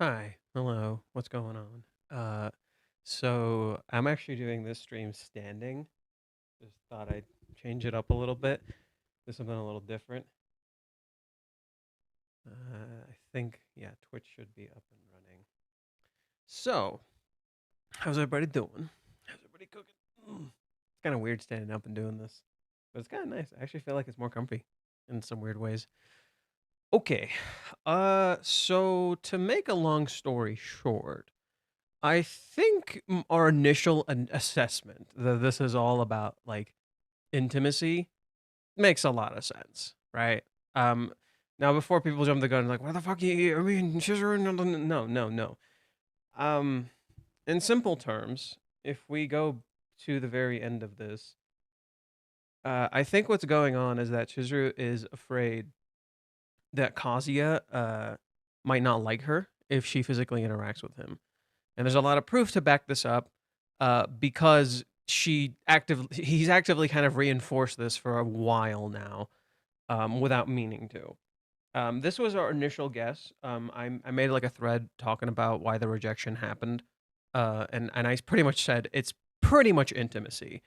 Hi, hello, what's going on? So I'm actually doing this stream standing. Just thought I'd change it up a little bit. Do something a little different. I think, yeah, Twitch should be up and running. So, how's everybody doing? How's everybody cooking? It's kind of weird standing up and doing this, but it's kind of nice. I actually feel like it's more comfy in some weird ways. Okay, so to make a long story short, I think our initial assessment that this is all about like intimacy makes a lot of sense, right? Um, Now before people jump the gun, like, what the fuck you? I mean, Chizuru, no, no, no, no, no. Um, in simple terms, if we go to the very end of this, I think what's going on is that Chizuru is afraid that Kazuya might not like her if she physically interacts with him. And there's a lot of proof to back this up, because he's actively kind of reinforced this for a while now, without meaning to. This was our initial guess. I made like a thread talking about why the rejection happened, and I pretty much said it's pretty much intimacy.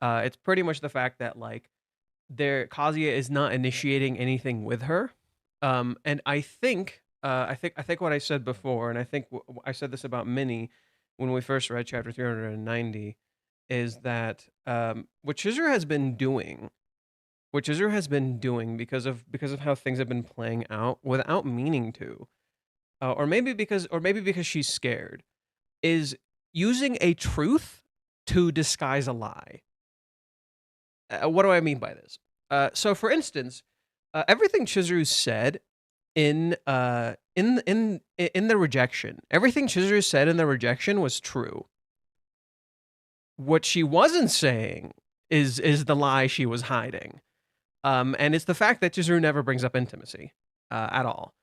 It's pretty much the fact that like Kazuya is not initiating anything with her, and I think what I said before, and I think I said this about Minnie when we first read chapter 390, is that what Chizuru has been doing because of how things have been playing out without meaning to, or maybe because she's scared, is using a truth to disguise a lie. What do I mean by this? So, for instance, everything Chizuru said in the rejection, everything Chizuru said in the rejection was true. What she wasn't saying is the lie she was hiding, and it's the fact that Chizuru never brings up intimacy at all.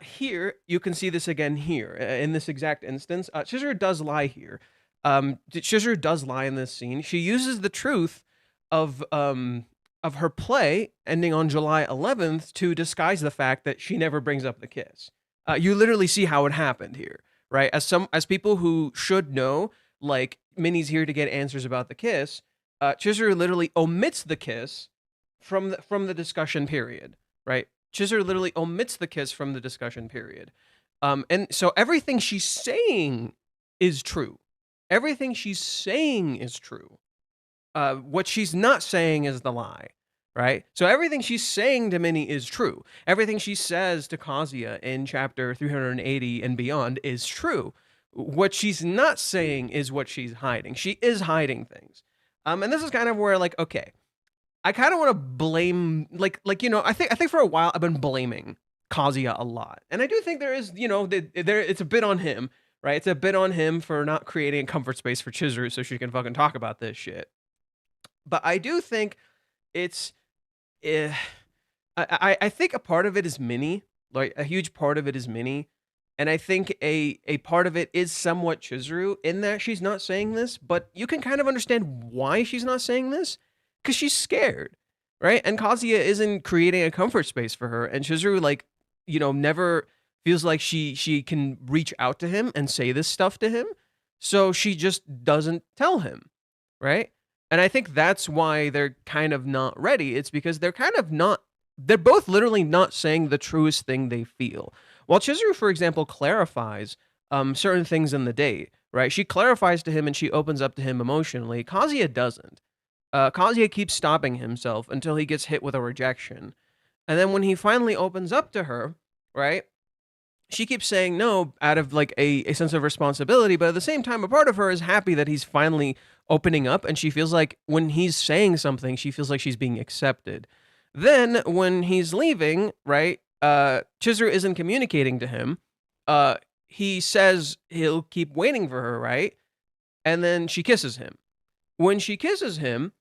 Here, you can see this again here in this exact instance. Chizuru does lie here. Chizuru does lie in this scene. She uses the truth of her play ending on July 11th to disguise the fact that she never brings up the kiss. You literally see how it happened here, right? As people who should know, like Minnie's here to get answers about the kiss. Chizuru literally omits the kiss from the discussion period, right? Chizuru literally omits the kiss from the discussion period. And so everything she's saying is true. Everything she's saying is true. What she's not saying is the lie, right? So everything she's saying to Minnie is true. Everything she says to Kazuya in chapter 380 and beyond is true. What she's not saying is what she's hiding. She is hiding things. And this is kind of where, like, okay, I kind of want to blame, I think for a while I've been blaming Kazuya a lot, and I do think there is, it's a bit on him, right? It's a bit on him for not creating a comfort space for Chizuru so she can fucking talk about this shit. But I do think it's, eh, I think a part of it is Minnie, like a huge part of it is Minnie, and I think a part of it is somewhat Chizuru in that she's not saying this, but you can kind of understand why she's not saying this because she's scared, right? And Kazuya isn't creating a comfort space for her, and Chizuru never feels like she can reach out to him and say this stuff to him, so she just doesn't tell him, right? And I think that's why they're kind of not ready. It's because they're both literally not saying the truest thing they feel. While Chizuru, for example, clarifies certain things in the date, right? She clarifies to him and she opens up to him emotionally. Kazuya doesn't. Kazuya keeps stopping himself until he gets hit with a rejection. And then when he finally opens up to her, right? She keeps saying no out of like a sense of responsibility, but at the same time, a part of her is happy that he's finally opening up, and she feels like when he's saying something, she feels like she's being accepted. Then when he's leaving, right, Chizuru isn't communicating to him. He says he'll keep waiting for her, right? And then she kisses him. When she kisses him,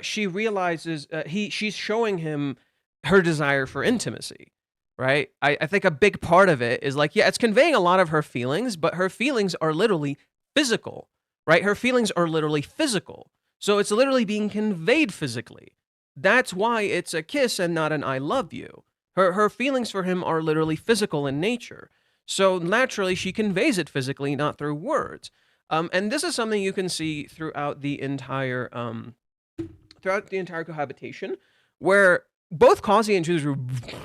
she realizes she's showing him her desire for intimacy, right? I think a big part of it is like, yeah, it's conveying a lot of her feelings, but her feelings are literally physical, right? Her feelings are literally physical. So it's literally being conveyed physically. That's why it's a kiss and not an I love you. Her feelings for him are literally physical in nature. So naturally, she conveys it physically, not through words. And this is something you can see throughout the entire cohabitation, where both Kazuya and Chizuru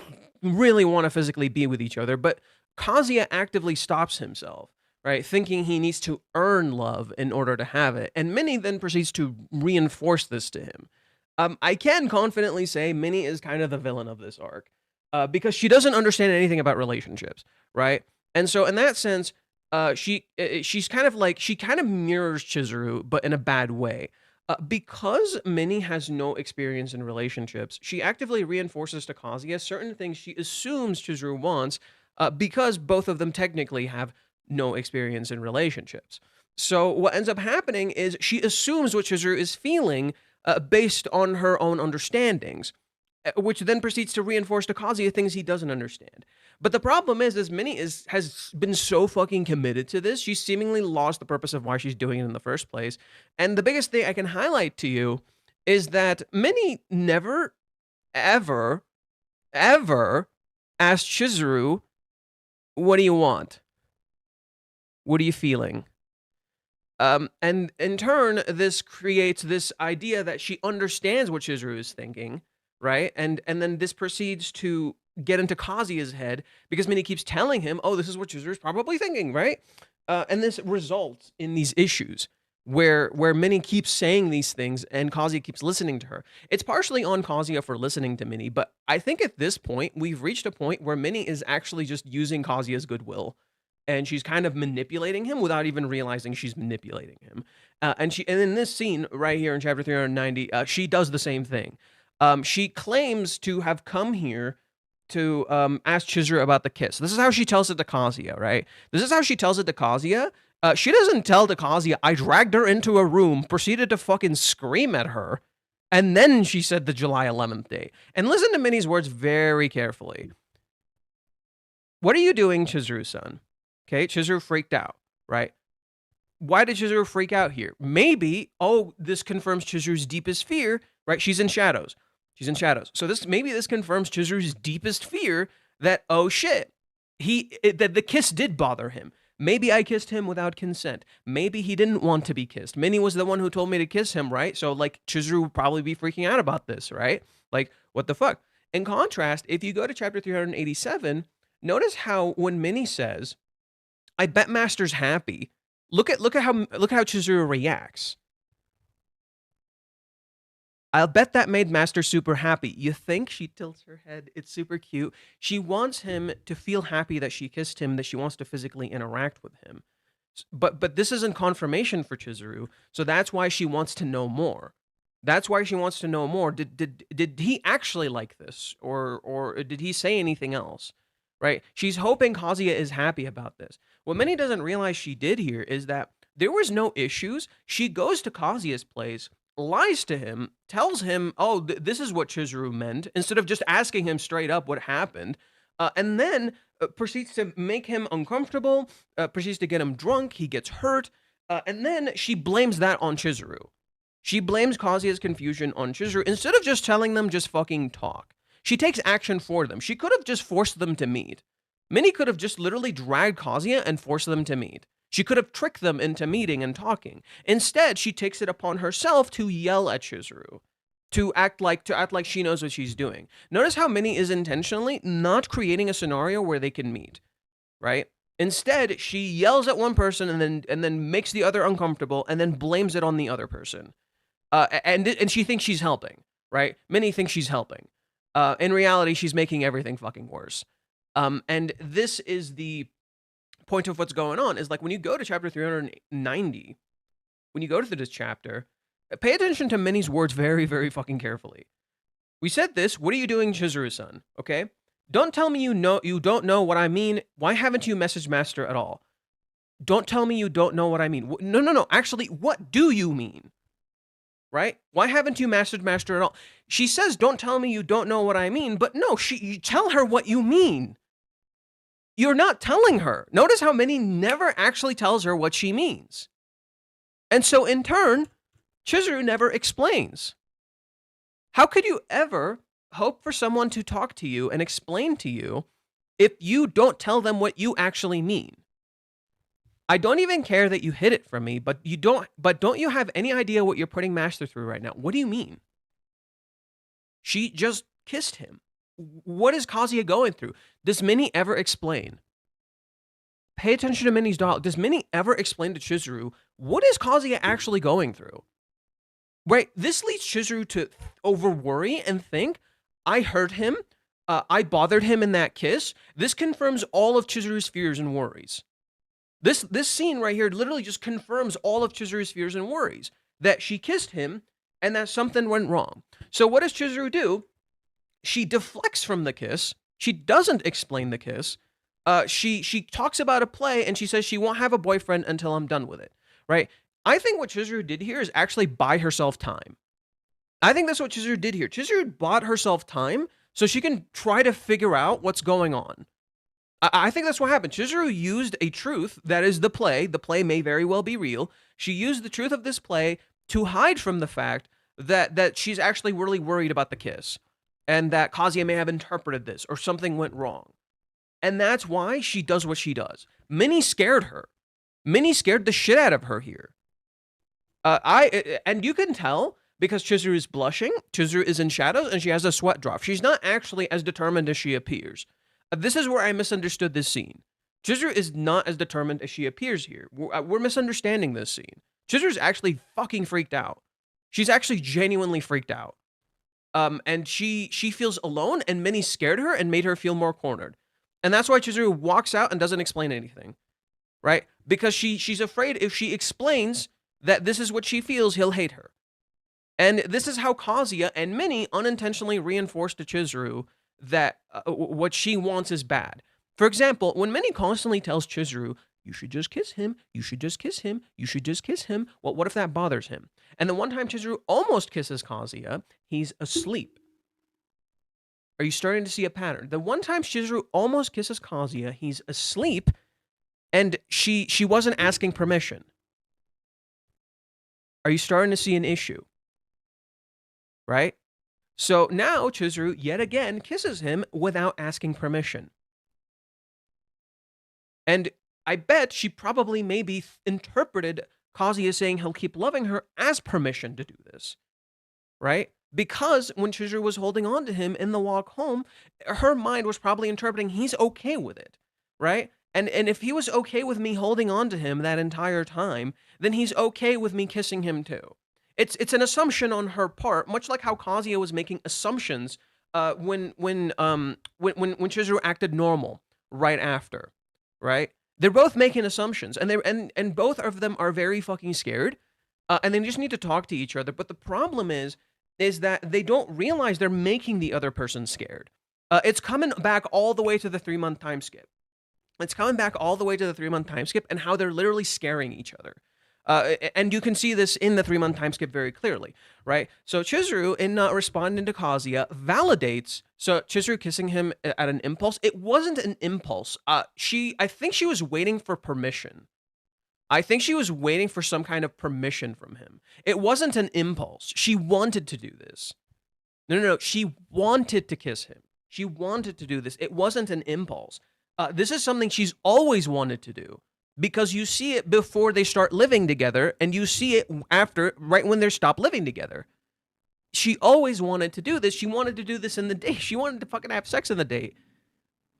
really want to physically be with each other, but Kazuya actively stops himself, right? Thinking he needs to earn love in order to have it. And Minnie then proceeds to reinforce this to him. I can confidently say Minnie is kind of the villain of this arc, because she doesn't understand anything about relationships, right? And so in that sense, she's kind of like, she kind of mirrors Chizuru, but in a bad way. Because Minnie has no experience in relationships, she actively reinforces to Kazuya certain things she assumes Chizuru wants, because both of them technically have no experience in relationships. So what ends up happening is she assumes what Chizuru is feeling, based on her own understandings, which then proceeds to reinforce to Kazuya things he doesn't understand. But the problem is Minnie has been so fucking committed to this, she's seemingly lost the purpose of why she's doing it in the first place. And the biggest thing I can highlight to you is that Minnie never, ever, ever asked Chizuru, "What do you want? What are you feeling?" And in turn, this creates this idea that she understands what Chizuru is thinking, right? And then this proceeds to get into Kazuya's head because Minnie keeps telling him, "Oh, this is what Chizuru's probably thinking," right? And this results in these issues where Minnie keeps saying these things and Kazuya keeps listening to her. It's partially on Kazuya for listening to Minnie, but I think at this point we've reached a point where Minnie is actually just using Kazuya's goodwill, and she's kind of manipulating him without even realizing she's manipulating him. And in this scene right here in chapter 390, she does the same thing. She claims to have come here to ask Chizuru about the kiss. This is how she tells it to Kazuya, right? This is how she tells it to Kazuya. She doesn't tell to Kazuya, "I dragged her into a room, proceeded to fucking scream at her, and then she said the July 11th date." And listen to Minnie's words very carefully. "What are you doing, Chizuru-san?" Okay, Chizuru freaked out, right? Why did Chizuru freak out here? Maybe, this confirms Chizuru's deepest fear, right? She's in shadows. So maybe this confirms Chizuru's deepest fear that, oh shit, that the kiss did bother him. Maybe I kissed him without consent. Maybe he didn't want to be kissed. Minnie was the one who told me to kiss him, right? So like Chizuru would probably be freaking out about this, right? Like, what the fuck? In contrast, if you go to chapter 387, notice how when Minnie says, "I bet Master's happy," look at how Chizuru reacts. "I'll bet that made Master super happy." You think? She tilts her head. It's super cute. She wants him to feel happy that she kissed him, that she wants to physically interact with him. But this isn't confirmation for Chizuru, so that's why she wants to know more. Did he actually like this, or did he say anything else? Right? She's hoping Kazuya is happy about this. What Minnie doesn't realize she did here is that there was no issues. She goes to Kazuya's place, lies to him, tells him, "Oh, this is what Chizuru meant," instead of just asking him straight up what happened, and then proceeds to make him uncomfortable, proceeds to get him drunk, he gets hurt, and then she blames that on Chizuru. She blames Kazuya's confusion on Chizuru instead of just telling them just fucking talk. She takes action for them. She could have just forced them to meet. Minnie could have just literally dragged Kazuya and forced them to meet. She could have tricked them into meeting and talking. Instead, she takes it upon herself to yell at Chizuru, to act like she knows what she's doing. Notice how Minnie is intentionally not creating a scenario where they can meet, right? Instead, she yells at one person and then makes the other uncomfortable and then blames it on the other person. And she thinks she's helping, right? Minnie thinks she's helping. In reality, she's making everything fucking worse. And this is the point of what's going on, is like when you go to chapter 390, when you go to this chapter, pay attention to Minnie's words very, very fucking carefully. "We said this, what are you doing, Chizuru-san? Okay? Don't tell me you don't know what I mean. Why haven't you messaged Master at all? Don't tell me you don't know what I mean. No. Actually, what do you mean? Right? Why haven't you messaged Master at all?" She says, "Don't tell me you don't know what I mean," but no, you tell her what you mean. You're not telling her. Notice how Minnie never actually tells her what she means. And so in turn, Chizuru never explains. How could you ever hope for someone to talk to you and explain to you if you don't tell them what you actually mean. I don't even care that you hid it from me, but don't you have any idea what you're putting Master through right now? What do you mean? She just kissed him. What is Kazuya going through? Does Minnie ever explain? Pay attention to Minnie's dialogue. Does Minnie ever explain to Chizuru what is Kazuya actually going through? Right? This leads Chizuru to over worry and think, I hurt him. I bothered him in that kiss. This confirms all of Chizuru's fears and worries. This scene right here literally just confirms all of Chizuru's fears and worries. That she kissed him and that something went wrong. So what does Chizuru do? She deflects from the kiss. She doesn't explain the kiss. She talks about a play and she says she won't have a boyfriend until I'm done with it, right? I think what Chizuru did here is actually buy herself time. I think that's what Chizuru did here. Chizuru bought herself time so she can try to figure out what's going on. I think that's what happened. Chizuru used a truth that is the play. The play may very well be real. She used the truth of this play to hide from the fact that she's actually really worried about the kiss and that Kazuya may have interpreted this or something went wrong. And that's why she does what she does. Minnie scared her. Minnie scared the shit out of her here. And you can tell because Chizuru is blushing, Chizuru is in shadows, and she has a sweat drop. She's not actually as determined as she appears. This is where I misunderstood this scene. Chizuru is not as determined as she appears here. We're misunderstanding this scene. Chizuru's actually fucking freaked out. She's actually genuinely freaked out. And she feels alone, and Minnie scared her and made her feel more cornered. And that's why Chizuru walks out and doesn't explain anything, right? Because she's afraid if she explains that this is what she feels, he'll hate her. And this is how Kazuya and Minnie unintentionally reinforce to Chizuru that what she wants is bad. For example, when Minnie constantly tells Chizuru, you should just kiss him, you should just kiss him, you should just kiss him, well, what if that bothers him? And the one time Chizuru almost kisses Kazuya, he's asleep. Are you starting to see a pattern? The one time Chizuru almost kisses Kazuya, he's asleep, and she wasn't asking permission. Are you starting to see an issue? Right? So now Chizuru yet again kisses him without asking permission. And I bet she probably maybe interpreted Kazuya saying he'll keep loving her as permission to do this. Right? Because when Chizuru was holding on to him in the walk home, her mind was probably interpreting he's okay with it, right? And if he was okay with me holding on to him that entire time, then he's okay with me kissing him too. It's an assumption on her part, much like how Kazuya was making assumptions when Chizuru acted normal right after, right? They're both making assumptions, and both of them are very fucking scared, and they just need to talk to each other. But the problem is that they don't realize they're making the other person scared. It's coming back all the way to the 3-month time skip. It's coming back all the way to the 3-month time skip and how they're literally scaring each other. And you can see this in the 3-month time skip very clearly, right? So Chizuru, in not responding to Kazuya, validates. So Chizuru kissing him at an impulse. It wasn't an impulse. I think she was waiting for permission. I think she was waiting for some kind of permission from him. It wasn't an impulse. She wanted to do this. No. She wanted to kiss him. She wanted to do this. It wasn't an impulse. This is something she's always wanted to do because you see it before they start living together and you see it after, right when they stop living together. She always wanted to do this. She wanted to do this in the date. She wanted to fucking have sex in the date.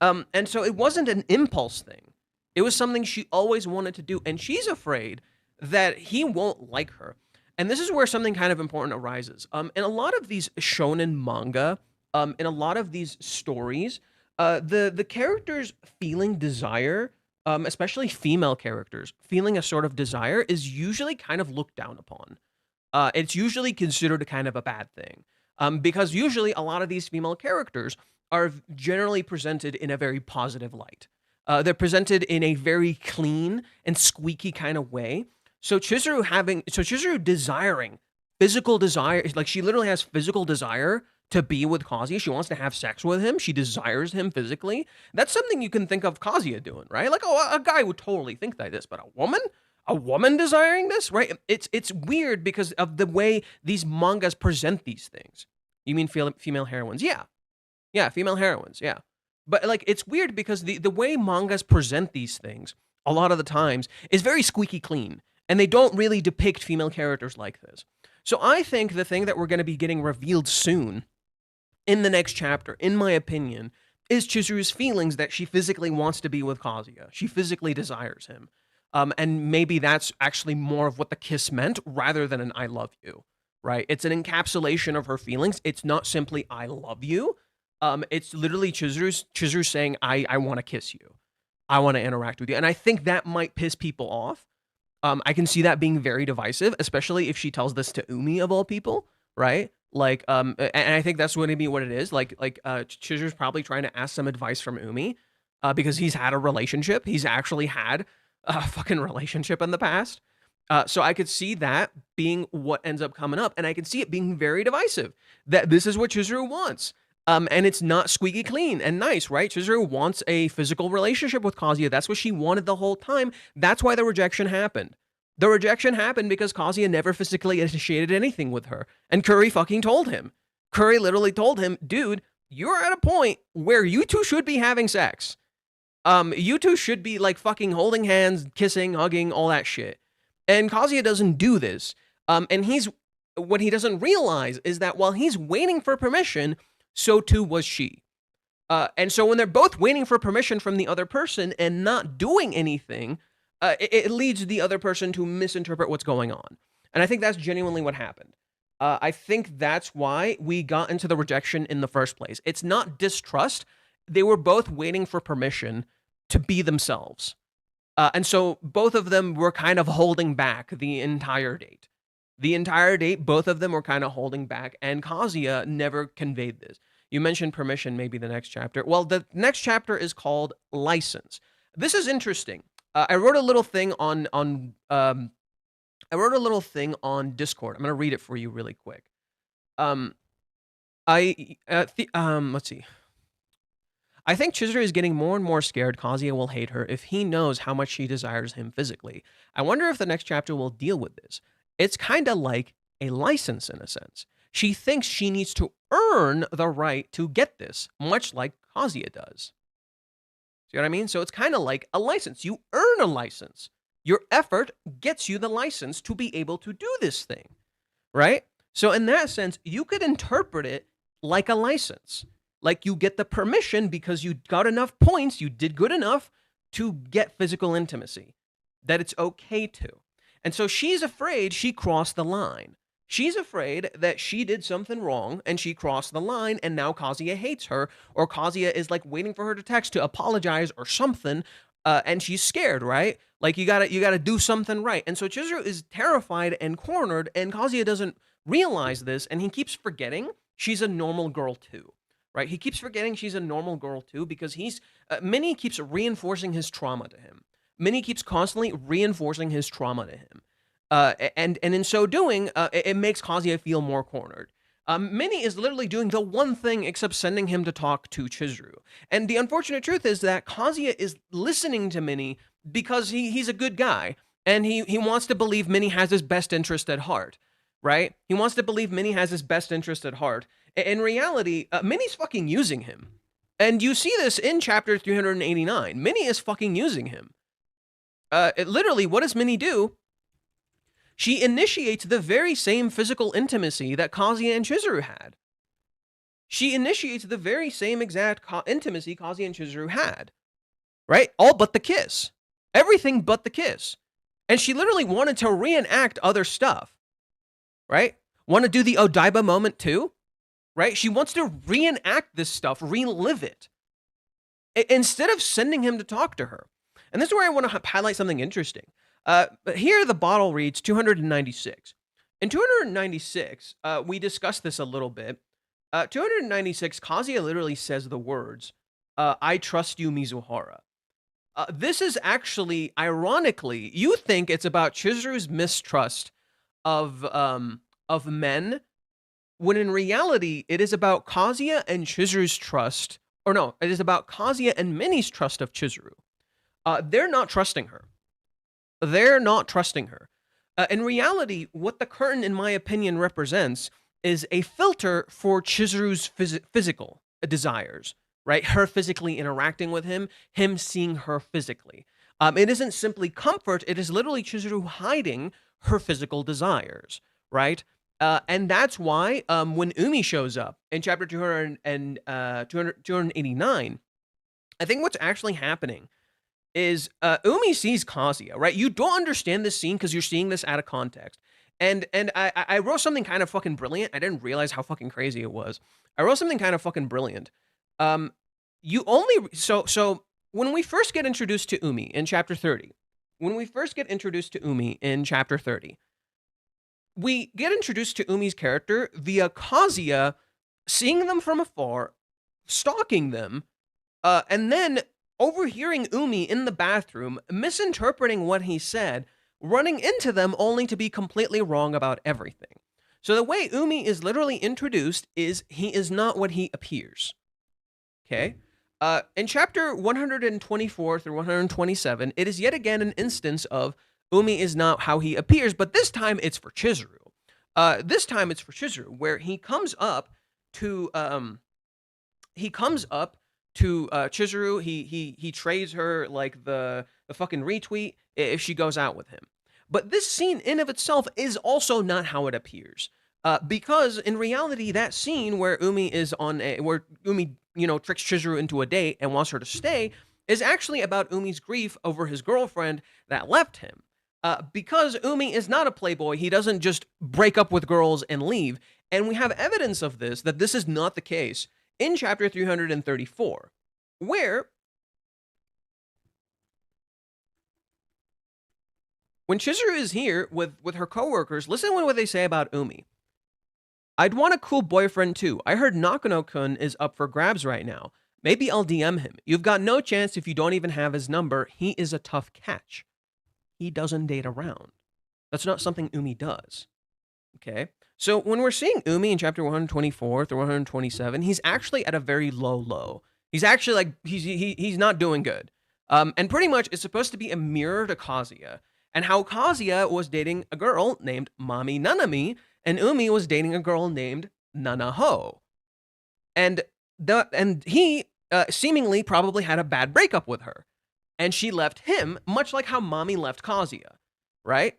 And so it wasn't an impulse thing. It was something she always wanted to do, and she's afraid that he won't like her. And this is where something kind of important arises. In a lot of these shonen manga, in a lot of these stories, the characters feeling desire, especially female characters, feeling a sort of desire is usually kind of looked down upon. It's usually considered a kind of a bad thing. Because usually a lot of these female characters are generally presented in a very positive light. They're presented in a very clean and squeaky kind of way. So Chizuru desiring physical desire, like she literally has physical desire to be with Kazuya. She wants to have sex with him. She desires him physically. That's something you can think of Kazuya doing, right? Like, oh, a guy would totally think like this, but a woman desiring this, right? It's weird because of the way these mangas present these things. You mean female heroines? Yeah, female heroines, yeah. But like it's weird because the way mangas present these things a lot of the times is very squeaky clean, and they don't really depict female characters like this. So I think the thing that we're going to be getting revealed soon in the next chapter, in my opinion, is Chizuru's feelings that she physically wants to be with Kazuya. She physically desires him. And maybe that's actually more of what the kiss meant rather than an I love you, right? It's an encapsulation of her feelings. It's not simply I love you. It's literally Chizuru saying, I want to kiss you. I want to interact with you. And I think that might piss people off. I can see that being very divisive, especially if she tells this to Umi of all people, right? Like, and I think that's going to be what it is. Chizuru's probably trying to ask some advice from Umi, because he's had a relationship. He's actually had a fucking relationship in the past. So I could see that being what ends up coming up, and I can see it being very divisive. That this is what Chizuru wants. And it's not squeaky clean and nice, right? Chizuru wants a physical relationship with Kazuya. That's what she wanted the whole time. That's why the rejection happened. The rejection happened because Kazuya never physically initiated anything with her. And Curry fucking told him. Curry literally told him, dude, you're at a point where you two should be having sex. You two should be like fucking holding hands, kissing, hugging, all that shit. And Kazuya doesn't do this. And what he doesn't realize is that while he's waiting for permission, so too was she. And so when they're both waiting for permission from the other person and not doing anything, it leads the other person to misinterpret what's going on. And I think that's genuinely what happened. I think that's why we got into the rejection in the first place. It's not distrust. They were both waiting for permission to be themselves. And so both of them were kind of holding back the entire date. The entire date, both of them were kind of holding back, and Kazuya never conveyed this. You mentioned permission, maybe the next chapter. Well, the next chapter is called License. This is interesting. I wrote a little thing on Discord. I'm gonna read it for you really quick. Let's see. I think Chizuru is getting more and more scared Kazuya will hate her if he knows how much she desires him physically. I wonder if the next chapter will deal with this. It's kind of like a license in a sense. She thinks she needs to earn the right to get this, much like Kazuya does. See what I mean? So it's kind of like a license. You earn a license. Your effort gets you the license to be able to do this thing, right? So in that sense, you could interpret it like a license. Like you get the permission because you got enough points, you did good enough to get physical intimacy, that it's okay to. And so she's afraid she crossed the line. She's afraid that she did something wrong and she crossed the line and now Kazuya hates her, or Kazuya is like waiting for her to text to apologize or something, and she's scared, right? Like you gotta do something right. And so Chizuru is terrified and cornered, and Kazuya doesn't realize this, and he keeps forgetting she's a normal girl too, right? He keeps forgetting she's a normal girl too because Minnie keeps reinforcing his trauma to him. Minnie keeps constantly reinforcing his trauma to him. And in so doing, it makes Kazuya feel more cornered. Minnie is literally doing the one thing except sending him to talk to Chizuru. And the unfortunate truth is that Kazuya is listening to Minnie because he's a good guy. And he wants to believe Minnie has his best interest at heart, right? He wants to believe Minnie has his best interest at heart. In reality, Minnie's fucking using him. And you see this in chapter 389. Minnie is fucking using him. Literally, what does Minnie do? She initiates the very same physical intimacy that Kazuya and Chizuru had. She initiates the very same exact intimacy Kazuya and Chizuru had. Right? All but the kiss. Everything but the kiss. And she literally wanted to reenact other stuff. Right? Want to do the Odaiba moment too? Right? She wants to reenact this stuff, relive it. Instead of sending him to talk to her. And this is where I want to highlight something interesting. But here the bottle reads 296. In 296, we discussed this a little bit. 296, Kazuya literally says the words, I trust you, Mizuhara. This is actually, ironically, you think it's about Chizuru's mistrust of men, when in reality, it is about Kazuya and Chizuru's trust, or no, it is about Kazuya and Minnie's trust of Chizuru. They're not trusting her. They're not trusting her. In reality, what the curtain, in my opinion, represents is a filter for Chizuru's physical desires. right? Her physically interacting with him seeing her physically. It isn't simply comfort, it is literally Chizuru hiding her physical desires, right? And that's why when Umi shows up in chapter 289, I think what's actually happening is Umi sees Kazuya, right? You don't understand this scene because you're seeing this out of context. And I wrote something kind of fucking brilliant. I didn't realize how fucking crazy it was. I wrote something kind of fucking brilliant. You only so when we first get introduced to Umi in chapter 30, we get introduced to Umi's character via Kazuya seeing them from afar, stalking them, and then overhearing Umi in the bathroom, misinterpreting what he said, running into them only to be completely wrong about everything. So the way Umi is literally introduced is he is not what he appears. Okay? In chapter 124 through 127, it is yet again an instance of Umi is not how he appears, but this time it's for Chizuru. Where he comes up to Chizuru. He trades her like the fucking retweet if she goes out with him. But this scene in of itself is also not how it appears. Because in reality, that scene where Umi tricks Chizuru into a date and wants her to stay is actually about Umi's grief over his girlfriend that left him. Because Umi is not a playboy, he doesn't just break up with girls and leave. And we have evidence of this, that this is not the case, in chapter 334, where when Chizuru is here with her coworkers, listen to what they say about Umi. I'd want a cool boyfriend too. I heard Nakano-kun is up for grabs right now. Maybe I'll DM him. You've got no chance if you don't even have his number. He is a tough catch. He doesn't date around. That's not something Umi does. Okay? So when we're seeing Umi in chapter 124 through 127, he's actually at a very low. He's actually like, he's not doing good. And pretty much it's supposed to be a mirror to Kazuya, and how Kazuya was dating a girl named Mami Nanami, and Umi was dating a girl named Nanaho. And he seemingly probably had a bad breakup with her. And she left him, much like how Mami left Kazuya, right?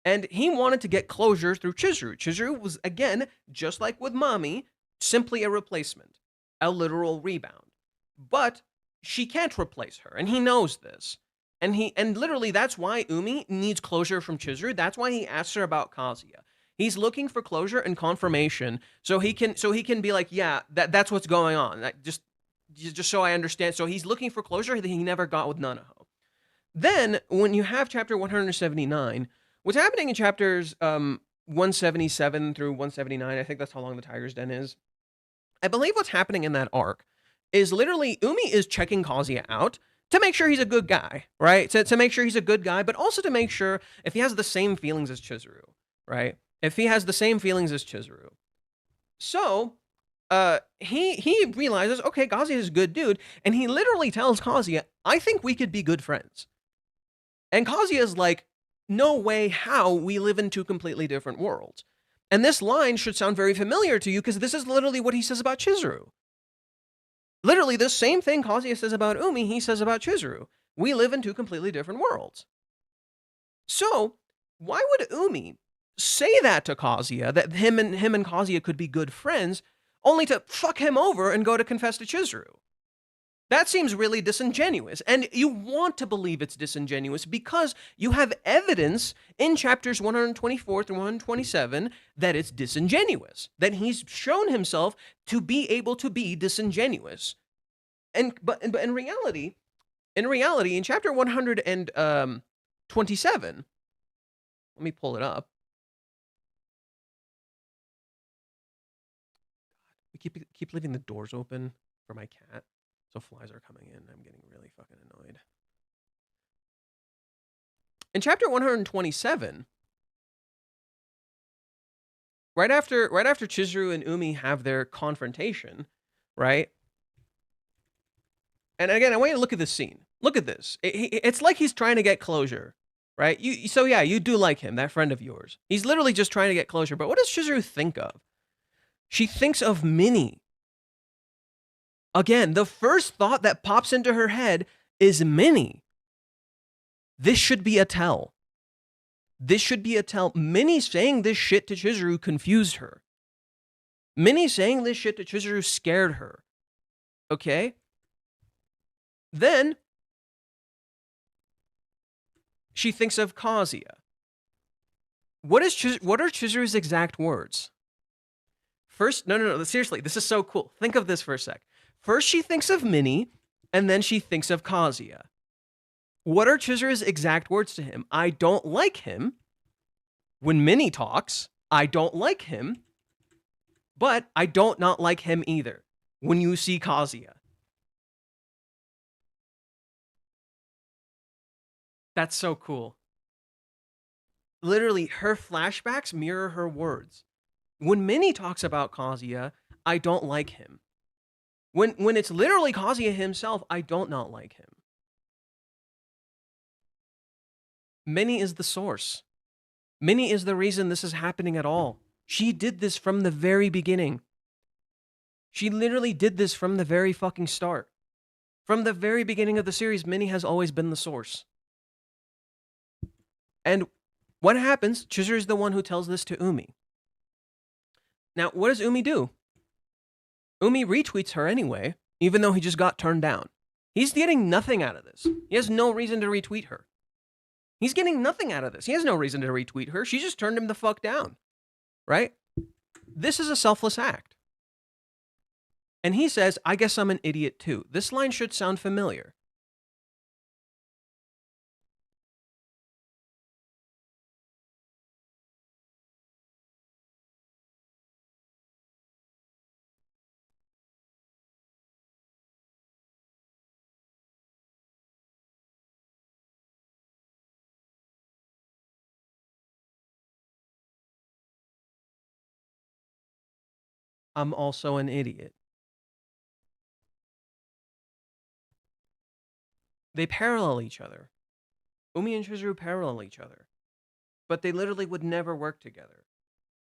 And he wanted to get closure through Chizuru. Chizuru was, again, just like with Mami, simply a replacement, a literal rebound. But she can't replace her, and he knows this. And literally, that's why Umi needs closure from Chizuru. That's why he asks her about Kazuya. He's looking for closure and confirmation, so he can be like, yeah, that's what's going on. Just so I understand. So he's looking for closure that he never got with Nanaho. Then, when you have chapter 179, what's happening in chapters 177 through 179, I think that's how long the Tiger's Den is. I believe what's happening in that arc is literally Umi is checking Kazuya out to make sure he's a good guy, right? To make sure he's a good guy, but also to make sure if he has the same feelings as Chizuru, right? If he has the same feelings as Chizuru. So, he realizes, okay, Kazuya is a good dude, and he literally tells Kazuya, I think we could be good friends. And Kazuya is like, no way, how? We live in two completely different worlds. And this line should sound very familiar to you, because this is literally what he says about Chizuru. Literally, the same thing Kazuya says about Umi, he says about Chizuru. We live in two completely different worlds. So, why would Umi say that to Kazuya, that him and Kazuya could be good friends, only to fuck him over and go to confess to Chizuru? That seems really disingenuous, and you want to believe it's disingenuous because you have evidence in chapters 124 through 127 that it's disingenuous, that he's shown himself to be able to be disingenuous. But in reality, in chapter 127, let me pull it up. We keep leaving the doors open for my cat. So flies are coming in. I'm getting really fucking annoyed. In chapter 127, right after Chizuru and Umi have their confrontation, right? And again, I want you to look at this scene. Look at this. It's like he's trying to get closure, right? So yeah, you do like him, that friend of yours. He's literally just trying to get closure. But what does Chizuru think of? She thinks of Minnie. Again, the first thought that pops into her head is Minnie. This should be a tell. This should be a tell. Minnie saying this shit to Chizuru confused her. Minnie saying this shit to Chizuru scared her. Okay? Then she thinks of Kazuya. What are Chizuru's exact words? First, no, seriously, this is so cool. Think of this for a sec. First, she thinks of Minnie, and then she thinks of Kazuya. What are Chizuru's exact words to him? I don't like him. When Minnie talks, I don't like him, but I don't not like him either when you see Kazuya. That's so cool. Literally, her flashbacks mirror her words. When Minnie talks about Kazuya, I don't like him. When it's literally Kazuya himself, I don't not like him. Minnie is the source. Minnie is the reason this is happening at all. She did this from the very beginning. She literally did this from the very fucking start. From the very beginning of the series, Minnie has always been the source. And what happens? Chizuru is the one who tells this to Umi. Now, what does Umi do? Umi retweets her anyway, even though he just got turned down. He's getting nothing out of this. He has no reason to retweet her. He's getting nothing out of this. He has no reason to retweet her. She just turned him the fuck down. Right? This is a selfless act. And he says, I guess I'm an idiot too. This line should sound familiar. I'm also an idiot. They parallel each other. Umi and Chizuru parallel each other. But they literally would never work together.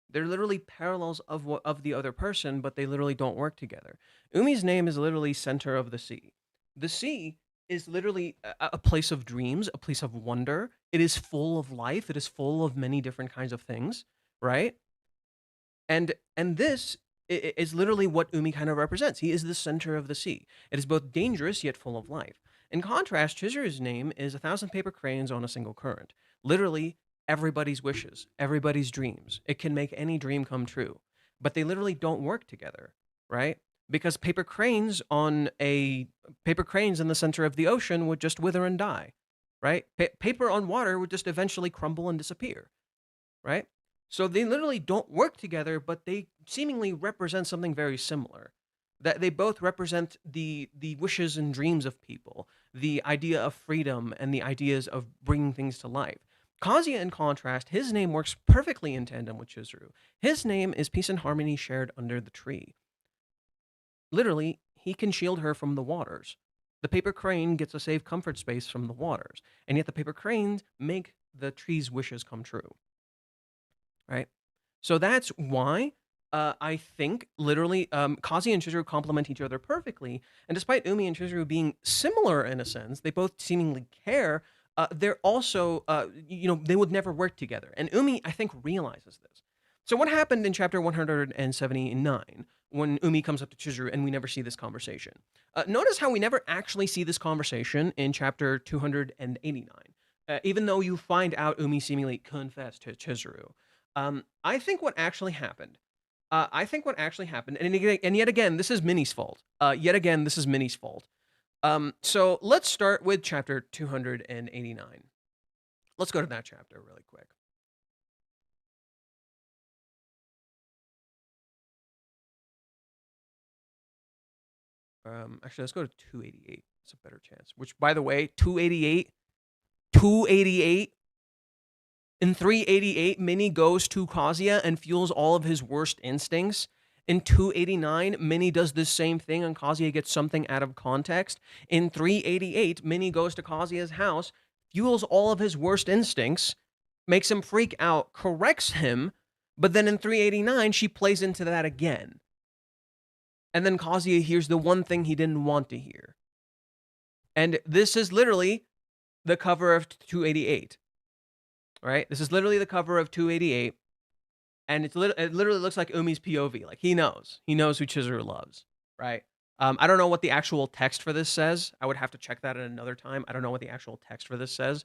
They're literally parallels of the other person, but they literally don't work together. Umi's name is literally center of the sea. The sea is literally a place of dreams, a place of wonder. It is full of life. It is full of many different kinds of things, right? And this is literally what Umi kind of represents. He is the center of the sea. It is both dangerous yet full of life. In contrast, Chizuru's name is 1,000 paper cranes on a single current. Literally, everybody's wishes, everybody's dreams. It can make any dream come true. But they literally don't work together, right? Because paper cranes in the center of the ocean would just wither and die, right? Paper on water would just eventually crumble and disappear, right? So they literally don't work together, but they seemingly represent something very similar. That they both represent the wishes and dreams of people, the idea of freedom and the ideas of bringing things to life. Kazuya, in contrast, his name works perfectly in tandem with Chizuru. His name is peace and harmony shared under the tree. Literally, he can shield her from the waters. The paper crane gets a safe comfort space from the waters, and yet the paper cranes make the tree's wishes come true. Right? So that's why I think literally Kazuya and Chizuru complement each other perfectly. And despite Umi and Chizuru being similar in a sense, they both seemingly care. They're also, they would never work together. And Umi, I think, realizes this. So what happened in chapter 179 when Umi comes up to Chizuru and we never see this conversation? Notice how we never actually see this conversation in chapter 289, even though you find out Umi seemingly confessed to Chizuru. I think what actually happened, and yet again, this is Minnie's fault. So let's start with chapter 289. Let's go to that chapter really quick. Actually, let's go to 288. It's a better chance. Which, by the way, 288. In 388, Minnie goes to Kazuya and fuels all of his worst instincts. In 289, Minnie does the same thing and Kazuya gets something out of context. In 388, Minnie goes to Kazuya's house, fuels all of his worst instincts, makes him freak out, corrects him, but then in 389, she plays into that again. And then Kazuya hears the one thing he didn't want to hear. And this is literally the cover of 288. Right? This is literally the cover of 288. And it literally looks like Umi's POV. Like, he knows. He knows who Chizuru loves. Right? I don't know what the actual text for this says. I would have to check that at another time. I don't know what the actual text for this says.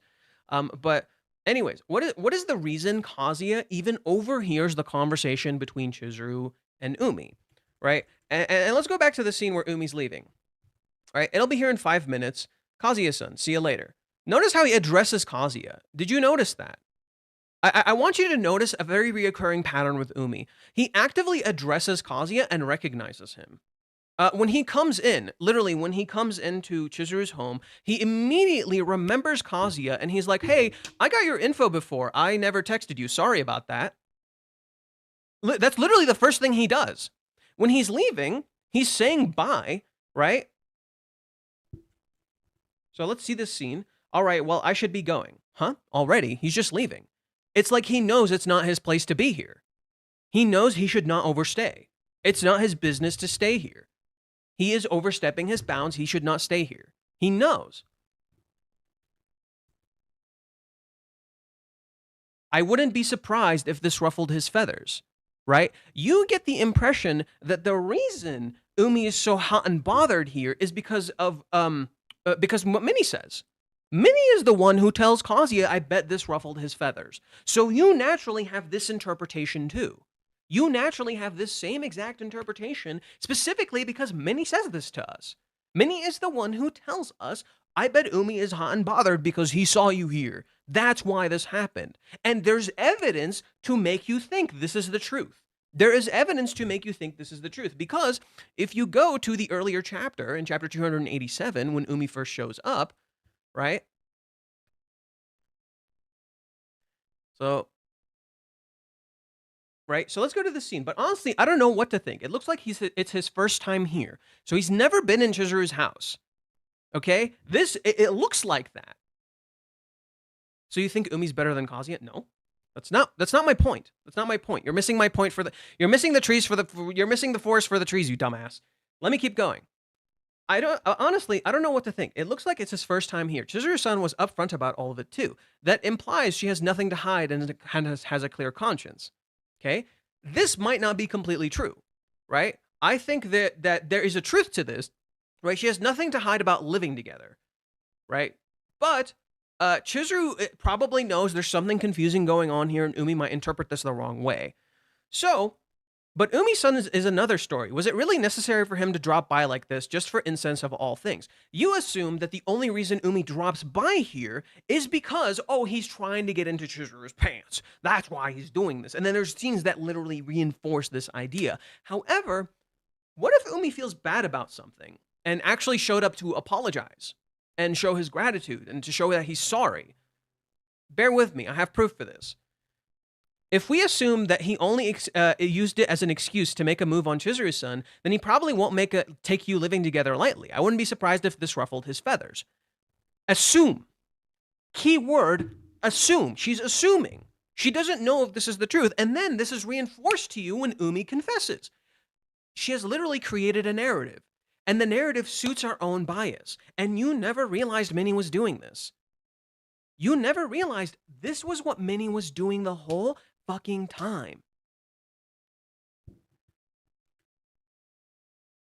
But anyways, what is the reason Kazuya even overhears the conversation between Chizuru and Umi? Right? And let's go back to the scene where Umi's leaving. Right? It'll be here in 5 minutes. Kazuya-san, see you later. Notice how he addresses Kazuya. Did you notice that? I want you to notice a very reoccurring pattern with Umi. He actively addresses Kazuya and recognizes him. When he comes in, literally when he comes into Chizuru's home, he immediately remembers Kazuya and he's like, hey, I got your info before. I never texted you. Sorry about that. That's literally the first thing he does. When he's leaving, he's saying bye, right? So let's see this scene. All right, well, I should be going. Huh? Already? He's just leaving. It's like he knows it's not his place to be here. He knows he should not overstay. It's not his business to stay here. He is overstepping his bounds. He should not stay here. He knows. I wouldn't be surprised if this ruffled his feathers, right? You get the impression that the reason Umi is so hot and bothered here is because of because what Minnie says. Minnie is the one who tells Kazuya, I bet this ruffled his feathers. So you naturally have this interpretation too. You naturally have this same exact interpretation, specifically because Minnie says this to us. Minnie is the one who tells us, I bet Umi is hot and bothered because he saw you here. That's why this happened. And there's evidence to make you think this is the truth. There is evidence to make you think this is the truth. Because if you go to the earlier chapter, in chapter 287, when Umi first shows up, right? So let's go to the scene. But honestly, I don't know what to think. It looks like it's his first time here. So he's never been in Chizuru's house. Okay? It looks like that. So you think Umi's better than Kazuya? No. That's not my point. That's not my point. You're missing my point you're missing the forest for the trees, you dumbass. Let me keep going. Honestly, I don't know what to think. It looks like it's his first time here. Chizuru-san was upfront about all of it too. That implies she has nothing to hide and has a clear conscience. Okay? This might not be completely true, right? I think that there is a truth to this, right? She has nothing to hide about living together, right? But Chizuru probably knows there's something confusing going on here, and Umi might interpret this the wrong way. So, but Umi-san is another story. Was it really necessary for him to drop by like this just for incense of all things? You assume that the only reason Umi drops by here is because, oh, he's trying to get into Chizuru's pants. That's why he's doing this. And then there's scenes that literally reinforce this idea. However, what if Umi feels bad about something and actually showed up to apologize and show his gratitude and to show that he's sorry? Bear with me. I have proof for this. If we assume that he only used it as an excuse to make a move on Chizuru-san, then he probably won't take you living together lightly. I wouldn't be surprised if this ruffled his feathers. Assume. Key word, assume. She's assuming. She doesn't know if this is the truth, and then this is reinforced to you when Umi confesses. She has literally created a narrative, and the narrative suits our own bias, and you never realized Minnie was doing this. You never realized this was what Minnie was doing the whole fucking time.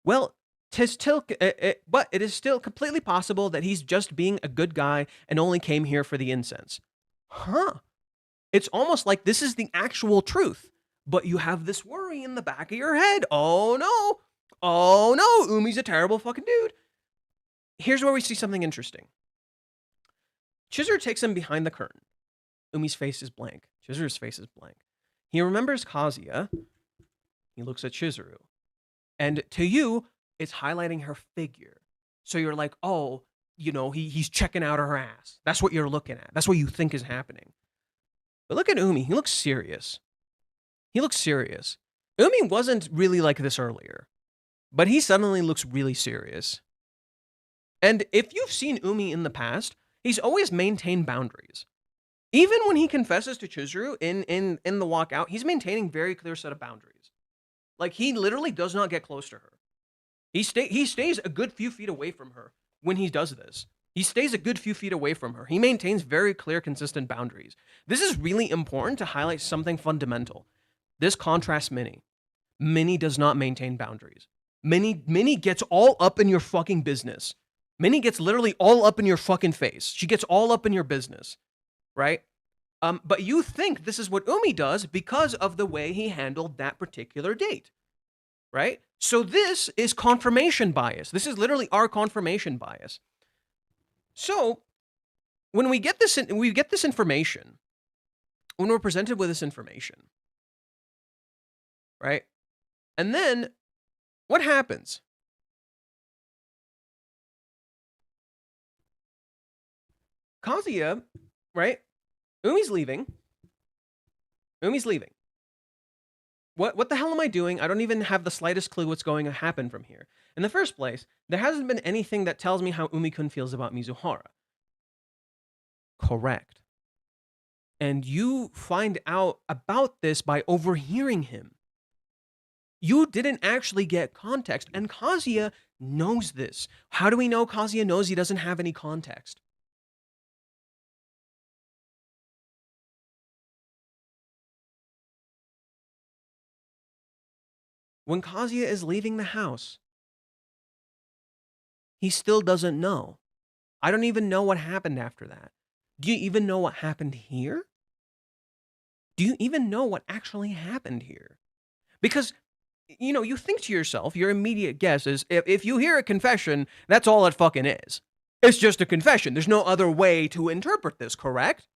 Well, but it is still completely possible that he's just being a good guy and only came here for the incense. Huh. It's almost like this is the actual truth, but you have this worry in the back of your head. Oh no. Oh no, Umi's a terrible fucking dude. Here's where we see something interesting. Chizuru takes him behind the curtain. Umi's face is blank. Chizuru's face is blank. He remembers Kazuya. He looks at Chizuru. And to you, it's highlighting her figure. So you're like, oh, you know, he's checking out her ass. That's what you're looking at. That's what you think is happening. But look at Umi. He looks serious. He looks serious. Umi wasn't really like this earlier, but he suddenly looks really serious. And if you've seen Umi in the past, he's always maintained boundaries. Even when he confesses to Chizuru in the walkout, he's maintaining very clear set of boundaries. Like, he literally does not get close to her. He stays a good few feet away from her when he does this. He stays a good few feet away from her. He maintains very clear, consistent boundaries. This is really important to highlight something fundamental. This contrasts Minnie. Minnie does not maintain boundaries. Minnie gets all up in your fucking business. Minnie gets literally all up in your fucking face. She gets all up in your business, right? But you think this is what Umi does because of the way he handled that particular date, right? So this is confirmation bias. This is literally our confirmation bias. So when we get this information, when we're presented with this information, right? And then what happens? Kazuya, right? Umi's leaving. What the hell am I doing? I don't even have the slightest clue what's going to happen from here. In the first place, there hasn't been anything that tells me how Umi-kun feels about Mizuhara. Correct. And you find out about this by overhearing him. You didn't actually get context, and Kazuya knows this. How do we know Kazuya knows he doesn't have any context? When Kazuya is leaving the house, he still doesn't know. I don't even know what happened after that. Do you even know what happened here? Do you even know what actually happened here? Because, you know, you think to yourself, your immediate guess is, if you hear a confession, that's all it fucking is. It's just a confession. There's no other way to interpret this, correct?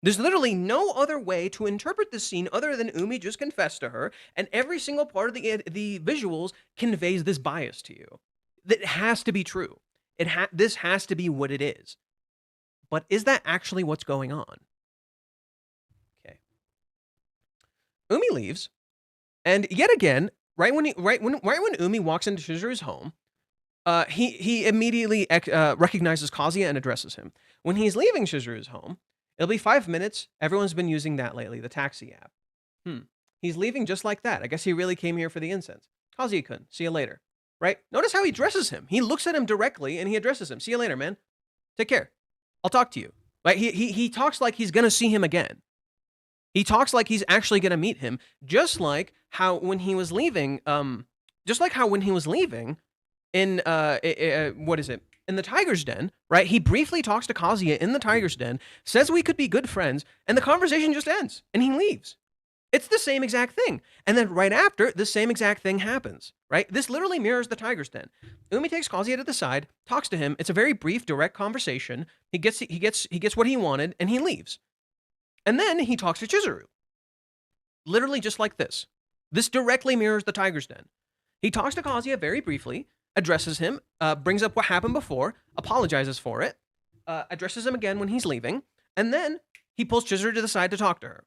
There's literally no other way to interpret this scene other than Umi just confessed to her, and every single part of the visuals conveys this bias to you. That has to be true. This has to be what it is. But is that actually what's going on? Okay. Umi leaves, and yet again, right when Umi walks into Chizuru's home, he immediately recognizes Kazuya and addresses him. When he's leaving Chizuru's home, it'll be 5 minutes. Everyone's been using that lately, the taxi app. He's leaving just like that. I guess he really came here for the incense. Kazuya-kun, see you later. Right? Notice how he addresses him. He looks at him directly and he addresses him. See you later, man. Take care. I'll talk to you. Right? He talks like he's gonna see him again. He talks like he's actually gonna meet him, just like how when he was leaving, in what is it? In the tiger's den, right? He briefly talks to Kazuya in the tiger's den, says we could be good friends, and the conversation just ends, and he leaves. It's the same exact thing. And then right after, the same exact thing happens, right? This literally mirrors the tiger's den. Umi takes Kazuya to the side, talks to him. It's a very brief, direct conversation. He gets what he wanted, and he leaves. And then he talks to Chizuru. Literally just like this. This directly mirrors the tiger's den. He talks to Kazuya very briefly, addresses him, brings up what happened before, apologizes for it, addresses him again when he's leaving, and then he pulls Chizuru to the side to talk to her.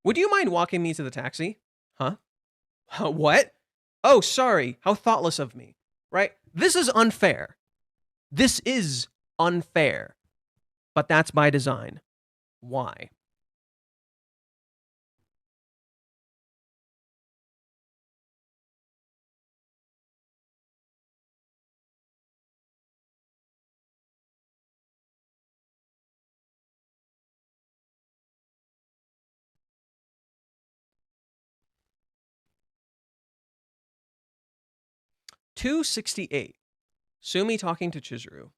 Would you mind walking me to the taxi? Huh? What? Oh, sorry. How thoughtless of me. Right? This is unfair. This is unfair. But that's by design. Why? $268. Sumi talking to Chizuru.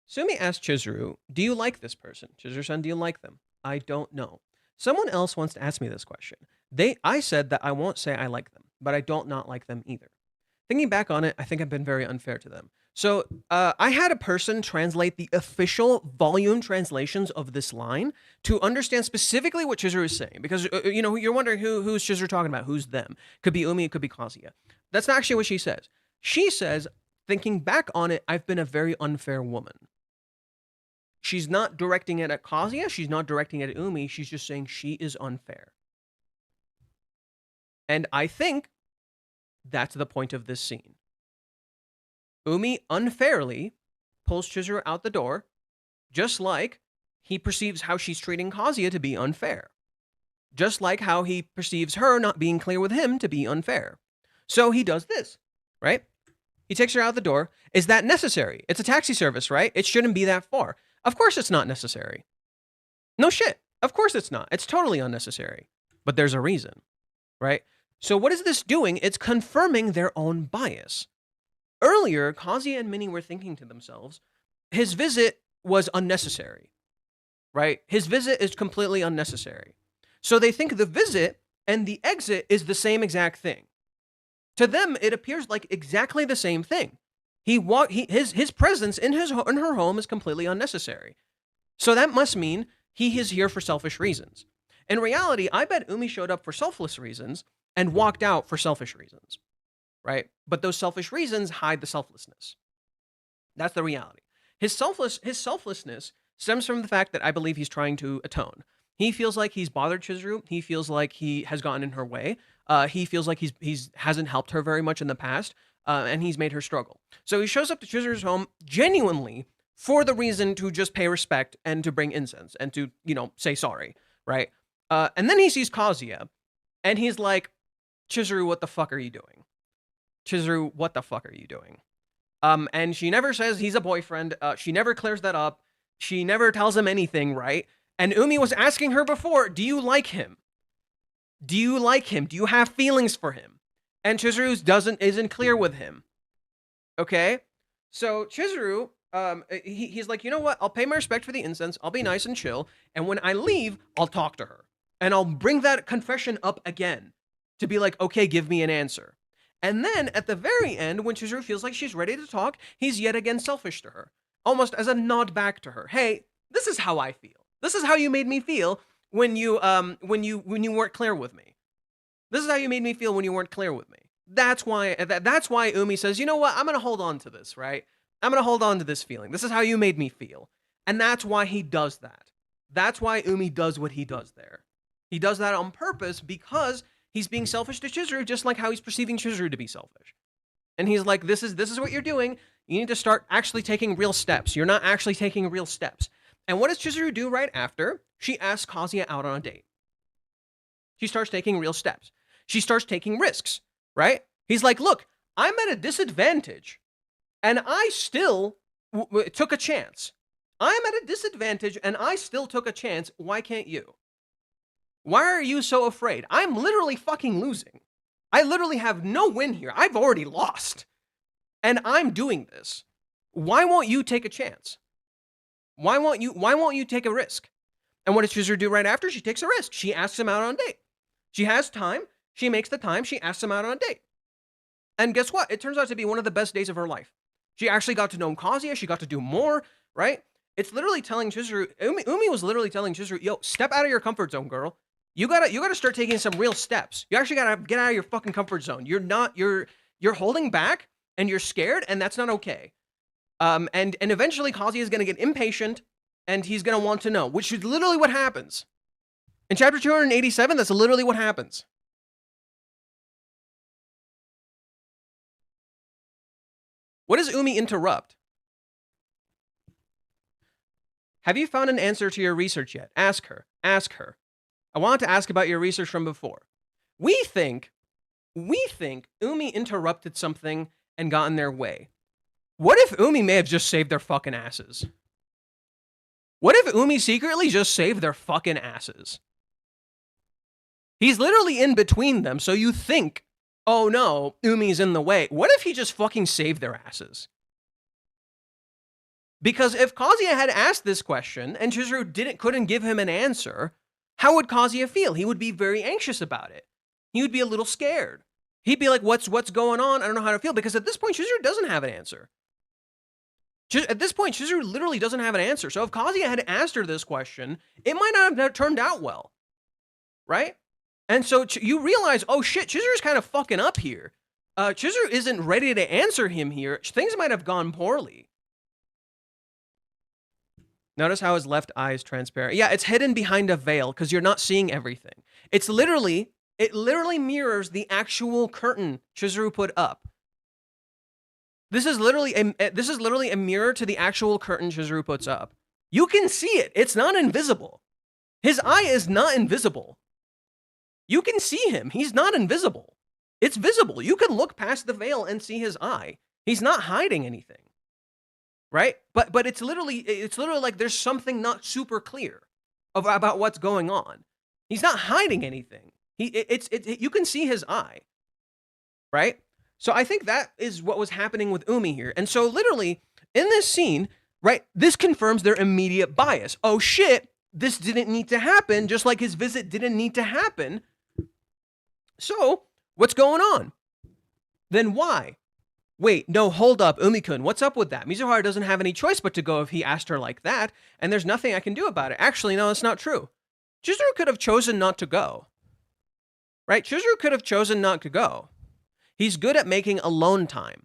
Sumi asked Chizuru, do you like this person? Chizuru-san, do you like them? I don't know. Someone else wants to ask me this question. I said that I won't say I like them, but I don't not like them either. Thinking back on it, I think I've been very unfair to them. So I had a person translate the official volume translations of this line to understand specifically what Chizuru is saying. Because, you know, you're wondering who's Chizuru talking about? Who's them? Could be Umi, it could be Kazuya. That's not actually what she says. She says, thinking back on it, I've been a very unfair woman. She's not directing it at Kazuya. She's not directing it at Umi. She's just saying she is unfair. And I think that's the point of this scene. Umi unfairly pulls Chizuru out the door, just like he perceives how she's treating Kazuya to be unfair. just like how he perceives her not being clear with him to be unfair. So he does this, right? He takes her out the door. Is that necessary? It's a taxi service, right? It shouldn't be that far. Of course it's not necessary. No shit. Of course it's not. It's totally unnecessary. But there's a reason, right? So what is this doing? It's confirming their own bias. Earlier, Kazuya and Minnie were thinking to themselves, his visit was unnecessary, right? His visit is completely unnecessary. So they think the visit and the exit is the same exact thing. To them, it appears like exactly the same thing. His presence in her home is completely unnecessary. So that must mean he is here for selfish reasons. In reality, I bet Umi showed up for selfless reasons and walked out for selfish reasons, right? But those selfish reasons hide the selflessness. That's the reality. His selflessness stems from the fact that I believe he's trying to atone. He feels like he's bothered Chizuru. He feels like he has gotten in her way. He feels like he's hasn't helped her very much in the past, and he's made her struggle. So he shows up to Chizuru's home genuinely for the reason to just pay respect and to bring incense and to, say sorry, right? And then he sees Kazuya, and he's like, Chizuru, what the fuck are you doing? Chizuru, what the fuck are you doing? And she never says he's a boyfriend. She never clears that up. She never tells him anything, right? And Umi was asking her before, do you like him? Do you like him? Do you have feelings for him? And Chizuru isn't clear with him. Okay? So Chizuru, he's like, you know what? I'll pay my respect for the incense. I'll be nice and chill. And when I leave, I'll talk to her. And I'll bring that confession up again to be like, okay, give me an answer. And then at the very end, when Chizuru feels like she's ready to talk, he's yet again selfish to her, almost as a nod back to her. Hey, this is how I feel. This is how you made me feel when you weren't clear with me. This is how you made me feel when you weren't clear with me. That's why Umi says, you know what? I'm going to hold on to this, right? I'm going to hold on to this feeling. This is how you made me feel. And that's why he does that. That's why Umi does what he does there. He does that on purpose because he's being selfish to Chizuru, just like how he's perceiving Chizuru to be selfish. And he's like, this is what you're doing. You need to start actually taking real steps. You're not actually taking real steps. And what does Chizuru do right after? She asks Kazuya out on a date. She starts taking real steps. She starts taking risks, right? He's like, look, I'm at a disadvantage, and I still took a chance. I'm at a disadvantage, and I still took a chance. Why can't you? Why are you so afraid? I'm literally fucking losing. I literally have no win here. I've already lost, and I'm doing this. Why won't you take a chance? Why won't you take a risk? And what does Chizuru do right after? She takes a risk. She asks him out on a date. She has time. She makes the time. She asks him out on a date. And guess what? It turns out to be one of the best days of her life. She actually got to know Kazuya. She got to do more, right? It's literally telling Chizuru, Umi was literally telling Chizuru, yo, step out of your comfort zone, girl. You gotta start taking some real steps. You actually gotta get out of your fucking comfort zone. You're holding back and you're scared, and that's not okay. And eventually Kazuya is gonna get impatient and he's gonna want to know, which is literally what happens. In chapter 287, that's literally what happens. What does Umi interrupt? Have you found an answer to your research yet? Ask her. Ask her. I wanted to ask about your research from before. We think Umi interrupted something and got in their way. What if Umi may have just saved their fucking asses? What if Umi secretly just saved their fucking asses? He's literally in between them, so you think, oh no, Umi's in the way. What if he just fucking saved their asses? Because if Kazuya had asked this question and Chizuru couldn't give him an answer, how would Kazuya feel? He would be very anxious about it. He would be a little scared. He'd be like, what's going on? I don't know how to feel. Because at this point, Chizuru doesn't have an answer. At this point, Chizuru literally doesn't have an answer. So if Kazuya had asked her this question, it might not have turned out well. Right? And so you realize, oh shit, Chizuru's kind of fucking up here. Chizuru isn't ready to answer him here. Things might have gone poorly. Notice how his left eye is transparent. Yeah, it's hidden behind a veil because you're not seeing everything. It literally mirrors the actual curtain Chizuru put up. This is literally a mirror to the actual curtain Chizuru puts up. You can see it. It's not invisible. His eye is not invisible. You can see him. He's not invisible. It's visible. You can look past the veil and see his eye. He's not hiding anything. Right? But it's literally like there's something not super clear about what's going on. He's not hiding anything. You can see his eye. Right? So I think that is what was happening with Umi here. And so literally in this scene, right, this confirms their immediate bias. Oh shit, this didn't need to happen, just like his visit didn't need to happen. So what's going on? Then why? Wait, no, hold up, Umi-kun, what's up with that? Mizuhara doesn't have any choice but to go if he asked her like that, and there's nothing I can do about it. Actually, no, that's not true. Chizuru could have chosen not to go. Right? Chizuru could have chosen not to go. He's good at making alone time,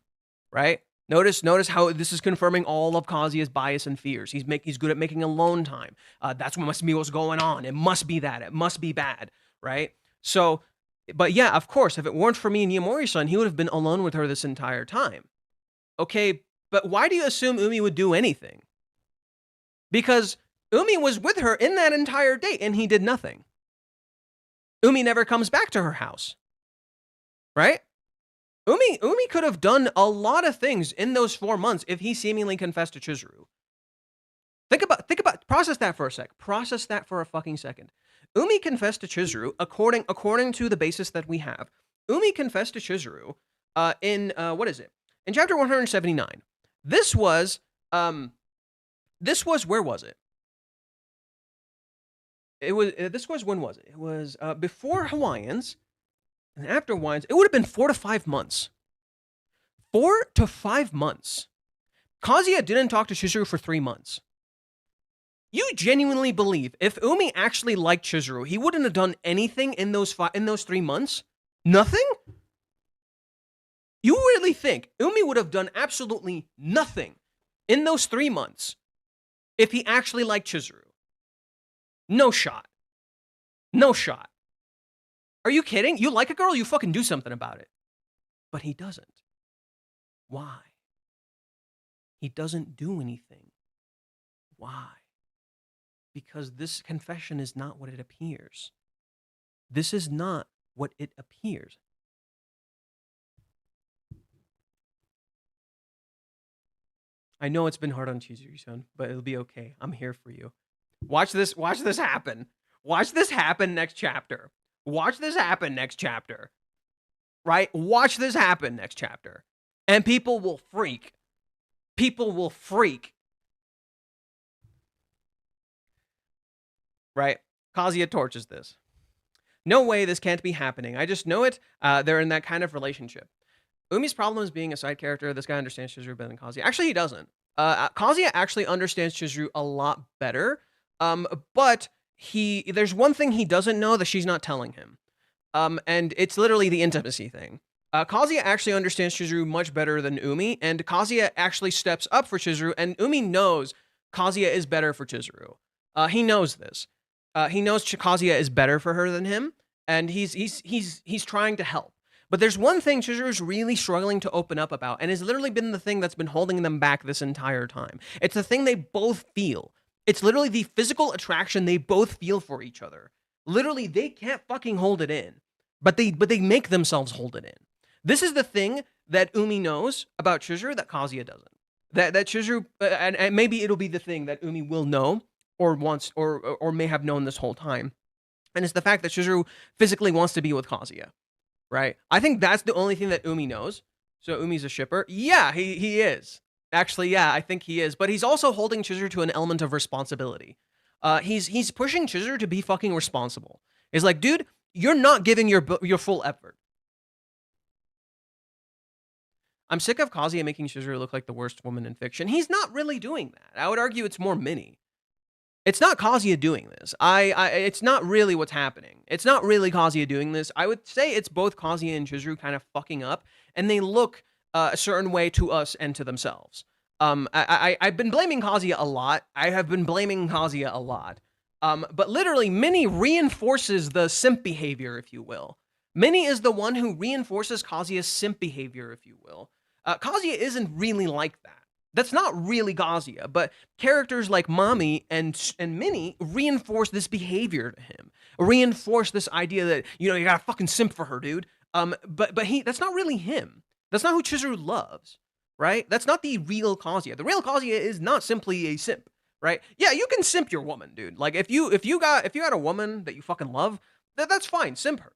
right? Notice how this is confirming all of Kazuya's bias and fears. He's good at making alone time. That's what must be what's going on. It must be that. It must be bad, right? So, but yeah, of course, if it weren't for me and Yamori-san, he would have been alone with her this entire time. Okay, but why do you assume Umi would do anything? Because Umi was with her in that entire date and he did nothing. Umi never comes back to her house, right? Umi could have done a lot of things in those 4 months if he seemingly confessed to Chizuru. Think about, process that for a sec. Process that for a fucking second. Umi confessed to Chizuru according to the basis that we have. Umi confessed to Chizuru in what is it? In chapter 179. This was where was it? This was when was it? It was before Hawaiians. And after Hawaiians, it would have been 4 to 5 months. 4 to 5 months. Kazuya didn't talk to Chizuru for 3 months. You genuinely believe if Umi actually liked Chizuru, he wouldn't have done anything in those 3 months? Nothing? You really think Umi would have done absolutely nothing in those 3 months if he actually liked Chizuru? No shot. No shot. Are you kidding? You like a girl, you fucking do something about it. But he doesn't. Why? He doesn't do anything. Why? Because this confession is not what it appears. This is not what it appears. I know it's been hard on Chizuru-san, but it'll be okay. I'm here for you. Watch this happen. Watch this happen next chapter. Watch this happen next chapter. Right? Watch this happen next chapter. And people will freak. People will freak. Right? Kazuya torches this. No way, this can't be happening. I just know it. They're in that kind of relationship. Umi's problem is being a side character. This guy understands Chizuru better than Kazuya. Actually, he doesn't. Kazuya actually understands Chizuru a lot better. But there's one thing he doesn't know that she's not telling him. And it's literally the intimacy thing. Kazuya actually understands Chizuru much better than Umi, and Kazuya actually steps up for Chizuru, and Umi knows Kazuya is better for Chizuru. He knows this. He knows Kazuya is better for her than him, and he's trying to help. But there's one thing Chizuru's really struggling to open up about, and has literally been the thing that's been holding them back this entire time. It's the thing they both feel. It's literally the physical attraction they both feel for each other. Literally, they can't fucking hold it in, but they make themselves hold it in. This is the thing that Umi knows about Chizuru that Kazuya doesn't. That Chizuru, and maybe it'll be the thing that Umi will know or wants or may have known this whole time, and it's the fact that Chizuru physically wants to be with Kazuya, right? I think that's the only thing that Umi knows. So Umi's a shipper. Yeah, he is. Actually, yeah, I think he is. But he's also holding Chizuru to an element of responsibility. He's pushing Chizuru to be fucking responsible. He's like, dude, you're not giving your full effort. I'm sick of Kazuya making Chizuru look like the worst woman in fiction. He's not really doing that. I would argue it's more Minnie. It's not Kazuya doing this. It's not really what's happening. It's not really Kazuya doing this. I would say it's both Kazuya and Chizuru kind of fucking up, and they look a certain way to us and to themselves. I've been blaming Kazuya a lot. I have been blaming Kazuya a lot. But literally, Minnie reinforces the simp behavior, if you will. Minnie is the one who reinforces Kazuya's simp behavior, if you will. Kazuya isn't really like that. That's not really Kazuya, but characters like Mami and Minnie reinforce this behavior to him, reinforce this idea that you gotta fucking simp for her, dude. But that's not really him. That's not who Chizuru loves, right? That's not the real Kazuya. The real Kazuya is not simply a simp, right? Yeah, you can simp your woman, dude. Like if you got a woman that you fucking love, that's fine. Simp her.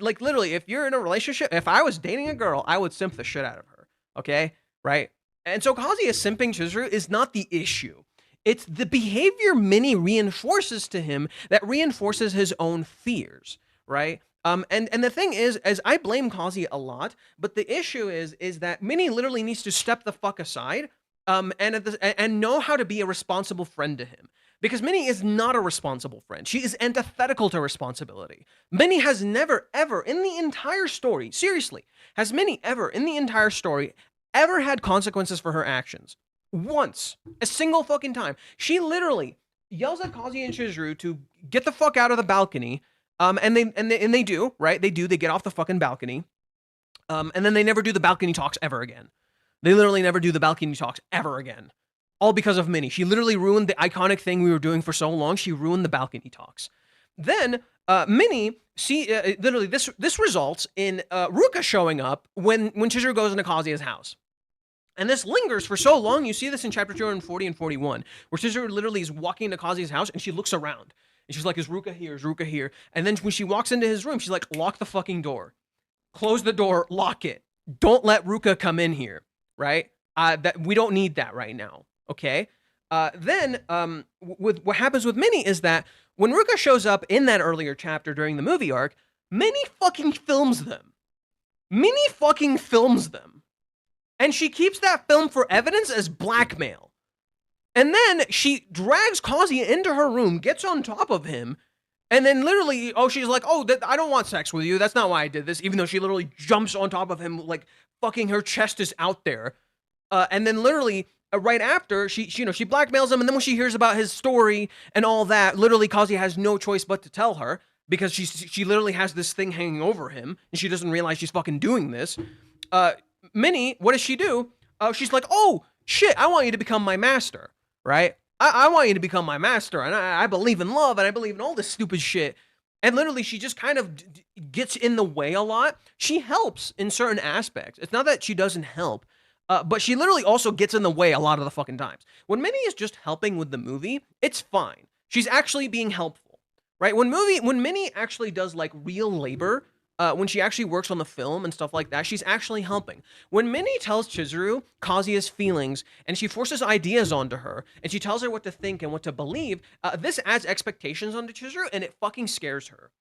Like literally, if you're in a relationship, if I was dating a girl, I would simp the shit out of her. Okay, right? And so Kazuya simping Chizuru is not the issue. It's the behavior Minnie reinforces to him that reinforces his own fears, right? And the thing is I blame Kazuya a lot, but the issue is that Minnie literally needs to step the fuck aside, and know how to be a responsible friend to him. Because Minnie is not a responsible friend. She is antithetical to responsibility. Minnie has never, ever, in the entire story, seriously, has Minnie ever, in the entire story, ever had consequences for her actions? Once. A single fucking time. She literally yells at Kazuya and Chizuru to get the fuck out of the balcony. And they do, right? They get off the fucking balcony. And then they never do the balcony talks ever again. They literally never do the balcony talks ever again. All because of Minnie. She literally ruined the iconic thing we were doing for so long. She ruined the balcony talks. Then Minnie, literally this results in Ruka showing up when Chizuru goes into Kazuya's house. And this lingers for so long. You see this in chapter 240 and 41, where Chizuru literally is walking into Kazuya's house and she looks around. And she's like, is Ruka here? Is Ruka here? And then when she walks into his room, she's like, lock the fucking door. Close the door, lock it. Don't let Ruka come in here, right? That we don't need that right now, okay? Then with what happens with Minnie is that when Ruka shows up in that earlier chapter during the movie arc, Minnie fucking films them. Minnie fucking films them. And she keeps that film for evidence as blackmail. And then she drags Kazuya into her room, gets on top of him, and then literally, she's like, I don't want sex with you. That's not why I did this. Even though she literally jumps on top of him, like fucking her chest is out there. And then literally right after, she blackmails him. And then when she hears about his story and all that, literally Kazuya has no choice but to tell her, because she literally has this thing hanging over him and she doesn't realize she's fucking doing this. Minnie, what does she do? She's like, oh shit, I want you to become my master, right? I want you to become my master, and I believe in love, and I believe in all this stupid shit. And literally, she just kind of gets in the way a lot. She helps in certain aspects. It's not that she doesn't help, but she literally also gets in the way a lot of the fucking times. When Minnie is just helping with the movie, it's fine. She's actually being helpful, right? When Minnie actually does like real labor, when she actually works on the film and stuff like that, she's actually helping. When Minnie tells Chizuru Kazuya's feelings and she forces ideas onto her and she tells her what to think and what to believe, this adds expectations onto Chizuru and it fucking scares her.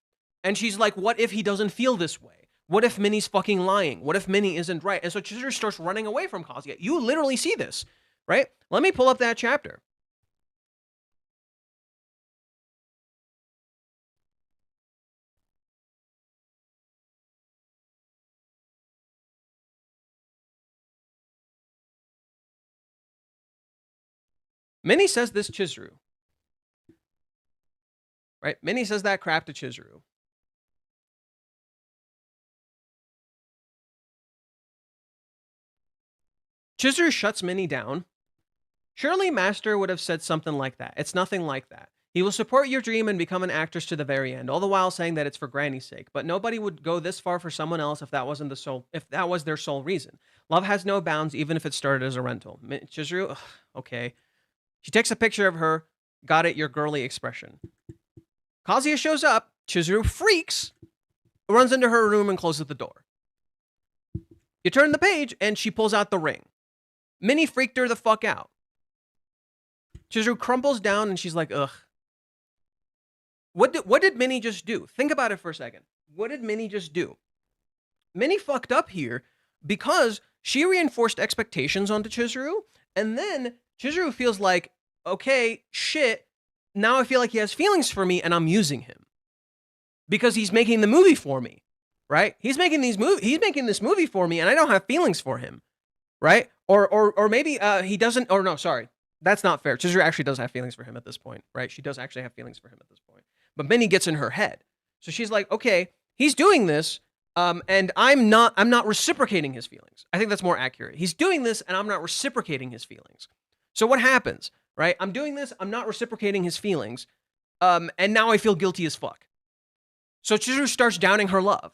And she's like, what if he doesn't feel this way? What if Minnie's fucking lying? What if Minnie isn't right? And so Chizuru starts running away from Kazuya. You literally see this, right? Let me pull up that chapter. Minnie says this Chizuru. Right? Minnie says that crap to Chizuru. Chizuru shuts Minnie down. Surely Master would have said something like that. It's nothing like that. He will support your dream and become an actress to the very end, all the while saying that it's for Granny's sake. But nobody would go this far for someone else if that was their sole reason. Love has no bounds, even if it started as a rental. Chizuru, ugh, okay. She takes a picture of her. Got it, your girly expression. Kazuya shows up. Chizuru freaks, runs into her room and closes the door. You turn the page and she pulls out the ring. Minnie freaked her the fuck out. Chizuru crumples down and she's like, ugh. What did Minnie just do? Think about it for a second. What did Minnie just do? Minnie fucked up here because she reinforced expectations onto Chizuru, and then Chizuru feels like, okay, shit, now I feel like he has feelings for me and I'm using him. Because he's making the movie for me, right? He's making this movie for me and I don't have feelings for him, right? Or maybe he doesn't, or no, sorry. That's not fair. Chizuru actually does have feelings for him at this point, right? She does actually have feelings for him at this point. But Minnie gets in her head. So she's like, okay, he's doing this And I'm not reciprocating his feelings. I think that's more accurate. He's doing this and I'm not reciprocating his feelings. So what happens, right? I'm doing this, I'm not reciprocating his feelings. And now I feel guilty as fuck. So Chizuru starts downing her love.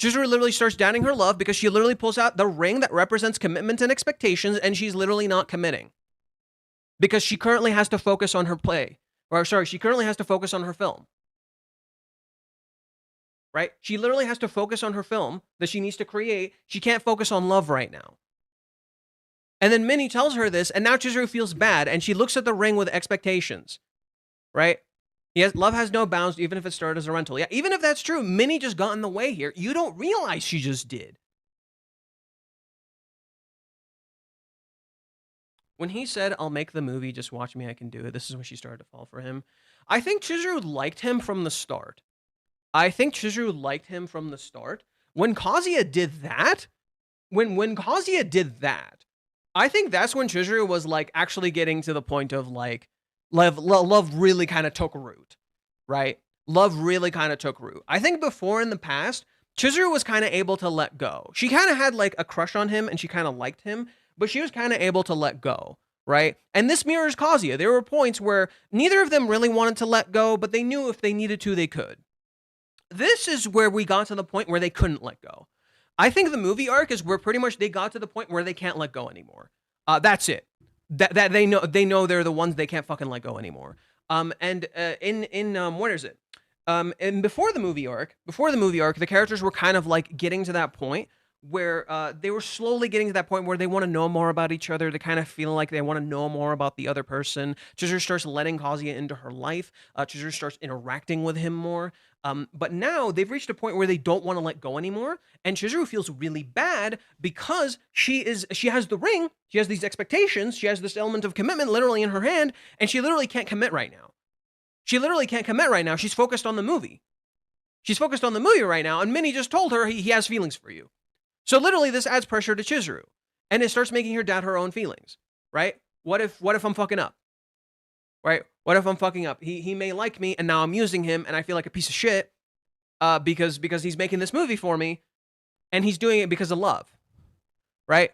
Chizuru literally starts downing her love because she literally pulls out the ring that represents commitment and expectations, and she's literally not committing. Because she currently has to focus on her play. Or sorry, she currently has to focus on her film. Right? She literally has to focus on her film that she needs to create. She can't focus on love right now. And then Minnie tells her this, and now Chizuru feels bad, and she looks at the ring with expectations. Right? Yes, love has no bounds, even if it started as a rental. Yeah, even if that's true, Minnie just got in the way here. You don't realize she just did. When he said, I'll make the movie, just watch me, I can do it, this is when she started to fall for him. I think Chizuru liked him from the start. When Kazuya did that, when Kazuya did that, I think that's when Chizuru was like actually getting to the point of like, love really kind of took root, right? Love really kind of took root. I think before in the past, Chizuru was kind of able to let go. She kind of had like a crush on him and she kind of liked him, but she was kind of able to let go, right? And this mirrors Kazuya. There were points where neither of them really wanted to let go, but they knew if they needed to, they could. This is where we got to the point where they couldn't let go. I think the movie arc is where pretty much they got to the point where they can't let go anymore. That's it. That they know they're the ones they can't fucking let go anymore. What is it? And before the movie arc, the characters were kind of like getting to that point where they were slowly getting to that point where they want to know more about each other. They kind of feel like they want to know more about the other person. Chizuru starts letting Kazuya into her life. Chizuru starts interacting with him more. But now they've reached a point where they don't want to let go anymore. And Chizuru feels really bad because she has the ring. She has these expectations. She has this element of commitment literally in her hand. And she literally can't commit right now. She's focused on the movie. Right now. And Minnie just told her he has feelings for you. So literally this adds pressure to Chizuru. And it starts making her doubt her own feelings. Right? What if I'm fucking up? Right? What if I'm fucking up? He may like me, and now I'm using him, and I feel like a piece of shit because he's making this movie for me, and he's doing it because of love. Right?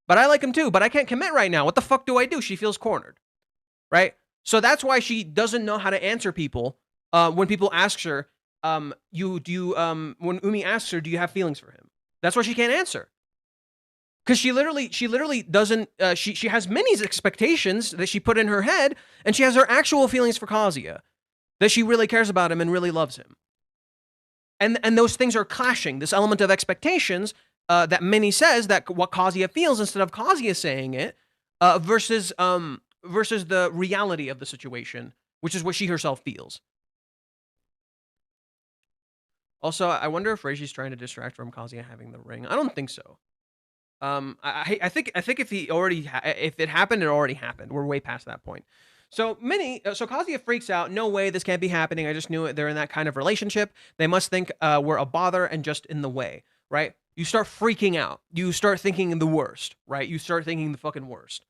But I like him too, but I can't commit right now. What the fuck do I do? She feels cornered. Right? So that's why she doesn't know how to answer people when people ask her, when Umi asks her, do you have feelings for him? That's why she can't answer. Because she literally doesn't, she has Minnie's expectations that she put in her head, and she has her actual feelings for Kazuya, that she really cares about him and really loves him. And those things are clashing. This element of expectations that Minnie says that what Kazuya feels instead of Kazuya saying it, versus the reality of the situation, which is what she herself feels. Also, I wonder if Reishi's trying to distract from Kazuya having the ring. I don't think so. I think if it happened, it already happened. We're way past that point. So Kazuya freaks out. No way, this can't be happening. I just knew it. They're in that kind of relationship. They must think we're a bother and just in the way, right? You start freaking out. You start thinking the worst, right? You start thinking the fucking worst.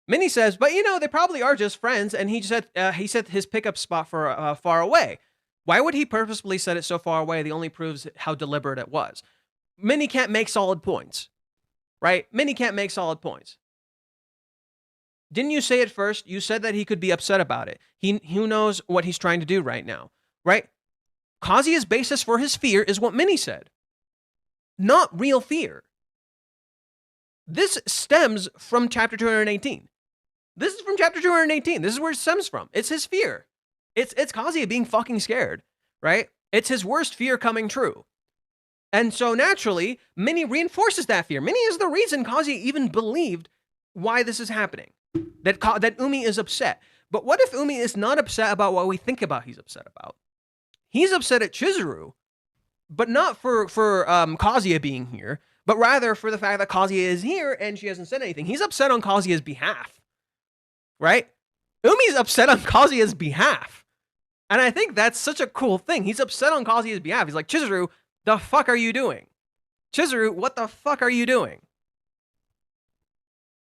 Minnie says, but they probably are just friends. And he set his pickup spot for far away. Why would he purposefully set it so far away? That only proves how deliberate it was. Minnie can't make solid points, right? Minnie can't make solid points. Didn't you say it first? You said that he could be upset about it. Who knows what he's trying to do right now, right? Kazuya's basis for his fear is what Minnie said, not real fear. This stems from chapter 218. This is from chapter 218. This is where it stems from. It's his fear. It's Kazuya being fucking scared, right? It's his worst fear coming true. And so naturally, Minnie reinforces that fear. Minnie is the reason Kazuya even believed why this is happening. That Umi is upset. But what if Umi is not upset about what we think about he's upset about? He's upset at Chizuru, but not for Kazuya being here, but rather for the fact that Kazuya is here and she hasn't said anything. He's upset on Kazuya's behalf, right? Umi's upset on Kazuya's behalf. And I think that's such a cool thing. He's upset on Kazuya's behalf. He's like, Chizuru, the fuck are you doing? Chizuru, what the fuck are you doing?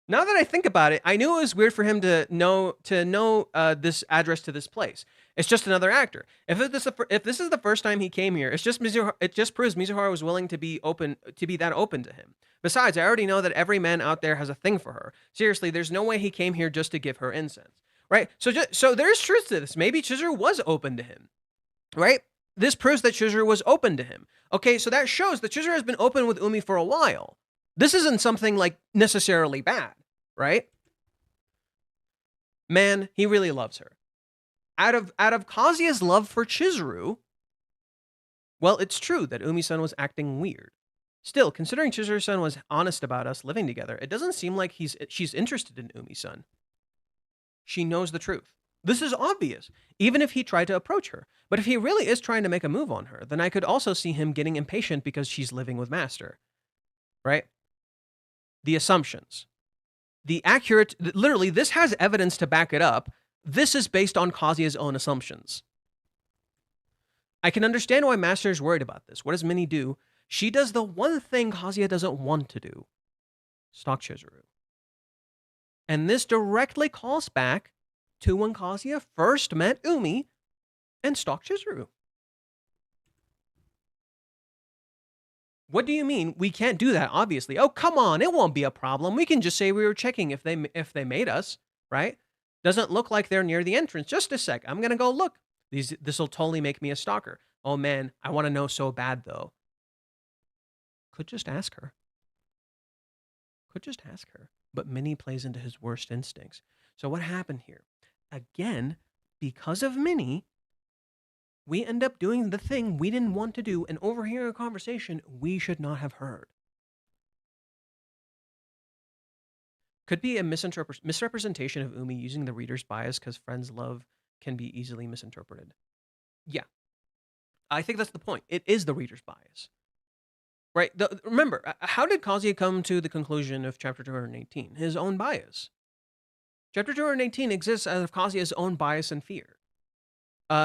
Now that I think about it, I knew it was weird for him to know this address to this place. It's just another actor. If this is the first time he came here, it just proves Mizuhara was willing to be that open to him. Besides, I already know that every man out there has a thing for her. Seriously, there's no way he came here just to give her incense, right? So there's truth to this. Maybe Chizuru was open to him, right? This proves that Chizuru was open to him. Okay, so that shows that Chizuru has been open with Umi for a while. This isn't something like necessarily bad, right? Man, he really loves her. Out of Kazuya's love for Chizuru, well, it's true that Umi-san was acting weird. Still, considering Chizuru-san was honest about us living together, it doesn't seem like she's interested in Umi-san. She knows the truth. This is obvious, even if he tried to approach her. But if he really is trying to make a move on her, then I could also see him getting impatient because she's living with Master. Right? The assumptions. Literally, this has evidence to back it up. This is based on Kazuya's own assumptions. I can understand why Master is worried about this. What does Minnie do? She does the one thing Kazuya doesn't want to do. Stalk Chizuru. And this directly calls back to when Kazuya first met Umi and stalked Chizuru. What do you mean? We can't do that, obviously. Oh, come on, it won't be a problem. We can just say we were checking if they made us, right? Doesn't look like they're near the entrance. Just a sec. I'm going to go look. This will totally make me a stalker. Oh, man, I want to know so bad, though. Could just ask her. But Minnie plays into his worst instincts. So what happened here? Again, because of Minnie, we end up doing the thing we didn't want to do and overhearing a conversation we should not have heard. Could be a misrepresentation of Umi using the reader's bias because friends' love can be easily misinterpreted. Yeah. I think that's the point. It is the reader's bias. Right? Remember, how did Kazuya come to the conclusion of chapter 218? His own bias. Chapter 218 exists out of Kazuya's own bias and fear.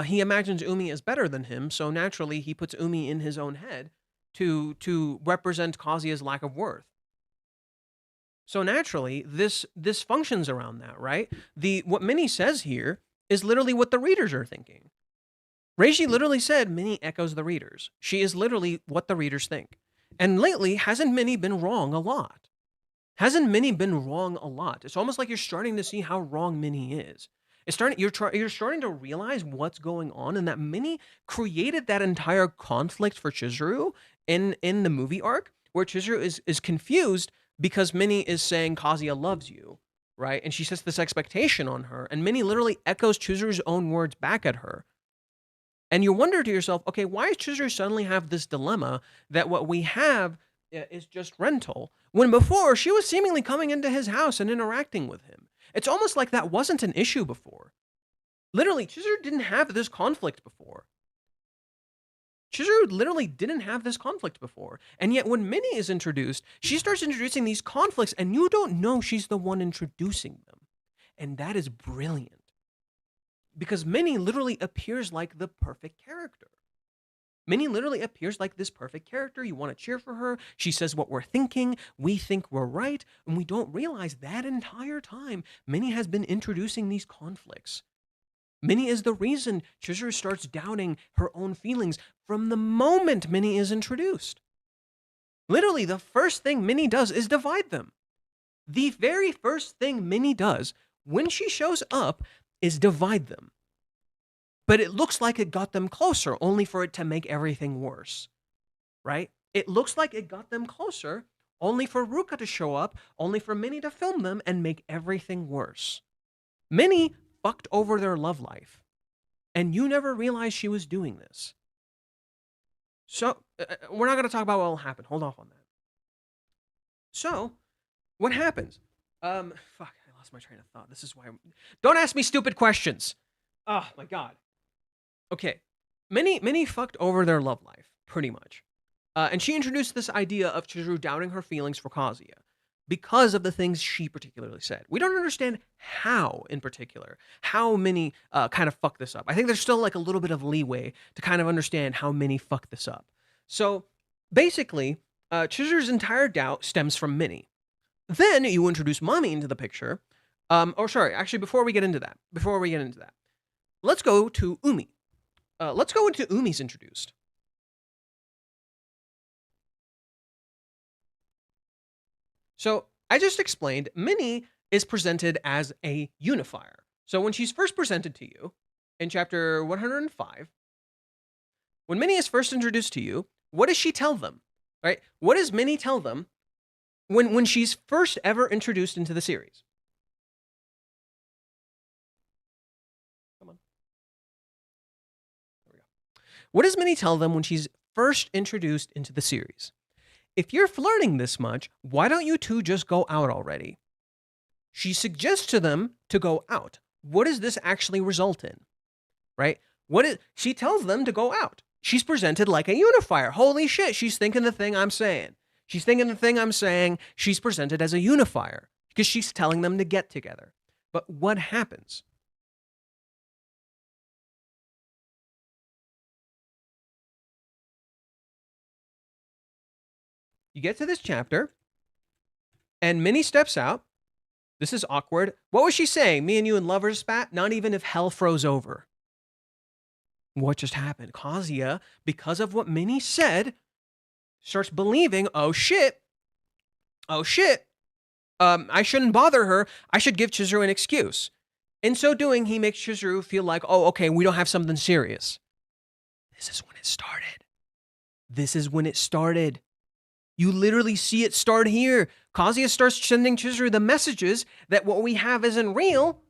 He imagines Umi is better than him, so naturally he puts Umi in his own head to represent Kazuya's lack of worth. So naturally, this functions around that, right? What Minnie says here is literally what the readers are thinking. Reishi literally said Minnie echoes the readers. She is literally what the readers think. And lately, hasn't Minnie been wrong a lot? It's almost like you're starting to see how wrong Minnie is. You're starting to realize what's going on, and that Minnie created that entire conflict for Chizuru in the movie arc, where Chizuru is confused because Minnie is saying Kazuya loves you, right? And she sets this expectation on her, and Minnie literally echoes Chizuru's own words back at her. And you wonder to yourself, okay, why does Chizuru suddenly have this dilemma that what we have is just rental, when before she was seemingly coming into his house and interacting with him? It's almost like that wasn't an issue before. Literally, Chizuru didn't have this conflict before. And yet when Minnie is introduced, she starts introducing these conflicts, and you don't know she's the one introducing them. And that is brilliant. Because Minnie literally appears like the perfect character. You want to cheer for her. She says what we're thinking. We think we're right. And we don't realize that entire time, Minnie has been introducing these conflicts. Minnie is the reason Chizuru starts doubting her own feelings from the moment Minnie is introduced. Literally, the first thing Minnie does is divide them. The very first thing Minnie does when she shows up is divide them. But it looks like it got them closer, only for it to make everything worse, right? It looks like it got them closer, only for Ruka to show up, only for Minnie to film them and make everything worse. Minnie fucked over their love life, and you never realized she was doing this. So, we're not going to talk about what will happen. Hold off on that. So, what happens? Fuck, I lost my train of thought. This is why don't ask me stupid questions. Oh, my God. Okay, Minnie fucked over their love life, pretty much. And she introduced this idea of Chizuru doubting her feelings for Kazuya because of the things she particularly said. We don't understand how, in particular, how Minnie kind of fucked this up. I think there's still like a little bit of leeway to kind of understand how Minnie fucked this up. So, basically, Chizuru's entire doubt stems from Minnie. Then you introduce Mami into the picture. Before we get into that, let's go to Umi. Let's go into Umi's introduced. So I just explained Minnie is presented as a unifier. So when she's first presented to you in chapter 105, when Minnie is first introduced to you, what does she tell them? Right? What does Minnie tell them when she's first ever introduced into the series? Come on. There we go. What does Minnie tell them when she's first introduced into the series? If you're flirting this much, why don't you two just go out already? She suggests to them to go out. What does this actually result in? Right? She tells them to go out. She's presented like a unifier. Holy shit, she's thinking the thing I'm saying. She's thinking the thing I'm saying. She's presented as a unifier because she's telling them to get together. But what happens? You get to this chapter, and Minnie steps out. This is awkward. What was she saying? Me and you in lovers spat? Not even if hell froze over. What just happened? Kazuya, because of what Minnie said, starts believing, oh shit, I shouldn't bother her. I should give Chizuru an excuse. In so doing, he makes Chizuru feel like, oh, okay, we don't have something serious. This is when it started. This is when it started. You literally see it start here. Kazuya starts sending Chizuru the messages that what we have isn't real.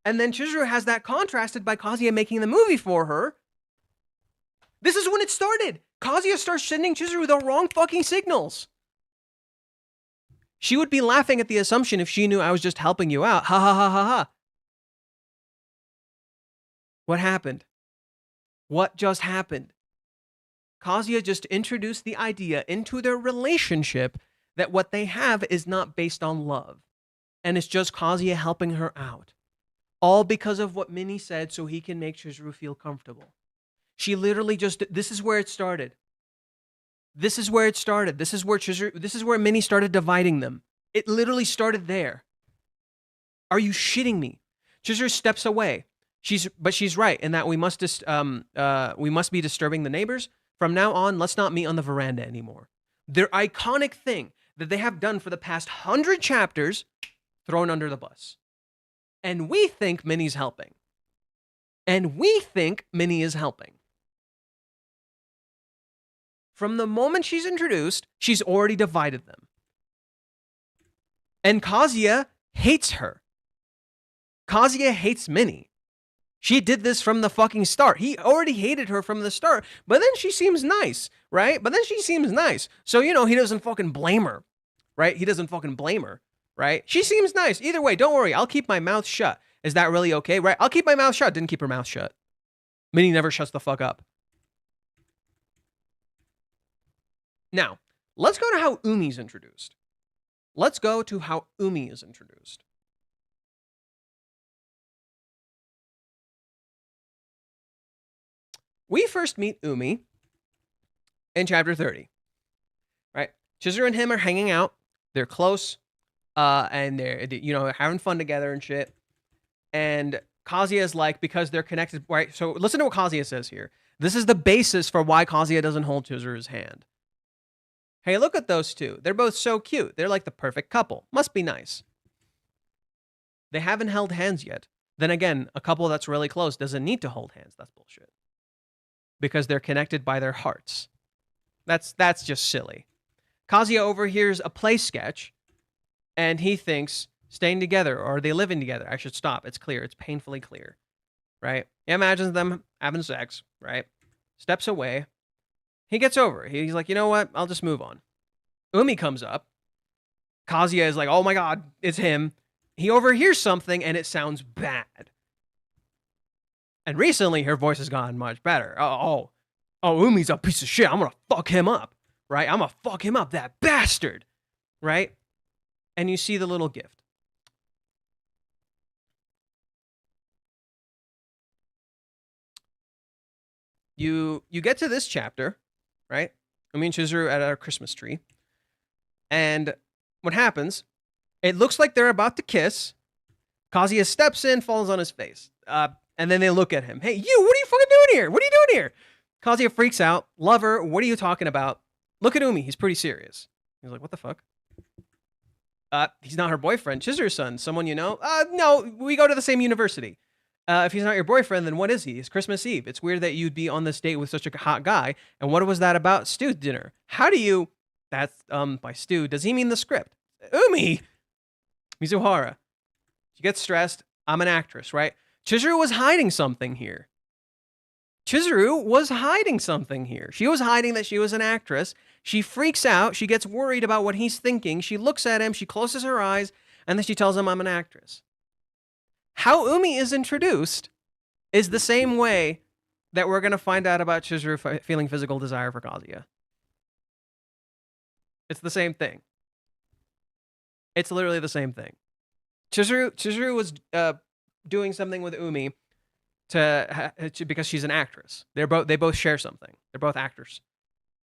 And then Chizuru has that contrasted by Kazuya making the movie for her. This is when it started. Kazuya starts sending Chizuru the wrong fucking signals. She would be laughing at the assumption if she knew I was just helping you out. Ha ha ha ha ha. What happened? What just happened? Kazuya just introduced the idea into their relationship that what they have is not based on love. And it's just Kazuya helping her out. All because of what Minnie said so he can make Chizuru feel comfortable. She literally just, this is where it started. This is where it started. This is where Minnie started dividing them. It literally started there. Are you shitting me? Chizuru steps away. But she's right in that we must be disturbing the neighbors. From now on, let's not meet on the veranda anymore. Their iconic thing that they have done for the past 100 chapters, thrown under the bus. And we think Minnie's helping. And we think Minnie is helping. From the moment she's introduced, she's already divided them. And Kazuya hates her. Kazuya hates Minnie. She did this from the fucking start. He already hated her from the start, but then she seems nice, right? So, he doesn't fucking blame her, right? Right? She seems nice. Either way, don't worry. I'll keep my mouth shut. Is that really okay, right? I'll keep my mouth shut. Didn't keep her mouth shut. Minnie never shuts the fuck up. Now, let's go to how Umi's introduced. We first meet Umi in chapter 30, right? Chizuru and him are hanging out. They're close, and they're having fun together and shit. And Kazuya is like, because they're connected, right? So listen to what Kazuya says here. This is the basis for why Kazuya doesn't hold Chizuru's hand. Hey, look at those two. They're both so cute. They're like the perfect couple. Must be nice. They haven't held hands yet. Then again, a couple that's really close doesn't need to hold hands. That's bullshit. Because they're connected by their hearts. That's just silly. Kazuya overhears a play sketch, and he thinks staying together, or are they living together? I should stop. It's clear. It's painfully clear. Right? He imagines them having sex, right? Steps away. He gets over it. He's like, you know what? I'll just move on. Umi comes up. Kazuya is like, oh my god, it's him. He overhears something, and it sounds bad. And recently, her voice has gotten much better. Oh, Umi's a piece of shit. I'm gonna fuck him up, right? I'm gonna fuck him up, that bastard, right? And you see the little gift. You get to this chapter, right? Umi and Chizuru at our Christmas tree. And what happens, it looks like they're about to kiss. Kazuya steps in, falls on his face. And then they look at him. Hey, you, what are you fucking doing here? What are you doing here? Kazuya freaks out. Lover, what are you talking about? Look at Umi. He's pretty serious. He's like, what the fuck? He's not her boyfriend. Chizuru's son. Someone you know? No, we go to the same university. If he's not your boyfriend, then what is he? It's Christmas Eve. It's weird that you'd be on this date with such a hot guy. And what was that about? Stew dinner. How do you... That's, by stew. Does he mean the script? Umi! Mizuhara. She gets stressed. I'm an actress, right? Chizuru was hiding something here. Chizuru was hiding something here. She was hiding that she was an actress. She freaks out. She gets worried about what he's thinking. She looks at him. She closes her eyes. And then she tells him, I'm an actress. How Umi is introduced is the same way that we're going to find out about Chizuru feeling physical desire for Kazuya. It's the same thing. It's literally the same thing. Chizuru was doing something with Umi because she's an actress. They both share something. They're both actors.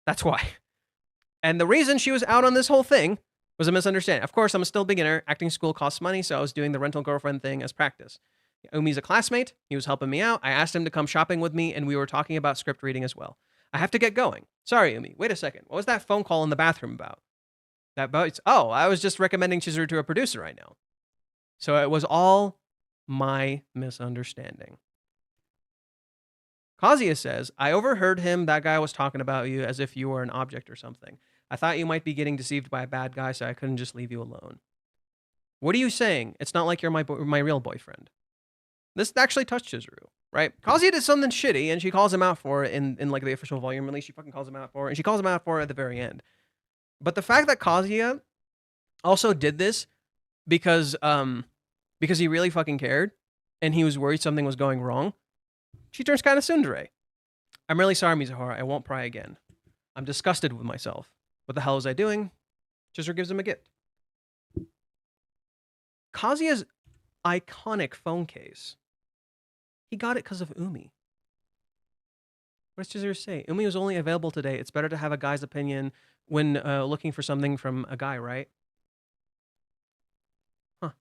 That's why. And the reason she was out on this whole thing was a misunderstanding. Of course, I'm still a beginner. Acting school costs money, so I was doing the rental girlfriend thing as practice. Umi's a classmate. He was helping me out. I asked him to come shopping with me, and we were talking about script reading as well. I have to get going. Sorry, Umi. Wait a second. What was that phone call in the bathroom about? Oh, I was just recommending Chizuru to a producer right now. So it was all my misunderstanding. Kazuya says, I overheard him. That guy was talking about you as if you were an object or something. I thought you might be getting deceived by a bad guy, so I couldn't just leave you alone. What are you saying? It's not like you're my real boyfriend. This actually touched Chizuru, right? Kazuya did something shitty, and she calls him out for it in like the official volume release. She fucking calls him out for it, and she calls him out for it at the very end. But the fact that Kazuya also did this because he really fucking cared, and he was worried something was going wrong, she turns kind of tsundere. I'm really sorry, Mizuhara. I won't pry again. I'm disgusted with myself. What the hell was I doing? Chizuru gives him a gift. Kazuya's iconic phone case. He got it because of Umi. What does Chizuru say? Umi was only available today. It's better to have a guy's opinion when looking for something from a guy, right? Huh.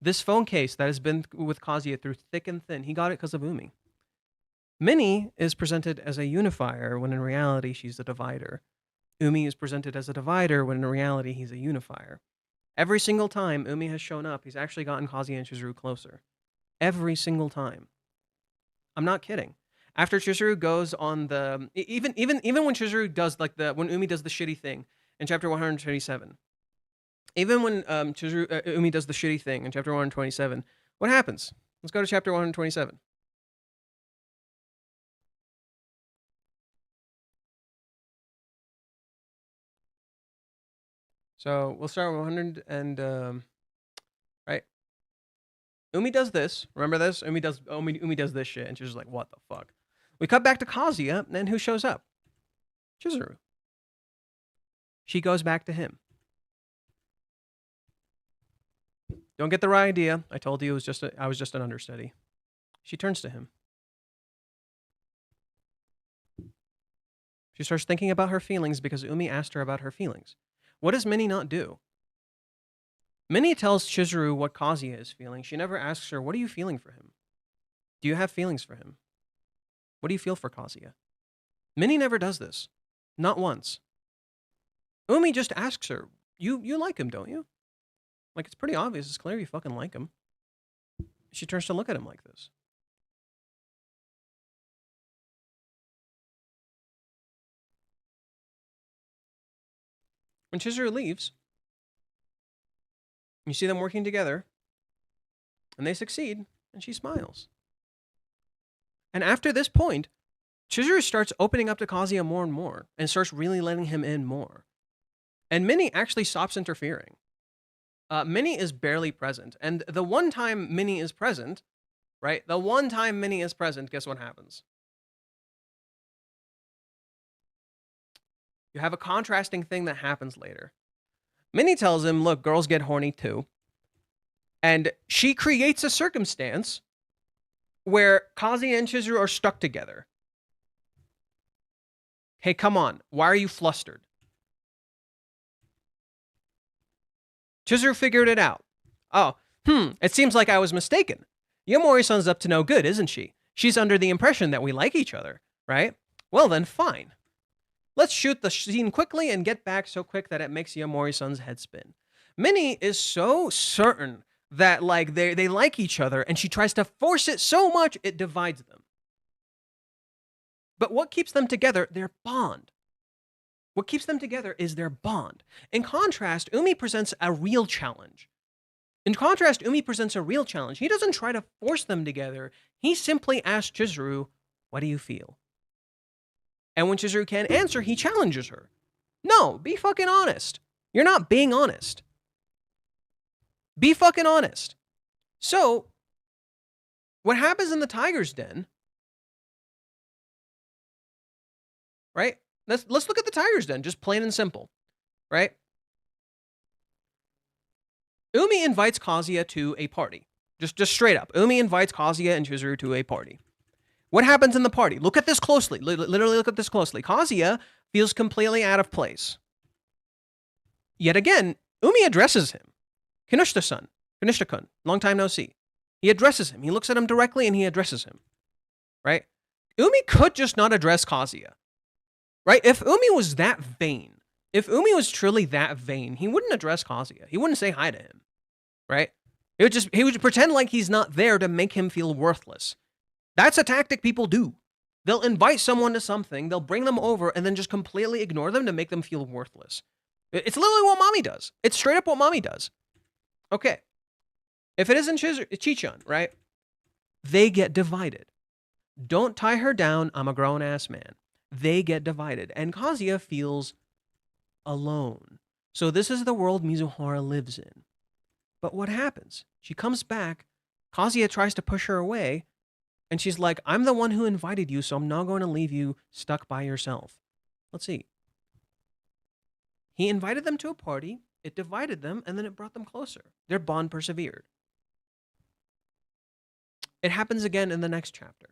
This phone case that has been with Kazuya through thick and thin, he got it because of Umi. Minnie is presented as a unifier when in reality she's a divider. Umi is presented as a divider when in reality he's a unifier. Every single time Umi has shown up, he's actually gotten Kazuya and Chizuru closer. Every single time. I'm not kidding. After Chizuru goes on the even when Chizuru does when Umi does the shitty thing in chapter 127. Even when Umi does the shitty thing in chapter 127, what happens? Let's go to chapter 127. So we'll start with 100 and right. Umi does this. Remember this? Umi does this shit, and she's just like, what the fuck? We cut back to Kazuya, and who shows up? Chizuru. She goes back to him. Don't get the right idea. I told you I was just an understudy. She turns to him. She starts thinking about her feelings because Umi asked her about her feelings. What does Minnie not do? Minnie tells Chizuru what Kazuya is feeling. She never asks her, what are you feeling for him? Do you have feelings for him? What do you feel for Kazuya? Minnie never does this. Not once. Umi just asks her, you like him, don't you? Like, it's pretty obvious. It's clear you fucking like him. She turns to look at him like this. When Chizuru leaves, you see them working together, and they succeed, and she smiles. And after this point, Chizuru starts opening up to Kazuya more and more, and starts really letting him in more. And Minnie actually stops interfering. Minnie is barely present. And the one time Minnie is present, right? The one time Minnie is present, guess what happens? You have a contrasting thing that happens later. Minnie tells him, look, girls get horny too. And she creates a circumstance where Kazuya and Chizuru are stuck together. Hey, come on. Why are you flustered? Chizuru figured it out. Oh, It seems like I was mistaken. Yomori-san's up to no good, isn't she? She's under the impression that we like each other, right? Well then, fine. Let's shoot the scene quickly and get back so quick that it makes Yomori-san's head spin. Minnie is so certain that like they like each other, and she tries to force it so much it divides them. But what keeps them together? Their bond. What keeps them together is their bond. In contrast, Umi presents a real challenge. He doesn't try to force them together. He simply asks Chizuru, what do you feel? And when Chizuru can't answer, he challenges her. No, be fucking honest. You're not being honest. Be fucking honest. So, what happens in the tiger's den, right? Let's look at the tiger's den, just plain and simple, right? Umi invites Kazuya to a party. Just straight up. Umi invites Kazuya and Chizuru to a party. What happens in the party? Look at this closely. Literally look at this closely. Kazuya feels completely out of place. Yet again, Umi addresses him. Kanishita-kun, long time no see. He addresses him. He looks at him directly and he addresses him. Right? Umi could just not address Kazuya. Right? If Umi was that vain, if Umi was truly that vain, he wouldn't address Kazuya. He wouldn't say hi to him. Right? He would pretend like he's not there to make him feel worthless. That's a tactic people do. They'll invite someone to something, they'll bring them over, and then just completely ignore them to make them feel worthless. It's literally what Mami does. It's straight up what Mami does. Okay. If it isn't Chichan, right? They get divided. Don't tie her down, I'm a grown-ass man. They get divided. And Kazuya feels alone. So this is the world Mizuhara lives in. But what happens? She comes back, Kazuya tries to push her away, and she's like, I'm the one who invited you, so I'm not going to leave you stuck by yourself. Let's see. He invited them to a party, it divided them, and then it brought them closer. Their bond persevered. It happens again in the next chapter.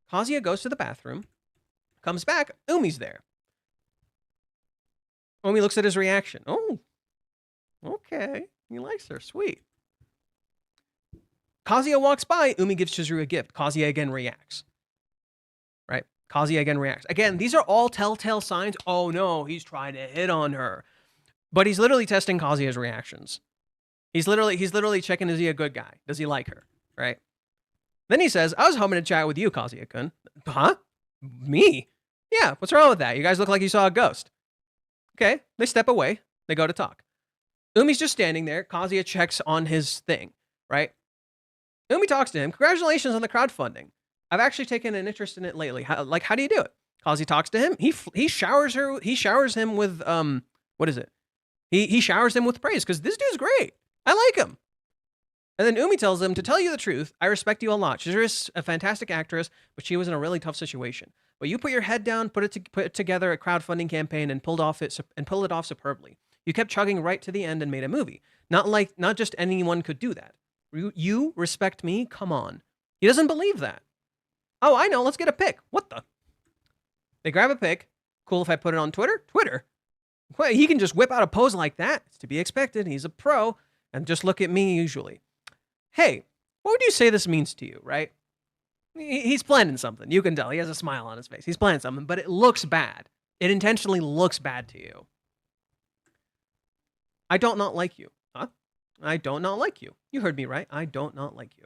Kazuya goes to the bathroom, comes back, Umi's there. Umi looks at his reaction. Oh, okay. He likes her. Sweet. Kazuya walks by. Umi gives Chizuru a gift. Kazuya again reacts. Right? Kazuya again reacts. Again, these are all telltale signs. Oh no, he's trying to hit on her. But he's literally testing Kazuya's reactions. He's literally checking, is he a good guy? Does he like her? Right? Then he says, I was hoping to chat with you, Kazuya-kun. Huh? Me? Yeah, what's wrong with that? You guys look like you saw a ghost. Okay, they step away. They go to talk. Umi's just standing there. Kazuya checks on his thing, right? Umi talks to him. Congratulations on the crowdfunding. I've actually taken an interest in it lately. How do you do it? Kazuya talks to him. He showers her. He showers him with what is it? He showers him with praise because this dude's great. I like him. And then Umi tells him, to tell you the truth, I respect you a lot. Chizuru a fantastic actress, but she was in a really tough situation. But you put your head down, put together a crowdfunding campaign, and pulled it off superbly. You kept chugging right to the end and made a movie. Not just anyone could do that. You respect me? Come on. He doesn't believe that. Oh, I know. Let's get a pic. What the? They grab a pic. Cool if I put it on Twitter? Twitter. Well, he can just whip out a pose like that. It's to be expected. He's a pro. And just look at me usually. Hey, what would you say this means to you, right? He's planning something. You can tell. He has a smile on his face. He's planning something, but it looks bad. It intentionally looks bad to you. I don't not like you. Huh? I don't not like you. You heard me right. I don't not like you.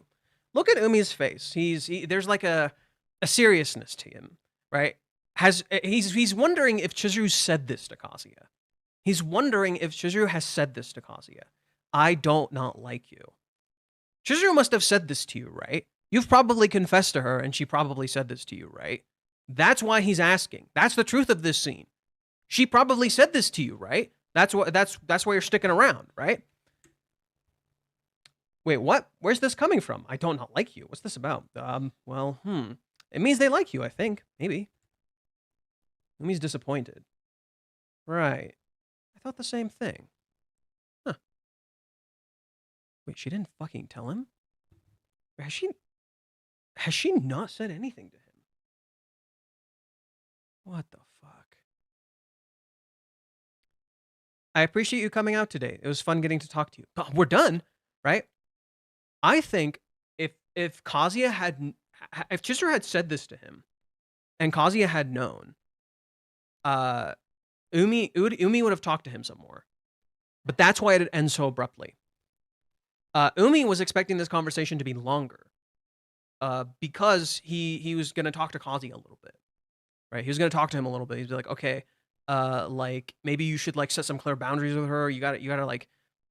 Look at Umi's face. There's like a seriousness to him, right? He's wondering if Chizuru said this to Kazuya. He's wondering if Chizuru has said this to Kazuya. I don't not like you. Chizuru must have said this to you, right? You've probably confessed to her, and she probably said this to you, right? That's why he's asking. That's the truth of this scene. She probably said this to you, right? That's why you're sticking around, right? Wait, what? Where's this coming from? I don't not like you. What's this about? It means they like you, I think. Maybe. Umi's disappointed. Right. I thought the same thing. Huh. Wait, she didn't fucking tell him? Has she not said anything to him? What the fuck? I appreciate you coming out today. It was fun getting to talk to you. But we're done, right? I think if Kazuya had if Chizuru had said this to him and Kazuya had known, uh Umi would have talked to him some more. But that's why it ends so abruptly. Umi was expecting this conversation to be longer. Because he was gonna talk to Kazuya a little bit. Right? He was gonna talk to him a little bit. He'd be like, okay, like maybe you should like set some clear boundaries with her. You gotta like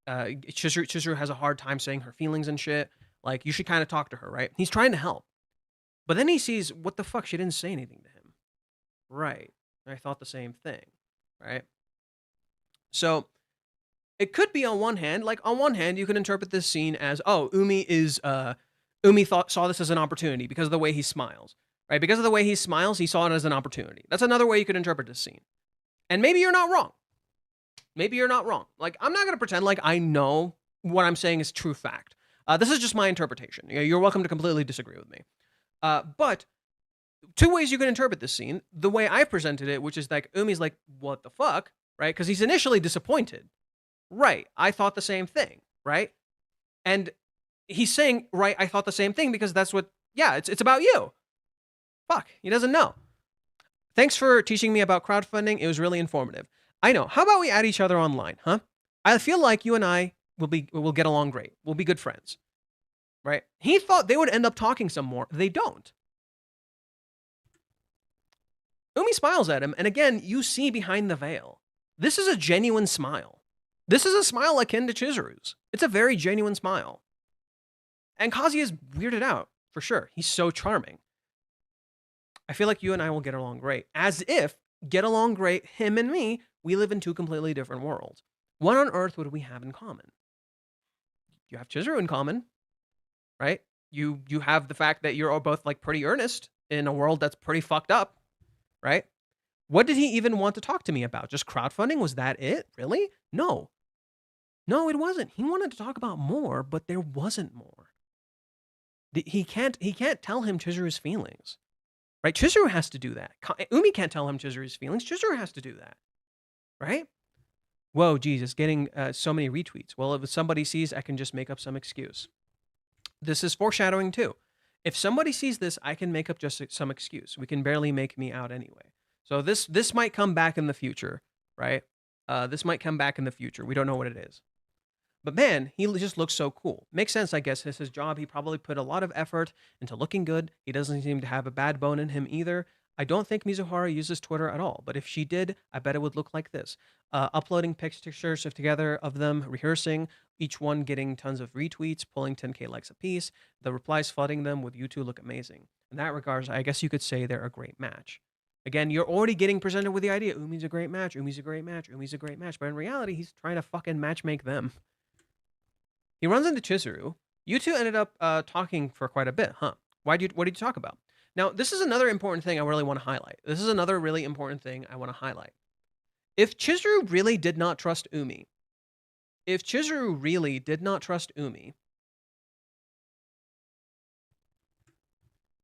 Chizuru has a hard time saying her feelings and shit. Like you should kind of talk to her, right? He's trying to help. But then he sees, what the fuck? She didn't say anything to him. Right. I thought the same thing. Right. So it could be on one hand, you can interpret this scene as, oh, Umi saw this as an opportunity because of the way he smiles. Right? Because of the way he smiles, he saw it as an opportunity. That's another way you could interpret this scene. And maybe you're not wrong. Maybe you're not wrong. Like, I'm not going to pretend like I know what I'm saying is true fact. This is just my interpretation. You're welcome to completely disagree with me. But two ways you can interpret this scene. The way I presented it, which is like, Umi's like, what the fuck? Right? Because he's initially disappointed. Right. I thought the same thing. Right? And he's saying, right, I thought the same thing because that's what, yeah, it's about you. Fuck. He doesn't know. Thanks for teaching me about crowdfunding. It was really informative. I know. How about we add each other online, huh? I feel like you and I will get along great. We'll be good friends. Right? He thought they would end up talking some more. They don't. Umi smiles at him, and again, you see behind the veil. This is a genuine smile. This is a smile akin to Chizuru's. It's a very genuine smile. And Kazuya's weirded out, for sure. He's so charming. I feel like you and I will get along great. As if, get along great, him and me, we live in two completely different worlds. What on earth would we have in common? You have Chizuru in common, right? You have the fact that you're both like pretty earnest in a world that's pretty fucked up, right? What did he even want to talk to me about? Just crowdfunding? Was that it? Really? No. No, it wasn't. He wanted to talk about more, but there wasn't more. He can't tell him Chizuru's feelings. Right? Chizuru has to do that. Umi can't tell him Chizuru's feelings. Chizuru has to do that. Right? Whoa, Jesus, getting so many retweets. Well, if somebody sees, I can just make up some excuse. This is foreshadowing too. If somebody sees this, I can make up just some excuse. We can barely make me out anyway. So this might come back in the future, right? This might come back in the future. We don't know what it is. But man, he just looks so cool. Makes sense, I guess. It's his job. He probably put a lot of effort into looking good. He doesn't seem to have a bad bone in him either. I don't think Mizuhara uses Twitter at all, but if she did, I bet it would look like this. Uploading pictures together of them rehearsing, each one getting tons of retweets, pulling 10K likes apiece, the replies flooding them with you two look amazing. In that regards, I guess you could say they're a great match. Again, you're already getting presented with the idea, Umi's a great match, Umi's a great match, Umi's a great match, but in reality, he's trying to fucking matchmake them. He runs into Chizuru. You two ended up talking for quite a bit, huh? What did you talk about? Now, this is another important thing I really want to highlight. This is another really important thing I want to highlight. If Chizuru really did not trust Umi,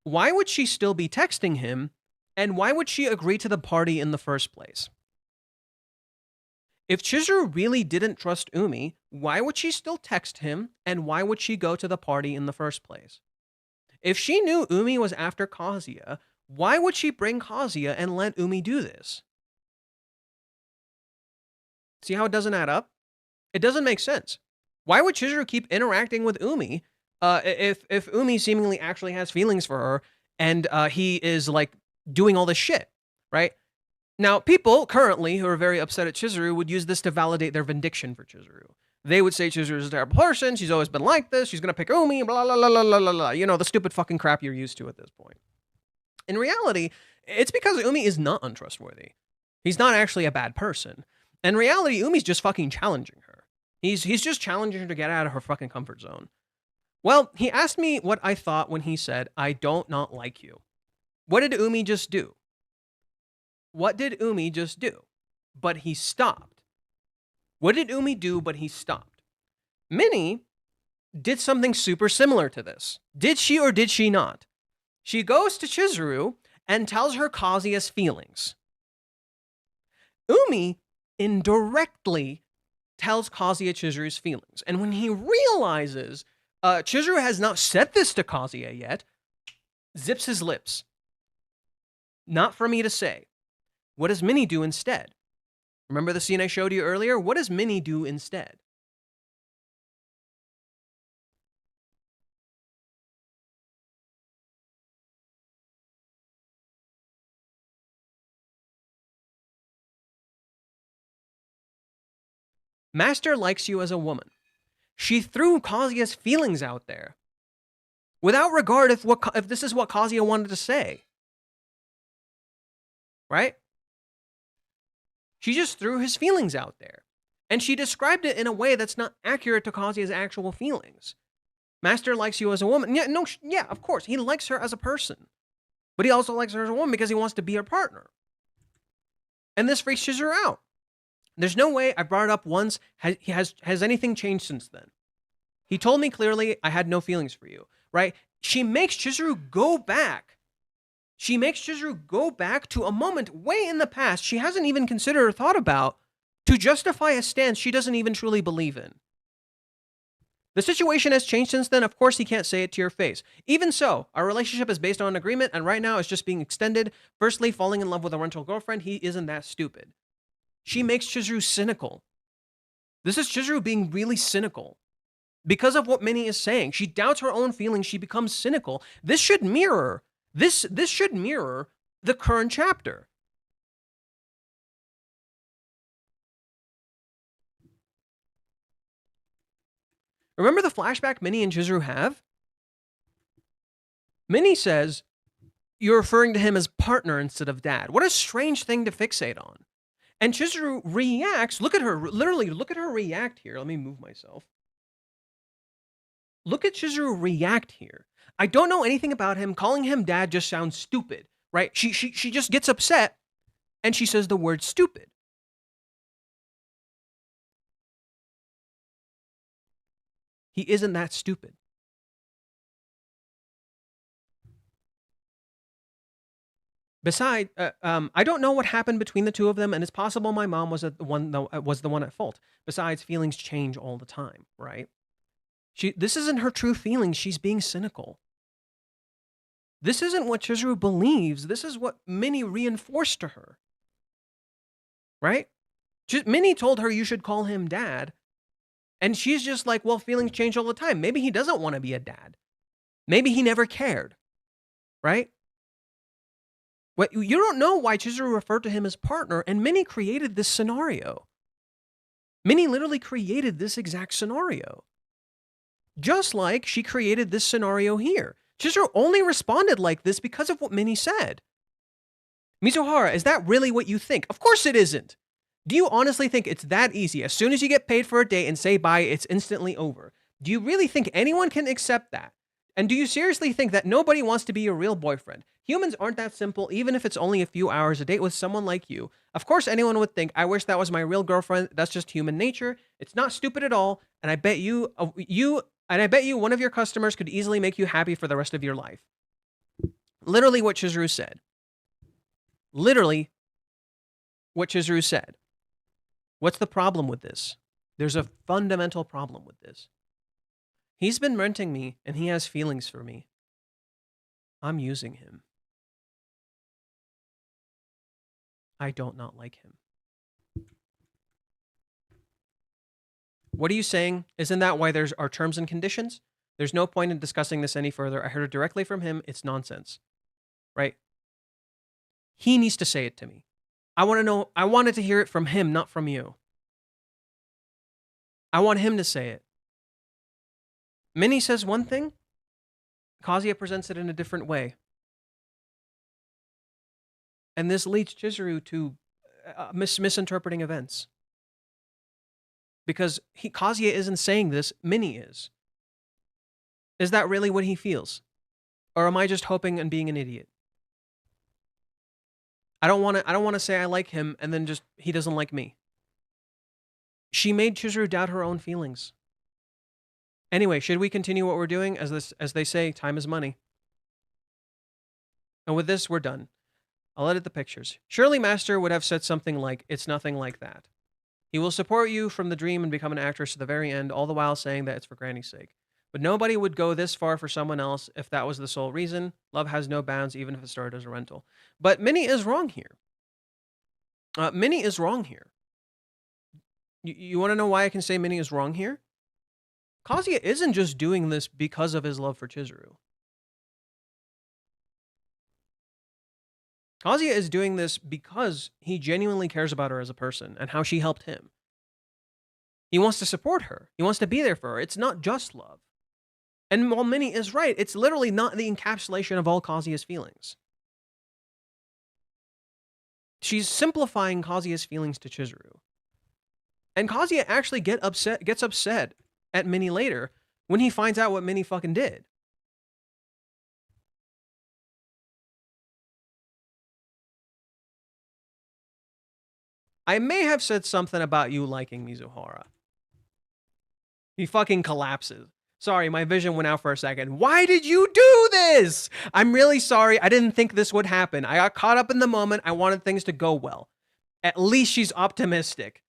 why would she still be texting him, and why would she agree to the party in the first place? If Chizuru really didn't trust Umi, why would she still text him, and why would she go to the party in the first place? If she knew Umi was after Kazuya, why would she bring Kazuya and let Umi do this? See how it doesn't add up? It doesn't make sense. Why would Chizuru keep interacting with Umi if Umi seemingly actually has feelings for her and he is like doing all this shit, right? Now, people currently who are very upset at Chizuru would use this to validate their vindication for Chizuru. They would say Chizuru is a terrible person, she's always been like this, she's going to pick Umi, blah, blah, blah, blah, blah, blah. You know, the stupid fucking crap you're used to at this point. In reality, it's because Umi is not untrustworthy. He's not actually a bad person. In reality, Umi's just fucking challenging her. He's just challenging her to get out of her fucking comfort zone. Well, he asked me what I thought when he said, I don't not like you. What did Umi just do? What did Umi just do? But he stopped. What did Umi do but he stopped? Minnie did something super similar to this. Did she or did she not? She goes to Chizuru and tells her Kazuya's feelings. Umi indirectly tells Kazuya Chizuru's feelings. And when he realizes Chizuru has not said this to Kazuya yet, zips his lips. Not for me to say. What does Minnie do instead? Remember the scene I showed you earlier? What does Minnie do instead? Master likes you as a woman. She threw Kazuya's feelings out there without regard if this is what Kazuya wanted to say. Right? She just threw his feelings out there. And she described it in a way that's not accurate to Kazuya's actual feelings. Master likes you as a woman. Yeah, of course. He likes her as a person. But he also likes her as a woman because he wants to be her partner. And this freaks Chizuru out. There's no way, I brought it up once, has anything changed since then? He told me clearly I had no feelings for you, right? She makes Chizuru go back. She makes Chizuru go back to a moment way in the past she hasn't even considered or thought about to justify a stance she doesn't even truly believe in. The situation has changed since then. Of course, he can't say it to your face. Even so, our relationship is based on an agreement, and right now it's just being extended. Firstly, falling in love with a rental girlfriend, he isn't that stupid. She makes Chizuru cynical. This is Chizuru being really cynical. Because of what Minnie is saying, she doubts her own feelings, she becomes cynical. This should mirror the current chapter. Remember the flashback Minnie and Chizuru have? Minnie says, you're referring to him as partner instead of dad. What a strange thing to fixate on. And Chizuru reacts. Look at her. Literally, look at her react here. Let me move myself. Look at Chizuru react here. I don't know anything about him. Calling him dad just sounds stupid, right? She just gets upset and she says the word stupid. He isn't that stupid. Besides, I don't know what happened between the two of them, and it's possible my mom was the one at fault. Besides, feelings change all the time, right? This isn't her true feelings. She's being cynical. This isn't what Chizuru believes. This is what Minnie reinforced to her, right? Minnie told her you should call him dad, and she's just like, well, feelings change all the time. Maybe he doesn't want to be a dad. Maybe he never cared, right? You don't know why Chizuru referred to him as partner, and Minnie created this scenario. Minnie literally created this exact scenario. Just like she created this scenario here. Chizuru only responded like this because of what Minnie said. Mizuhara, is that really what you think? Of course it isn't. Do you honestly think it's that easy? As soon as you get paid for a date and say bye, it's instantly over. Do you really think anyone can accept that? And do you seriously think that nobody wants to be your real boyfriend? Humans aren't that simple, even if it's only a few hours a date with someone like you. Of course, anyone would think, I wish that was my real girlfriend. That's just human nature. It's not stupid at all. And I bet you one of your customers could easily make you happy for the rest of your life. Literally what Chizuru said. Literally what Chizuru said. What's the problem with this? There's a fundamental problem with this. He's been renting me, and he has feelings for me. I'm using him. I don't not like him. What are you saying? Isn't that why there's our terms and conditions? There's no point in discussing this any further. I heard it directly from him. It's nonsense. Right? He needs to say it to me. I want to know. I wanted to hear it from him, not from you. I want him to say it. Minnie says one thing. Kazuya presents it in a different way. And this leads Chizuru to misinterpreting events. Because Kazuya isn't saying this, Minnie is. Is that really what he feels? Or am I just hoping and being an idiot? I don't want to say I like him and then just he doesn't like me. She made Chizuru doubt her own feelings. Anyway, should we continue what we're doing? As they say, time is money. And with this, we're done. I'll edit the pictures. Surely Master would have said something like, it's nothing like that. He will support you from the dream and become an actress to the very end, all the while saying that it's for Granny's sake. But nobody would go this far for someone else if that was the sole reason. Love has no bounds, even if it started as a rental. But Minnie is wrong here. Minnie is wrong here. You want to know why I can say Minnie is wrong here? Kazuya isn't just doing this because of his love for Chizuru. Kazuya is doing this because he genuinely cares about her as a person and how she helped him. He wants to support her. He wants to be there for her. It's not just love. And while Minnie is right, it's literally not the encapsulation of all Kazuya's feelings. She's simplifying Kazuya's feelings to Chizuru. And Kazuya actually gets upset at Minnie later when he finds out what Minnie fucking did. I may have said something about you liking Mizuhara. He fucking collapses. Sorry, my vision went out for a second. Why did you do this? I'm really sorry. I didn't think this would happen. I got caught up in the moment. I wanted things to go well. At least she's optimistic.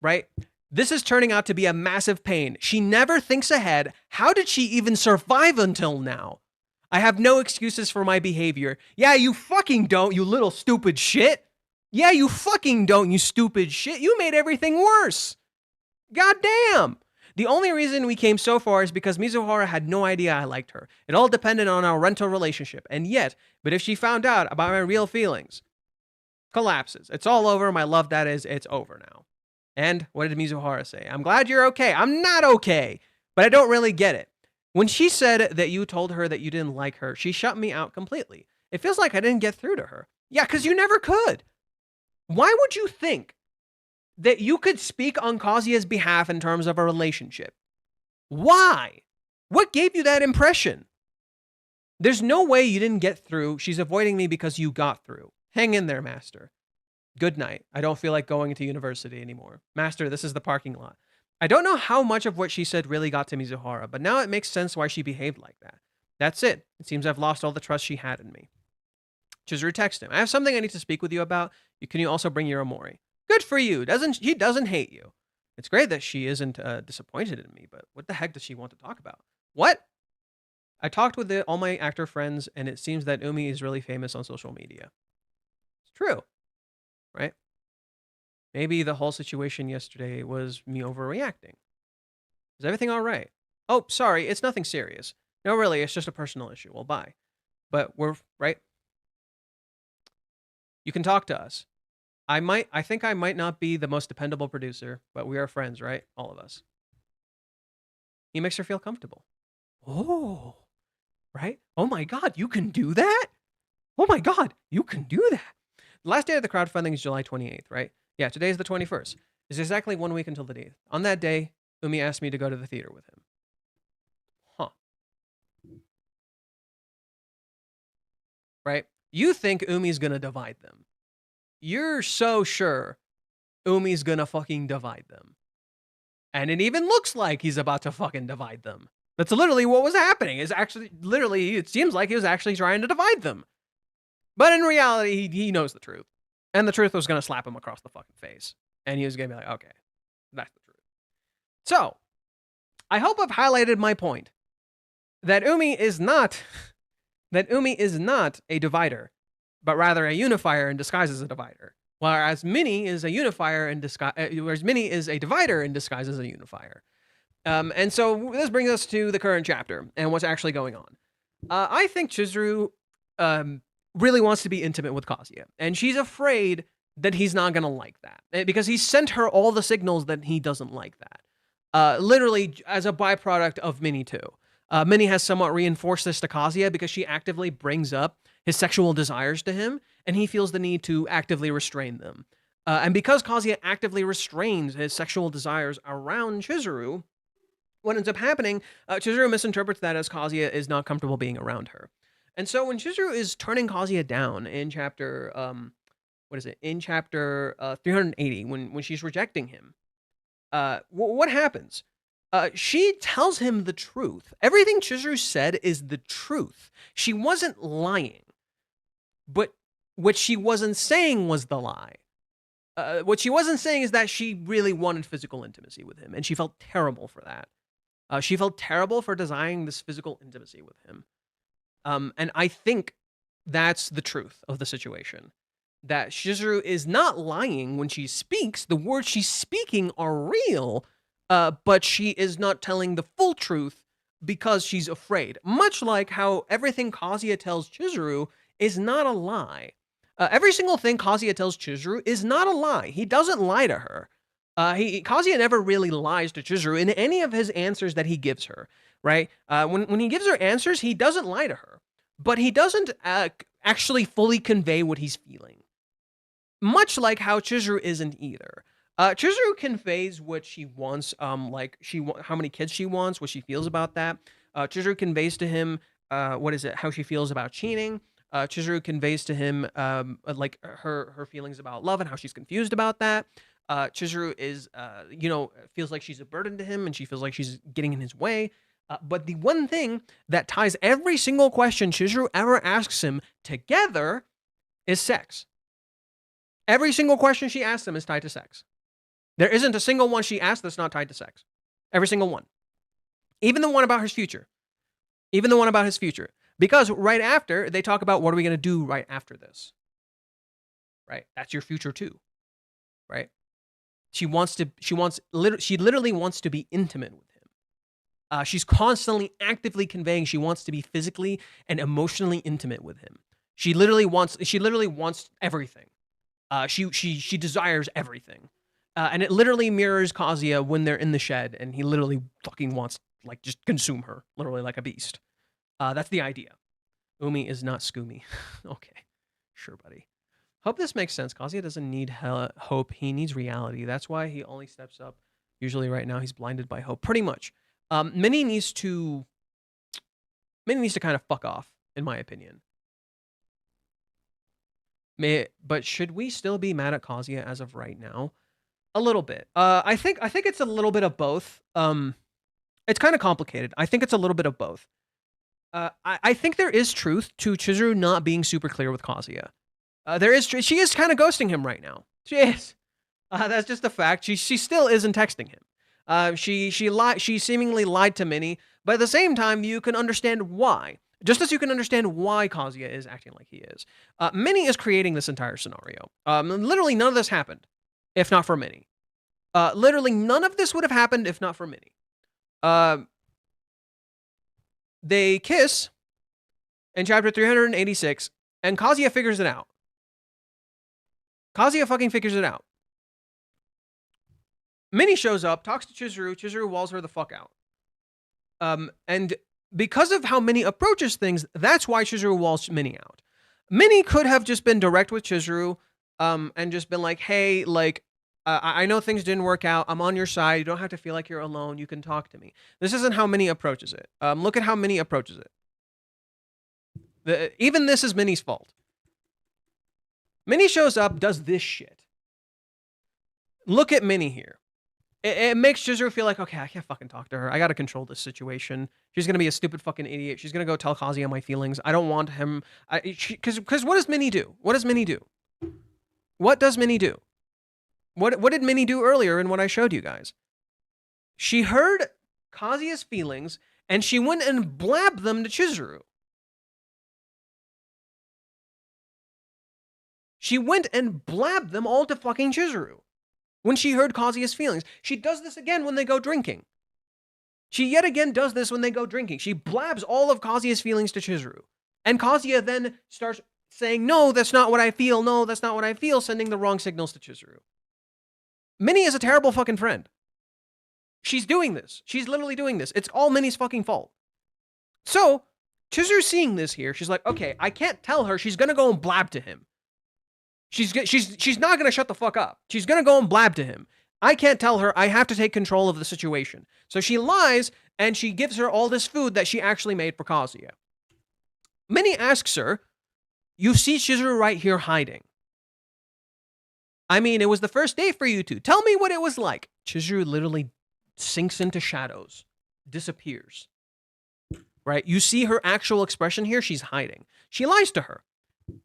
Right? This is turning out to be a massive pain. She never thinks ahead. How did she even survive until now? I have no excuses for my behavior. Yeah, you fucking don't, you little stupid shit. Yeah, you fucking don't, you stupid shit. You made everything worse. God damn. The only reason we came so far is because Mizuhara had no idea I liked her. It all depended on our rental relationship. And yet, but if she found out about my real feelings, collapses. It's all over. My love, that is, it's over now. And what did Mizuhara say? I'm glad you're okay. I'm not okay, but I don't really get it. When she said that you told her that you didn't like her, she shut me out completely. It feels like I didn't get through to her. Yeah, because you never could. Why would you think that you could speak on Kazuya's behalf in terms of a relationship? Why? What gave you that impression? There's no way you didn't get through. She's avoiding me because you got through. Hang in there, Master. Good night. I don't feel like going to university anymore. Master, this is the parking lot. I don't know how much of what she said really got to Mizuhara, but now it makes sense why she behaved like that. That's it. It seems I've lost all the trust she had in me. Chizuru texts him. I have something I need to speak with you about. Can you also bring your Omori? Good for you. She doesn't hate you. It's great that she isn't disappointed in me, but what the heck does she want to talk about? What? I talked with all my actor friends, and it seems that Umi is really famous on social media. It's true. Right? Maybe the whole situation yesterday was me overreacting. Is everything all right? Oh, sorry, it's nothing serious. No, really, it's just a personal issue. Well, bye. But we're, right? You can talk to us. I think I might not be the most dependable producer, but we are friends, right? All of us. He makes her feel comfortable. Oh, right? Oh my God, you can do that? Oh my God, you can do that. The last day of the crowdfunding is July 28th, right? Yeah, today is the 21st. It's exactly 1 week until the date. On that day, Umi asked me to go to the theater with him. Huh. Right? You think Umi's gonna divide them. You're so sure Umi's gonna fucking divide them. And it even looks like he's about to fucking divide them. That's literally what was happening. Is actually, literally, it seems like he was actually trying to divide them. But in reality, he knows the truth. And the truth was going to slap him across the fucking face. And he was going to be like, okay, that's the truth. So, I hope I've highlighted my point. That Umi is not a divider, but rather a unifier in disguise as a divider. Whereas Minnie is a unifier in disguise, whereas Minnie is a divider in disguise as a unifier. And so this brings us to the current chapter and what's actually going on. I think Chizuru really wants to be intimate with Kazuya, and she's afraid that he's not going to like that because he sent her all the signals that he doesn't like that. Literally as a byproduct of Minnie too. Minnie has somewhat reinforced this to Kazuya because she actively brings up his sexual desires to him, and he feels the need to actively restrain them. And because Kazuya actively restrains his sexual desires around Chizuru, what ends up happening, Chizuru misinterprets that as Kazuya is not comfortable being around her. And so when Chizuru is turning Kazuya down in chapter, In chapter 380, when she's rejecting him, what happens? She tells him the truth. Everything Chizuru said is the truth. She wasn't lying. But what she wasn't saying was the lie. What she wasn't saying is that she really wanted physical intimacy with him, and she felt terrible for that. She felt terrible for desiring this physical intimacy with him. And I think that's the truth of the situation. That Chizuru is not lying when she speaks. The words she's speaking are real, but she is not telling the full truth because she's afraid. Much like how everything Kazuya tells Chizuru is not a lie. Every single thing Kazuya tells Chizuru is not a lie. He doesn't lie to her. Kazuya never really lies to Chizuru in any of his answers that he gives her, right? When he gives her answers, he doesn't lie to her, but he doesn't actually fully convey what he's feeling. Much like how Chizuru isn't either. Chizuru conveys what she wants, like how many kids she wants, what she feels about that. Chizuru conveys to him, how she feels about cheating. Chizuru conveys to him, like her feelings about love and how she's confused about that. Chizuru is, feels like she's a burden to him and she feels like she's getting in his way. But the one thing that ties every single question Chizuru ever asks him together is sex. Every single question she asks him is tied to sex. There isn't a single one she asks that's not tied to sex. Every single one. Even the one about his future. Because right after, they talk about what are we going to do right after this. Right? That's your future too. Right? She literally wants to be intimate with him. She's constantly actively conveying she wants to be physically and emotionally intimate with him. She literally wants everything. She desires everything. And it literally mirrors Kazuya when they're in the shed and he literally fucking wants like just consume her, literally like a beast. That's the idea. Umi is not Scoomy. Okay. Sure, buddy. Hope this makes sense. Kazuya doesn't need hope. He needs reality. That's why he only steps up. Usually right now he's blinded by hope. Pretty much. Minnie needs to kind of fuck off, in my opinion. But should we still be mad at Kazuya as of right now? A little bit. I think it's a little bit of both. It's kind of complicated. I think it's a little bit of both. I think there is truth to Chizuru not being super clear with Kazuya. She is kind of ghosting him right now. She is. That's just a fact. She still isn't texting him. She seemingly lied to Minnie, but at the same time, you can understand why. Just as you can understand why Kazuya is acting like he is. Minnie is creating this entire scenario. Literally none of this happened if not for Minnie. Literally none of this would have happened if not for Minnie. They kiss in chapter 386, and Kazuya figures it out. Kazuya fucking figures it out. Minnie shows up, talks to Chizuru. Chizuru walls her the fuck out. And because of how Minnie approaches things, that's why Chizuru walls Minnie out. Minnie could have just been direct with Chizuru, and just been like, hey, like, I know things didn't work out. I'm on your side. You don't have to feel like you're alone. You can talk to me. This isn't how Minnie approaches it. Look at how Minnie approaches it. Even this is Minnie's fault. Minnie shows up, does this shit. Look at Minnie here. It makes Chizuru feel like, okay, I can't fucking talk to her. I gotta control this situation. She's gonna be a stupid fucking idiot. She's gonna go tell Kazuya my feelings. I don't want him. Because what does Minnie do? What does Minnie do? What does Minnie do? What did Minnie do earlier in what I showed you guys? She heard Kazuya's feelings and she went and blabbed them to Chizuru. She went and blabbed them all to fucking Chizuru when she heard Kazuya's feelings. She does this again when they go drinking. She yet again does this when they go drinking. She blabs all of Kazuya's feelings to Chizuru. And Kazuya then starts saying, no, that's not what I feel. No, that's not what I feel, sending the wrong signals to Chizuru. Minnie is a terrible fucking friend. She's doing this. She's literally doing this. It's all Minnie's fucking fault. So, Chizuru seeing this here, she's like, okay, I can't tell her. She's going to go and blab to him. She's not going to shut the fuck up. She's going to go and blab to him. I can't tell her. I have to take control of the situation. So she lies, and she gives her all this food that she actually made for Kazuya. Minnie asks her, you see Chizuru right here hiding. I mean, it was the first day for you two. Tell me what it was like. Chizuru literally sinks into shadows, disappears. Right? You see her actual expression here. She's hiding. She lies to her.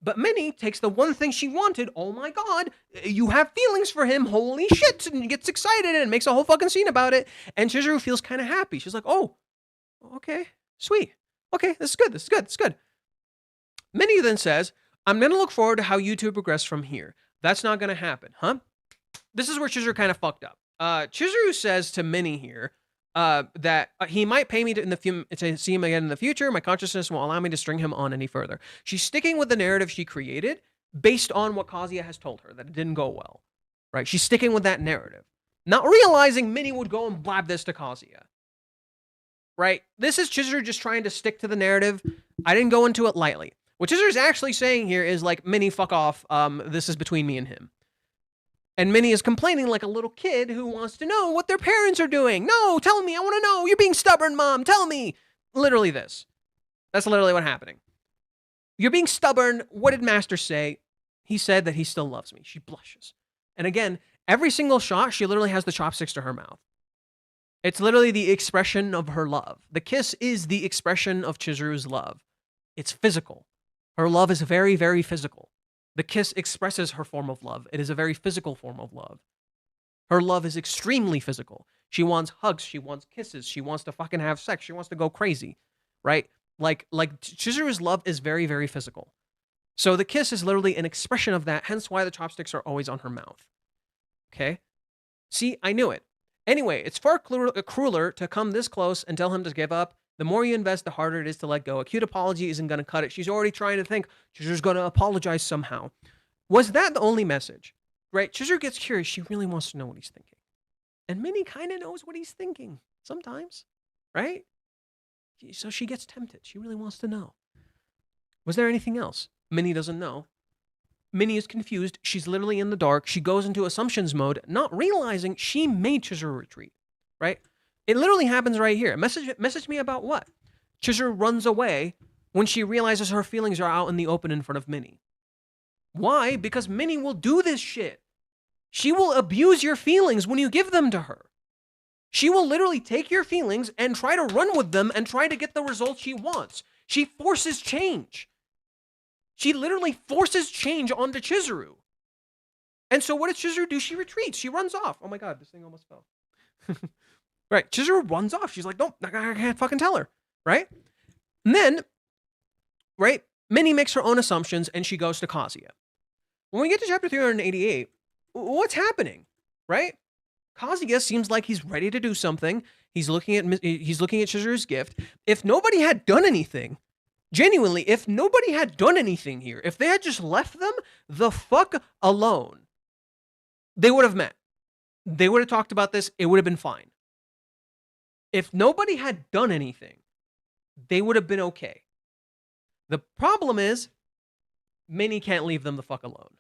But Minnie takes the one thing she wanted. Oh my God, you have feelings for him. Holy shit. And gets excited and makes a whole fucking scene about it. And Chizuru feels kind of happy. She's like, oh, okay, sweet. Okay, this is good. This is good. This is good. Minnie then says, I'm going to look forward to how you two progress from here. That's not going to happen, huh? This is where Chizuru kind of fucked up. Chizuru says to Minnie here that he might pay me to see him again in the future. My consciousness won't allow me to string him on any further. She's sticking with the narrative she created based on what Kazuya has told her, that it didn't go well, right? She's sticking with that narrative, not realizing Minnie would go and blab this to Kazuya, right? This is Chizuru just trying to stick to the narrative. I didn't go into it lightly. What Chizuru's actually saying here is like, Minnie, fuck off. This is between me and him. And Minnie is complaining like a little kid who wants to know what their parents are doing. No, tell me. I want to know. You're being stubborn, Mom. Tell me. Literally this. That's literally what's happening. You're being stubborn. What did Master say? He said that he still loves me. She blushes. And again, every single shot, she literally has the chopsticks to her mouth. It's literally the expression of her love. The kiss is the expression of Chizuru's love. It's physical. Her love is very, very physical. The kiss expresses her form of love. It is a very physical form of love. Her love is extremely physical. She wants hugs. She wants kisses. She wants to fucking have sex. She wants to go crazy, right? Like Chizuru's love is very, very physical. So the kiss is literally an expression of that, hence why the chopsticks are always on her mouth. Okay? See, I knew it. Anyway, it's far crueler to come this close and tell him to give up. The more you invest, the harder it is to let go. A cute apology isn't going to cut it. She's already trying to think Chizuru's going to apologize somehow. Was that the only message? Right? Chizuru gets curious. She really wants to know what he's thinking. And Minnie kind of knows what he's thinking sometimes. Right? So she gets tempted. She really wants to know. Was there anything else? Minnie doesn't know. Minnie is confused. She's literally in the dark. She goes into assumptions mode, not realizing she made Chizuru retreat. Right? It literally happens right here. Message me about what? Chizuru runs away when she realizes her feelings are out in the open in front of Minnie. Why? Because Minnie will do this shit. She will abuse your feelings when you give them to her. She will literally take your feelings and try to run with them and try to get the results she wants. She forces change. She literally forces change onto Chizuru. And so what does Chizuru do? She retreats. She runs off. Oh my God, this thing almost fell. Right, Chizuru runs off. She's like, nope, I can't fucking tell her, right? And then, right, Minnie makes her own assumptions and she goes to Kazuya. When we get to chapter 388, what's happening, right? Kazuya seems like he's ready to do something. He's looking at Chizuru's gift. If nobody had done anything, genuinely, if nobody had done anything here, if they had just left them the fuck alone, they would have met. They would have talked about this. It would have been fine. If nobody had done anything, they would have been okay. The problem is, Minnie can't leave them the fuck alone.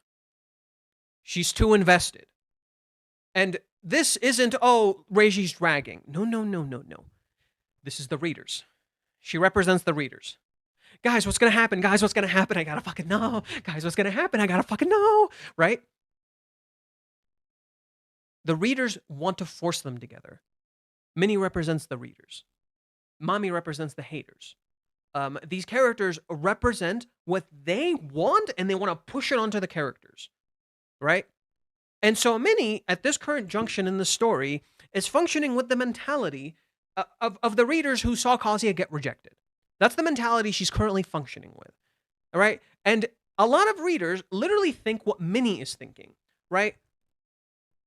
She's too invested. And this isn't, oh, Reiji's dragging. No. This is the readers. She represents the readers. Guys, what's going to happen? Guys, what's going to happen? I got to fucking know. Guys, what's going to happen? I got to fucking know. Right? The readers want to force them together. Minnie represents the readers. Mami represents the haters. These characters represent what they want, and they want to push it onto the characters, right? And so Minnie, at this current junction in the story, is functioning with the mentality of the readers who saw Kazuya get rejected. That's the mentality she's currently functioning with, all right? And a lot of readers literally think what Minnie is thinking, right?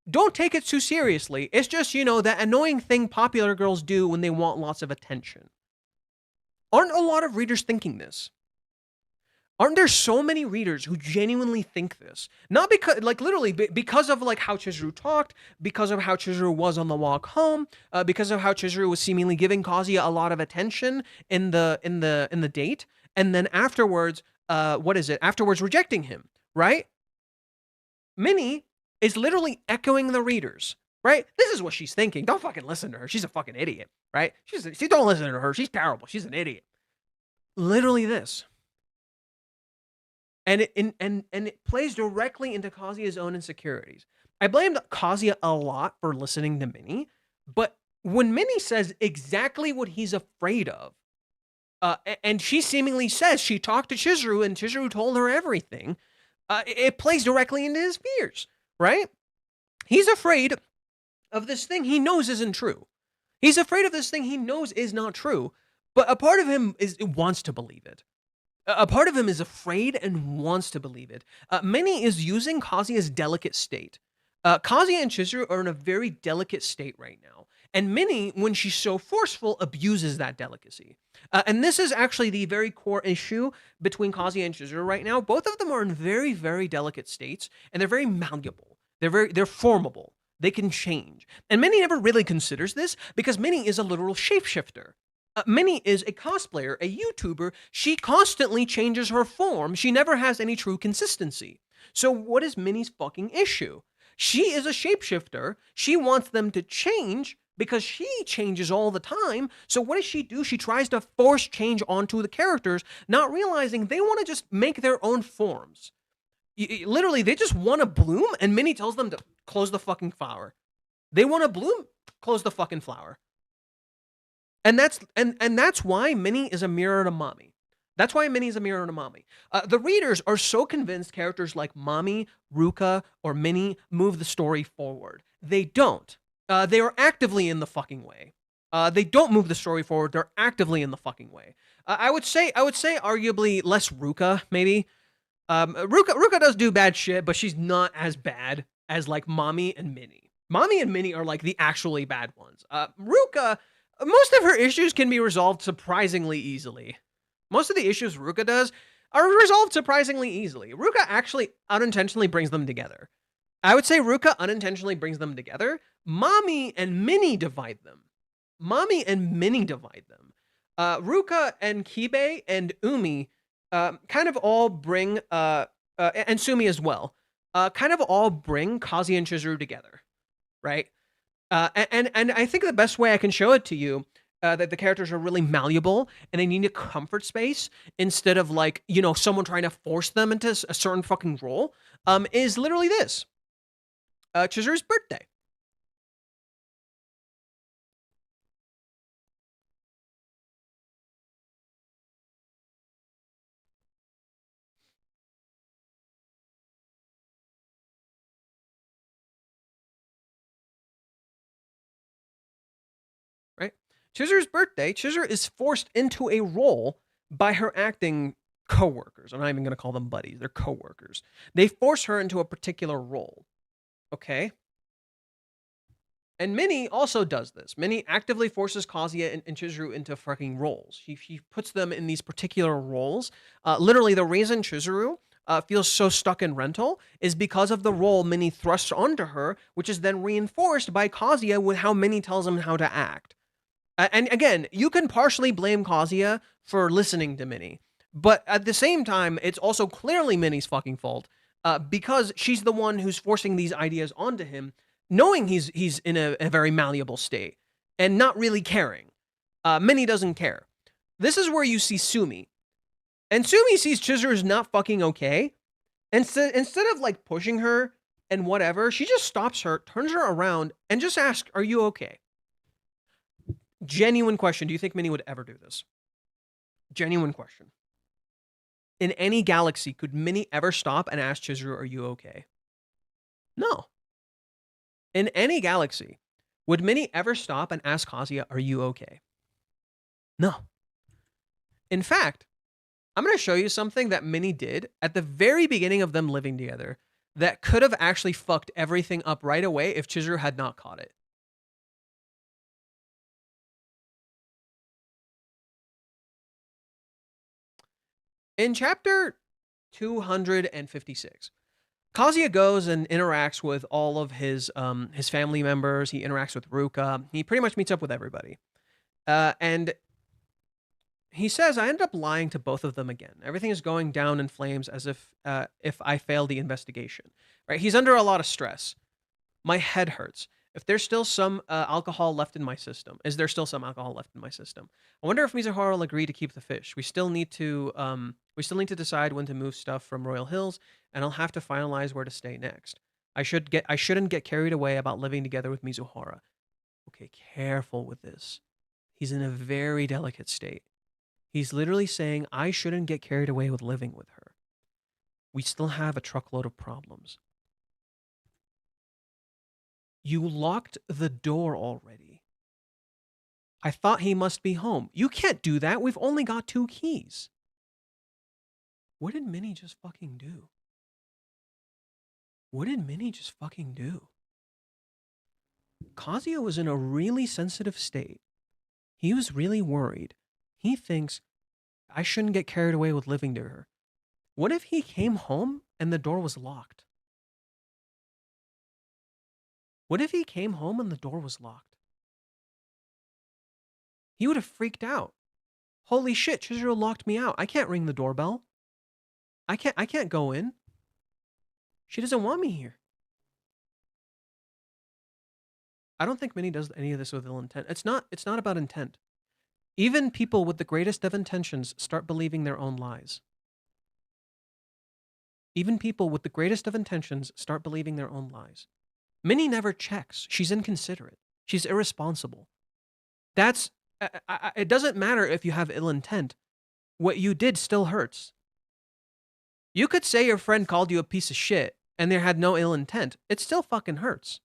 Don't take it too seriously. It's just, that annoying thing popular girls do when they want lots of attention. Aren't a lot of readers thinking this? Aren't there so many readers who genuinely think this? Not because, literally, because of, how Chizuru talked, because of how Chizuru was on the walk home, because of how Chizuru was seemingly giving Kazuya a lot of attention in the date, and then afterwards, afterwards rejecting him, right? Minnie is literally echoing the readers, right? This is what she's thinking. Don't fucking listen to her. She's a fucking idiot, right? She don't listen to her. She's terrible. She's an idiot. Literally this. And it plays directly into Kazuya's own insecurities. I blamed Kazuya a lot for listening to Minnie, but when Minnie says exactly what he's afraid of, And she seemingly says she talked to Chizuru and Chizuru told her everything. It plays directly into his fears, right? He's afraid of this thing he knows isn't true. He's afraid of this thing he knows is not true, but a part of him wants to believe it. A part of him is afraid and wants to believe it. Minnie is using Kazuya's delicate state. Kazuya and Chizuru are in a very delicate state right now. And Minnie, when she's so forceful, abuses that delicacy. And this is actually the very core issue between Kazuya and Chizuru right now. Both of them are in very, very delicate states, and they're very malleable. They're formable. They can change. And Minnie never really considers this because Minnie is a literal shapeshifter. Minnie is a cosplayer, a YouTuber. She constantly changes her form. She never has any true consistency. So what is Minnie's fucking issue? She is a shapeshifter. She wants them to change because she changes all the time. So what does she do? She tries to force change onto the characters, not realizing they want to just make their own forms. Literally, they just want to bloom, and Minnie tells them to close the fucking flower. They want to bloom, close the fucking flower. And that's why Minnie is a mirror to Mami. That's why Minnie is a mirror to Mami. The readers are so convinced characters like Mami, Ruka, or Minnie move the story forward. They don't. They are actively in the fucking way. They don't move the story forward. They're actively in the fucking way. I would say arguably less Ruka, maybe. Ruka does do bad shit, but she's not as bad as like Mami and Minnie. Mami and Minnie are like the actually bad ones. Ruka, most of her issues can be resolved surprisingly easily. Most of the issues Ruka does are resolved surprisingly easily. Ruka actually unintentionally brings them together. I would say Ruka unintentionally brings them together. Mami and Minnie divide them. Mami and Minnie divide them. Ruka and Kibe and Umi kind of all bring, and Sumi as well, kind of all bring Kazuya and Chizuru together, right? And I think the best way I can show it to you that the characters are really malleable and they need a comfort space instead of like, you know, someone trying to force them into a certain fucking role is literally this. Chizuru's birthday. Right? Chizuru's birthday, Chizuru is forced into a role by her acting coworkers. I'm not even going to call them buddies. They're coworkers. They force her into a particular role. Okay? And Minnie also does this. Minnie actively forces Kazuya and Chizuru into fucking roles. She puts them in these particular roles. Literally, the reason Chizuru feels so stuck in rental is because of the role Minnie thrusts onto her, which is then reinforced by Kazuya with how Minnie tells him how to act. And again, you can partially blame Kazuya for listening to Minnie, but at the same time, it's also clearly Minnie's fucking fault because she's the one who's forcing these ideas onto him, knowing he's in a very malleable state and not really caring. Minnie doesn't care. This is where you see Sumi. And Sumi sees Chizuru's not fucking okay. And instead of like pushing her and whatever, she just stops her, turns her around, and just asks, "Are you okay?" Genuine question. Do you think Minnie would ever do this? Genuine question. In any galaxy, could Minnie ever stop and ask Chizuru, "Are you okay?" No. In any galaxy, would Minnie ever stop and ask Kazuya, "Are you okay?" No. In fact, I'm going to show you something that Minnie did at the very beginning of them living together that could have actually fucked everything up right away if Chizuru had not caught it. In chapter 256, Kazuya goes and interacts with all of his family members. He interacts with Ruka. He pretty much meets up with everybody. And he says, "I ended up lying to both of them again. Everything is going down in flames as if I failed the investigation." Right? He's under a lot of stress. "My head hurts. If there's still some alcohol left in my system, is there still some alcohol left in my system? I wonder if Mizuhara will agree to keep the fish. We still need to decide when to move stuff from Royal Hills, and I'll have to finalize where to stay next. I shouldn't get carried away about living together with Mizuhara." Okay, careful with this. He's in a very delicate state. He's literally saying, I shouldn't get carried away with living with her. We still have a truckload of problems. You locked the door already. I thought he must be home. You can't do that. We've only got 2 keys. What did Minnie just fucking do? What did Minnie just fucking do? Kazuya was in a really sensitive state. He was really worried. He thinks, I shouldn't get carried away with living to her. What if he came home and the door was locked? What if he came home and the door was locked? He would have freaked out. Holy shit, Chizuru locked me out. I can't ring the doorbell. I can't go in. She doesn't want me here. I don't think Minnie does any of this with ill intent. It's not about intent. Even people with the greatest of intentions start believing their own lies. Even people with the greatest of intentions start believing their own lies. Minnie never checks. She's inconsiderate. She's irresponsible. It doesn't matter if you have ill intent. What you did still hurts. You could say your friend called you a piece of shit and there had no ill intent. It still fucking hurts.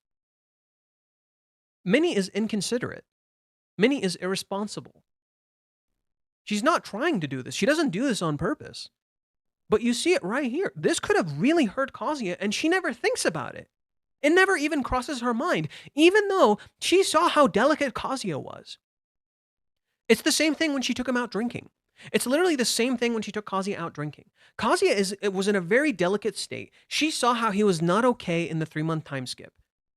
Minnie is inconsiderate. Minnie is irresponsible. She's not trying to do this. She doesn't do this on purpose. But you see it right here. This could have really hurt Kazuya, and she never thinks about it. It never even crosses her mind, even though she saw how delicate Kazuya was. It's the same thing when she took him out drinking. It's literally the same thing when she took Kazuya out drinking. Kazuya was in a very delicate state. She saw how he was not okay in the 3-month time skip.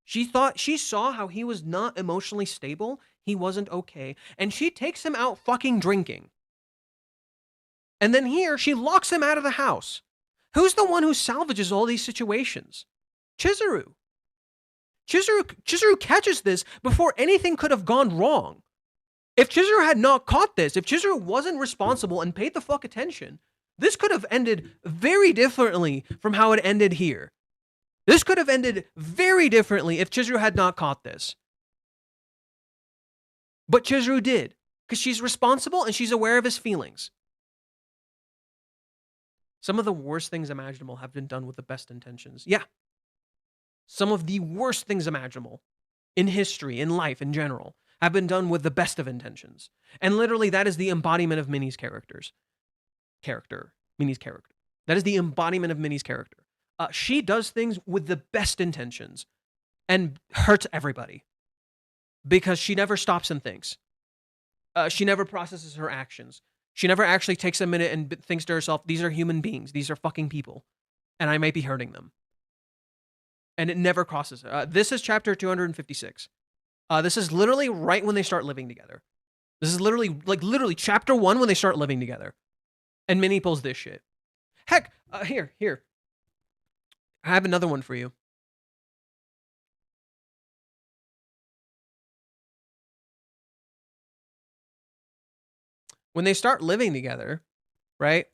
She saw how he was not emotionally stable. He wasn't okay. And she takes him out fucking drinking. And then here, she locks him out of the house. Who's the one who salvages all these situations? Chizuru. Chizuru catches this before anything could have gone wrong. If Chizuru had not caught this, if Chizuru wasn't responsible and paid the fuck attention, this could have ended very differently from how it ended here. This could have ended very differently if Chizuru had not caught this. But Chizuru did, because she's responsible and she's aware of his feelings. Some of the worst things imaginable have been done with the best intentions. Yeah. Some of the worst things imaginable in history, in life, in general, have been done with the best of intentions. And literally, that is the embodiment of Minnie's character. Minnie's character. That is the embodiment of Minnie's character. She does things with the best intentions and hurts everybody because she never stops and thinks. She never processes her actions. She never actually takes a minute and thinks to herself, these are human beings. These are fucking people. And I might be hurting them. And it never crosses her. This is chapter 256. This is literally right when they start living together. This is literally chapter 1 when they start living together. And Minnie pulls this shit. Heck, here. I have another one for you. When they start living together, right?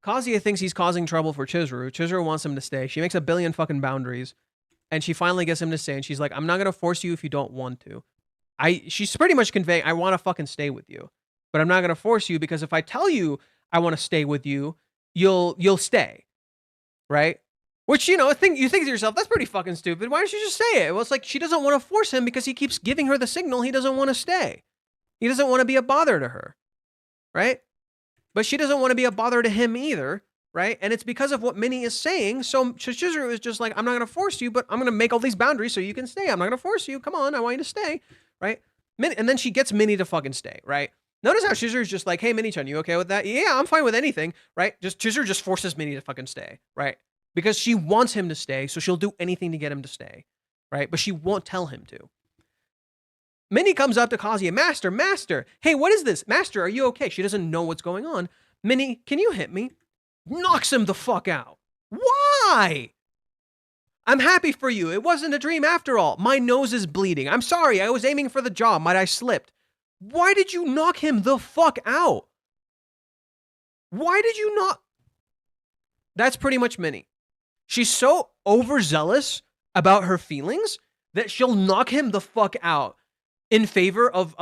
Kazuya thinks he's causing trouble for Chizuru. Chizuru wants him to stay. She makes a billion fucking boundaries. And she finally gets him to stay. And she's like, I'm not going to force you if you don't want to. She's pretty much conveying, I want to fucking stay with you. But I'm not going to force you because if I tell you I want to stay with you, you'll stay. Right? Which, you think to yourself, that's pretty fucking stupid. Why don't you just say it? Well, it's like she doesn't want to force him because he keeps giving her the signal he doesn't want to stay. He doesn't want to be a bother to her. Right? But she doesn't want to be a bother to him either, right? And it's because of what Minnie is saying. So Chizuru is just like, I'm not going to force you, but I'm going to make all these boundaries so you can stay. I'm not going to force you. Come on, I want you to stay, right? And then she gets Minnie to fucking stay, right? Notice how Chizuru is just like, hey, Minnie-chan, you okay with that? Yeah, I'm fine with anything, right? Chizuru just forces Minnie to fucking stay, right? Because she wants him to stay, so she'll do anything to get him to stay, right? But she won't tell him to. Minnie comes up to Kazuya, Master, hey, what is this? Master, are you okay? She doesn't know what's going on. Minnie, can you hit me? Knocks him the fuck out. Why? I'm happy for you. It wasn't a dream after all. My nose is bleeding. I'm sorry. I was aiming for the jaw. Might I slipped? Why did you knock him the fuck out? Why did you not? That's pretty much Minnie. She's so overzealous about her feelings that she'll knock him the fuck out in favor of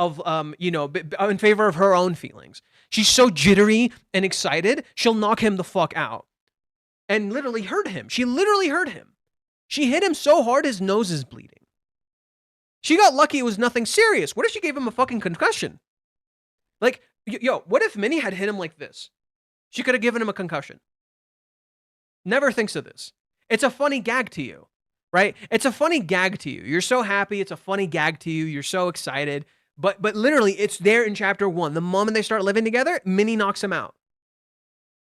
in favor of her own feelings. She's so jittery and excited, she'll knock him the fuck out. And literally hurt him. She literally hurt him. She hit him so hard his nose is bleeding. She got lucky it was nothing serious. What if she gave him a fucking concussion? Like, what if Minnie had hit him like this? She could have given him a concussion. Never thinks of this. It's a funny gag to you, right? It's a funny gag to you. You're so happy. It's a funny gag to you. You're so excited. But literally, it's there in chapter 1. The moment they start living together, Minnie knocks him out.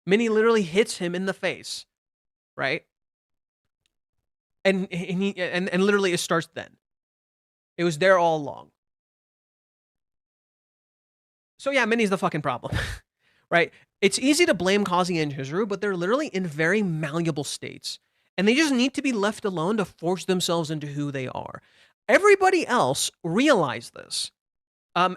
Minnie literally hits him in the face, right? And literally it starts then. It was there all along. So yeah, Minnie's the fucking problem, right? It's easy to blame Kazuya and Chizuru, but they're literally in very malleable states. And they just need to be left alone to force themselves into who they are. Everybody else realized this.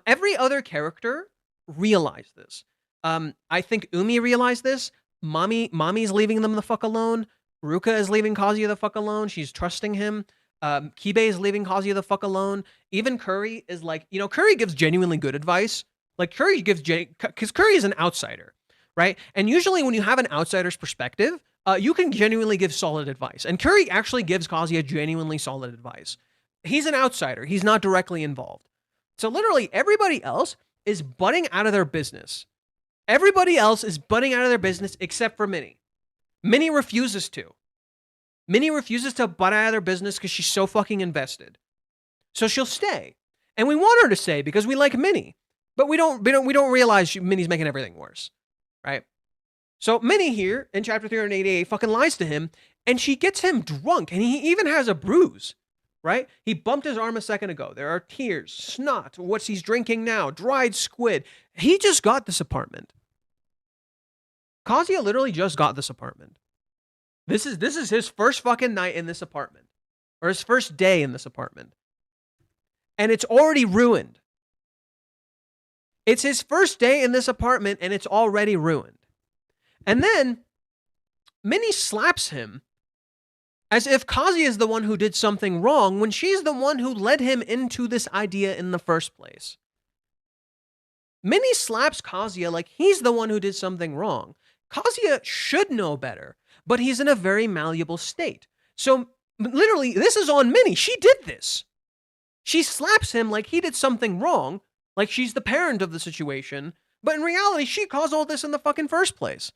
Every other character realized this. I think Umi realized this. Mami's leaving them the fuck alone. Ruka is leaving Kazuya the fuck alone. She's trusting him. Kibe is leaving Kazuya the fuck alone. Even Curry is like, Curry gives genuinely good advice. Like Curry gives, because Curry is an outsider, right? And usually when you have an outsider's perspective, you can genuinely give solid advice. And Curry actually gives Kazuya genuinely solid advice. He's an outsider. He's not directly involved. So literally everybody else is butting out of their business. Everybody else is butting out of their business except for Minnie. Minnie refuses to. Minnie refuses to butt out of their business because she's so fucking invested. So she'll stay. And we want her to stay because we like Minnie. But we don't realize Minnie's making everything worse. Right? So Minnie here in chapter 388 fucking lies to him, and she gets him drunk, and he even has a bruise. Right? He bumped his arm a second ago. There are tears, snot, what's he's drinking now, dried squid. He just got this apartment. Kazuya literally just got this apartment. This is his first fucking night in this apartment. Or his first day in this apartment. And it's already ruined. It's his first day in this apartment and it's already ruined. And then Minnie slaps him as if Kazuya is the one who did something wrong when she's the one who led him into this idea in the first place. Minnie slaps Kazuya like he's the one who did something wrong. Kazuya should know better, but he's in a very malleable state. So literally, this is on Minnie. She did this. She slaps him like he did something wrong, like she's the parent of the situation, but in reality, she caused all this in the fucking first place.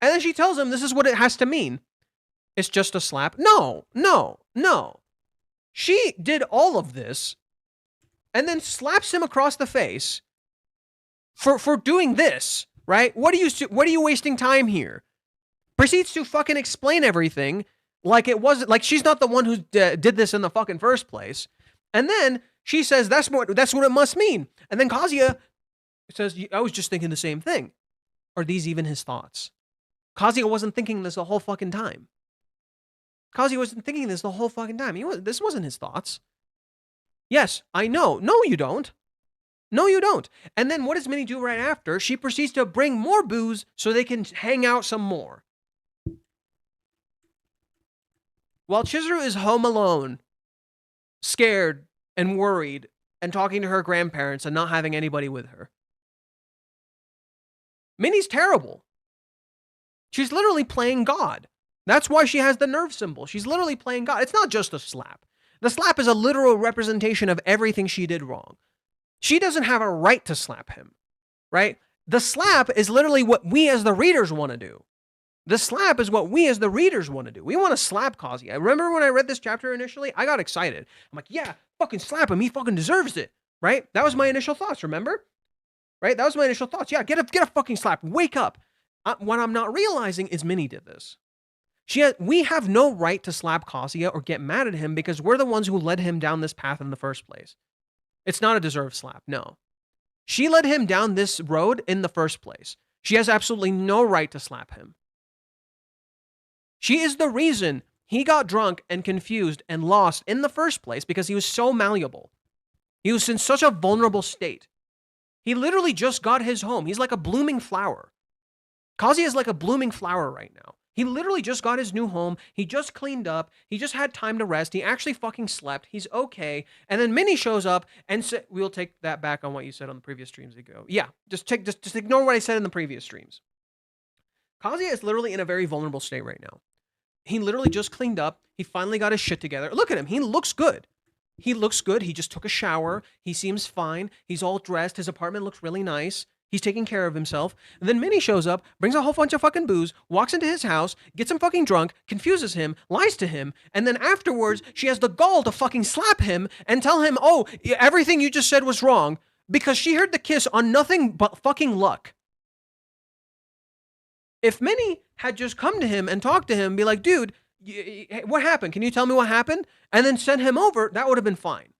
And then she tells him this is what it has to mean. It's just a slap. No. She did all of this and then slaps him across the face for doing this, right? What are you wasting time here? Proceeds to fucking explain everything like it wasn't, like she's not the one who did this in the fucking first place. And then she says that's what it must mean. And then Kazuya says, I was just thinking the same thing. Are these even his thoughts? Kazuya wasn't thinking this the whole fucking time. Kazuya wasn't thinking this the whole fucking time. This wasn't his thoughts. Yes, I know. No, you don't. No, you don't. And then what does Minnie do right after? She proceeds to bring more booze so they can hang out some more. While Chizuru is home alone, scared and worried, and talking to her grandparents and not having anybody with her. Minnie's terrible. She's literally playing God. That's why she has the nerve symbol. She's literally playing God. It's not just a slap. The slap is a literal representation of everything she did wrong. She doesn't have a right to slap him, right? The slap is literally what we as the readers want to do. The slap is what we as the readers want to do. We want to slap Kazuya. I remember when I read this chapter initially, I got excited. I'm like, yeah, fucking slap him. He fucking deserves it, right? That was my initial thoughts, remember? Right? That was my initial thoughts. Yeah, get a fucking slap. Wake up. What I'm not realizing is Minnie did this. We have no right to slap Kazuya or get mad at him because we're the ones who led him down this path in the first place. It's not a deserved slap, no. She led him down this road in the first place. She has absolutely no right to slap him. She is the reason he got drunk and confused and lost in the first place because he was so malleable. He was in such a vulnerable state. He literally just got his home. He's like a blooming flower. Kazuya is like a blooming flower right now. He literally just got his new home. He just cleaned up. He just had time to rest. He actually fucking slept. He's okay. And then Minnie shows up and we'll take that back on what you said on the previous streams ago. Yeah, just ignore what I said in the previous streams. Kazuya is literally in a very vulnerable state right now. He literally just cleaned up. He finally got his shit together. Look at him. He looks good. He looks good. He just took a shower. He seems fine. He's all dressed. His apartment looks really nice. He's taking care of himself. And then Minnie shows up, brings a whole bunch of fucking booze, walks into his house, gets him fucking drunk, confuses him, lies to him, and then afterwards, she has the gall to fucking slap him and tell him, oh, everything you just said was wrong, because she heard the kiss on nothing but fucking luck. If Minnie had just come to him and talked to him and be like, dude, what happened? Can you tell me what happened? And then send him over, that would have been fine.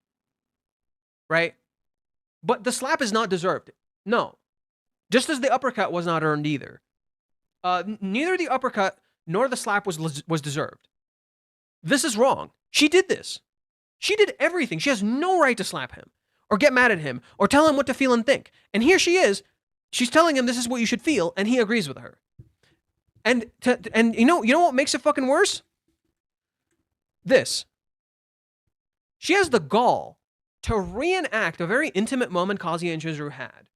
Right? But the slap is not deserved. No. Just as the uppercut was not earned either. Neither the uppercut nor the slap was deserved. This is wrong. She did this. She did everything. She has no right to slap him or get mad at him or tell him what to feel and think. And here she is. She's telling him this is what you should feel, and he agrees with her. And you know what makes it fucking worse? This. She has the gall to reenact a very intimate moment Kazuya and Chizuru had.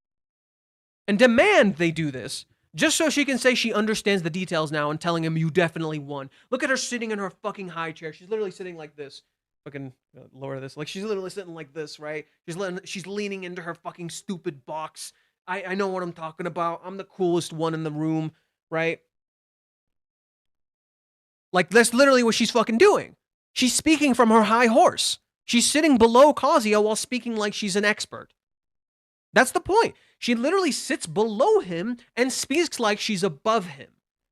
And demand they do this, just so she can say she understands the details now and telling him you definitely won. Look at her sitting in her fucking high chair. She's literally sitting like this. Fucking lower this. Like, she's literally sitting like this, right? She's leaning into her fucking stupid box. I know what I'm talking about. I'm the coolest one in the room, right? Like, that's literally what she's fucking doing. She's speaking from her high horse. She's sitting below Kazuya while speaking like she's an expert. That's the point. She literally sits below him and speaks like she's above him,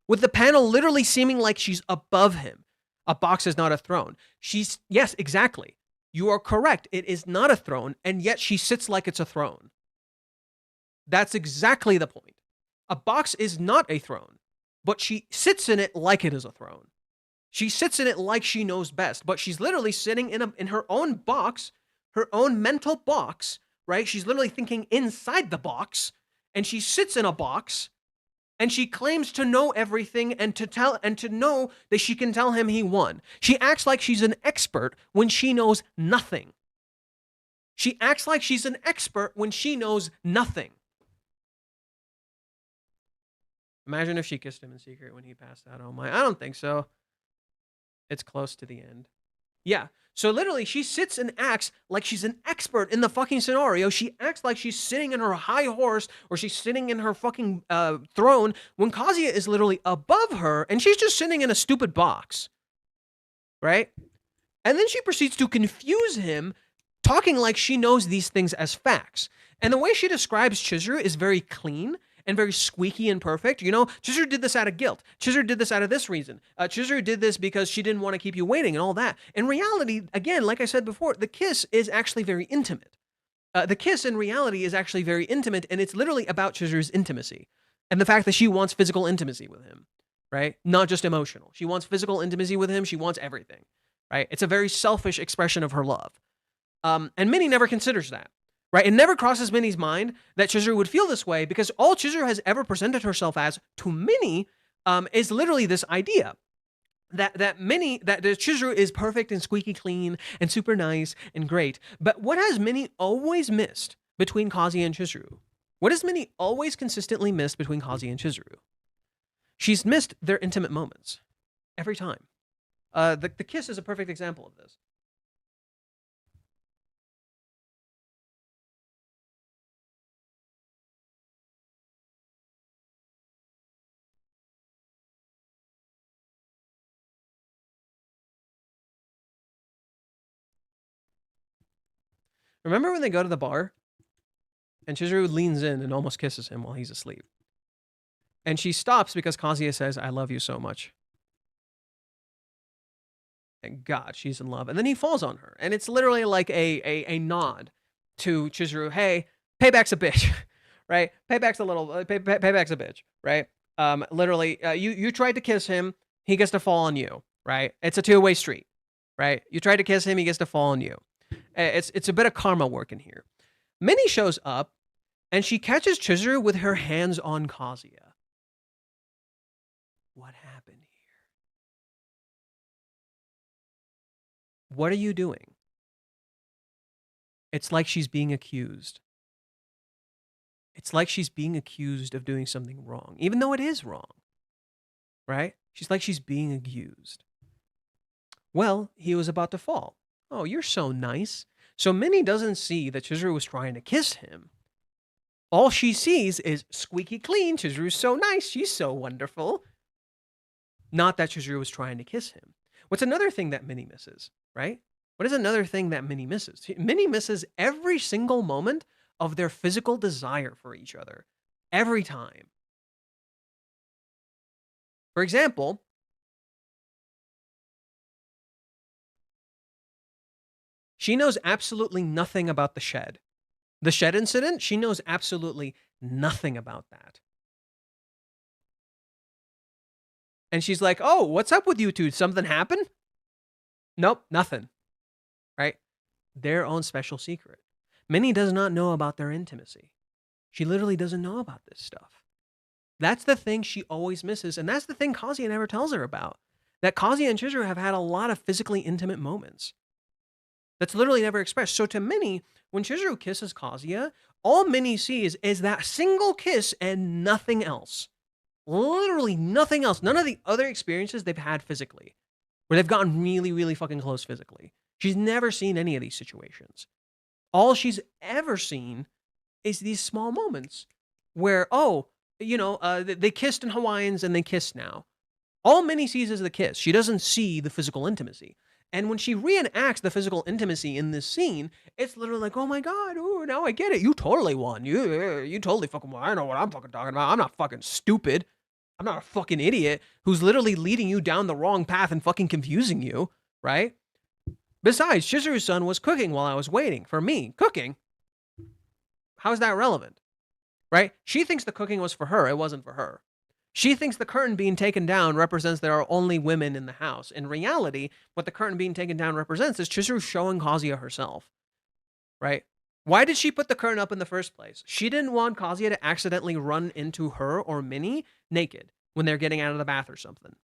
with the panel literally seeming like she's above him. A box is not a throne. Yes, exactly. You are correct. It is not a throne, and yet she sits like it's a throne. That's exactly the point. A box is not a throne, but she sits in it like it is a throne. She sits in it like she knows best, but she's literally sitting in her own box, her own mental box, right? She's literally thinking inside the box, and she sits in a box, and she claims to know everything and to know that she can tell him he won. She acts like she's an expert when she knows nothing. She acts like she's an expert when she knows nothing. Imagine if she kissed him in secret when he passed out. Oh my, I don't think so. It's close to the end. Yeah. So literally, she sits and acts like she's an expert in the fucking scenario. She acts like she's sitting in her high horse or she's sitting in her fucking throne when Kazuya is literally above her and she's just sitting in a stupid box. Right? And then she proceeds to confuse him, talking like she knows these things as facts. And the way she describes Chizuru is very clean and very squeaky and perfect. You know, Chizuru did this out of guilt. Chizuru did this out of this reason. Chizuru did this because she didn't want to keep you waiting and all that. In reality, again, like I said before, the kiss is actually very intimate. The kiss in reality is actually very intimate, and it's literally about Chizuru's intimacy and the fact that she wants physical intimacy with him, right? Not just emotional. She wants physical intimacy with him. She wants everything, right? It's a very selfish expression of her love. And Minnie never considers that. Right? It never crosses Minnie's mind that Chizuru would feel this way because all Chizuru has ever presented herself as to Minnie is literally this idea that Chizuru is perfect and squeaky clean and super nice and great. But what has Minnie always missed between Kazuya and Chizuru? What has Minnie always consistently missed between Kazuya and Chizuru? She's missed their intimate moments every time. The kiss is a perfect example of this. Remember when they go to the bar and Chizuru leans in and almost kisses him while he's asleep? And she stops because Kazuya says, I love you so much. And God, she's in love. And then he falls on her. And it's literally like a nod to Chizuru. Hey, payback's a bitch, right? Payback's a bitch, right? Literally, you tried to kiss him. He gets to fall on you, right? It's a two-way street, right? You tried to kiss him. He gets to fall on you. It's a bit of karma working here. Minnie shows up, and she catches Chizuru with her hands on Kazuya. What happened here? What are you doing? It's like she's being accused. It's like she's being accused of doing something wrong, even though it is wrong, right? She's being accused. Well, he was about to fall. Oh, you're so nice. So Minnie doesn't see that Chizuru was trying to kiss him. All she sees is squeaky clean. Chizuru's so nice. She's so wonderful. Not that Chizuru was trying to kiss him. What's another thing that Minnie misses, right? What is another thing that Minnie misses? Minnie misses every single moment of their physical desire for each other. Every time. For example, she knows absolutely nothing about the shed. The shed incident, she knows absolutely nothing about that. And she's like, oh, what's up with you two? Something happened? Nope, nothing. Right? Their own special secret. Minnie does not know about their intimacy. She literally doesn't know about this stuff. That's the thing she always misses. And that's the thing Kazuya never tells her about. That Kazuya and Chizuru have had a lot of physically intimate moments. That's literally never expressed. So to Minnie, when Chizuru kisses Kazuya, all Minnie sees is that single kiss and nothing else. Literally nothing else. None of the other experiences they've had physically, where they've gotten really, really fucking close physically. She's never seen any of these situations. All she's ever seen is these small moments where, they kissed in Hawaiians and they kiss now. All Minnie sees is the kiss. She doesn't see the physical intimacy. And when she reenacts the physical intimacy in this scene, it's literally like, oh my God, ooh, now I get it. You totally won. You totally fucking won. I know what I'm fucking talking about. I'm not fucking stupid. I'm not a fucking idiot who's literally leading you down the wrong path and fucking confusing you, right? Besides, Chizuru's son was cooking while I was waiting. For me, cooking? How is that relevant? Right? She thinks the cooking was for her. It wasn't for her. She thinks the curtain being taken down represents there are only women in the house. In reality, what the curtain being taken down represents is Chizuru showing Kazuya herself. Right? Why did she put the curtain up in the first place? She didn't want Kazuya to accidentally run into her or Minnie naked when they're getting out of the bath or something.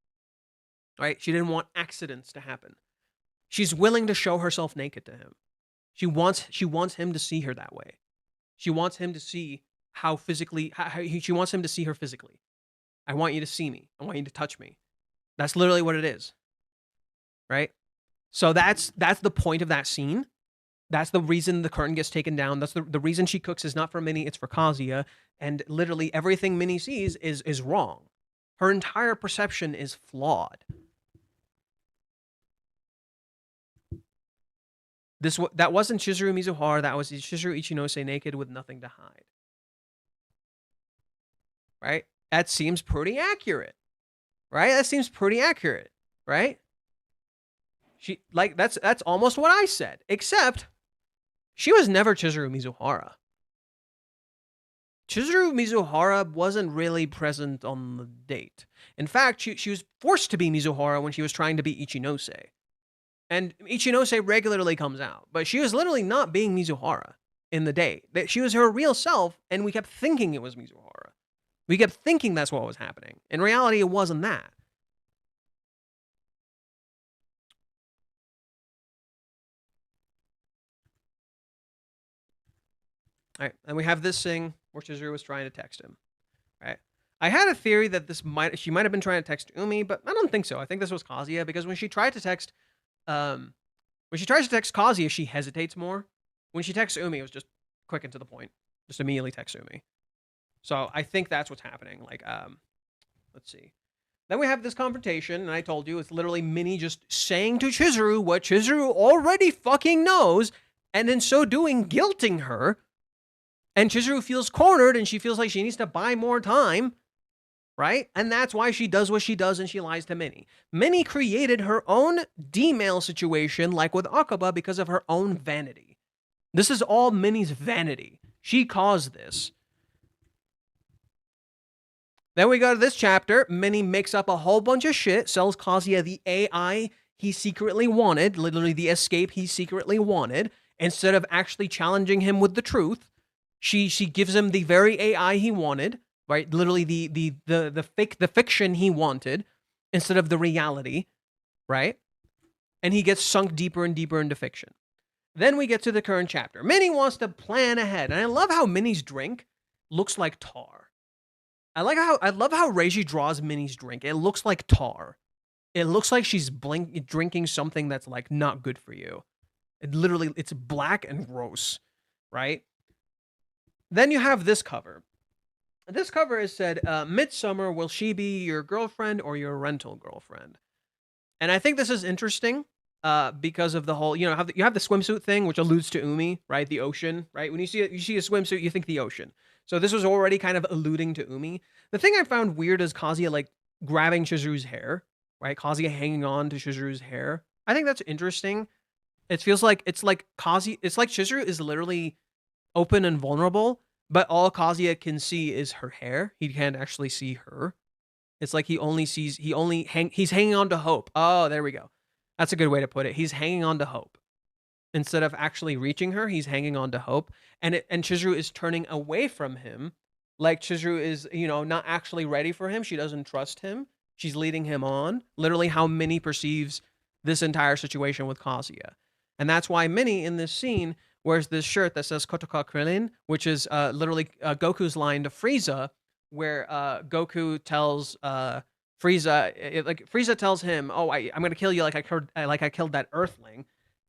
Right? She didn't want accidents to happen. She's willing to show herself naked to him. She wants him to see her that way. She wants him to see she wants him to see her physically. I want you to see me. I want you to touch me. That's literally what it is. Right? So that's the point of that scene. That's the reason the curtain gets taken down. That's the reason she cooks is not for Minnie, it's for Kazuya. And literally everything Minnie sees is wrong. Her entire perception is flawed. That wasn't Chizuru Mizuhara, that was Chizuru Ichinose naked with nothing to hide. Right? That seems pretty accurate. Right? That seems pretty accurate. Right? That's almost what I said. Except, she was never Chizuru Mizuhara. Chizuru Mizuhara wasn't really present on the date. In fact, she was forced to be Mizuhara when she was trying to be Ichinose. And Ichinose regularly comes out. But she was literally not being Mizuhara in the date. She was her real self, and we kept thinking it was Mizuhara. We kept thinking that's what was happening. In reality, it wasn't that. All right, and we have this thing where Chizuru was trying to text him. All right. I had a theory that she might have been trying to text Umi, but I don't think so. I think this was Kazuya, because when she tries to text Kazuya, she hesitates more. When she texts Umi, it was just quick and to the point. Just immediately text Umi. So I think that's what's happening. Let's see. Then we have this confrontation, and I told you it's literally Minnie just saying to Chizuru what Chizuru already fucking knows, and in so doing, guilting her. And Chizuru feels cornered, and she feels like she needs to buy more time, right? And that's why she does what she does, and she lies to Minnie. Minnie created her own D-mail situation, like with Akaba, because of her own vanity. This is all Minnie's vanity. She caused this. Then we go to this chapter. Minnie makes up a whole bunch of shit, sells Kazuya the AI he secretly wanted, literally the escape he secretly wanted, instead of actually challenging him with the truth. She gives him the very AI he wanted, right? Literally the fiction he wanted instead of the reality, right? and he gets sunk deeper and deeper into fiction. Then we get to the current chapter. Minnie wants to plan ahead, and I love how Minnie's drink looks like tar. I love how Reiji draws Minnie's drink. It looks like tar. It looks like she's drinking something that's like not good for you. It's black and gross, right? Then you have this cover. This cover is said, Midsummer, will she be your girlfriend or your rental girlfriend? And I think this is interesting because of the whole, you have the swimsuit thing, which alludes to Umi, right? The ocean, right? When you see a swimsuit, you think the ocean. So this was already kind of alluding to Umi. The thing I found weird is Kazuya like grabbing Chizuru's hair, right? Kazuya hanging on to Chizuru's hair. I think that's interesting. It feels like it's like Chizuru is literally open and vulnerable, but all Kazuya can see is her hair. He can't actually see her. It's like he's hanging on to hope. Oh, there we go. That's a good way to put it. He's hanging on to hope. Instead of actually reaching her, he's hanging on to hope. And Chizuru is turning away from him. Like Chizuru is, not actually ready for him. She doesn't trust him. She's leading him on. Literally how Minnie perceives this entire situation with Kazuya. And that's why Minnie in this scene wears this shirt that says Kotoka Krillin, which is literally Goku's line to Frieza, where Goku tells Frieza, Frieza tells him, "Oh, I'm gonna kill you like I killed that Earthling,"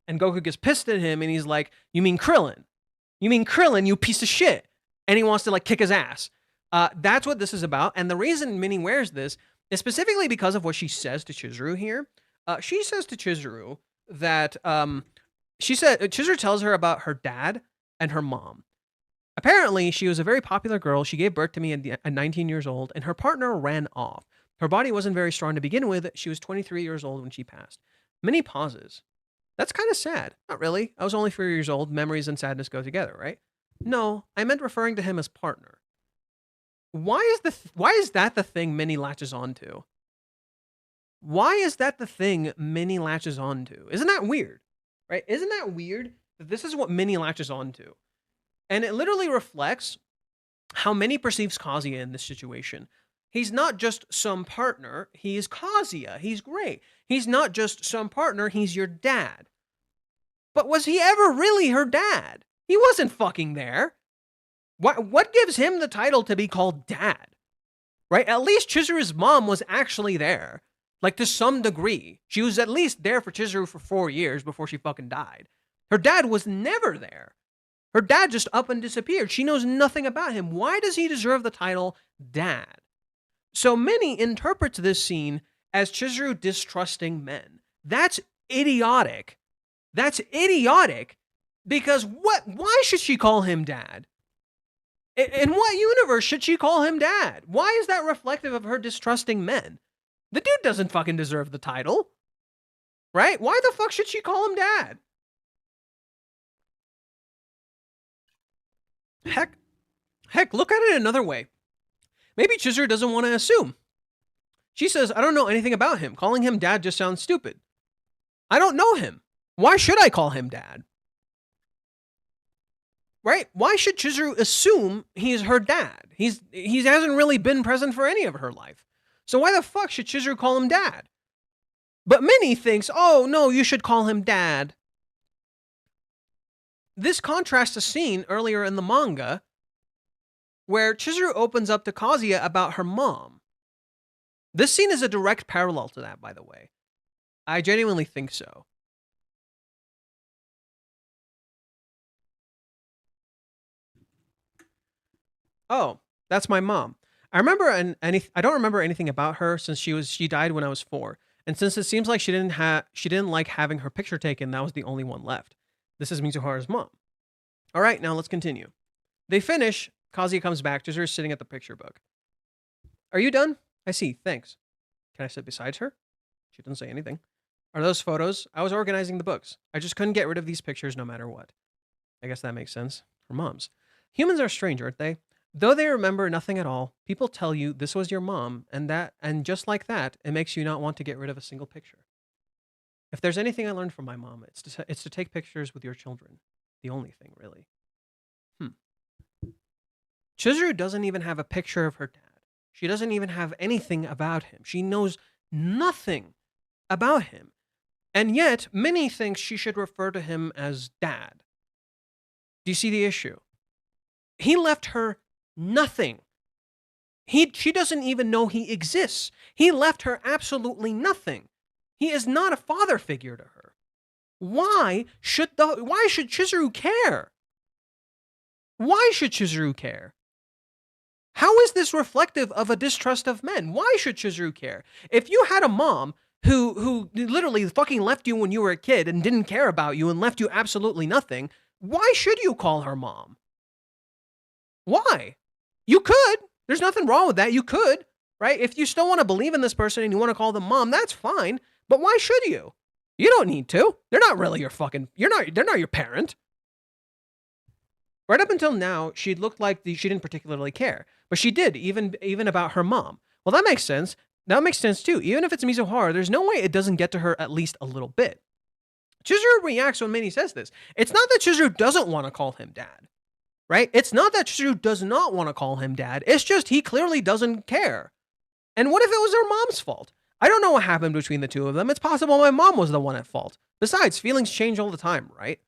and Goku gets pissed at him and he's like, "You mean Krillin? You mean Krillin? You piece of shit!" And he wants to like kick his ass. That's what this is about. And the reason Minnie wears this is specifically because of what she says to Chizuru here. She says to Chizuru that Chizuru tells her about her dad and her mom. Apparently, she was a very popular girl. She gave birth to me at 19 years old, and her partner ran off. Her body wasn't very strong to begin with. She was 23 years old when she passed. Minnie pauses. That's kind of sad. Not really. I was only 4 years old. Memories and sadness go together, right? No, I meant referring to him as partner. Why is that the thing Minnie latches onto? Why is that the thing Minnie latches onto? Isn't that weird? Right? Isn't that weird that this is what Minnie latches onto? And it literally reflects how Minnie perceives Kazuya in this situation. He's not just some partner, he's Kazuya. He's great. He's not just some partner, he's your dad. But was he ever really her dad? He wasn't fucking there. What gives him the title to be called dad? Right? At least Chizuru's mom was actually there. Like, to some degree. She was at least there for Chizuru for 4 years before she fucking died. Her dad was never there. Her dad just up and disappeared. She knows nothing about him. Why does he deserve the title dad? So Minnie interprets this scene as Chizuru distrusting men. That's idiotic. That's idiotic. Because why should she call him dad? In what universe should she call him dad? Why is that reflective of her distrusting men? The dude doesn't fucking deserve the title. Right? Why the fuck should she call him dad? Heck, look at it another way. Maybe Chizuru doesn't want to assume. She says, I don't know anything about him. Calling him dad just sounds stupid. I don't know him. Why should I call him dad? Right? Why should Chizuru assume he's her dad? He hasn't really been present for any of her life. So why the fuck should Chizuru call him dad? But Minnie thinks, oh no, you should call him dad. This contrasts a scene earlier in the manga where Chizuru opens up to Kazuya about her mom. This scene is a direct parallel to that, by the way. I genuinely think so. Oh, that's my mom. I don't remember anything about her since she died when I was 4. And since it seems like she didn't like having her picture taken, that was the only one left. This is Mizuharu's mom. All right, now let's continue. They finish. Kazuya comes back. Chizuru is sitting at the picture book. Are you done? I see. Thanks. Can I sit beside her? She doesn't say anything. Are those photos? I was organizing the books. I just couldn't get rid of these pictures no matter what. I guess that makes sense for moms. Humans are strange, aren't they? Though they remember nothing at all, people tell you this was your mom, and just like that, it makes you not want to get rid of a single picture. If there's anything I learned from my mom, it's to take pictures with your children. The only thing, really. Chizuru doesn't even have a picture of her dad. She doesn't even have anything about him. She knows nothing about him. And yet, Minnie thinks she should refer to him as dad. Do you see the issue? He left her nothing. She doesn't even know he exists. He left her absolutely nothing. He is not a father figure to her. Why should Chizuru care? Why should Chizuru care? How is this reflective of a distrust of men? Why should Chizuru care? If you had a mom who literally fucking left you when you were a kid and didn't care about you and left you absolutely nothing, why should you call her mom? Why? You could. There's nothing wrong with that. You could, right? If you still want to believe in this person and you want to call them mom, that's fine. But why should you? You don't need to. They're not really your fucking, they're not your parent. Right up until now, she looked like she didn't particularly care. But she did, even about her mom. Well, that makes sense. That makes sense too. Even if it's Mizuhara, there's no way it doesn't get to her at least a little bit. Chizuru reacts when Minnie says this. It's not that Chizuru doesn't want to call him dad. Right? It's not that Chizuru does not want to call him dad. It's just he clearly doesn't care. And what if it was her mom's fault? I don't know what happened between the two of them. It's possible my mom was the one at fault. Besides, feelings change all the time, right?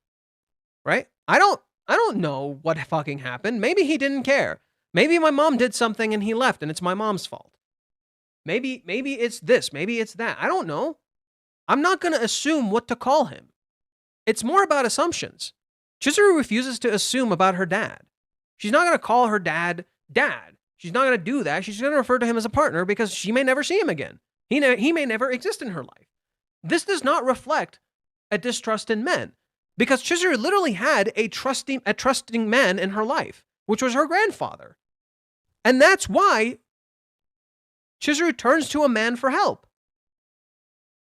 Right? I don't know what fucking happened. Maybe he didn't care. Maybe my mom did something and he left and it's my mom's fault. Maybe it's this. Maybe it's that. I don't know. I'm not going to assume what to call him. It's more about assumptions. Chizuru refuses to assume about her dad. She's not going to call her dad dad. She's not going to do that. She's going to refer to him as a partner because she may never see him again. He may never exist in her life. This does not reflect a distrust in men because Chizuru literally had a trusting man in her life, which was her grandfather. And that's why Chizuru turns to a man for help.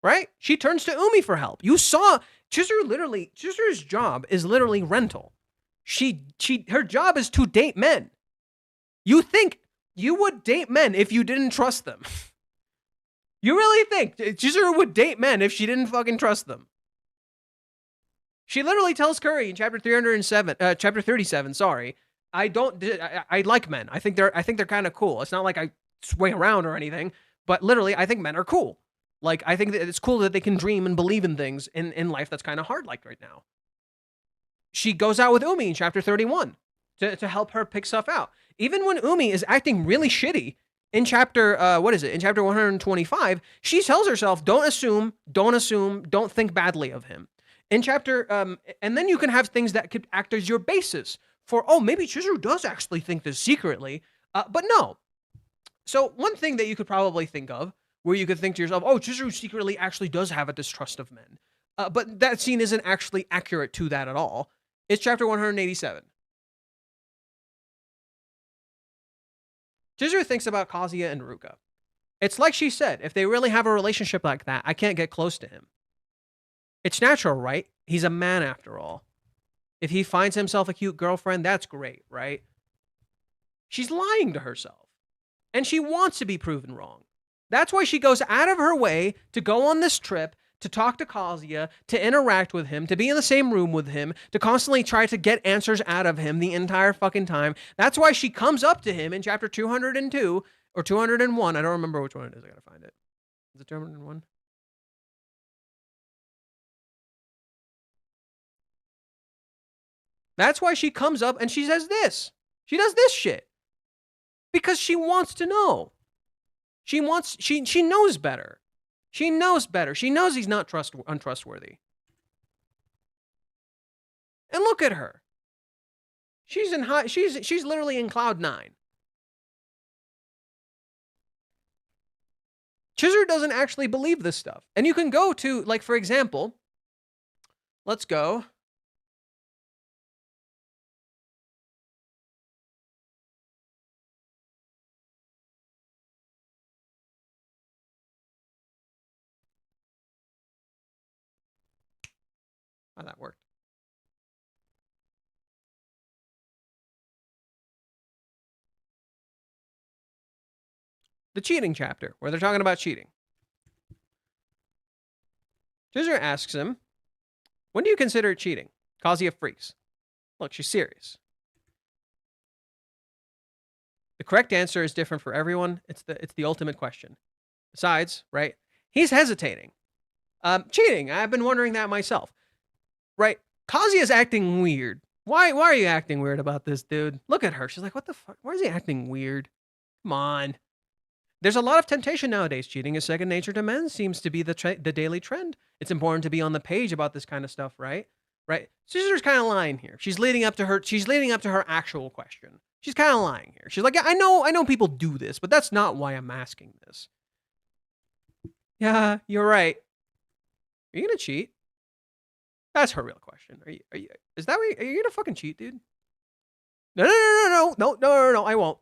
Right? She turns to Umi for help. You saw Chizuru's job is literally rental. Her job is to date men. You think you would date men if you didn't trust them? You really think Chizuru would date men if she didn't fucking trust them? She literally tells Curry in chapter 37, sorry, I like men. I think they're kind of cool. It's not like I sway around or anything, but literally I think men are cool. Like, I think that it's cool that they can dream and believe in things in life that's kind of hard like right now. She goes out with Umi in chapter 31 to help her pick stuff out. Even when Umi is acting really shitty in chapter, in chapter 125, she tells herself, don't assume, don't think badly of him. In chapter, and then you can have things that could act as your basis for, oh, maybe Chizuru does actually think this secretly, but no. So one thing that you could probably think of, where you could think to yourself, oh, Chizuru secretly actually does have a distrust of men. But that scene isn't actually accurate to that at all. It's chapter 187. Chizuru thinks about Kazuya and Ruka. It's like she said, if they really have a relationship like that, I can't get close to him. It's natural, right? He's a man after all. If he finds himself a cute girlfriend, that's great, right? She's lying to herself. And she wants to be proven wrong. That's why she goes out of her way to go on this trip, to talk to Kazuya, to interact with him, to be in the same room with him, to constantly try to get answers out of him the entire fucking time. That's why she comes up to him in chapter 202 or 201. I don't remember which one it is. I gotta find it. Is it 201? That's why she comes up and she says this. She does this shit. Because she wants to know. She knows better. She knows better. She knows he's not untrustworthy. And look at her. She's literally in cloud 9. Chizuru doesn't actually believe this stuff. And you can go to, like, for example, let's go. How that worked. The cheating chapter, where they're talking about cheating. Chizuru asks him, when do you consider cheating? Kazuya freaks. Look, she's serious. The correct answer is different for everyone. It's the ultimate question. Besides, right, he's hesitating. Cheating. I've been wondering that myself. Right? Kazuya's acting weird. Why are you acting weird about this, dude? Look at her. She's like, what the fuck? Why is he acting weird? Come on. There's a lot of temptation nowadays. Cheating is second nature to men. Seems to be the daily trend. It's important to be on the page about this kind of stuff, right? Right? Chizuru's kind of lying here. She's leading up to her actual question. She's kind of lying here. She's like, yeah, I know people do this, but that's not why I'm asking this. Yeah, you're right. Are you gonna cheat? That's her real question. Are you? Is that what are you gonna fucking cheat, dude? No. I won't.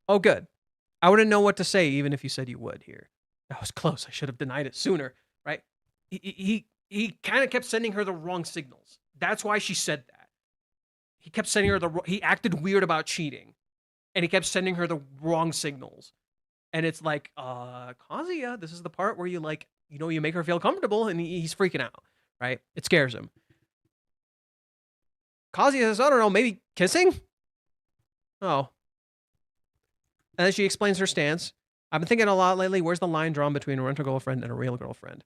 Oh, good. I wouldn't know what to say even if you said you would here. That was close. I should have denied it sooner, right? He kind of kept sending her the wrong signals. That's why she said that. He kept sending her he acted weird about cheating, and he kept sending her the wrong signals. And it's like, Kazuya, this is the part where you like, you make her feel comfortable, and he's freaking out, right? It scares him. Kazuya says, I don't know, maybe kissing? Oh. And then she explains her stance. I've been thinking a lot lately, where's the line drawn between a rental girlfriend and a real girlfriend?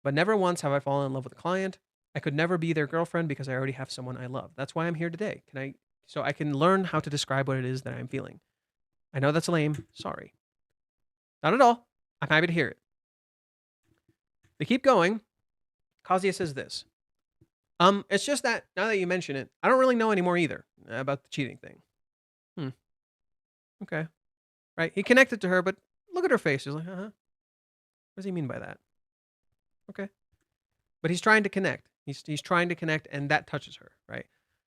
But never once have I fallen in love with a client. I could never be their girlfriend because I already have someone I love. That's why I'm here today. So I can learn how to describe what it is that I'm feeling. I know that's lame. Sorry. Not at all. I'm happy to hear it. They keep going. Kazuya says this. It's just that, now that you mention it, I don't really know anymore either about the cheating thing. Okay. Right? He connected to her, but look at her face. He's like, What does he mean by that? Okay. But he's trying to connect. He's trying to connect, and that touches her, right?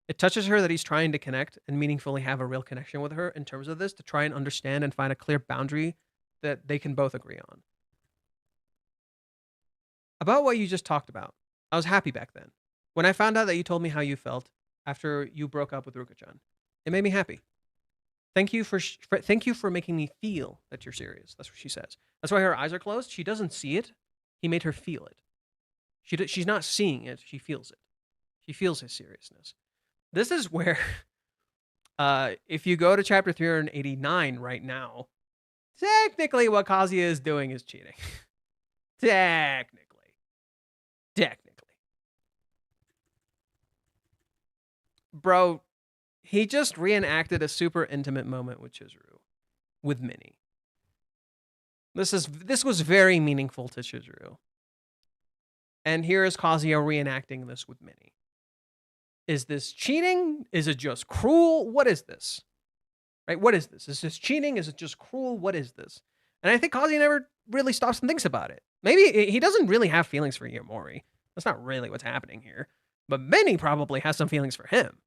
It touches her that he's trying to connect and meaningfully have a real connection with her in terms of this, to try and understand and find a clear boundary that they can both agree on. About what you just talked about, I was happy back then. When I found out that you told me how you felt after you broke up with Ruka-chan, it made me happy. Thank you for making me feel that you're serious. That's what she says. That's why her eyes are closed. She doesn't see it. He made her feel it. She's not seeing it. She feels it. She feels his seriousness. This is where, if you go to chapter 389 right now, technically what Kazuya is doing is cheating. Technically. Bro, he just reenacted a super intimate moment with Chizuru, with Minnie. This was very meaningful to Chizuru. And here is Kazuya reenacting this with Minnie. Is this cheating? Is it just cruel? What is this? Right? What is this? Is this cheating? Is it just cruel? What is this? And I think Kazuya never really stops and thinks about it. Maybe he doesn't really have feelings for Yamori. That's not really what's happening here. But Minnie probably has some feelings for him.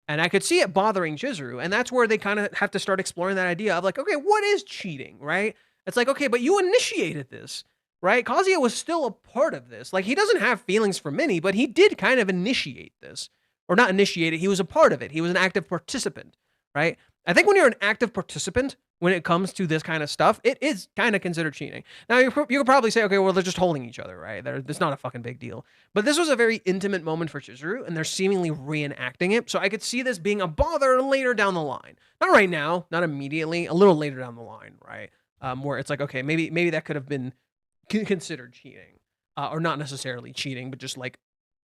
And I could see it bothering Chizuru. And that's where they kind of have to start exploring that idea of like, okay, what is cheating, right? It's like, okay, but you initiated this, right? Kazuya was still a part of this. Like, he doesn't have feelings for Minnie, but he did kind of initiate this. Or not initiate it, he was a part of it. He was an active participant, right? I think when you're an active participant, when it comes to this kind of stuff, it is kind of considered cheating. Now, you could probably say, okay, well, they're just holding each other, right? It's not a fucking big deal. But this was a very intimate moment for Chizuru, and they're seemingly reenacting it. So I could see this being a bother later down the line. Not right now, not immediately, a little later down the line, right? Where it's like, okay, maybe that could have been considered cheating. Or not necessarily cheating, but just like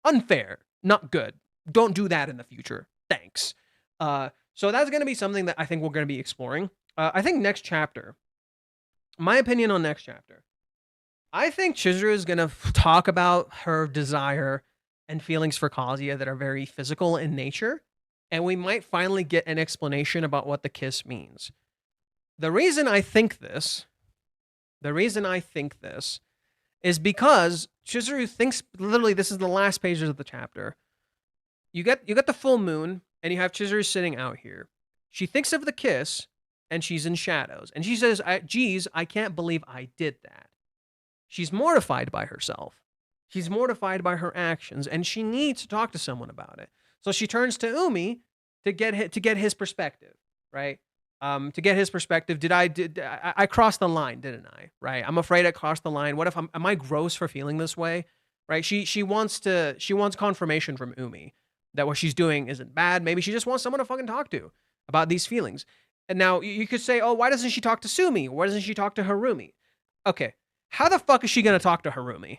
unfair, not good. Don't do that in the future. Thanks. So that's going to be something that I think we're going to be exploring. I think next chapter, my opinion on next chapter, I think Chizuru is going to talk about her desire and feelings for Kazuya that are very physical in nature. And we might finally get an explanation about what the kiss means. The reason I think this is because Chizuru thinks, literally, this is the last pages of the chapter. You get the full moon, and you have Chizuru sitting out here. She thinks of the kiss, and she's in shadows. And she says, geez, I can't believe I did that. She's mortified by herself. She's mortified by her actions, and she needs to talk to someone about it. So she turns to Umi to get his perspective, right? To get his perspective, I crossed the line, didn't I? Right? I'm afraid I crossed the line. What if am I gross for feeling this way? Right? She wants confirmation from Umi that what she's doing isn't bad. Maybe she just wants someone to fucking talk to about these feelings. And now you could say, oh, why doesn't she talk to Sumi? Why doesn't she talk to Harumi? Okay, how the fuck is she gonna talk to Harumi?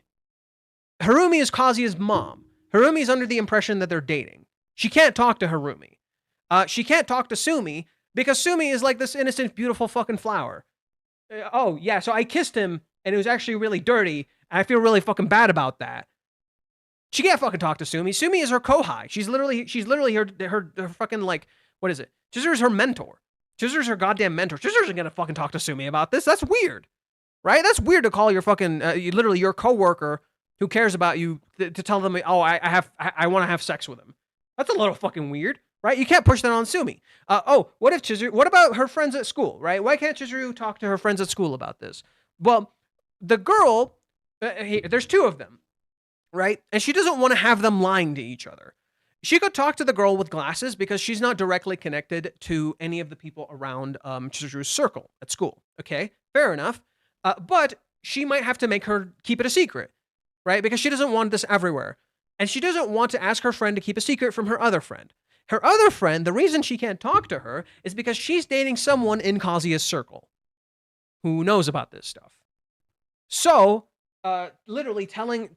Harumi is Kazuya's mom. Harumi is under the impression that they're dating. She can't talk to Harumi. She can't talk to Sumi because Sumi is like this innocent, beautiful fucking flower. Oh, yeah, so I kissed him and it was actually really dirty, and I feel really fucking bad about that. She can't fucking talk to Sumi. Sumi is her kohai. She's literally her fucking, like, what is it? Chizuru's her mentor. Chizuru's her goddamn mentor. Chizuru isn't gonna fucking talk to Sumi about this. That's weird, right? That's weird to call your fucking, literally your coworker who cares about you to tell them, oh, I want to have sex with him. That's a little fucking weird, right? You can't push that on Sumi. What if Chizuru? What about her friends at school, right? Why can't Chizuru talk to her friends at school about this? Well, the girl, there's two of them, right? And she doesn't want to have them lying to each other. She could talk to the girl with glasses because she's not directly connected to any of the people around Chizuru's circle at school. Okay, fair enough. But she might have to make her keep it a secret, right? Because she doesn't want this everywhere. And she doesn't want to ask her friend to keep a secret from her other friend. Her other friend, the reason she can't talk to her is because she's dating someone in Kazuya's circle who knows about this stuff. So, literally telling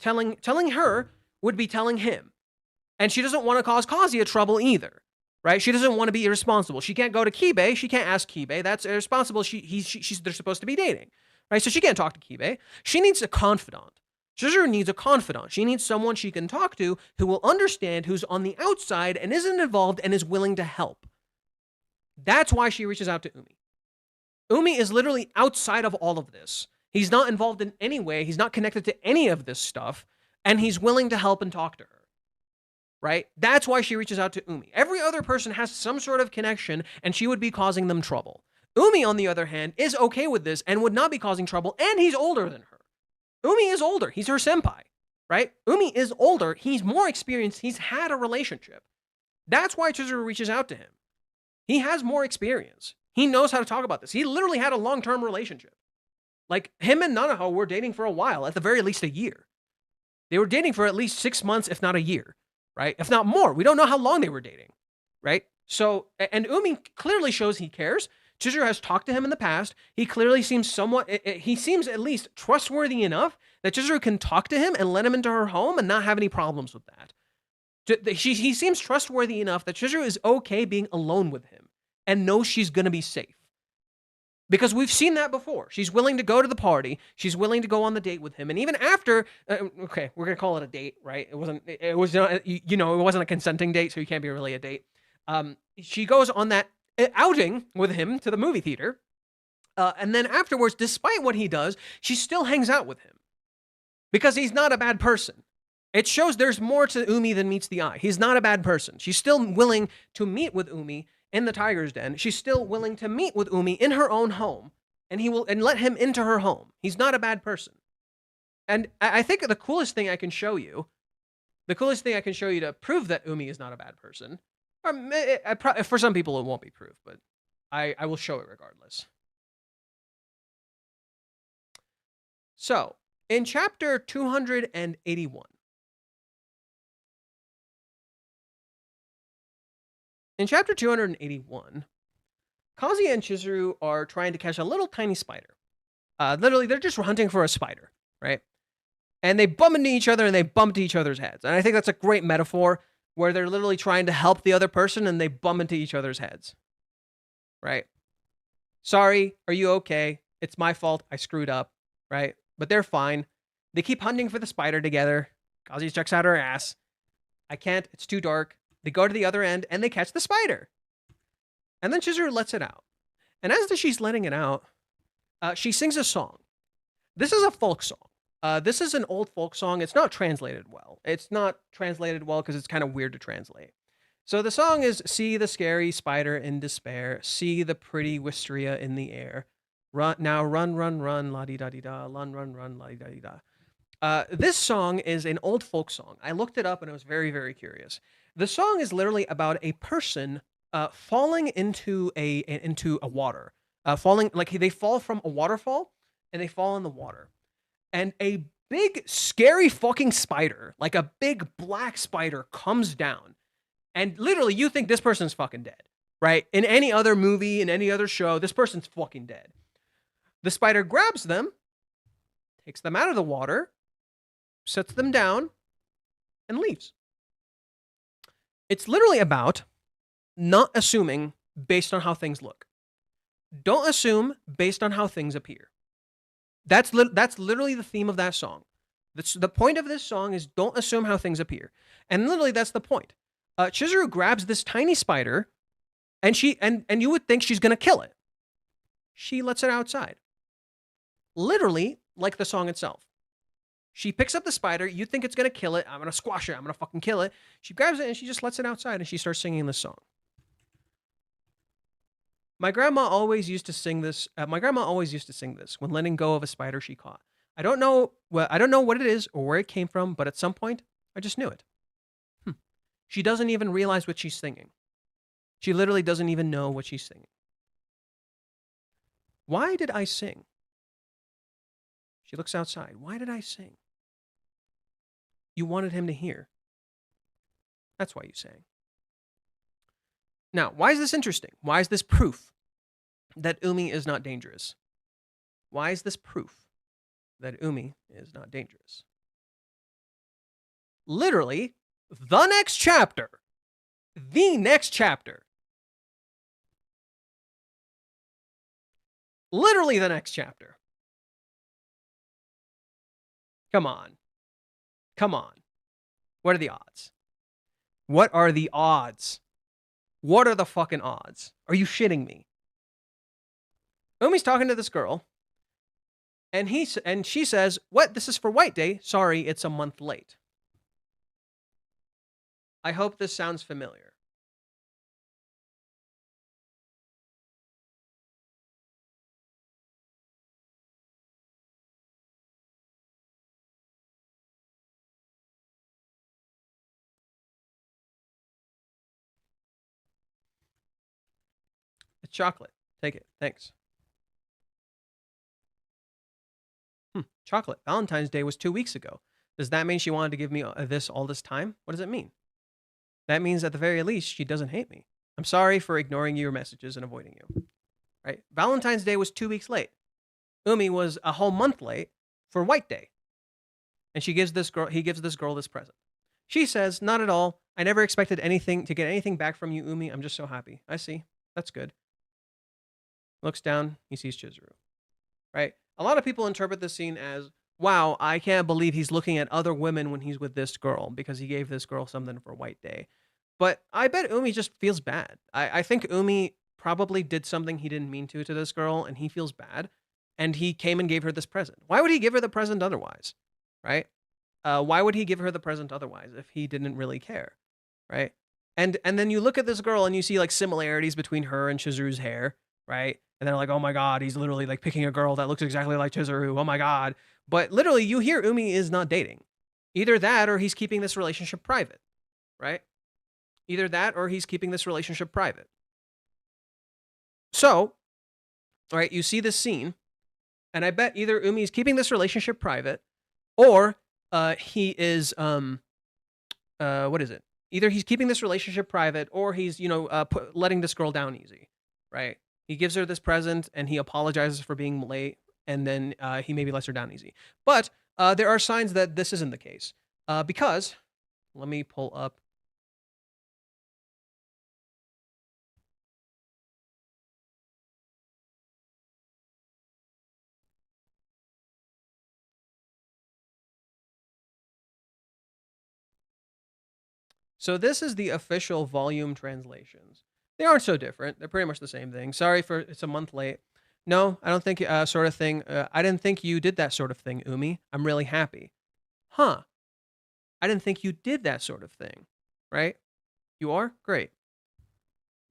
her would be telling him. And she doesn't want to cause Kazuya trouble either, right? She doesn't want to be irresponsible. She can't go to Kibe. She can't ask Kibe. That's irresponsible. They're supposed to be dating, right? So she can't talk to Kibe. She needs a confidant. Chizuru needs a confidant. She needs someone she can talk to who will understand, who's on the outside and isn't involved and is willing to help. That's why she reaches out to Umi. Umi is literally outside of all of this. He's not involved in any way. He's not connected to any of this stuff, and he's willing to help and talk to her, right? That's why she reaches out to Umi. Every other person has some sort of connection, and she would be causing them trouble. Umi, on the other hand, is okay with this and would not be causing trouble, and he's older than her. Umi is older. He's her senpai, right? Umi is older. He's more experienced. He's had a relationship. That's why Chizuru reaches out to him. He has more experience. He knows how to talk about this. He literally had a long-term relationship. Like, him and Nanaho were dating for a while, at the very least a year. They were dating for at least 6 months, if not a year, right? If not more. We don't know how long they were dating, right? So, and Umi clearly shows he cares. Chizuru has talked to him in the past. He clearly seems he seems at least trustworthy enough that Chizuru can talk to him and let him into her home and not have any problems with that. He seems trustworthy enough that Chizuru is okay being alone with him and knows she's going to be safe. Because we've seen that before. She's willing to go to the party. She's willing to go on the date with him. And even after, okay, we're going to call it a date, right? It wasn't a consenting date, so you can't be really a date. She goes on that outing with him to the movie theater. And then afterwards, despite what he does, she still hangs out with him. Because he's not a bad person. It shows there's more to Umi than meets the eye. He's not a bad person. She's still willing to meet with Umi in the tiger's den. She's still willing to meet with Umi in her own home, and let him into her home. He's not a bad person. And I think the coolest thing I can show you to prove that Umi is not a bad person, for some people it won't be proof, but I will show it regardless. So, in chapter 281, Kazuya and Chizuru are trying to catch a little tiny spider. Literally, they're just hunting for a spider, right? And they bump into each other and they bump into each other's heads. And I think that's a great metaphor where they're literally trying to help the other person and they bump into each other's heads, right? Sorry, are you okay? It's my fault. I screwed up, right? But they're fine. They keep hunting for the spider together. Kazuya checks out her ass. I can't. It's too dark. They go to the other end, and they catch the spider. And then Chizuru lets it out. And as she's letting it out, she sings a song. This is a folk song. This is an old folk song. It's not translated well. It's not translated well because it's kind of weird to translate. So the song is, see the scary spider in despair. See the pretty wisteria in the air. Run, now run, run, run, la-di-da-di-da. Run, run, run, la-di-da-di-da. This song is an old folk song. I looked it up and I was very, very curious. The song is literally about a person falling into a water, falling like they fall from a waterfall and they fall in the water, and a big scary fucking spider, like a big black spider, comes down, and literally you think this person's fucking dead, right? In any other movie, in any other show, this person's fucking dead. The spider grabs them, takes them out of the water, sets them down, and leaves. It's literally about not assuming based on how things look. Don't assume based on how things appear. That's literally the theme of that song. The point of this song is don't assume how things appear. And literally that's the point. Chizuru grabs this tiny spider and you would think she's going to kill it. She lets it outside. Literally like the song itself. She picks up the spider. You think it's going to kill it. I'm going to squash it. I'm going to fucking kill it. She grabs it and she just lets it outside and she starts singing this song. My grandma always used to sing this. When letting go of a spider she caught. I don't know what it is or where it came from, but at some point, I just knew it. She doesn't even realize what she's singing. She literally doesn't even know what she's singing. Why did I sing? She looks outside. Why did I sing? You wanted him to hear. That's why you sang. Now, why is this interesting? Why is this proof that Umi is not dangerous? Why is this proof that Umi is not dangerous? Literally, the next chapter. Literally the next chapter. Come on. What are the odds? What are the fucking odds? Are you shitting me? Umi's talking to this girl, and she says, "What? This is for White Day. Sorry, it's a month late." I hope this sounds familiar. It's chocolate. Take it. Thanks. Chocolate. Valentine's Day was 2 weeks ago. Does that mean she wanted to give me this all this time? What does it mean? That means at the very least, she doesn't hate me. I'm sorry for ignoring your messages and avoiding you. Right? Valentine's Day was 2 weeks late. Umi was a whole month late for White Day. And he gives this girl this present. She says, "Not at all. I never expected to get anything back from you, Umi. I'm just so happy." I see. That's good. Looks down, he sees Chizuru. Right? A lot of people interpret this scene as, wow, I can't believe he's looking at other women when he's with this girl because he gave this girl something for White Day. But I bet Umi just feels bad. I think Umi probably did something he didn't mean to this girl, and he feels bad. And he came and gave her this present. Why would he give her the present otherwise? Right? Why would he give her the present otherwise if he didn't really care? Right? And then you look at this girl and you see like similarities between her and Chizuru's hair, right? And they're like, oh my God, he's literally like picking a girl that looks exactly like Chizuru. Oh my God. But literally you hear Umi is not dating. Either that or he's keeping this relationship private, right? Either that or he's keeping this relationship private. So, all right, you see this scene, and I bet either Umi is keeping this relationship private, or he is what is it? Either he's keeping this relationship private, or he's letting this girl down easy, right? He gives her this present, and he apologizes for being late, and then he maybe lets her down easy. But there are signs that this isn't the case, because let me pull up. So this is the official volume translations. They aren't so different. They're pretty much the same thing. Sorry for it's a month late. No, I don't think sort of thing. I didn't think you did that sort of thing, Umi. I'm really happy. Huh. I didn't think you did that sort of thing. Right? You are? Great.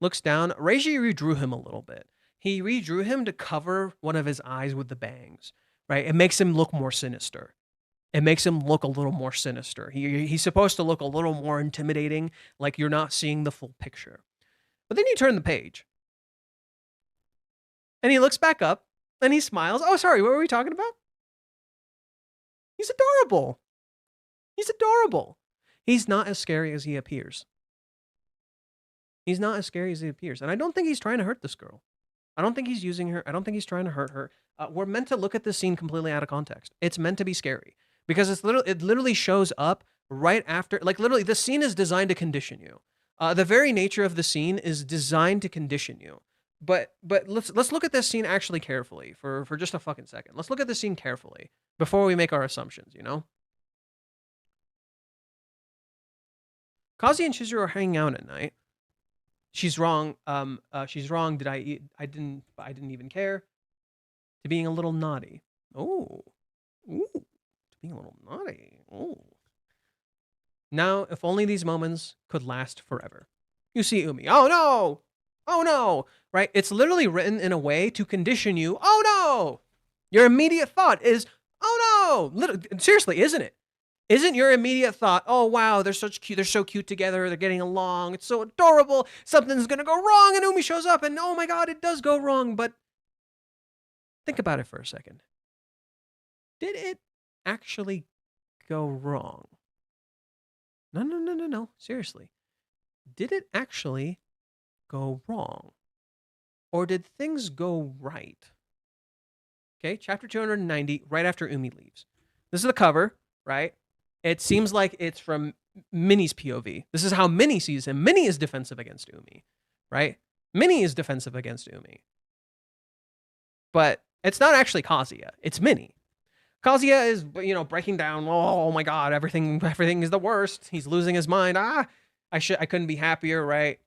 Looks down. Reiji redrew him a little bit. He redrew him to cover one of his eyes with the bangs. Right? It makes him look more sinister. It makes him look a little more sinister. He's supposed to look a little more intimidating, like you're not seeing the full picture. But then you turn the page. And he looks back up, and he smiles. Oh, sorry, what were we talking about? He's adorable. He's adorable. He's not as scary as he appears. He's not as scary as he appears. And I don't think he's trying to hurt this girl. I don't think he's using her. I don't think he's trying to hurt her. We're meant to look at this scene completely out of context. It's meant to be scary. because it literally shows up right after, like literally the scene is designed to condition you. The very nature of the scene is designed to condition you. But let's look at this scene actually carefully for just a fucking second. Let's look at the scene carefully before we make our assumptions, you know? Kazuya and Chizuru are hanging out at night. She's wrong. She's wrong. I didn't even care. To being a little naughty. Oh. Ooh. To being a little naughty. Oh. Now, if only these moments could last forever. You see Umi. Oh no! Oh no! Right? It's literally written in a way to condition you. Oh no! Your immediate thought is, oh no! Seriously, isn't it? Isn't your immediate thought, oh wow, they're so cute together, they're getting along, it's so adorable, something's gonna go wrong, and Umi shows up, and oh my god, it does go wrong, but think about it for a second. Did it actually go wrong? No, seriously. Did it actually go wrong? Or did things go right? Okay, chapter 290, right after Umi leaves. This is the cover, right? It seems like it's from Minnie's POV. This is how Minnie sees him. Minnie is defensive against Umi, right? Minnie is defensive against Umi. But it's not actually Kazuya. It's Minnie. Kazuya is, breaking down. Oh my god, everything is the worst. He's losing his mind. I couldn't be happier, right?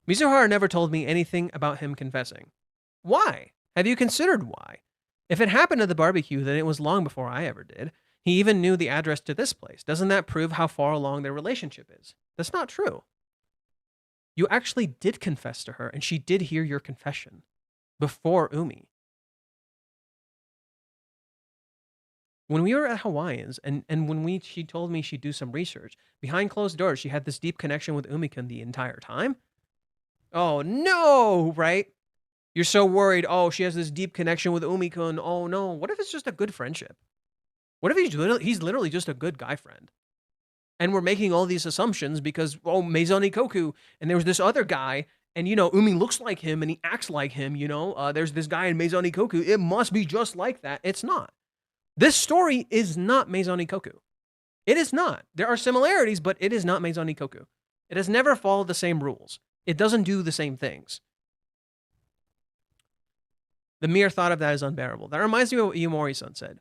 Mizuhara never told me anything about him confessing. Why? Have you considered why? If it happened at the barbecue, then it was long before I ever did. He even knew the address to this place. Doesn't that prove how far along their relationship is? That's not true. You actually did confess to her, and she did hear your confession before Umi. When we were at Hawaiians, and when she told me she'd do some research, behind closed doors, she had this deep connection with Umi-kun the entire time. Oh no, right? You're so worried. Oh, she has this deep connection with Umi-kun. Oh no. What if it's just a good friendship? What if he's literally just a good guy friend? And we're making all these assumptions because, Meizoni Koku, and there was this other guy, and, Umi looks like him, and he acts like him, there's this guy in Meizoni Koku. It must be just like that. It's not. This story is not Meizoni Koku. It is not. There are similarities, but it is not Meizoni Koku. It has never followed the same rules. It doesn't do the same things. The mere thought of that is unbearable. That reminds me of what Yumori-san said.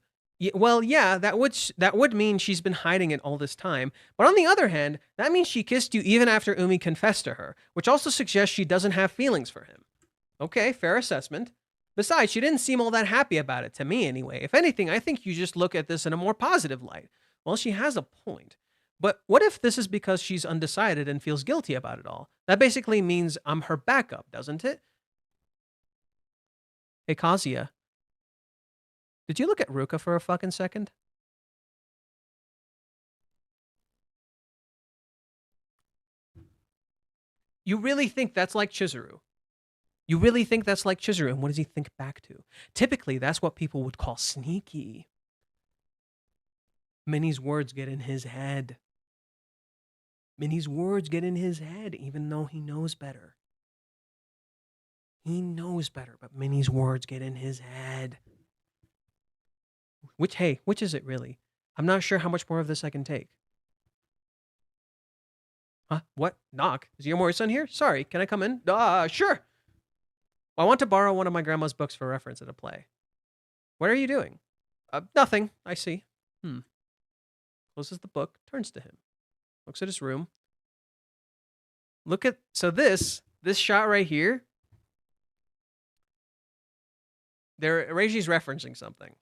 Well, yeah, that would mean she's been hiding it all this time. But on the other hand, that means she kissed you even after Umi confessed to her, which also suggests she doesn't have feelings for him. Okay, fair assessment. Besides, she didn't seem all that happy about it, to me anyway. If anything, I think you just look at this in a more positive light. Well, she has a point. But what if this is because she's undecided and feels guilty about it all? That basically means I'm her backup, doesn't it? Hey, Kazuya. Did you look at Ruka for a fucking second? You really think that's like Chizuru? You really think that's like Chizuru? And what does he think back to? Typically, that's what people would call sneaky. Minnie's words get in his head. Minnie's words get in his head, even though he knows better. He knows better, but Minnie's words get in his head. Which is it really? I'm not sure how much more of this I can take. Huh? What? Knock? Is Yomori-san here? Sorry, can I come in? Sure. I want to borrow one of my grandma's books for reference at a play. What are you doing? Nothing, I see. Closes the book, turns to him. Looks at his room. So this shot right here, Reiji's referencing something.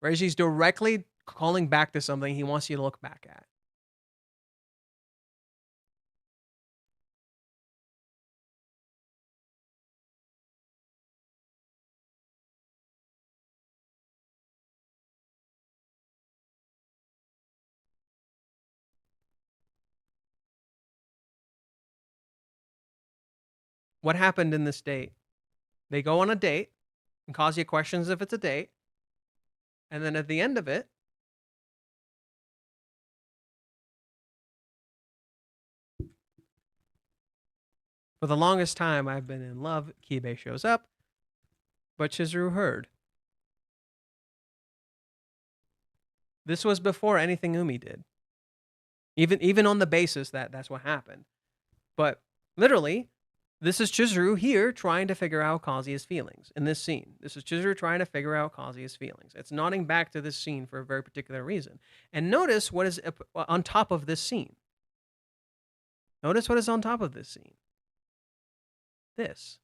Reiji's directly calling back to something he wants you to look back at. What happened in this date? They go on a date, and Kazuya questions if it's a date, and then at the end of it, for the longest time I've been in love, Kibe shows up, but Chizuru heard. This was before anything Umi did. Even on the basis that that's what happened. But literally, this is Chizuru here trying to figure out Kazuya's feelings in this scene. This is Chizuru trying to figure out Kazuya's feelings. It's nodding back to this scene for a very particular reason. And notice what is on top of this scene. Notice what is on top of this scene. This.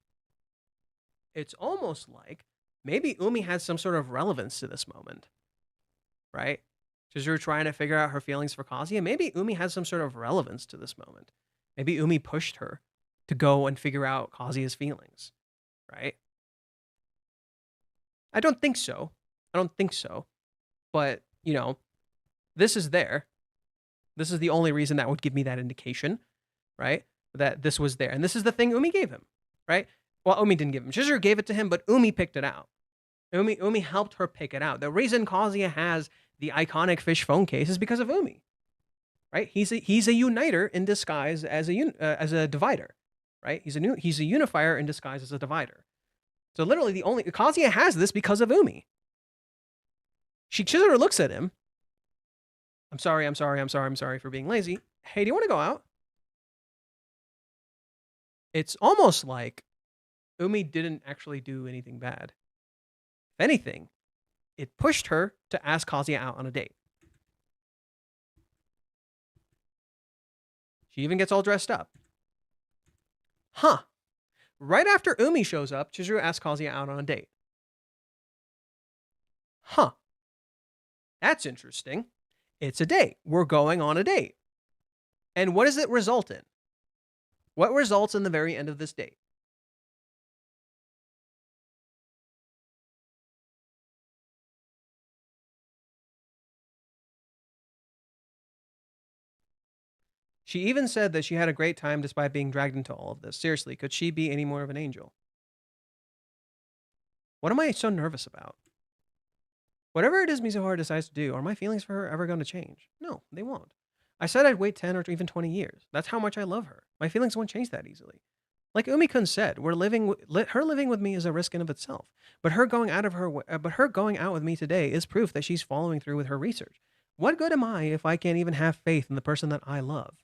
It's almost like maybe Umi has some sort of relevance to this moment. Right? Chizuru trying to figure out her feelings for Kazuya. Maybe Umi has some sort of relevance to this moment. Maybe Umi pushed her to go and figure out Kazuya's feelings, right? I don't think so. But, you know, this is there. This is the only reason that would give me that indication, right? That this was there. And this is the thing Umi gave him, right? Well, Umi didn't give him. Chizuru gave it to him, but Umi picked it out. Umi helped her pick it out. The reason Kazuya has the iconic fish phone case is because of Umi, right? He's a uniter in disguise as a divider, right? He's a unifier in disguise as a divider. So literally Kazuya has this because of Umi. Chizuru looks at him. I'm sorry for being lazy. Hey, do you want to go out? It's almost like Umi didn't actually do anything bad. If anything, it pushed her to ask Kazuya out on a date. She even gets all dressed up. Huh. Right after Umi shows up, Chizuru asks Kazuya out on a date. Huh. That's interesting. It's a date. We're going on a date. And what does it result in? What results in the very end of this date? She even said that she had a great time despite being dragged into all of this. Seriously, could she be any more of an angel? What am I so nervous about? Whatever it is Mizuhara decides to do, are my feelings for her ever going to change? No, they won't. I said I'd wait 10 or even 20 years. That's how much I love her. My feelings won't change that easily. Like Umi-kun said, her living with me is a risk in of itself. But her going out with me today is proof that she's following through with her research. What good am I if I can't even have faith in the person that I love?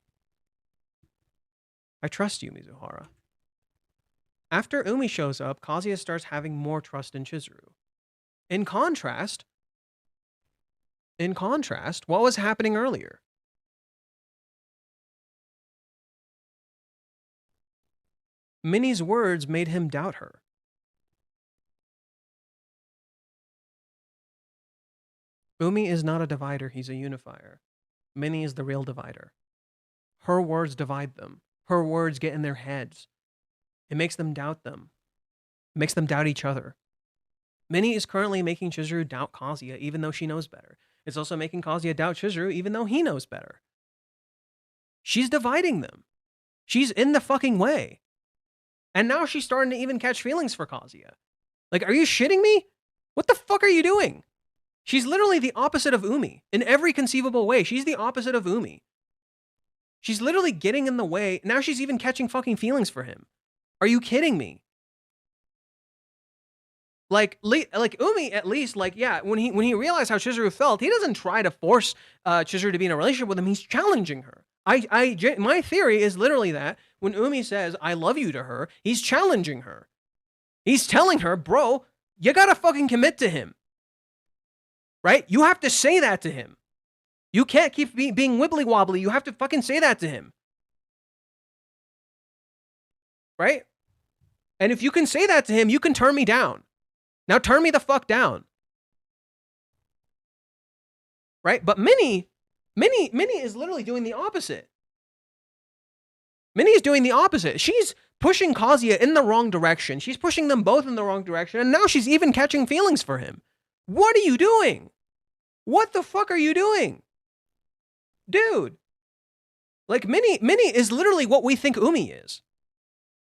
I trust you, Mizuhara. After Umi shows up, Kazuya starts having more trust in Chizuru. In contrast, what was happening earlier? Minnie's words made him doubt her. Umi is not a divider, he's a unifier. Minnie is the real divider. Her words divide them. Her words get in their heads. It makes them doubt them. It makes them doubt each other. Minnie is currently making Chizuru doubt Kazuya even though she knows better. It's also making Kazuya doubt Chizuru even though he knows better. She's dividing them. She's in the fucking way. And now she's starting to even catch feelings for Kazuya. Like, are you shitting me? What the fuck are you doing? She's literally the opposite of Umi. In every conceivable way, she's the opposite of Umi. She's literally getting in the way. Now she's even catching fucking feelings for him. Are you kidding me? Like Umi, at least, like, yeah, when he realized how Chizuru felt, he doesn't try to force Chizuru to be in a relationship with him. He's challenging her. My theory is literally that when Umi says, I love you to her, he's challenging her. He's telling her, bro, you gotta fucking commit to him. Right? You have to say that to him. You can't keep being wibbly wobbly. You have to fucking say that to him. Right? And if you can say that to him, you can turn me down. Now turn me the fuck down. Right? But Minnie is literally doing the opposite. Minnie is doing the opposite. She's pushing Kazuya in the wrong direction. She's pushing them both in the wrong direction. And now she's even catching feelings for him. What are you doing? What the fuck are you doing? Dude. Like, Minnie is literally what we think Umi is.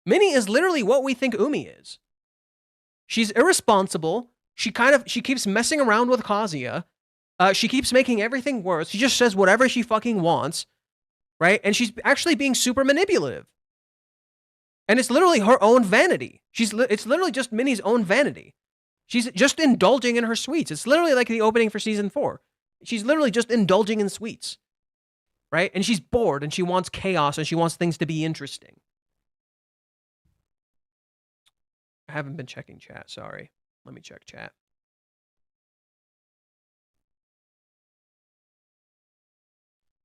Minnie is literally what we think Umi is. She's irresponsible. She keeps messing around with Kazuya. She keeps making everything worse. She just says whatever she fucking wants. Right? And she's actually being super manipulative. And it's literally her own vanity. It's literally just Minnie's own vanity. She's just indulging in her sweets. It's literally like the opening for season 4. She's literally just indulging in sweets, right? And she's bored and she wants chaos and she wants things to be interesting. I haven't been checking chat, sorry. Let me check chat.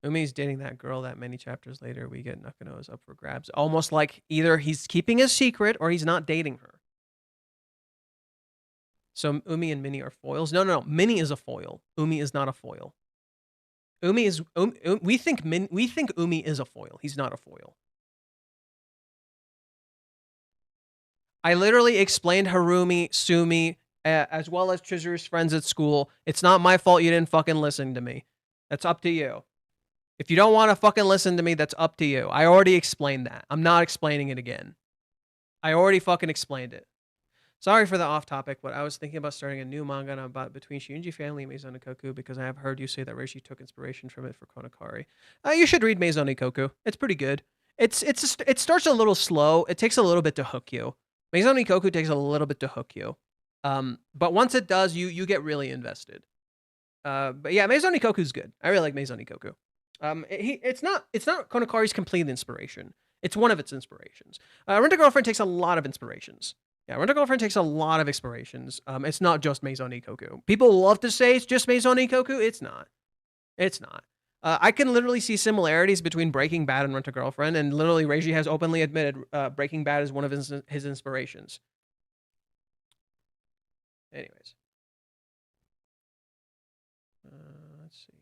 Umi's dating that girl that many chapters later we get Nakano is up for grabs. Almost like either he's keeping a secret or he's not dating her. So Umi and Minnie are foils. No. Minnie is a foil. Umi is not a foil. Umi is we think Umi is a foil. He's not a foil. I literally explained Harumi, Sumi, as well as Chizuru's friends at school. It's not my fault you didn't fucking listen to me. That's up to you. If you don't want to fucking listen to me, that's up to you. I already explained that. I'm not explaining it again. I already fucking explained it. Sorry for the off topic, but I was thinking about starting a new manga about between Shinji family and Maison Ikoku because I have heard you say that Reishi took inspiration from it for Kanokari. You should read Maison Ikoku. It's pretty good. It starts a little slow. It takes a little bit to hook you. Maison Ikoku takes a little bit to hook you. But once it does, you get really invested. But yeah, Maison Ikoku's good. I really like Maison Ikoku. It's not Konokari's complete inspiration. It's one of its inspirations. Rent a Girlfriend takes a lot of inspirations. Yeah, Rent a Girlfriend takes a lot of inspirations. It's not just Maison Ikoku. People love to say it's just Maison Ikoku. It's not. It's not. I can literally see similarities between Breaking Bad and Rent a Girlfriend, and literally Reiji has openly admitted Breaking Bad is one of his inspirations. Anyways. Let's see.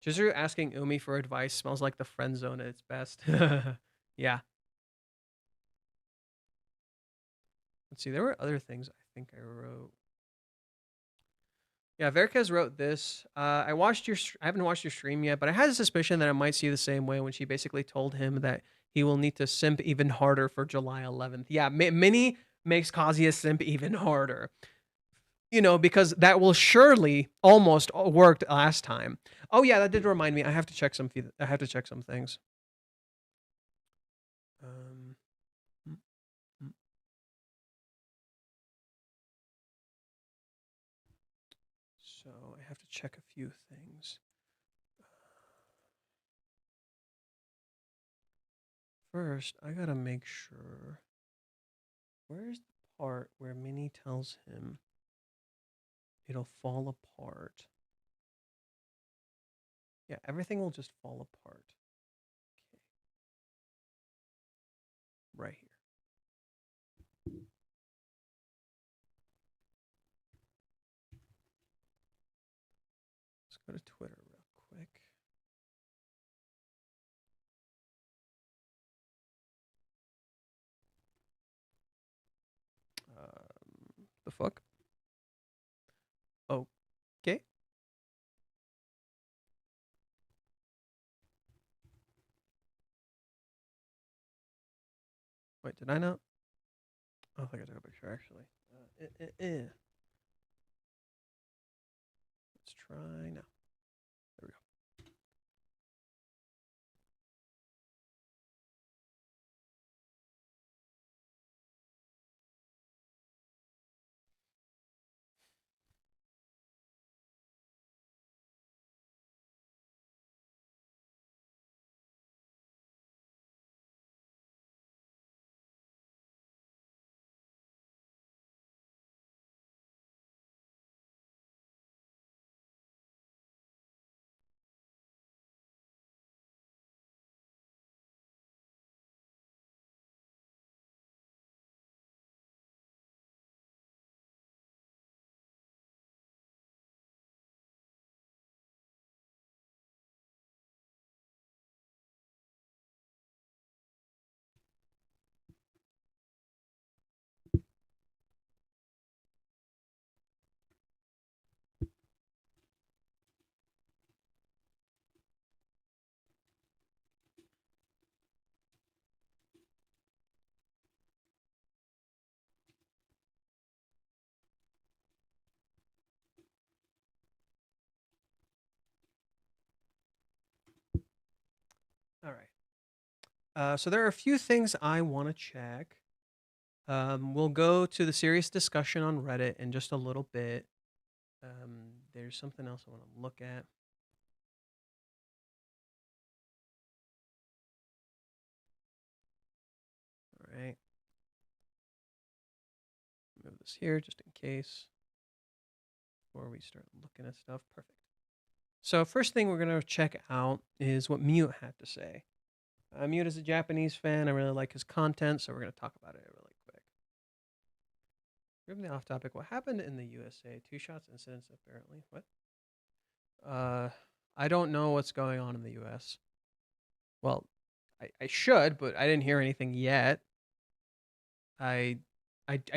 Chizuru asking Umi for advice smells like the friend zone at its best. Yeah. Let's see. There were other things I think I wrote. Yeah, Verkez wrote this. I haven't watched your stream yet, but I had a suspicion that I might see the same way when she basically told him that he will need to simp even harder for July 11th. Yeah, Minnie makes Kazuya simp even harder. You know, because that will surely almost worked last time. Oh yeah, that did remind me. I have to check some things. Um, so I have to check a few things. First, I gotta make sure. Where's the part where Minnie tells him it'll fall apart? Yeah, everything will just fall apart. Okay. Right here. Let's go to Twitter real quick. The fuck? Okay. Wait, did I not? Oh, I think I took a picture actually. Let's try now. There we go. All right. So there are a few things I want to check. We'll go to the serious discussion on Reddit in just a little bit. There's something else I want to look at. All right. Move this here just in case before we start looking at stuff. Perfect. So first thing we're going to check out is what Mute had to say. Mute is a Japanese fan. I really like his content, so we're going to talk about it really quick. Really off topic. What happened in the USA? 2 shots incidents, apparently. What? I don't know what's going on in the US. Well, I should, but I didn't hear anything yet. I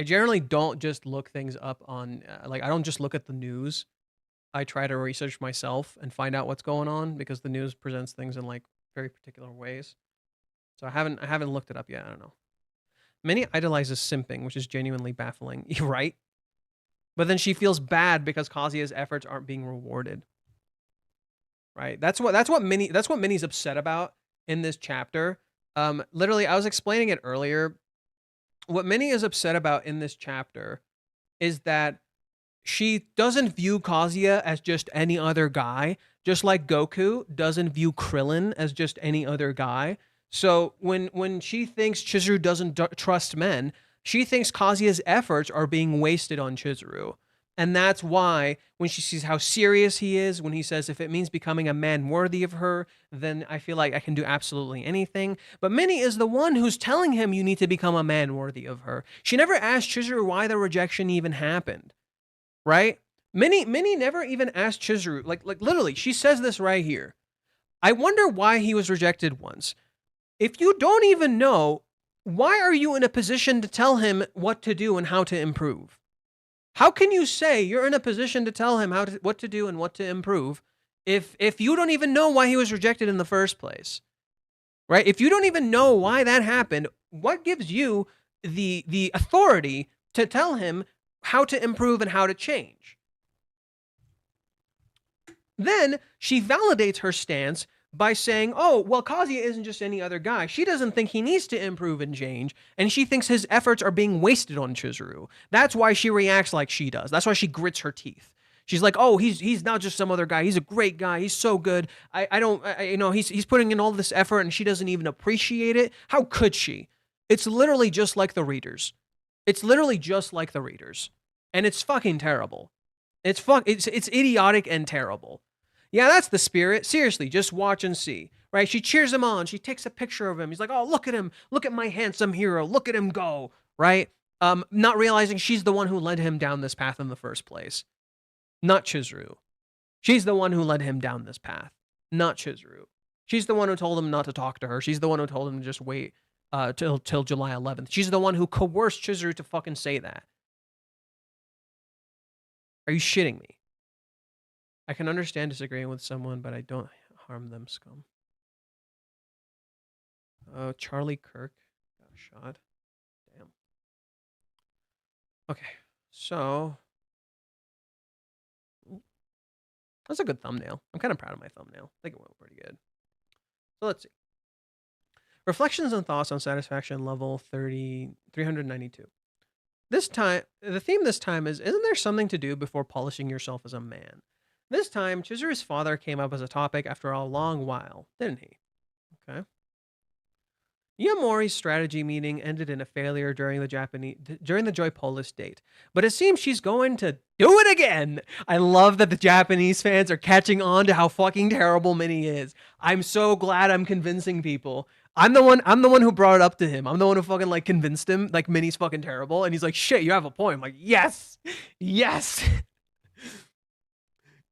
generally don't just look things up on, like, I don't just look at the news. I try to research myself and find out what's going on because the news presents things in like very particular ways. So I haven't looked it up yet. I don't know. Minnie idolizes simping, which is genuinely baffling. You're right. But then she feels bad because Kazuya's efforts aren't being rewarded. Right? That's what Minnie's upset about in this chapter. Literally, I was explaining it earlier. What Minnie is upset about in this chapter is that she doesn't view Kazuya as just any other guy, just like Goku doesn't view Krillin as just any other guy. So when she thinks Chizuru doesn't trust men, she thinks Kazuya's efforts are being wasted on Chizuru. And that's why when she sees how serious he is, when he says, if it means becoming a man worthy of her, then I feel like I can do absolutely anything. But Minnie is the one who's telling him you need to become a man worthy of her. She never asked Chizuru why the rejection even happened. Right? Minnie never even asked Chizuru, like literally, she says this right here. I wonder why he was rejected once. If you don't even know, why are you in a position to tell him what to do and how to improve? How can you say you're in a position to tell him what to do and what to improve if you don't even know why he was rejected in the first place? Right? If you don't even know why that happened, what gives you the authority to tell him how to improve and how to change? Then she validates her stance by saying, oh, well, Kazuya isn't just any other guy. She doesn't think he needs to improve and change, and she thinks his efforts are being wasted on Chizuru. That's why she reacts like she does. That's why she grits her teeth. She's like, oh, he's not just some other guy. He's a great guy. He's so good. He's putting in all this effort, and she doesn't even appreciate it. How could she? It's literally just like the readers. It's literally just like the readers. And it's fucking terrible. It's idiotic and terrible. Yeah, that's the spirit. Seriously, just watch and see. Right? She cheers him on. She takes a picture of him. He's like, oh, look at him. Look at my handsome hero. Look at him go. Right? Not realizing she's the one who led him down this path in the first place. Not Chizuru. She's the one who led him down this path. Not Chizuru. She's the one who told him not to talk to her. She's the one who told him to just wait till July 11th. She's the one who coerced Chizuru to fucking say that. Are you shitting me? I can understand disagreeing with someone, but I don't harm them, scum. Oh, Charlie Kirk got shot. Damn. Okay, so that's a good thumbnail. I'm kind of proud of my thumbnail. I think it went pretty good. So let's see. Reflections and thoughts on satisfaction level 392. This time, the theme this time is, isn't there something to do before polishing yourself as a man? This time, Chizuru's father came up as a topic after a long while, didn't he? Okay. Yamori's strategy meeting ended in a failure during the Joypolis date, but it seems she's going to do it again. I love that the Japanese fans are catching on to how fucking terrible Minnie is. I'm so glad I'm convincing people. I'm the one who brought it up to him. I'm the one who fucking like convinced him like Minnie's fucking terrible, and he's like, shit, you have a point. I'm like, yes.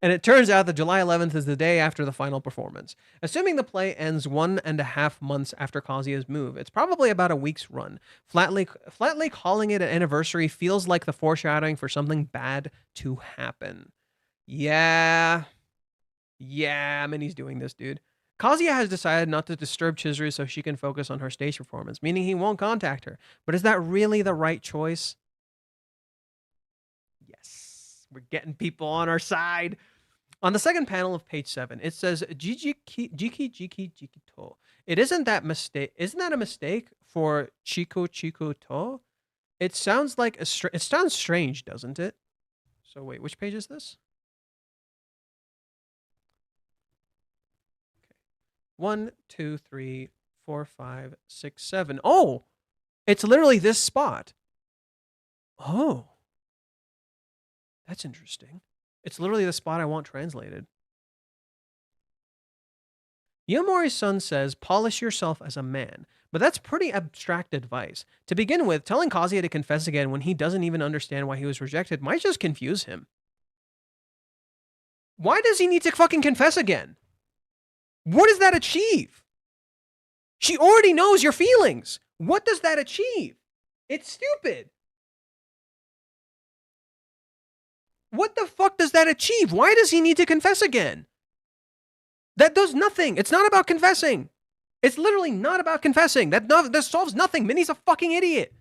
And it turns out that July 11th is the day after the final performance. Assuming the play ends 1.5 months after Kazuya's move, it's probably about a week's run. Flatly calling it an anniversary feels like the foreshadowing for something bad to happen. Yeah, Minnie's doing this, dude. Kazuya has decided not to disturb Chizuru so she can focus on her stage performance, meaning he won't contact her. But is that really the right choice? Yes, we're getting people on our side. On the second panel of page 7, it says Jiki to. Isn't that a mistake for Chico to? It sounds like it sounds strange, doesn't it? So wait, which page is this? Okay. 1, 2, 3, 4, 5, 6, 7. Oh, it's literally this spot. Oh, that's interesting. It's literally the spot I want translated. Yamori's son says, polish yourself as a man. But that's pretty abstract advice. To begin with, telling Kazuya to confess again when he doesn't even understand why he was rejected might just confuse him. Why does he need to fucking confess again? What does that achieve? She already knows your feelings. What does that achieve? It's stupid. What the fuck does that achieve? Why does he need to confess again? That does nothing. It's not about confessing. It's literally not about confessing. That solves nothing. Minnie's a fucking idiot.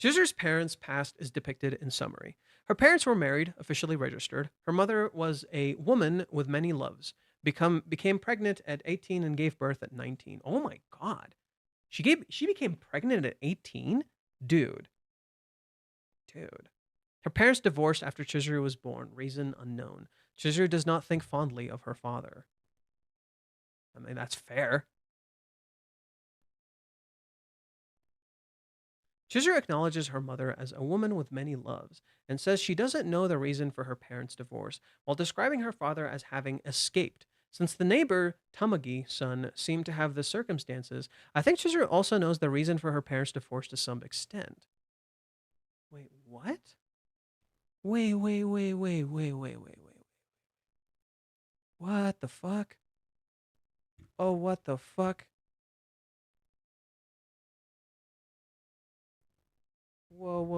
Chizuru's parents' past is depicted in summary. Her parents were married, officially registered. Her mother was a woman with many loves. Became pregnant at 18 and gave birth at 19. Oh my god. She became pregnant at 18? Dude. Her parents divorced after Chizuru was born, reason unknown. Chizuru does not think fondly of her father. I mean, that's fair. Chizuru acknowledges her mother as a woman with many loves and says she doesn't know the reason for her parents' divorce, while describing her father as having escaped. Since the neighbor, Tamagi's son, seemed to have the circumstances, I think Chizuru also knows the reason for her parents' divorce to some extent. Wait, what? Wait. What the fuck? Oh, what the fuck? Whoa.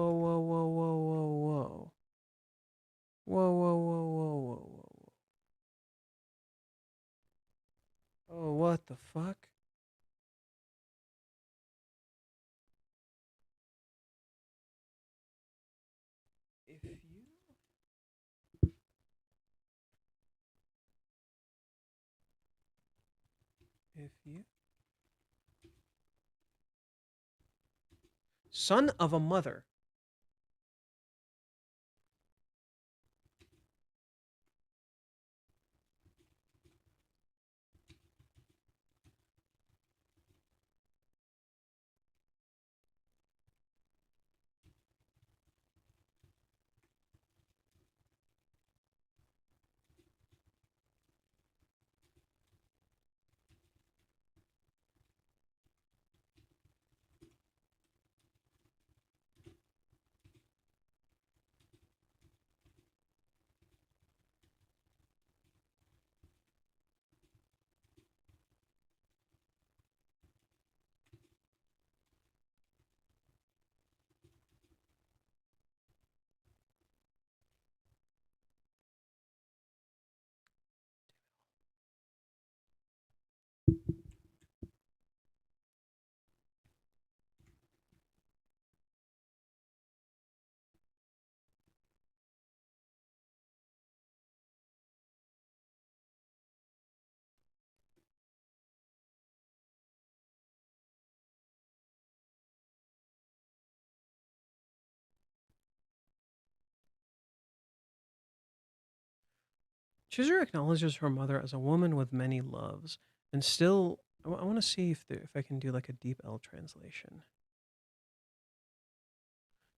Oh, what the fuck? If you son of a mother. Chizuru acknowledges her mother as a woman with many loves, and still, I want to see if I can do like a deep L translation.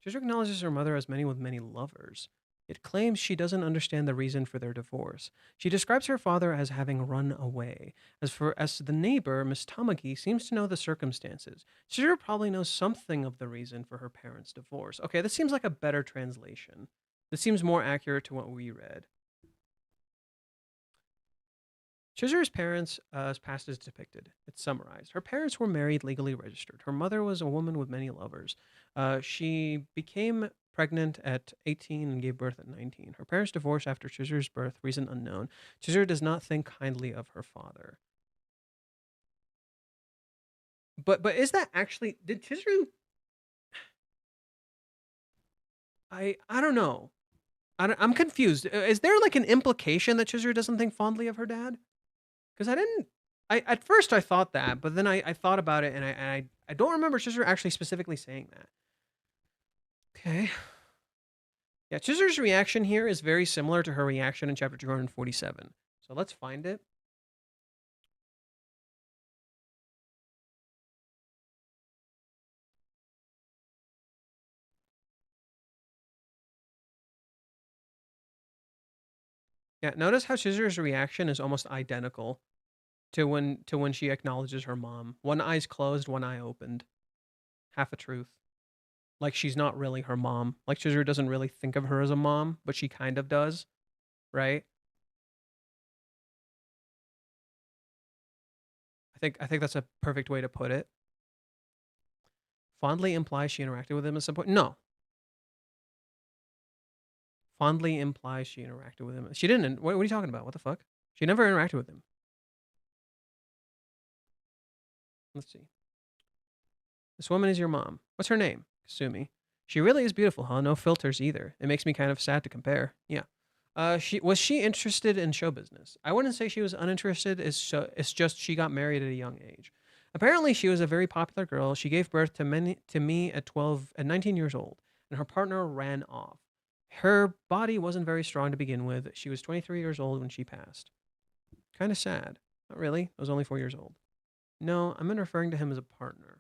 Chizuru acknowledges her mother as many with many lovers. It claims she doesn't understand the reason for their divorce. She describes her father as having run away. As the neighbor, Miss Tamagi seems to know the circumstances. Chizuru probably knows something of the reason for her parents' divorce. Okay, this seems like a better translation. This seems more accurate to what we read. Chizuru's parents' past is depicted. It's summarized. Her parents were married, legally registered. Her mother was a woman with many lovers. She became pregnant at 18 and gave birth at 19. Her parents divorced after Chizuru's birth, reason unknown. Chizuru does not think kindly of her father. But is that actually, did Chizuru? I don't know. I'm confused. Is there like an implication that Chizuru doesn't think fondly of her dad? Because I didn't At first I thought that, but then I thought about it, and I don't remember Chizuru actually specifically saying that. Okay. Yeah, Chizuru's reaction here is very similar to her reaction in chapter 247. So let's find it. Yeah, notice how Chizuru's reaction is almost identical to when she acknowledges her mom. One eye's closed, one eye opened. Half a truth. Like she's not really her mom. Like Chizuru doesn't really think of her as a mom, but she kind of does, right? I think that's a perfect way to put it. Fondly implies she interacted with him at some point. No. Fondly implies she interacted with him. She didn't. What are you talking about? What the fuck? She never interacted with him. Let's see. This woman is your mom. What's her name? Kasumi. She really is beautiful, huh? No filters either. It makes me kind of sad to compare. Yeah. She interested in show business? I wouldn't say she was uninterested. It's just she got married at a young age. Apparently, she was a very popular girl. She gave birth to me at 19 years old, and her partner ran off. Her body wasn't very strong to begin with. She was 23 years old when she passed. Kind of sad. Not really. I was only 4 years old. No, I'm referring to him as a partner.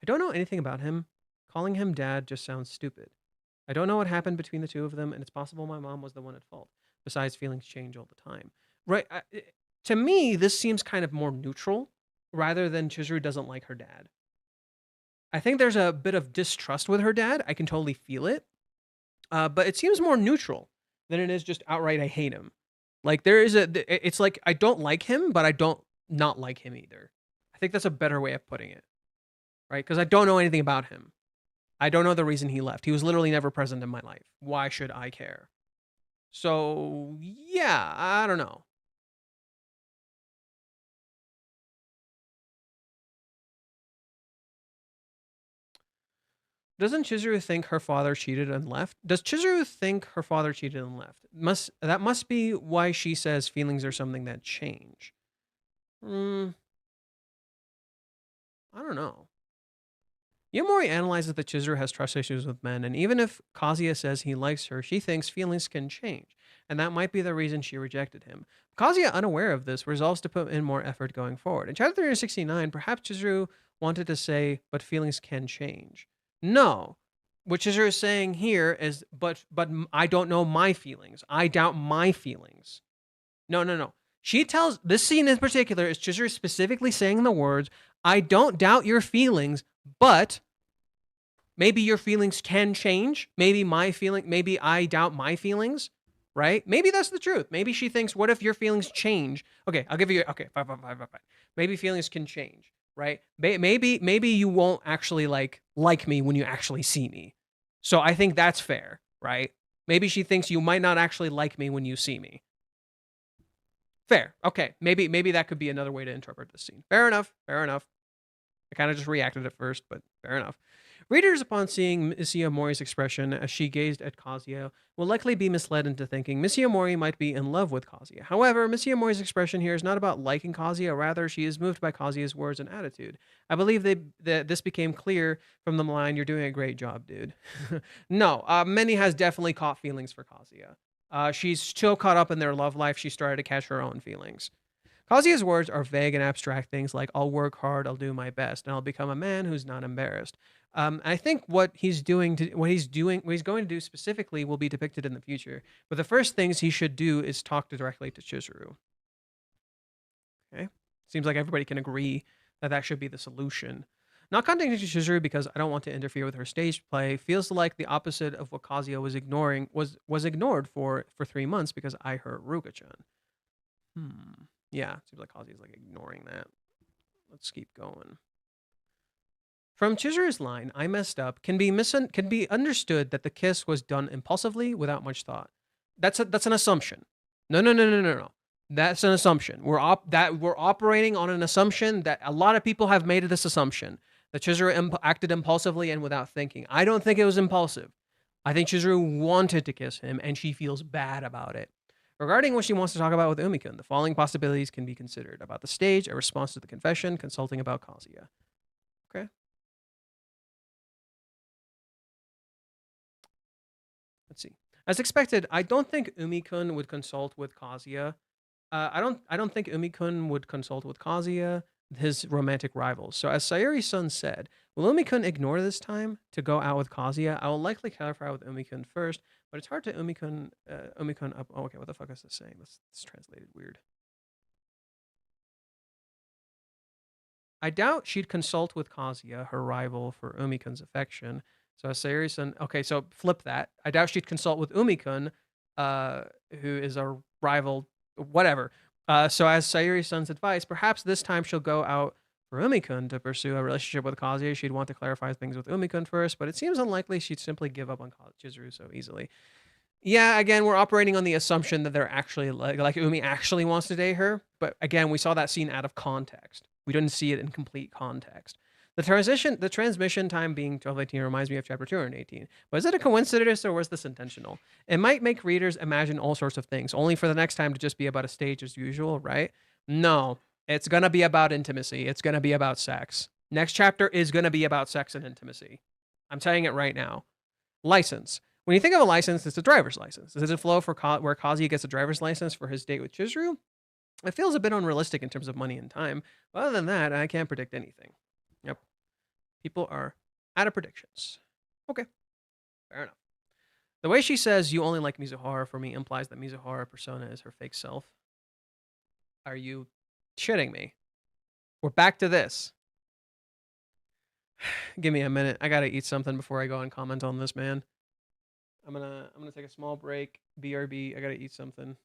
I don't know anything about him. Calling him dad just sounds stupid. I don't know what happened between the two of them, and it's possible my mom was the one at fault. Besides, feelings change all the time. Right. To me, this seems kind of more neutral rather than Chizuru doesn't like her dad. I think there's a bit of distrust with her dad. I can totally feel it. But it seems more neutral than it is just outright I hate him. Like it's like I don't like him, but I don't not like him either. I think that's a better way of putting it, right? Because I don't know anything about him. I don't know the reason he left. He was literally never present in my life. Why should I care? So yeah, I don't know. Doesn't Chizuru think her father cheated and left? Does Chizuru think her father cheated and left? That must be why she says feelings are something that change. I don't know. Yamori analyzes that Chizuru has trust issues with men, and even if Kazuya says he likes her, she thinks feelings can change, and that might be the reason she rejected him. Kazuya, unaware of this, resolves to put in more effort going forward. In chapter 369, perhaps Chizuru wanted to say, but feelings can change. No. What Chizuru is saying here is, but I don't know my feelings. I doubt my feelings. No. She tells, this scene in particular is Chizuru specifically saying the words, I don't doubt your feelings, but maybe your feelings can change. Maybe I doubt my feelings, right? Maybe that's the truth. Maybe she thinks, what if your feelings change? Okay, I'll give you, okay, fine. Maybe feelings can change, right? Maybe you won't actually like me when you actually see me. So I think that's fair, right? Maybe she thinks you might not actually like me when you see me. Fair. Okay. Maybe that could be another way to interpret this scene. Fair enough. I kind of just reacted at first, but fair enough. Readers, upon seeing Miss Mori's expression as she gazed at Kazuya, will likely be misled into thinking Miss Mori might be in love with Kazuya. However, Miss Mori's expression here is not about liking Kazuya, rather she is moved by Kazuya's words and attitude. I believe that this became clear from the line, "You're doing a great job, dude." No, Minnie has definitely caught feelings for Kazuya. She's still caught up in their love life. She started to catch her own feelings. Kazuya's words are vague and abstract things like, I'll work hard, I'll do my best, and I'll become a man who's not embarrassed. I think what he's going to do specifically will be depicted in the future. But the first things he should do is talk directly to Chizuru. Okay? Seems like everybody can agree that should be the solution. Not contacting Chizuru because I don't want to interfere with her stage play feels like the opposite of what Kazuya was ignored for 3 months because I hurt Ruka-chan. Yeah, seems like Kazuya's like ignoring that. Let's keep going. From Chizuru's line, "I messed up," can be understood that the kiss was done impulsively without much thought. That's an assumption. No. That's an assumption. We're operating on an assumption that a lot of people have made this assumption that Chizuru acted impulsively and without thinking. I don't think it was impulsive. I think Chizuru wanted to kiss him, and she feels bad about it. Regarding what she wants to talk about with Umi-kun, the following possibilities can be considered: about the stage, a response to the confession, consulting about Kazuya. Okay. Let's see. As expected, I don't think Umi-kun would consult with Kazuya. I don't think Umi-kun would consult with Kazuya, his romantic rivals. So as Sayuri-san said, will Umi-kun ignore this time to go out with Kazuya? I will likely clarify with Umi-kun first, but it's hard to Umi-kun up. Oh, okay, what the fuck is this saying? This translated weird. I doubt she'd consult with Kazuya, her rival for Umi-kun's affection. So as Sayuri-san, okay, so flip that. I doubt she'd consult with Umi-kun, who is a rival, whatever. So as Sayuri-san's advice, perhaps this time she'll go out for Umi-kun to pursue a relationship with Kazuya. She'd want to clarify things with Umi-kun first, but it seems unlikely she'd simply give up on Chizuru so easily. Yeah, again, we're operating on the assumption that they're actually like Umi actually wants to date her, but again, we saw that scene out of context. We didn't see it in complete context. The transmission time being 12:18 reminds me of chapter 218. Was it a coincidence or was this intentional? It might make readers imagine all sorts of things, only for the next time to just be about a stage as usual, right? No, it's gonna be about intimacy. It's gonna be about sex. Next chapter is gonna be about sex and intimacy. I'm saying it right now. License. When you think of a license, it's a driver's license. Does it flow for where Kazuya gets a driver's license for his date with Chizuru? It feels a bit unrealistic in terms of money and time. But other than that, I can't predict anything. Yep. People are out of predictions. Okay. Fair enough. The way she says you only like Mizuhara for me implies that Mizuhara persona is her fake self. Are you shitting me? We're back to this. Give me a minute. I gotta eat something before I go and comment on this, man. I'm gonna take a small break. BRB. I gotta eat something.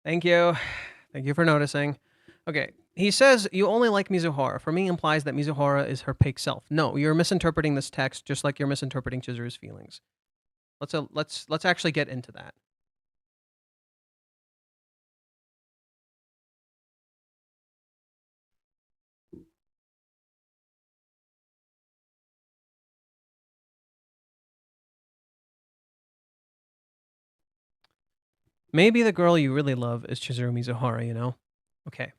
Thank you. Thank you for noticing. Okay. He says you only like Mizuhara. For me, implies that Mizuhara is her fake self. No, you're misinterpreting this text just like you're misinterpreting Chizuru's feelings. Let's actually get into that. Maybe the girl you really love is Chizuru Mizuhara, you know? Okay.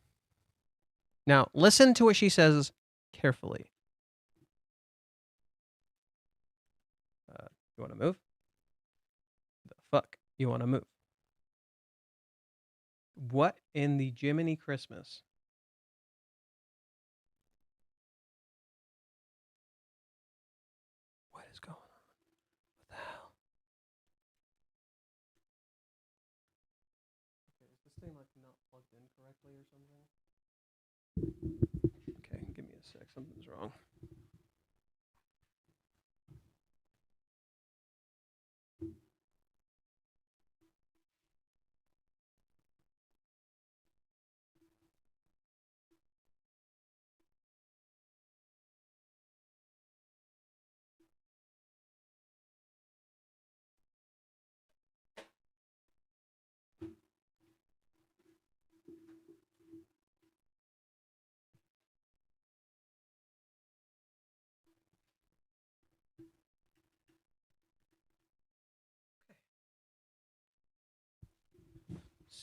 Now, listen to what she says carefully. You want to move? The fuck you want to move? What in the Jiminy Christmas? What is going on? What the hell? Okay, is this thing like not plugged in correctly or something? Okay, give me a sec. Something's wrong.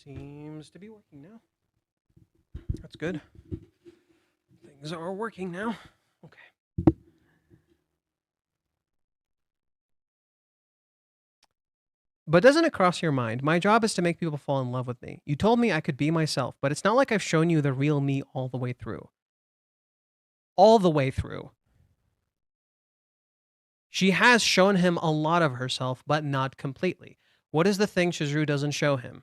Seems to be working now. That's good. Things are working now. Okay. But doesn't it cross your mind? My job is to make people fall in love with me. You told me I could be myself, but it's not like I've shown you the real me all the way through. All the way through. She has shown him a lot of herself, but not completely. What is the thing Chizuru doesn't show him?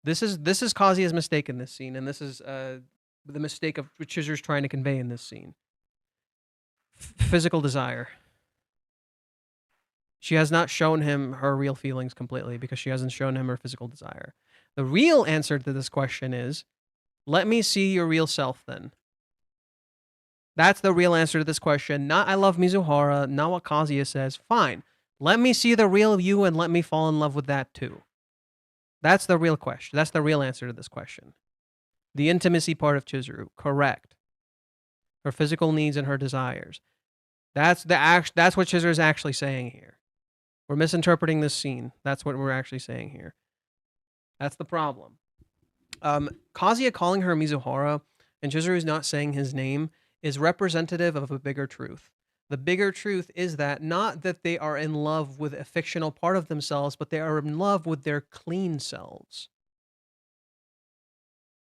This is Kazuya's mistake in this scene, and this is the mistake of what Chizuru's trying to convey in this scene. Physical desire. She has not shown him her real feelings completely because she hasn't shown him her physical desire. The real answer to this question is, let me see your real self then. That's the real answer to this question. Not I love Mizuhara, not what Kazuya says. Fine. Let me see the real you and let me fall in love with that too. That's the real question. That's the real answer to this question. The intimacy part of Chizuru, correct. Her physical needs and her desires. That's what Chizuru is actually saying here. We're misinterpreting this scene. That's what we're actually saying here. That's the problem. Kazuya calling her Mizuhara and Chizuru's not saying his name is representative of a bigger truth. The bigger truth is that not that they are in love with a fictional part of themselves, but they are in love with their clean selves.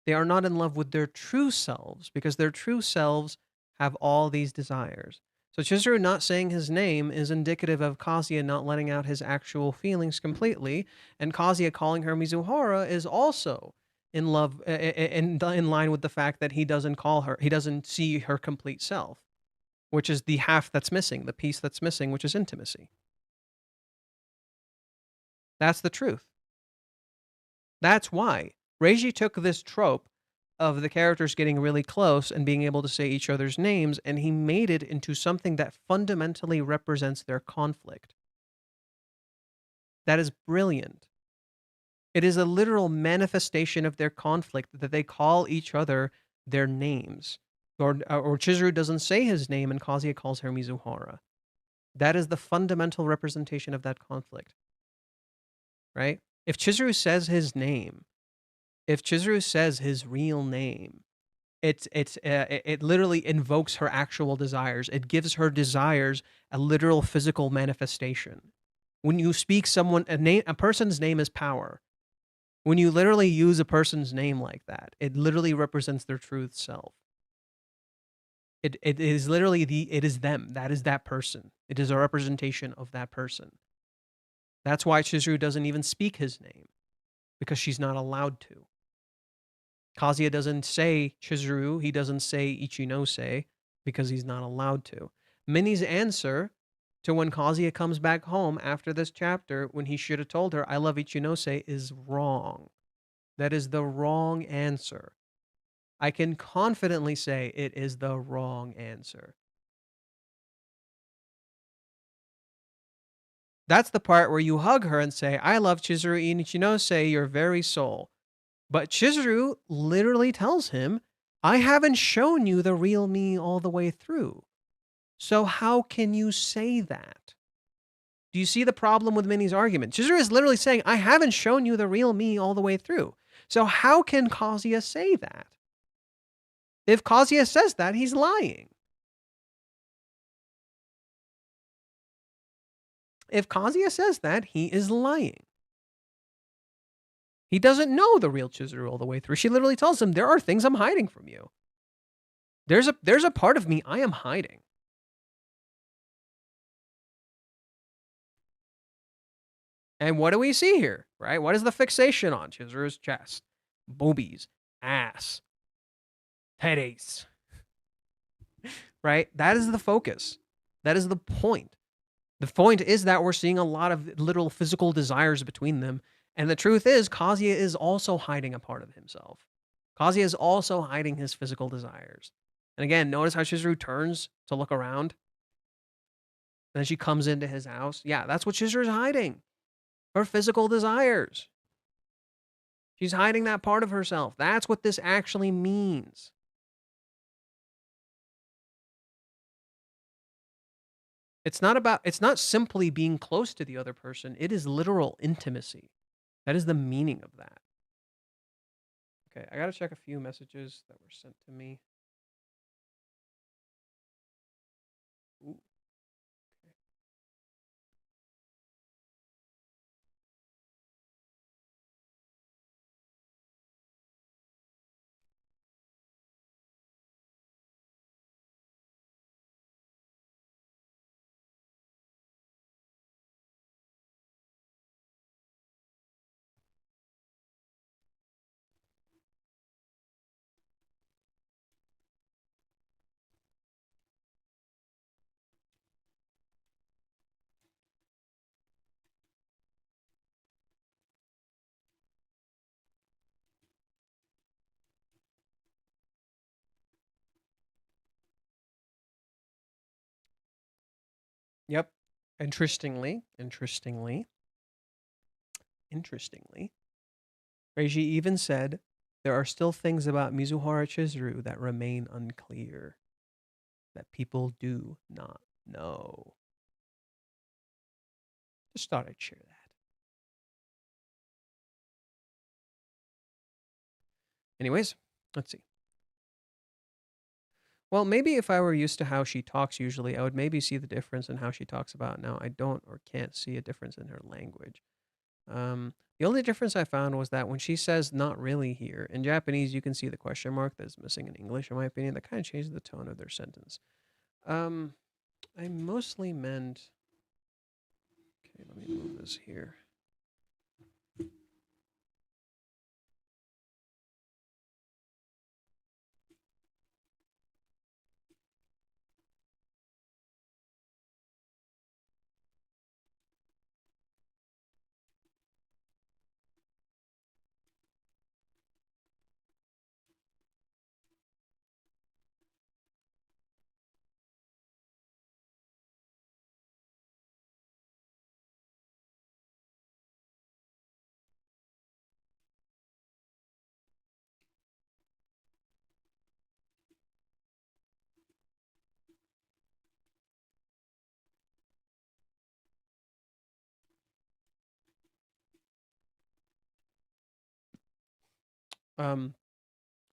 They are not in love with their true selves because their true selves have all these desires. So Chizuru not saying his name is indicative of Kazuya not letting out his actual feelings completely, and Kazuya calling her Mizuhara is also in love, in line with the fact that he doesn't see her complete self, which is the half that's missing, the piece that's missing, which is intimacy. That's the truth. That's why Reiji took this trope of the characters getting really close and being able to say each other's names, and he made it into something that fundamentally represents their conflict. That is brilliant. It is a literal manifestation of their conflict that they call each other their names. Or Chizuru doesn't say his name and Kazuya calls her Mizuhara. That is the fundamental representation of that conflict. Right? If Chizuru says his name, if Chizuru says his real name, it literally invokes her actual desires. It gives her desires a literal physical manifestation. When you speak a person's name is power. When you literally use a person's name like that, it literally represents their true self. It is literally it is them. That is that person. It is a representation of that person. That's why Chizuru doesn't even speak his name, because she's not allowed to. Kazuya doesn't say Chizuru, he doesn't say Ichinose, because he's not allowed to. Minnie's answer to when Kazuya comes back home after this chapter, when he should have told her, I love Ichinose, is wrong. That is the wrong answer. I can confidently say it is the wrong answer. That's the part where you hug her and say, I love Chizuru Ichinose, your very soul. But Chizuru literally tells him, I haven't shown you the real me all the way through. So how can you say that? Do you see the problem with Minnie's argument? Chizuru is literally saying, I haven't shown you the real me all the way through. So how can Kazuya say that? If Kazuya says that, he's lying. If Kazuya says that, he is lying. He doesn't know the real Chizuru all the way through. She literally tells him, there are things I'm hiding from you. There's a part of me I am hiding. And what do we see here, right? What is the fixation on Chizuru's chest? Boobies, ass, titties, right? That is the focus. That is the point. The point is that we're seeing a lot of literal physical desires between them. And the truth is, Kazuya is also hiding a part of himself. Kazuya is also hiding his physical desires. And again, notice how Chizuru turns to look around. And then she comes into his house. Yeah, that's what Chizuru is hiding. Her physical desires. She's hiding that part of herself. That's what this actually means. It's not simply being close to the other person. It is literal intimacy. That is the meaning of that. Okay, I gotta check a few messages that were sent to me. Ooh. Okay. Yep. Interestingly, Reiji even said, there are still things about Mizuhara Chizuru that remain unclear, that people do not know. Just thought I'd share that. Anyways, let's see. Well, maybe if I were used to how she talks usually, I would maybe see the difference in how she talks about now. I don't or can't see a difference in her language. The only difference I found was that when she says not really here, in Japanese, you can see the question mark that's missing in English, in my opinion. That kind of changes the tone of their sentence. I mostly meant... Okay, let me move this here.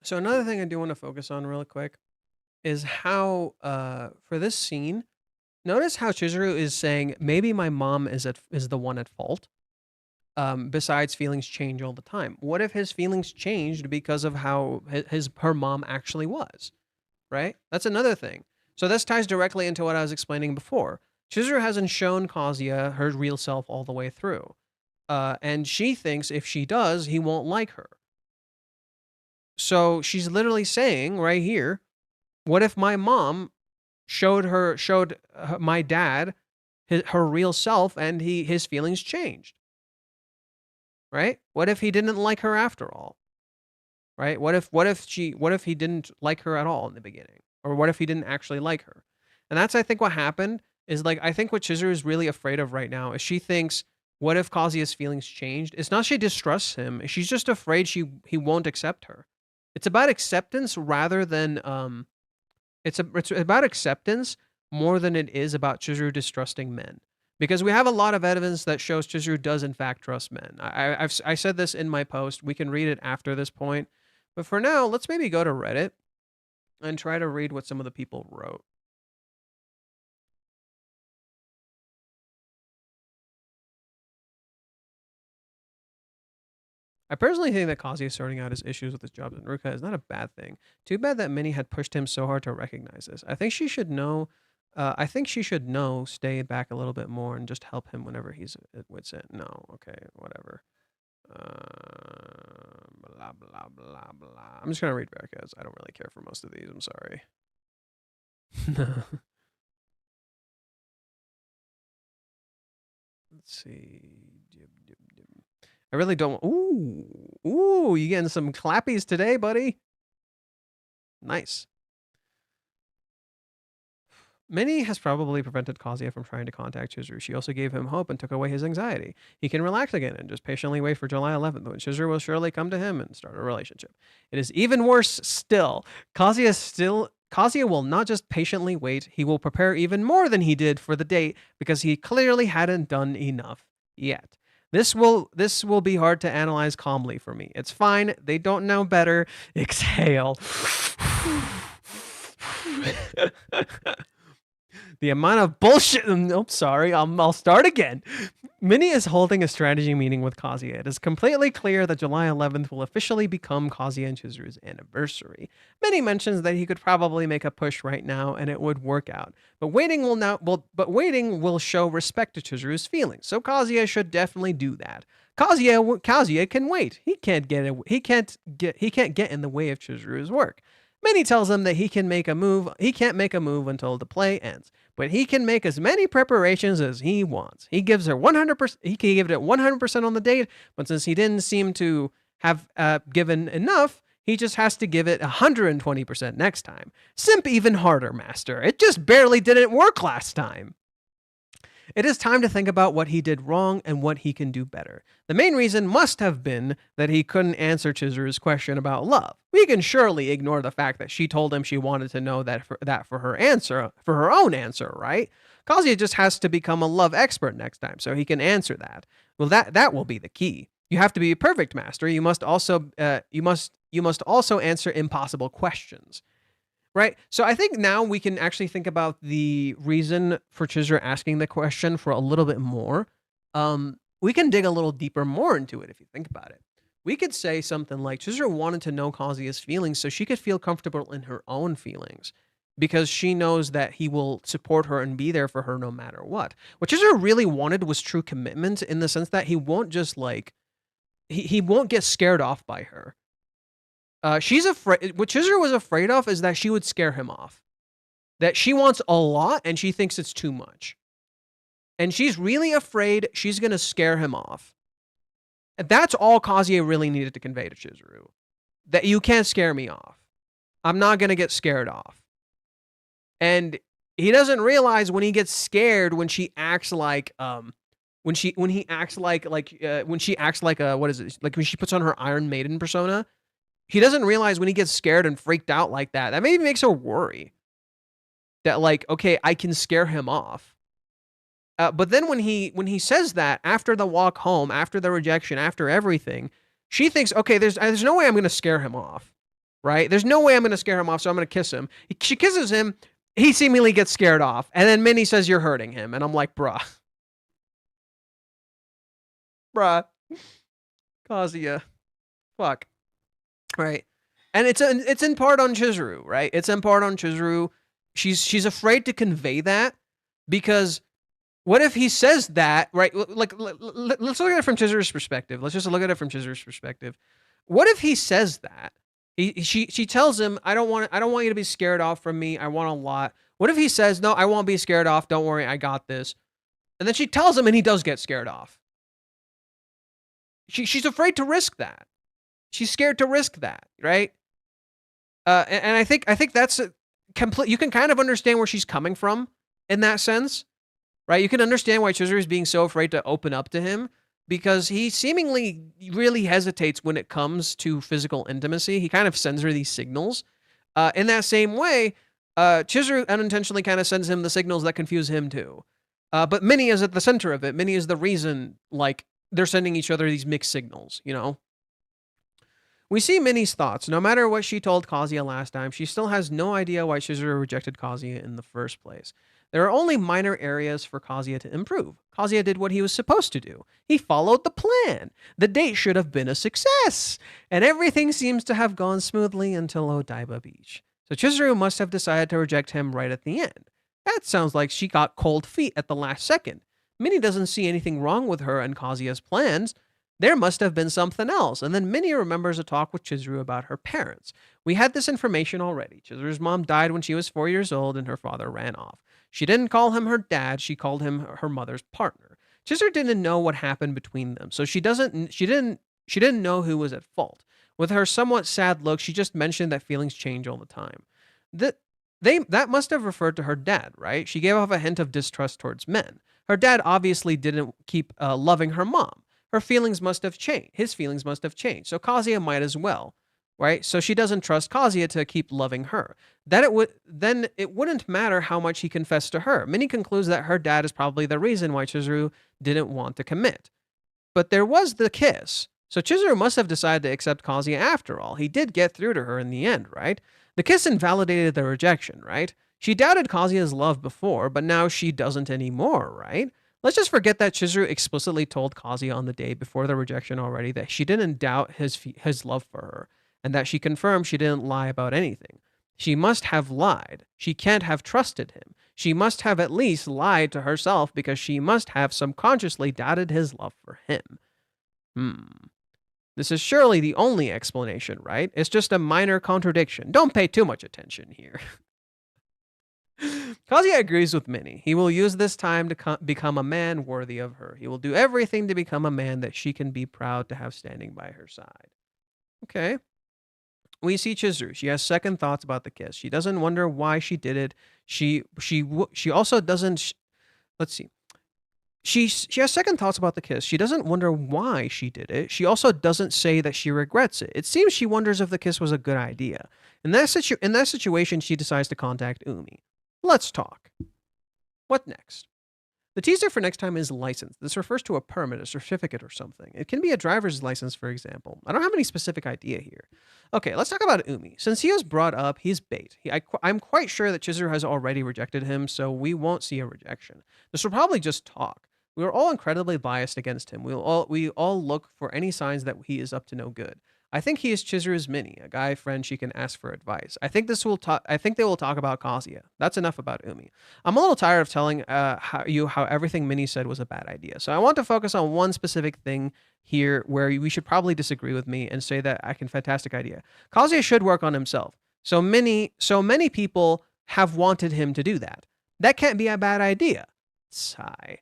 So another thing I do want to focus on really quick is how, for this scene, notice how Chizuru is saying, maybe my mom is the one at fault. Besides feelings change all the time. What if his feelings changed because of how her mom actually was, right? That's another thing. So this ties directly into what I was explaining before. Chizuru hasn't shown Kazuya her real self all the way through. And she thinks if she does, he won't like her. So she's literally saying right here, what if my mom showed my dad her real self and his feelings changed? Right? What if he didn't like her after all? Right? What if he didn't like her at all in the beginning? Or what if he didn't actually like her? And that's, I think, what happened is, like, I think what Chizuru is really afraid of right now is she thinks, what if Kazuya's feelings changed? It's not she distrusts him. She's just afraid he won't accept her. It's about acceptance rather than it's about acceptance more than it is about Chizuru distrusting men. Because we have a lot of evidence that shows Chizuru does in fact trust men. I said this in my post. We can read it after this point. But for now, let's maybe go to Reddit and try to read what some of the people wrote. I personally think that Kazuya sorting out his issues with his job in Ruka is not a bad thing. Too bad that Minnie had pushed him so hard to recognize this. I think she should know. Stay back a little bit more and just help him whenever he's at wit's end. No, okay, whatever. Blah blah blah blah. I'm just gonna read back as I don't really care for most of these. I'm sorry. Let's see. I really don't. Ooh, you getting some clappies today, buddy? Nice. Minnie has probably prevented Kazuya from trying to contact Chizuru. She also gave him hope and took away his anxiety. He can relax again and just patiently wait for July 11th when Chizuru will surely come to him and start a relationship. It is even worse still. Kazuya will not just patiently wait, he will prepare even more than he did for the date because he clearly hadn't done enough yet. This will be hard to analyze calmly for me. It's fine. They don't know better. Exhale. The amount of bullshit. Nope, sorry. I'll start again. Minnie is holding a strategy meeting with Kazuya. It is completely clear that July 11th will officially become Kazuya and Chizuru's anniversary. Minnie mentions that he could probably make a push right now and it would work out. But waiting will show respect to Chizuru's feelings. So Kazuya should definitely do that. Kazuya can wait. He can't get in the way of Chizuru's work. Minnie tells him that he can't make a move until the play ends, but he can make as many preparations as he wants. He gives her 100%. He can give it 100% on the date, but since he didn't seem to have given enough, he just has to give it 120% next time. Simp even harder, master. It just barely didn't work last time. It is time to think about what he did wrong and what he can do better. The main reason must have been that he couldn't answer Chizuru's question about love. We can surely ignore the fact that she told him she wanted to know that for her own answer, right? Kazuya just has to become a love expert next time so he can answer that. Well, that will be the key. You have to be a perfect master. You must also answer impossible questions. Right? So I think now we can actually think about the reason for Chizuru asking the question for a little bit more. We can dig a little deeper more into it if you think about it. We could say something like Chizuru wanted to know Kazuya's feelings so she could feel comfortable in her own feelings because she knows that he will support her and be there for her no matter what. What Chizuru really wanted was true commitment in the sense that he won't just he won't get scared off by her. She's afraid. What Chizuru was afraid of is that she would scare him off. That she wants a lot and she thinks it's too much. And she's really afraid she's going to scare him off. And that's all Kazuya really needed to convey to Chizuru. That you can't scare me off. I'm not going to get scared off. And he doesn't realize when he gets scared when she acts like when she acts like when she puts on her Iron Maiden persona. He doesn't realize when he gets scared and freaked out like that. That maybe makes her worry. That okay, I can scare him off. But then when he says that after the walk home, after the rejection, after everything, she thinks, okay, there's no way I'm going to scare him off, right? There's no way I'm going to scare him off, so I'm going to kiss him. She kisses him. He seemingly gets scared off. And then Minnie says, you're hurting him. And I'm like, bruh. Kazuya. Fuck. Right. And it's in part on Chizuru, right? It's in part on Chizuru. She's afraid to convey that because what if he says that, right? Let's look at it from Chizuru's perspective. Let's just look at it from Chizuru's perspective. What if he says that? She tells him, I don't want you to be scared off from me. I want a lot. What if he says, no, I won't be scared off. Don't worry, I got this. And then she tells him and he does get scared off. She's afraid to risk that. She's scared to risk that, right? And I think that's complete. You can kind of understand where she's coming from in that sense, right? You can understand why Chizuru is being so afraid to open up to him because he seemingly really hesitates when it comes to physical intimacy. He kind of sends her these signals. In that same way, Chizuru unintentionally kind of sends him the signals that confuse him too. But Minnie is at the center of it. Minnie is the reason, like, they're sending each other these mixed signals, you know? We see Minnie's thoughts. No matter what she told Kazuya last time, she still has no idea why Chizuru rejected Kazuya in the first place. There are only minor areas for Kazuya to improve. Kazuya did what he was supposed to do. He followed the plan. The date should have been a success. And everything seems to have gone smoothly until Odaiba Beach. So Chizuru must have decided to reject him right at the end. That sounds like she got cold feet at the last second. Minnie doesn't see anything wrong with her and Kazuya's plans. There must have been something else. And then Minnie remembers a talk with Chizuru about her parents. We had this information already. Chizuru's mom died when she was 4 years old and her father ran off. She didn't call him her dad, she called him her mother's partner. Chizuru didn't know what happened between them, so she didn't know who was at fault. With her somewhat sad look, she just mentioned that feelings change all the time. That must have referred to her dad, right? She gave off a hint of distrust towards men. Her dad obviously didn't keep loving her mom. Her feelings must have changed. His feelings must have changed. So Kazuya might as well, right? So she doesn't trust Kazuya to keep loving her. Then it wouldn't matter how much he confessed to her. Minnie concludes that her dad is probably the reason why Chizuru didn't want to commit. But there was the kiss. So Chizuru must have decided to accept Kazuya after all. He did get through to her in the end, right? The kiss invalidated the rejection, right? She doubted Kazuya's love before, but now she doesn't anymore, right? Let's just forget that Chizuru explicitly told Kazuya on the day before the rejection already that she didn't doubt his love for her, and that she confirmed she didn't lie about anything. She must have lied. She can't have trusted him. She must have at least lied to herself because she must have subconsciously doubted his love for him. This is surely the only explanation, right? It's just a minor contradiction. Don't pay too much attention here. Kazuya agrees with Minnie. He will use this time to become a man worthy of her. He will do everything to become a man that she can be proud to have standing by her side. Okay. We see Chizuru. She has second thoughts about the kiss. She doesn't wonder why she did it. She also doesn't. Let's see. She has second thoughts about the kiss. She doesn't wonder why she did it. She also doesn't say that she regrets it. It seems she wonders if the kiss was a good idea. In that situation, she decides to contact Umi. Let's talk. What next? The teaser for next time is license. This refers to a permit, a certificate, or something. It can be a driver's license, for example. I don't have any specific idea here. Okay, let's talk about Umi. Since he was brought up, he's bait. I'm quite sure that Chizuru has already rejected him, so we won't see a rejection. This will probably just talk. We are all incredibly biased against him. We all look for any signs that he is up to no good. I think he is Chizuru's Minnie, a guy friend she can ask for advice. I think they will talk about Kazuya. That's enough about Umi. I'm a little tired of telling how everything Minnie said was a bad idea. So I want to focus on one specific thing here where we should probably disagree with me and say that fantastic idea. Kazuya should work on himself. So many people have wanted him to do that. That can't be a bad idea. Sigh.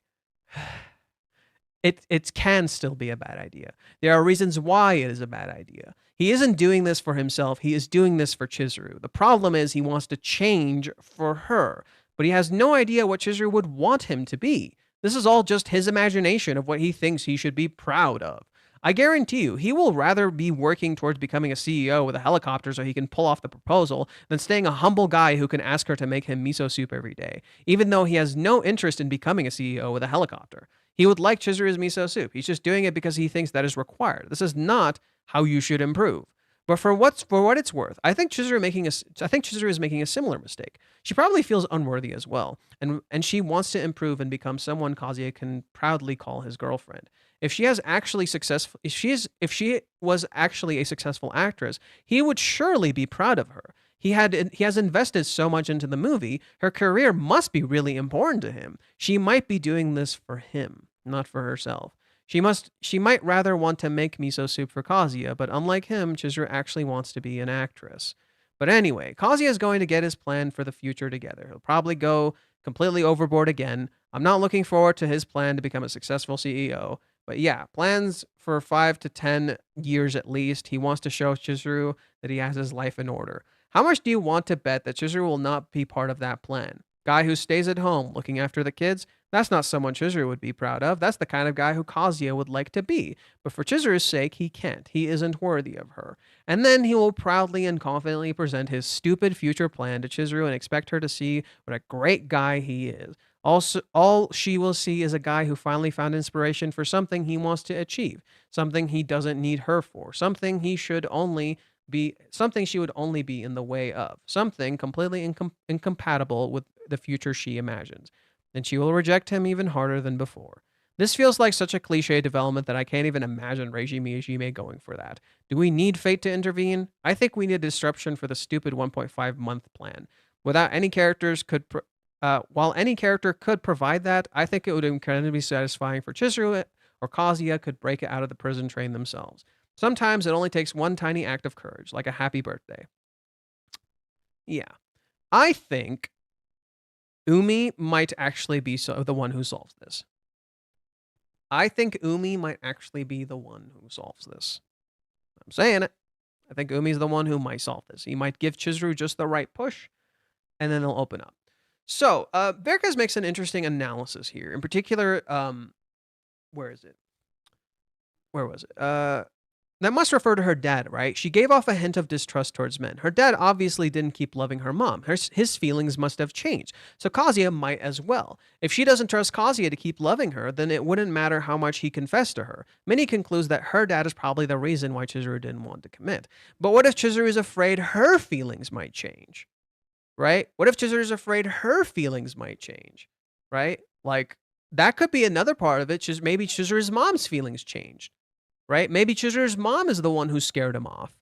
It can still be a bad idea. There are reasons why it is a bad idea. He isn't doing this for himself. He is doing this for Chizuru. The problem is he wants to change for her, but he has no idea what Chizuru would want him to be. This is all just his imagination of what he thinks he should be proud of. I guarantee you, he will rather be working towards becoming a CEO with a helicopter so he can pull off the proposal than staying a humble guy who can ask her to make him miso soup every day, even though he has no interest in becoming a CEO with a helicopter. He would like Chizuru's miso soup. He's just doing it because he thinks that is required. This is not how you should improve. But for what it's worth, I think Chizuru is making a similar mistake. She probably feels unworthy as well, and she wants to improve and become someone Kazuya can proudly call his girlfriend. If she was actually a successful actress, he would surely be proud of her. He has invested so much into the movie. Her career must be really important to him. She might be doing this for him, not for herself. She might rather want to make miso soup for Kazuya, but unlike him, Chizuru actually wants to be an actress. But anyway, Kazuya is going to get his plan for the future together. He'll probably go completely overboard again. I'm not looking forward to his plan to become a successful CEO. But yeah, plans for 5 to 10 years at least. He wants to show Chizuru that he has his life in order. How much do you want to bet that Chizuru will not be part of that plan? Guy who stays at home looking after the kids? That's not someone Chizuru would be proud of. That's the kind of guy who Kazuya would like to be. But for Chizuru's sake, he can't. He isn't worthy of her. And then he will proudly and confidently present his stupid future plan to Chizuru and expect her to see what a great guy he is. Also, all she will see is a guy who finally found inspiration for something he wants to achieve, something he doesn't need her for, something she would only be in the way of, something completely incompatible with the future she imagines. And she will reject him even harder than before. This feels like such a cliche development that I can't even imagine Reiji Miyajime going for that. Do we need fate to intervene? I think we need a disruption for the stupid 1.5 month plan. Without any characters while any character could provide that, I think it would be incredibly satisfying for Chizuru or Kazuya could break it out of the prison train themselves. Sometimes it only takes one tiny act of courage, like a happy birthday. Yeah. I think Umi might actually be the one who solves this. I think Umi might actually be the one who solves this. I'm saying it. I think Umi's the one who might solve this. He might give Chizuru just the right push, and then they'll open up. So, Verkes makes an interesting analysis here. In particular, where is it? Where was it? That must refer to her dad, right? She gave off a hint of distrust towards men. Her dad obviously didn't keep loving her mom. His feelings must have changed. So Kazuya might as well. If she doesn't trust Kazuya to keep loving her, then it wouldn't matter how much he confessed to her. Minnie concludes that her dad is probably the reason why Chizuru didn't want to commit. But what if Chizuru is afraid her feelings might change? Right? What if Chizuru is afraid her feelings might change? Right? Like, that could be another part of it. Maybe Chizuru's mom's feelings changed. Right? Maybe Chizuru's mom is the one who scared him off.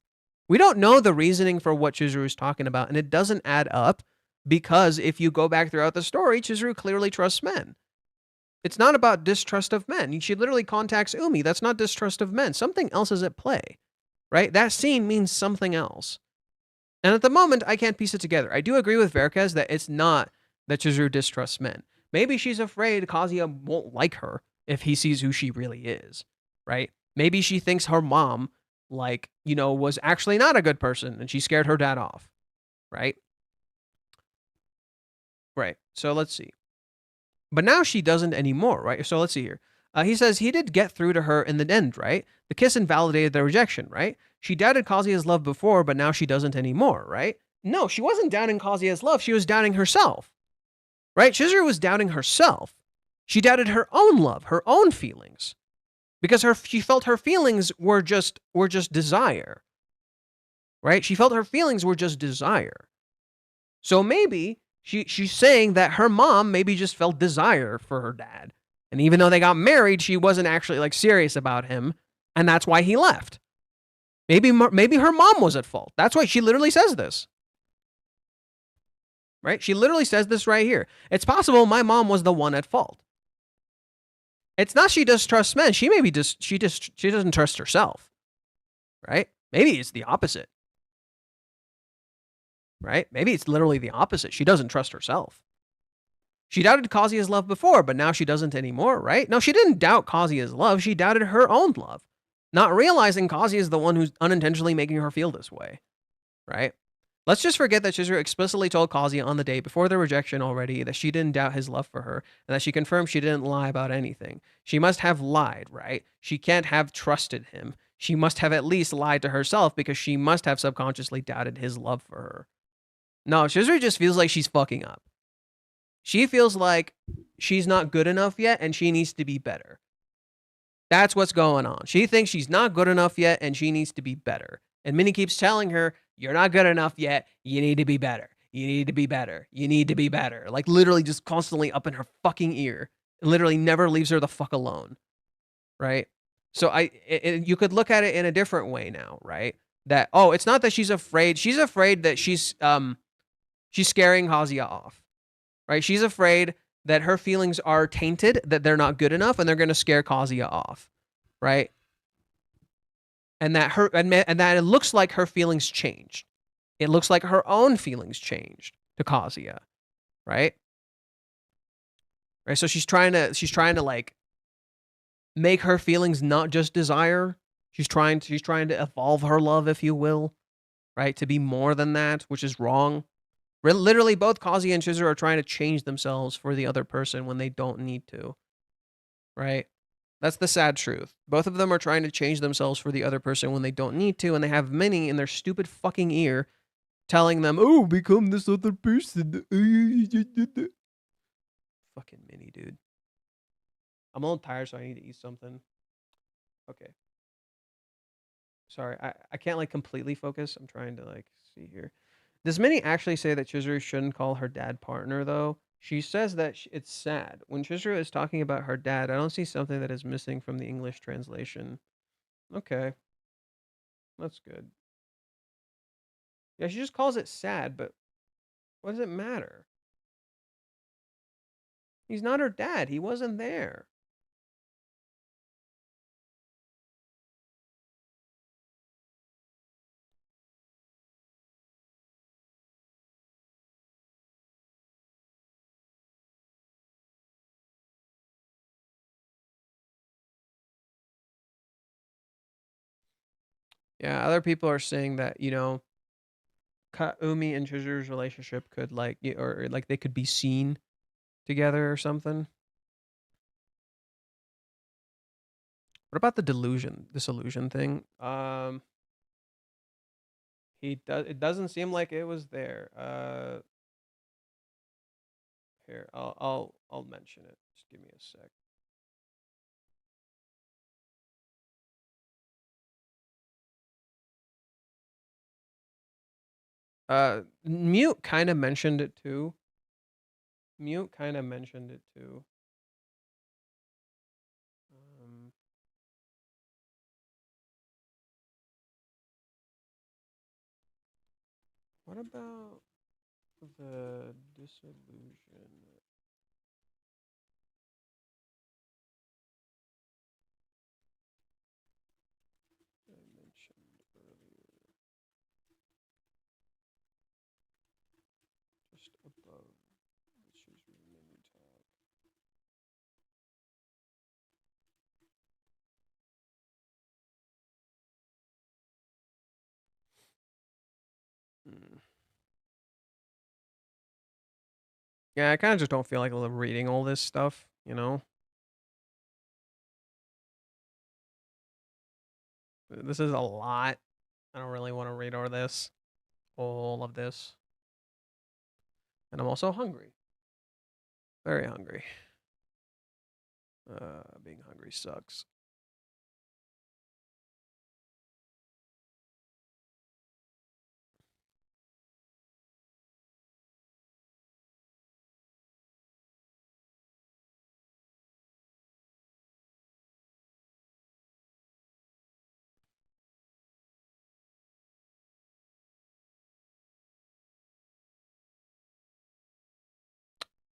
We don't know the reasoning for what Chizuru is talking about, and it doesn't add up because if you go back throughout the story, Chizuru clearly trusts men. It's not about distrust of men. She literally contacts Umi. That's not distrust of men. Something else is at play. Right? That scene means something else. And at the moment, I can't piece it together. I do agree with Verkes that it's not that Chizuru distrusts men. Maybe she's afraid Kazuya won't like her if he sees who she really is. Right? Maybe she thinks her mom, was actually not a good person and she scared her dad off. Right? Right. So let's see. But now she doesn't anymore, right? So let's see here. He says he did get through to her in the end, right? The kiss invalidated the rejection, right? She doubted Kazuya's love before, but now she doesn't anymore, right? No, she wasn't doubting Kazuya's love. She was doubting herself, right? Chizuru was doubting herself. She doubted her own love, her own feelings. Because she felt her feelings were just desire. Right? She felt her feelings were just desire. So maybe she's saying that her mom maybe just felt desire for her dad. And even though they got married, she wasn't actually serious about him, and that's why he left. Maybe her mom was at fault. That's why she literally says this. Right? She literally says this right here. It's possible my mom was the one at fault. It's not she distrusts men. She doesn't trust herself. Right? Maybe it's the opposite. Right? Maybe it's literally the opposite. She doesn't trust herself. She doubted Kazuya's love before, but now she doesn't anymore, right? No, she didn't doubt Kazuya's love. She doubted her own love, not realizing Kazuya is the one who's unintentionally making her feel this way, right? Let's just forget that Chizuru explicitly told Kazuya on the day before the rejection already that she didn't doubt his love for her and that she confirmed she didn't lie about anything. She must have lied, right? She can't have trusted him. She must have at least lied to herself because she must have subconsciously doubted his love for her. No, Chizuru just feels like she's fucking up. She feels like she's not good enough yet and she needs to be better. That's what's going on. She thinks she's not good enough yet and she needs to be better. And Minnie keeps telling her, you're not good enough yet. You need to be better. You need to be better. You need to be better. Like literally just constantly up in her fucking ear. It literally never leaves her the fuck alone. Right? So you could look at it in a different way now, right? That, it's not that she's afraid. She's afraid that she's scaring Kazuya off. Right? She's afraid that her feelings are tainted, that they're not good enough, and they're going to scare Kazuya off. Right? And that it looks like her feelings changed. It looks like her own feelings changed to Kazuya. Right? Right? So she's trying to make her feelings not just desire. She's trying to evolve her love, if you will. Right? To be more than that, which is wrong. Literally, both Kazuya and Chizuru are trying to change themselves for the other person when they don't need to. Right? That's the sad truth. Both of them are trying to change themselves for the other person when they don't need to, and they have Minnie in their stupid fucking ear telling them, become this other person. Fucking Minnie, dude. I'm a little tired, so I need to eat something. Okay. Sorry, I can't like completely focus. I'm trying to like see here. Does Minnie actually say that Chizuru shouldn't call her dad partner though? She says that it's sad. When Chizuru is talking about her dad, I don't see something that is missing from the English translation. Okay, that's good. Yeah, she just calls it sad, but what does it matter? He's not her dad. He wasn't there. Yeah, other people are saying that, Umi and Chizuru's relationship could or like they could be seen together or something. What about the disillusion thing? It doesn't seem like it was there. Here, I'll mention it. Just give me a sec. Mute kind of mentioned it too. Mute kind of mentioned it too. What about the disillusion? I mentioned earlier, just above the Chizuru menu tab. Yeah, I kind of just don't feel like reading all this stuff, This is a lot. I don't really want to read all of this. And I'm also hungry. Very hungry. Being hungry sucks.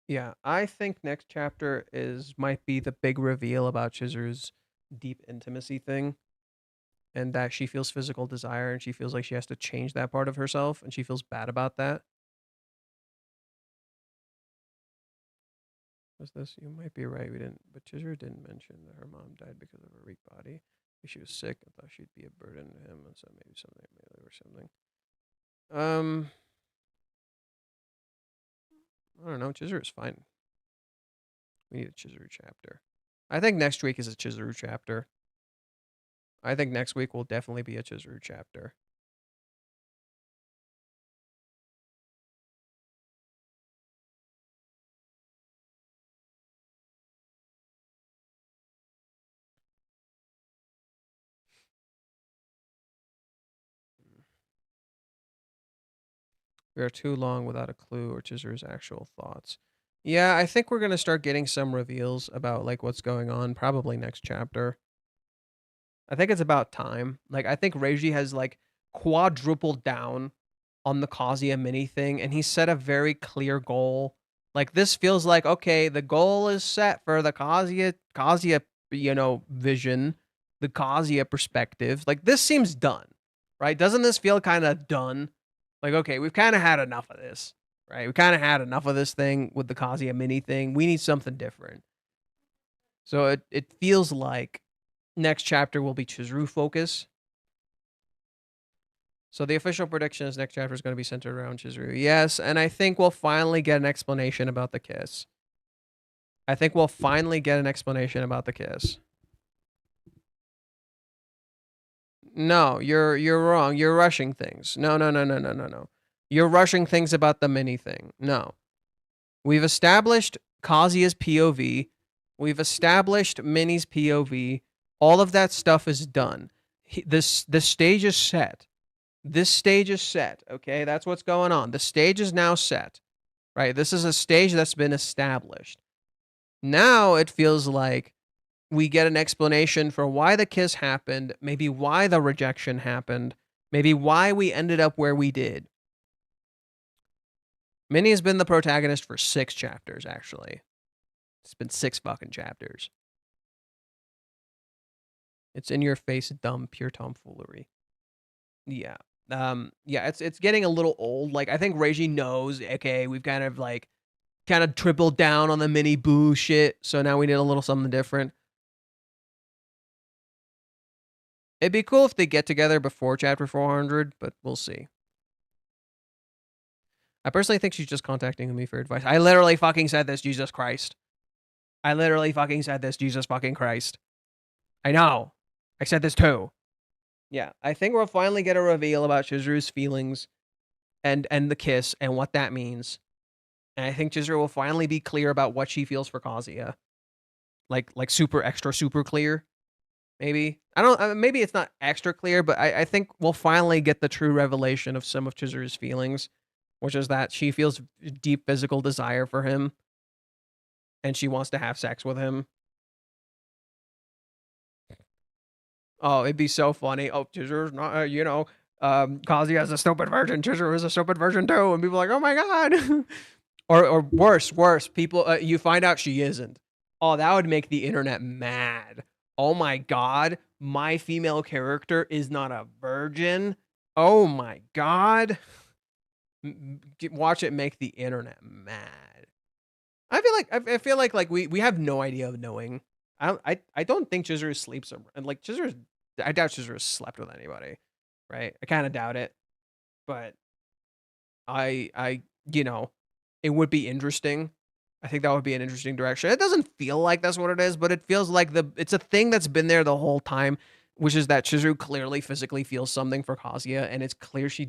Yeah, I think next chapter might be the big reveal about Chizuru's deep intimacy thing, and that she feels physical desire and she feels like she has to change that part of herself and she feels bad about that. What's this? You might be right. But Chizuru didn't mention that her mom died because of her weak body. She was sick and thought she'd be a burden to him, and so maybe something or something. I don't know. Chizuru is fine. We need a Chizuru chapter. I think next week is a Chizuru chapter. I think next week will definitely be a Chizuru chapter. We are too long without a clue or Chizuru's actual thoughts. Yeah, I think we're gonna start getting some reveals about like what's going on. Probably next chapter. I think it's about time. Like I think Reiji has like quadrupled down on the Kazuya mini thing, and he set a very clear goal. Like this feels like okay, the goal is set for the Kazuya, vision, the Kazuya perspective. Like this seems done, right? Doesn't this feel kind of done? Like okay, we've kind of had enough of this, right? We kind of had enough of this thing with the Kazuya mini thing. We need something different. So it feels like next chapter will be Chizuru focus. So the official prediction is next chapter is going to be centered around Chizuru. Yes, and I think we'll finally get an explanation about the kiss. I think we'll finally get an explanation about the kiss. No, you're wrong. You're rushing things. No. You're rushing things about the mini thing. No. We've established Kazuya's POV. We've established Minnie's POV. All of that stuff is done. This stage is set. This stage is set. Okay, that's what's going on. The stage is now set. Right. This is a stage that's been established. Now it feels like we get an explanation for why the kiss happened, maybe why the rejection happened, maybe why we ended up where we did. Minnie has been the protagonist for 6 chapters, actually. It's been 6 fucking chapters. It's in your face, dumb, pure tomfoolery. Yeah. Yeah, it's getting a little old. Like, I think Reiji knows, okay, we've kind of tripled down on the Minnie boo shit, so now we need a little something different. It'd be cool if they get together before chapter 400, but we'll see. I personally think she's just contacting me for advice. I literally fucking said this, Jesus Christ. I literally fucking said this, Jesus fucking Christ. I know. I said this too. Yeah, I think we'll finally get a reveal about Chizuru's feelings and the kiss and what that means. And I think Chizuru will finally be clear about what she feels for Kazuya. Like super extra super clear. Maybe. I don't maybe it's not extra clear, but I think we'll finally get the true revelation of some of Chizuru's feelings, which is that she feels deep physical desire for him and she wants to have sex with him. Oh, it'd be so funny. Oh, Chizuru's not, Kazuya is a stupid virgin. Chizuru is a stupid virgin too. And people are like, oh my God. or worse, people, you find out she isn't. Oh, that would make the internet mad. Oh my God. My female character is not a virgin. Oh my God. Watch it make the internet mad. I feel like we have no idea of knowing. I don't think Chizuru sleeps and like Chizuru. I doubt Chizuru slept with anybody, right? I kind of doubt it, but I it would be interesting. I think that would be an interesting direction. It doesn't feel like that's what it is, but it feels like it's a thing that's been there the whole time, which is that Chizuru clearly physically feels something for Kazuya, and it's clear she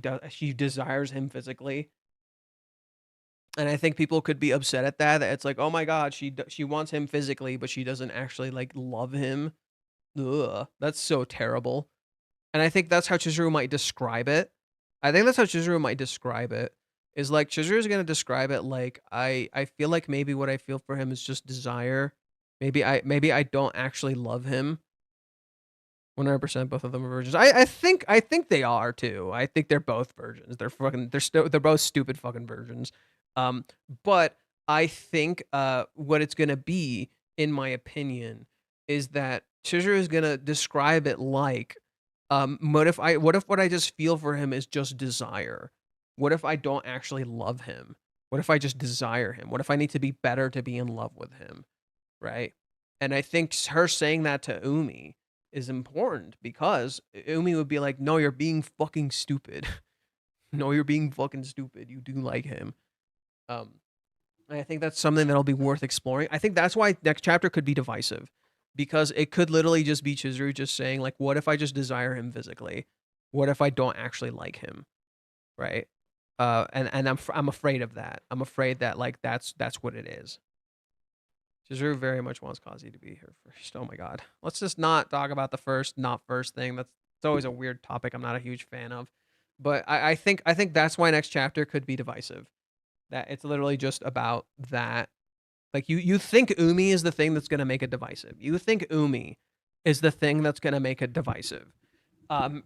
desires him physically. And I think people could be upset at that. It's like, oh my God, she wants him physically, but she doesn't actually like love him. Ugh, that's so terrible. And I think that's how Chizuru might describe it. I think that's how Chizuru might describe it. Is like Chizuru is gonna describe it like I feel like maybe what I feel for him is just desire. Maybe I don't actually love him. 100% both of them are virgins. I think they are too. I think they're both virgins. They're both stupid fucking virgins. But I think what it's gonna be, in my opinion, is that Chizuru is gonna describe it like, what if what I just feel for him is just desire? What if I don't actually love him? What if I just desire him? What if I need to be better to be in love with him? Right? And I think her saying that to Umi is important because Umi would be like, "No, you're being fucking stupid. No, you're being fucking stupid. You do like him." And I think that's something that'll be worth exploring. I think that's why next chapter could be divisive, because it could literally just be Chizuru just saying like, "What if I just desire him physically? What if I don't actually like him?" Right? And I'm afraid of that. I'm afraid that like that's what it is. Chizuru very much wants Kazi to be here first. Oh my God. Let's just not talk about the not first thing. It's always a weird topic I'm not a huge fan of. But I think that's why next chapter could be divisive. That it's literally just about that. Like you think Umi is the thing that's gonna make it divisive. You think Umi is the thing that's gonna make it divisive.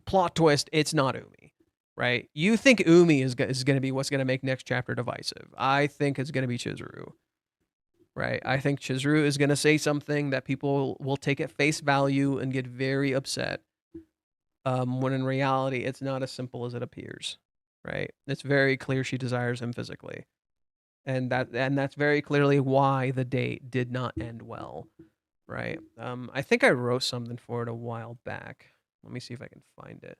Plot twist, it's not Umi. Right? You think Umi is gonna be what's gonna make next chapter divisive. I think it's gonna be Chizuru. Right? I think Chizuru is going to say something that people will take at face value and get very upset. When in reality, it's not as simple as it appears. Right? It's very clear she desires him physically, and that's very clearly why the date did not end well. Right? I think I wrote something for it a while back. Let me see if I can find it.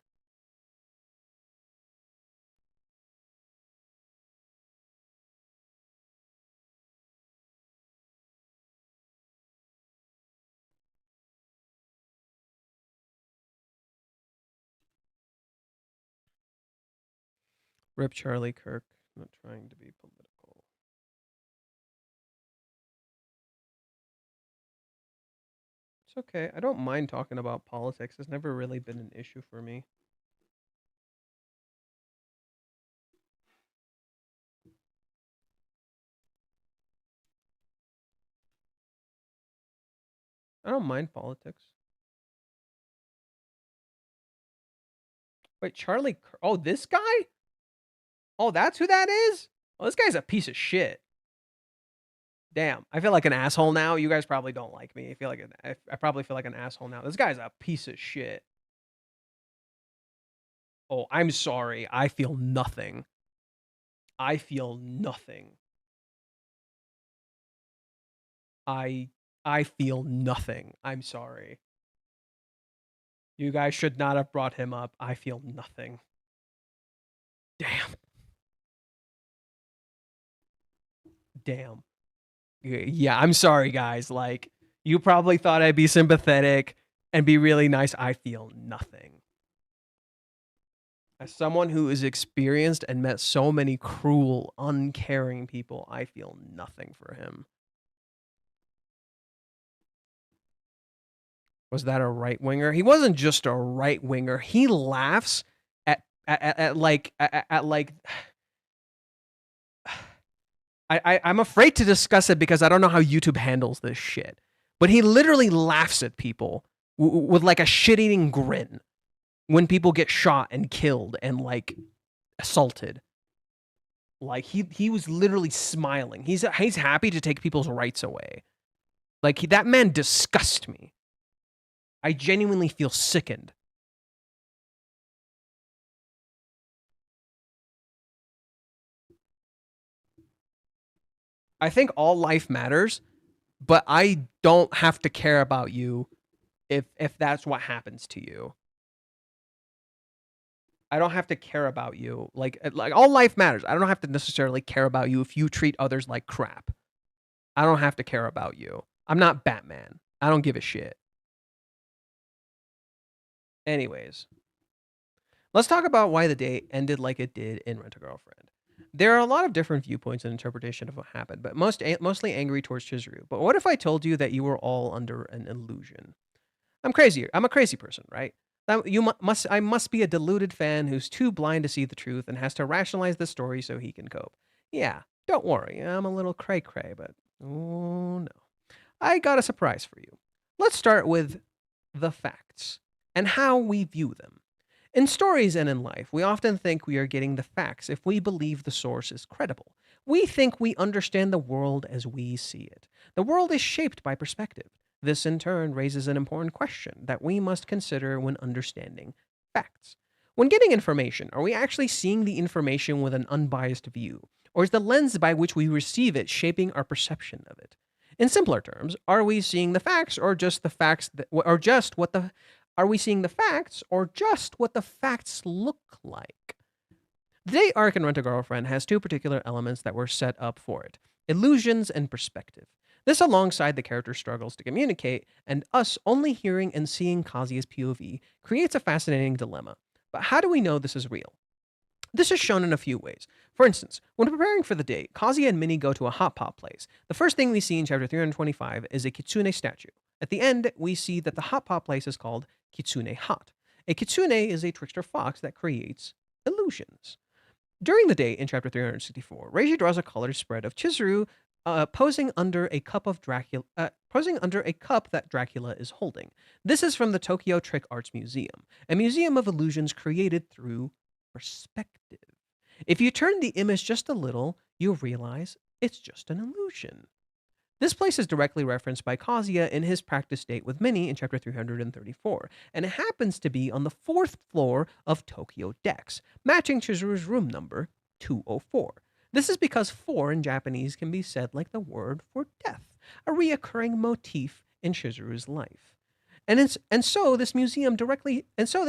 Rip Charlie Kirk. I'm not trying to be political. It's okay. I don't mind talking about politics. It's never really been an issue for me. I don't mind politics. Wait, Oh, this guy? Oh, that's who that is? Oh, this guy's a piece of shit. Damn, I feel like an asshole now. You guys probably don't like me. I probably feel like an asshole now. This guy's a piece of shit. Oh, I'm sorry. I feel nothing. I feel nothing. I feel nothing. I'm sorry. You guys should not have brought him up. I feel nothing. Damn. Damn. Yeah, I'm sorry, guys. Like, you probably thought I'd be sympathetic and be really nice. I feel nothing. As someone who is experienced and met so many cruel, uncaring people, I feel nothing for him. Was that a right winger? He wasn't just a right winger. He laughs at like I'm afraid to discuss it because I don't know how YouTube handles this shit. But he literally laughs at people with like a shit-eating grin when people get shot and killed and like assaulted. Like he was literally smiling. He's happy to take people's rights away. Like that man disgusts me. I genuinely feel sickened. I think all life matters, but I don't have to care about you if that's what happens to you. I don't have to care about you. Like all life matters. I don't have to necessarily care about you if you treat others like crap. I don't have to care about you. I'm not Batman. I don't give a shit. Anyways, let's talk about why the day ended like it did in Rent a Girlfriend. There are a lot of different viewpoints and interpretation of what happened, but mostly angry towards Chizuru. But what if I told you that you were all under an illusion? I'm crazy. I'm a crazy person, right? I must be a deluded fan who's too blind to see the truth and has to rationalize the story so he can cope. Yeah, don't worry. I'm a little cray-cray, but oh no. I got a surprise for you. Let's start with the facts and how we view them. In stories and in life, we often think we are getting the facts if we believe the source is credible. We think we understand the world as we see it. The world is shaped by perspective. This, in turn, raises an important question that we must consider when understanding facts. When getting information, are we actually seeing the information with an unbiased view, or is the lens by which we receive it shaping our perception of it? In simpler terms, are we seeing the facts, or just the facts that, or just what the are we seeing the facts, or just what the facts look like? The date arc in Rent a Girlfriend has two particular elements that were set up for it: illusions and perspective. This, alongside the character's struggles to communicate, and us only hearing and seeing Kazuya's POV, creates a fascinating dilemma. But how do we know this is real? This is shown in a few ways. For instance, when preparing for the date, Kazuya and Minnie go to a hot pot place. The first thing we see in chapter 325 is a kitsune statue. At the end, we see that the hot pot place is called Kitsune Hot. A kitsune is a trickster fox that creates illusions. During the date in chapter 364, Reiji draws a colored spread of Chizuru posing under a cup that Dracula is holding. This is from the Tokyo Trick Arts Museum, a museum of illusions created through perspective. If you turn the image just a little, you'll realize it's just an illusion. This place is directly referenced by Kazuya in his practice date with Minnie in chapter 334, and it happens to be on the 4th floor of Tokyo Dex, matching Chizuru's room number 204. This is because 4 in Japanese can be said like the word for death, a reoccurring motif in Chizuru's life. And so this museum is directly tied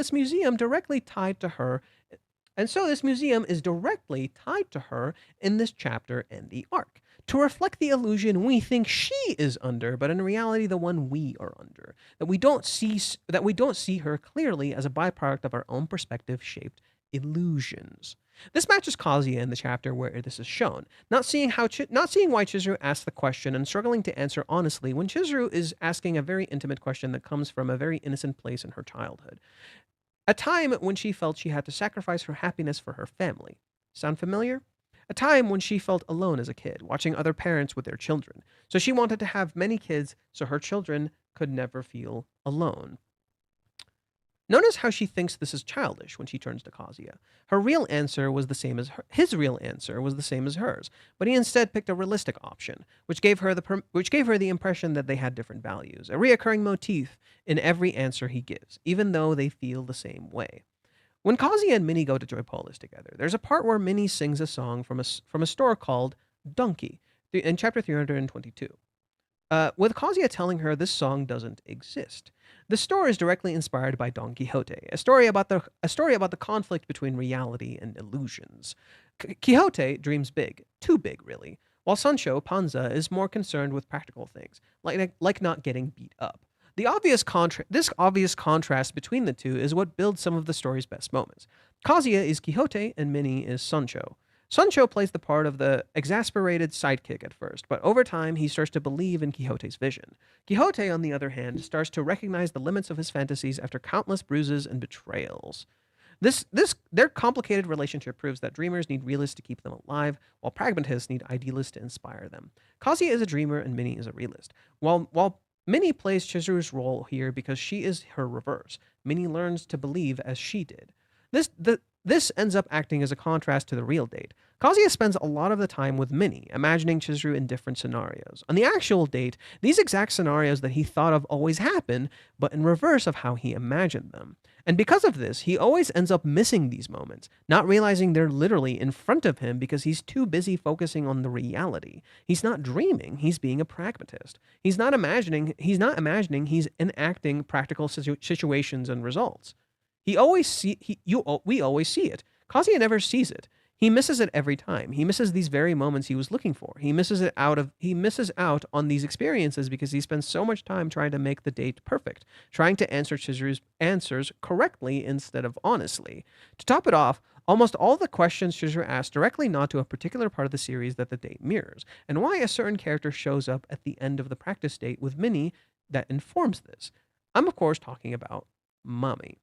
to her in this chapter and the arc, to reflect the illusion we think she is under, but in reality the one we are under. That we don't see her clearly as a byproduct of our own perspective shaped illusions. This matches Kazuya in the chapter where this is shown, not seeing why Chizuru asks the question and struggling to answer honestly when Chizuru is asking a very intimate question that comes from a very innocent place in her childhood. A time when she felt she had to sacrifice her happiness for her family. Sound familiar? A time when she felt alone as a kid, watching other parents with their children. So she wanted to have many kids so her children could never feel alone. Notice how she thinks this is childish when she turns to Kazuya. Her real answer was the same as his real answer was the same as hers, but he instead picked a realistic option, which gave her the impression that they had different values, a reoccurring motif in every answer he gives, even though they feel the same way. When Kazuya and Minnie go to Joypolis together, there's a part where Minnie sings a song from a store called Donkey in chapter 322. With Kazuya telling her this song doesn't exist. The story is directly inspired by Don Quixote, a story about the conflict between reality and illusions. Quixote dreams big, too big really, while Sancho Panza is more concerned with practical things, like not getting beat up. This obvious contrast between the two is what builds some of the story's best moments. Kazuya is Quixote and Minnie is Sancho. Sancho plays the part of the exasperated sidekick at first, but over time he starts to believe in Quixote's vision. Quixote, on the other hand, starts to recognize the limits of his fantasies after countless bruises and betrayals. Their complicated relationship proves that dreamers need realists to keep them alive, while pragmatists need idealists to inspire them. Kazuya is a dreamer and Minnie is a realist. While Minnie plays Chizuru's role here because she is her reverse, Minnie learns to believe as she did. This ends up acting as a contrast to the real date. Kazuya spends a lot of the time with Minnie, imagining Chizuru in different scenarios. On the actual date, these exact scenarios that he thought of always happen, but in reverse of how he imagined them. And because of this, he always ends up missing these moments, not realizing they're literally in front of him because he's too busy focusing on the reality. He's not dreaming, he's being a pragmatist. He's not imagining, he's enacting practical situations and results. We always see it. Kazuya never sees it. He misses it every time. He misses these very moments he was looking for. He misses out on these experiences because he spends so much time trying to make the date perfect, trying to answer Chizuru's answers correctly instead of honestly. To top it off, almost all the questions Chizuru asks directly nod to a particular part of the series that the date mirrors, and why a certain character shows up at the end of the practice date with Minnie that informs this. I'm of course talking about Mami.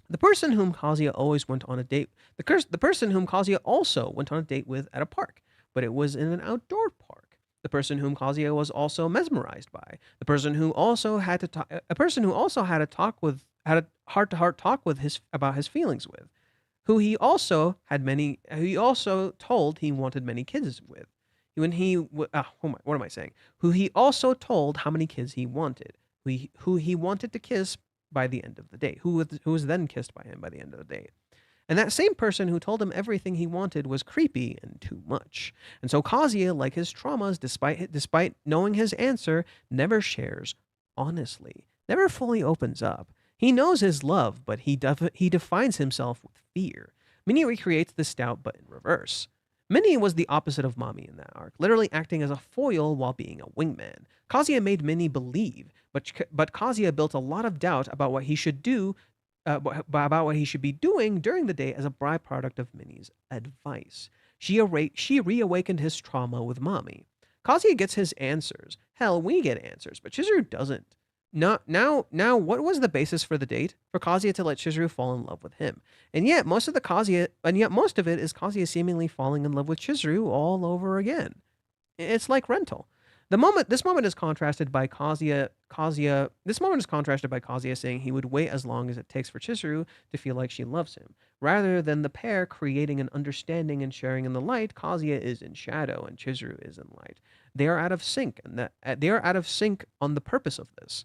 The person whom Kazuya always went on a date, the person whom Kazuya also went on a date with at a park, but it was in an outdoor park. The person whom Kazuya was also mesmerized by. The person who also had to talk, a person who also had a heart-to-heart talk with about his feelings with, who he also told he wanted many kids with. Who he also told how many kids he wanted. Who he wanted to kiss by the end of the day, who was then kissed by him by the end of the day. And that same person who told him everything he wanted was creepy and too much. And so Kazuya, like his traumas, despite knowing his answer, never shares honestly, never fully opens up. He knows his love, but he defines himself with fear. Minnie recreates this doubt, but in reverse. Minnie was the opposite of Mami in that arc, literally acting as a foil while being a wingman. Kazuya made Minnie believe, but Kazuya built a lot of doubt about what he should do, about what he should be doing during the day as a byproduct of Minnie's advice. She reawakened his trauma with Mami. Kazuya gets his answers. Hell, we get answers, but Chizuru doesn't. Now, what was the basis for the date? For Kazuya to let Chizuru fall in love with him. And yet most of it is Kazuya seemingly falling in love with Chizuru all over again. It's like rental. This moment is contrasted by Kazuya saying he would wait as long as it takes for Chizuru to feel like she loves him. Rather than the pair creating an understanding and sharing in the light, Kazuya is in shadow and Chizuru is in light. They are out of sync, and they are out of sync on the purpose of this.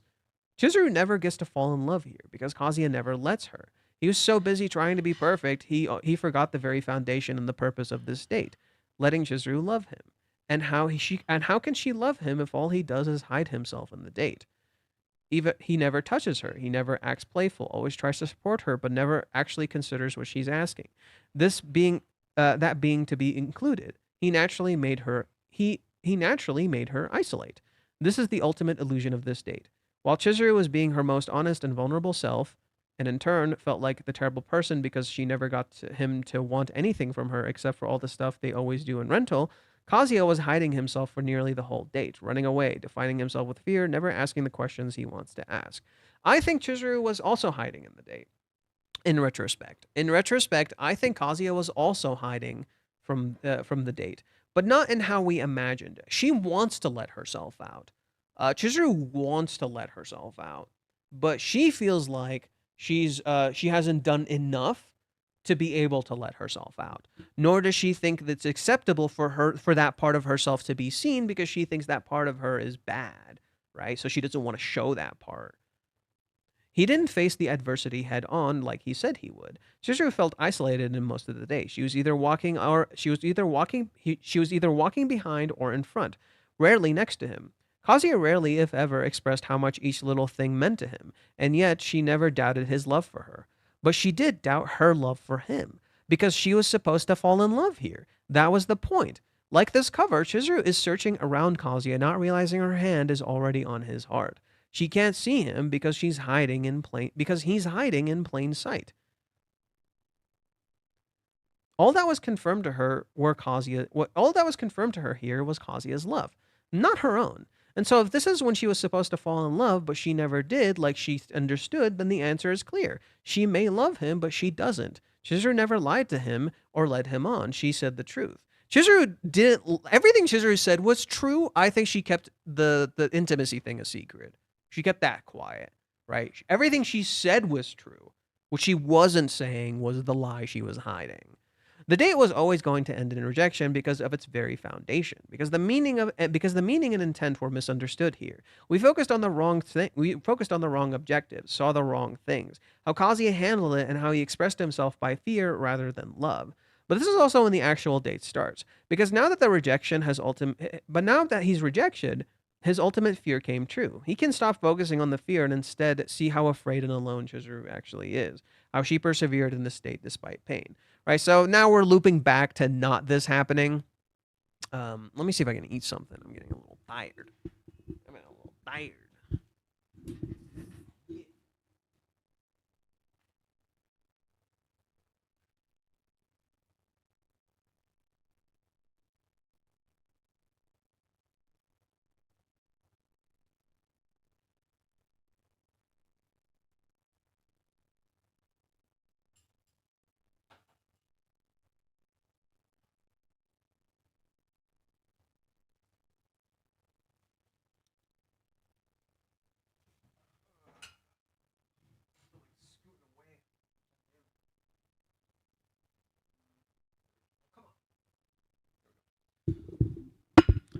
Chizuru never gets to fall in love here because Kazuya never lets her. He was so busy trying to be perfect, he forgot the very foundation and the purpose of this date, letting Chizuru love him. And how can she love him if all he does is hide himself in the date? He never touches her. He never acts playful, always tries to support her, but never actually considers what she's asking. That being to be included. He naturally made her isolate. This is the ultimate illusion of this date. While Chizuru was being her most honest and vulnerable self, and in turn felt like the terrible person because she never got him to want anything from her except for all the stuff they always do in rental. Kazuya was hiding himself for nearly the whole date, running away, defining himself with fear, never asking the questions he wants to ask. I think Chizuru was also hiding in the date. In retrospect, I think Kazuya was also hiding from the date, but not in how we imagined. She wants to let herself out. Chizuru wants to let herself out, but she feels like she hasn't done enough to be able to let herself out. Nor does she think that it's acceptable for that part of herself to be seen because she thinks that part of her is bad, right? So she doesn't want to show that part. He didn't face the adversity head on like he said he would. Chizuru felt isolated in most of the day. She was either walking behind or in front, rarely next to him. Kazuya rarely, if ever, expressed how much each little thing meant to him, and yet she never doubted his love for her. But she did doubt her love for him, because she was supposed to fall in love here. That was the point. Like this cover, Chizuru is searching around Kazuya, not realizing her hand is already on his heart. She can't see him because he's hiding in plain sight. All that was confirmed to her here was Kazuya's love, not her own. And so if this is when she was supposed to fall in love, but she never did, like she understood, then the answer is clear. She may love him, but she doesn't. Chizuru never lied to him or led him on. She said the truth. Everything Chizuru said was true. I think she kept the intimacy thing a secret. She kept that quiet, right? Everything she said was true. What she wasn't saying was the lie she was hiding. The date was always going to end in rejection because of its very foundation, because the meaning and intent were misunderstood here. We focused on the wrong objectives, saw the wrong things, how Kazuya handled it and how he expressed himself by fear rather than love. But this is also when the actual date starts, because now that he's rejected, his ultimate fear came true. He can stop focusing on the fear and instead see how afraid and alone Chizuru actually is, how she persevered in this state despite pain. Right, so now we're looping back to not this happening. Let me see if I can eat something. I'm getting a little tired.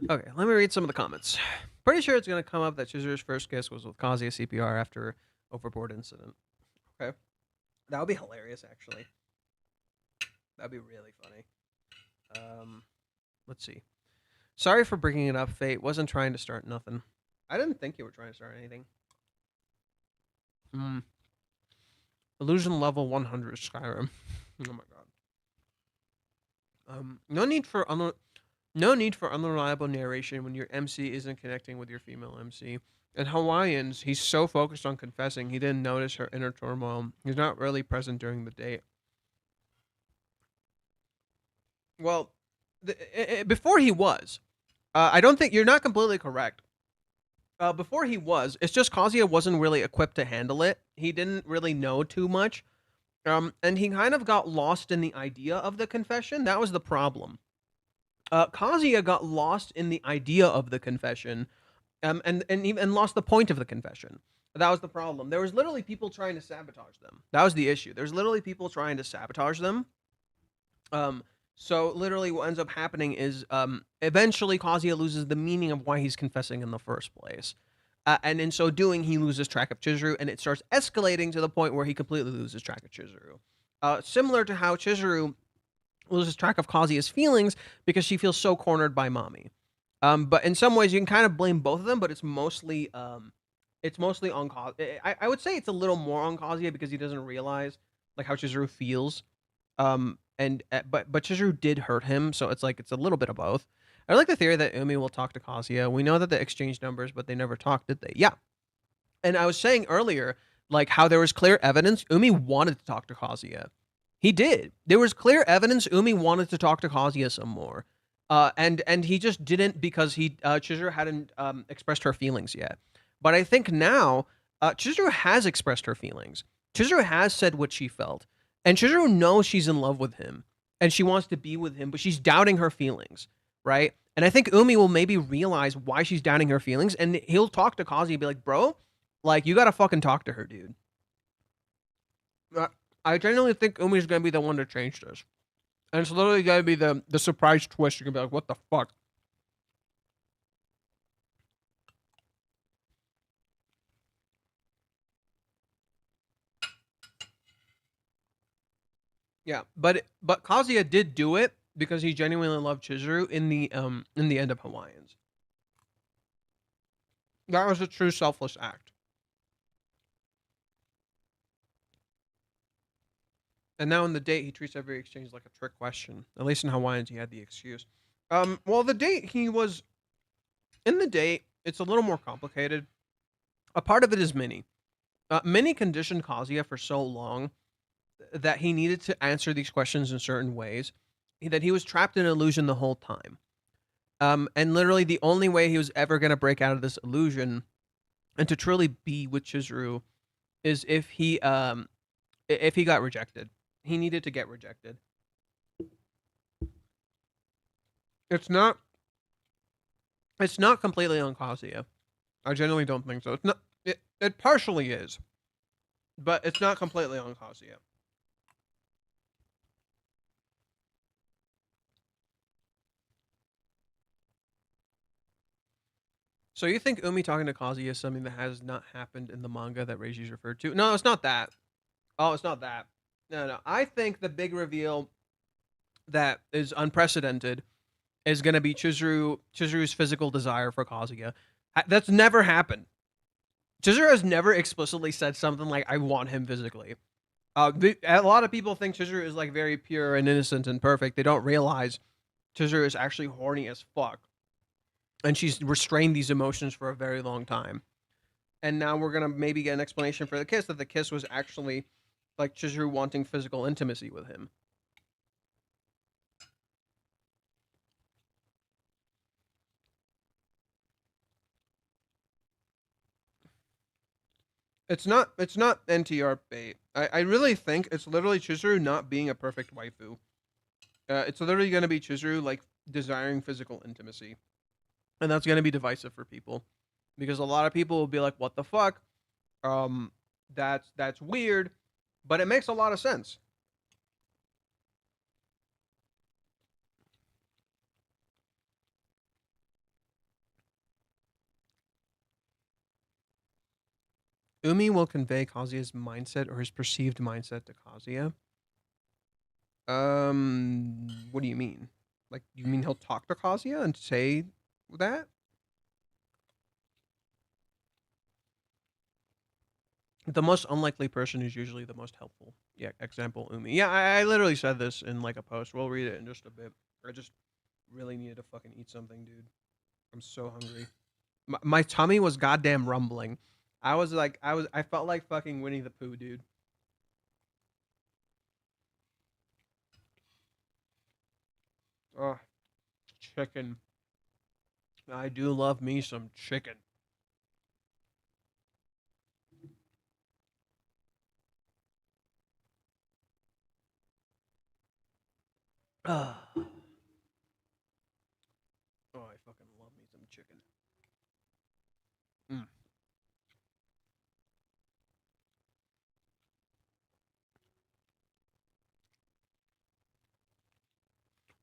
Okay, let me read some of the comments. Pretty sure it's going to come up that Chizuru's first kiss was with Kazuya CPR after overboard incident. Okay. That would be hilarious, actually. That'd be really funny. Let's see. Sorry for bringing it up, Fate. Wasn't trying to start nothing. I didn't think you were trying to start anything. Illusion level 100 Skyrim. Oh my god. No need for unreliable narration when your MC isn't connecting with your female MC. In Hawaiians, he's so focused on confessing he didn't notice her inner turmoil. He's not really present during the date. Well, before he was. I don't think you're not completely correct. Before he was, it's just Kazuya wasn't really equipped to handle it. He didn't really know too much. And he kind of got lost in the idea of the confession. That was the problem. Kazuya got lost in the idea of the confession, and lost the point of the confession. That was the problem. There was literally people trying to sabotage them. That was the issue. There's literally people trying to sabotage them. So literally what ends up happening is eventually Kazuya loses the meaning of why he's confessing in the first place. And in so doing, he loses track of Chizuru, and it starts escalating to the point where he completely loses track of Chizuru. Similar to how Chizuru loses track of Kazuya's feelings because she feels so cornered by Mami. But in some ways, you can kind of blame both of them, but it's mostly on Kazuya. I would say it's a little more on Kazuya because he doesn't realize like how Chizuru feels. But Chizuru did hurt him, so it's a little bit of both. I like the theory that Umi will talk to Kazuya. We know that they exchanged numbers, but they never talked, did they? Yeah. And I was saying earlier, like how there was clear evidence Umi wanted to talk to Kazuya. He did. There was clear evidence Umi wanted to talk to Kazuya some more. And he just didn't because Chizuru hadn't expressed her feelings yet. But I think now Chizuru has expressed her feelings. Chizuru has said what she felt. And Chizuru knows she's in love with him and she wants to be with him, but she's doubting her feelings, right? And I think Umi will maybe realize why she's doubting her feelings, and he'll talk to Kazuya and be like, bro, like, you gotta fucking talk to her, dude. I genuinely think Umi's gonna be the one to change this. And it's literally gonna be the surprise twist. You're gonna be like, what the fuck? Yeah, but Kazuya did do it because he genuinely loved Chizuru in the end of Hawaiians. That was a true selfless act. And now in the date, he treats every exchange like a trick question. At least in Hawaiians, he had the excuse. Well, the date he was in the date, it's a little more complicated. A part of it is Minnie. Minnie conditioned Kazuya for so long that he needed to answer these questions in certain ways that he was trapped in an illusion the whole time. And literally, the only way he was ever going to break out of this illusion and to truly be with Chizuru is if he got rejected. He needed to get rejected. It's not. It's not completely on Kazuya. I genuinely don't think so. It's not. It partially is, but it's not completely on Kazuya. So you think Umi talking to Kazuya is something that has not happened in the manga that Reiji's referred to? No, it's not that. Oh, it's not that. No. I think the big reveal that is unprecedented is going to be Chizuru's physical desire for Kazuya. That's never happened. Chizuru has never explicitly said something like "I want him physically." A lot of people think Chizuru is like very pure and innocent and perfect. They don't realize Chizuru is actually horny as fuck, and she's restrained these emotions for a very long time. And now we're gonna maybe get an explanation for the kiss, that the kiss was actually like Chizuru wanting physical intimacy with him. It's not NTR bait. I really think it's literally Chizuru not being a perfect waifu. It's literally gonna be Chizuru like desiring physical intimacy. And that's gonna be divisive for people. Because a lot of people will be like, what the fuck? Um that's weird. But it makes a lot of sense. Umi will convey Kazuya's mindset or his perceived mindset to Kazuya. What do you mean? Like, you mean he'll talk to Kazuya and say that? The most unlikely person is usually the most helpful. Yeah, example Umi. Yeah, I literally said this in like a post. We'll read it in just a bit. I just really needed to fucking eat something, dude. I'm so hungry. My tummy was goddamn rumbling. I felt like fucking Winnie the Pooh, dude. Oh, chicken. I do love me some chicken. Oh, I fucking love me some chicken. Mm.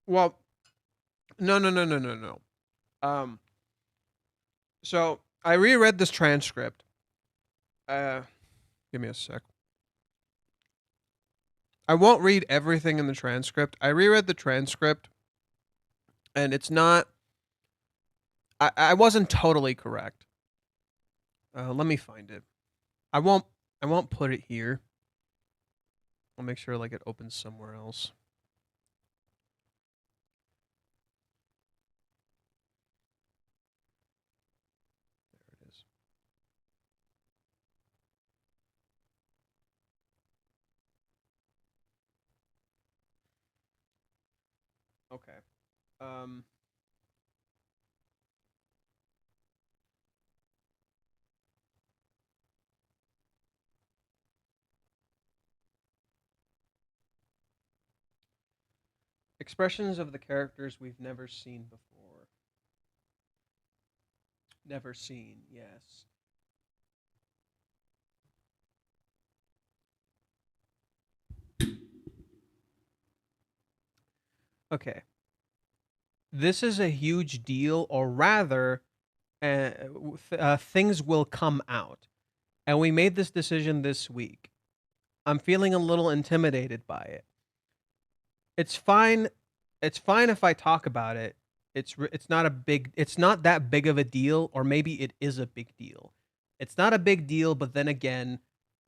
Well, no. Um, so I reread this transcript. Uh, Give me a sec. I won't read everything in the transcript. I reread the transcript, and it's not. I wasn't totally correct. Let me find it. I won't. I won't put it here. I'll make sure like it opens somewhere else. There it is. Okay. Um, expressions of the characters we've never seen before. Never seen. Yes. Okay. This is a huge deal, or rather, things will come out. And we made this decision this week. I'm feeling a little intimidated by it. It's fine. It's fine if I talk about it. It's not a big. It's not that big of a deal, or maybe it is a big deal. It's not a big deal, but then again,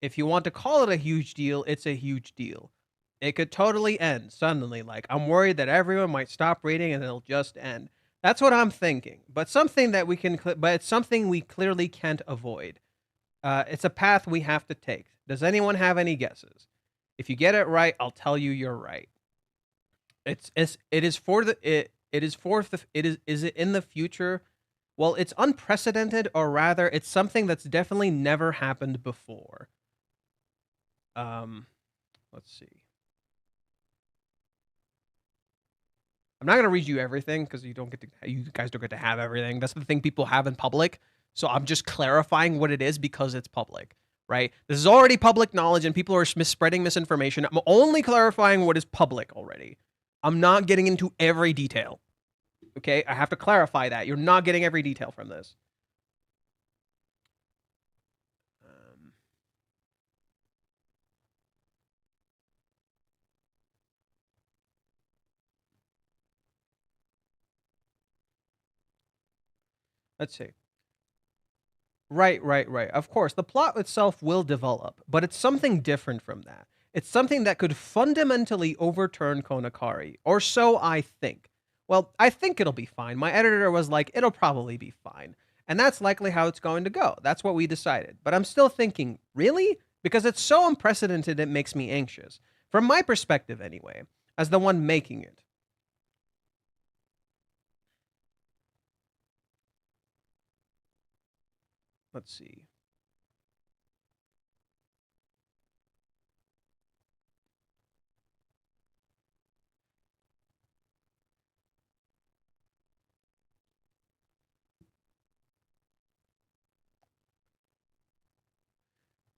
if you want to call it a huge deal, it's a huge deal. It could totally end suddenly. Like, I'm worried that everyone might stop reading and it'll just end. That's what I'm thinking. But it's something we clearly can't avoid. It's a path we have to take. Does anyone have any guesses? If you get it right, I'll tell you you're right. It is for the it is for the it is it in the future? Well, it's unprecedented, or rather, it's something that's definitely never happened before. Um, let's see. I'm not gonna read you everything because you guys don't get to have everything. That's the thing people have in public. So I'm just clarifying what it is because it's public, right? This is already public knowledge, and people are spreading misinformation. I'm only clarifying what is public already. I'm not getting into every detail. Okay, I have to clarify that you're not getting every detail from this. Um, let's see. Right. Of course, the plot itself will develop, but it's something different from that. It's something that could fundamentally overturn Konakari, or so I think. Well, I think it'll be fine. My editor was like, it'll probably be fine. And that's likely how it's going to go. That's what we decided. But I'm still thinking, really? Because it's so unprecedented, it makes me anxious. From my perspective, anyway, as the one making it. Let's see.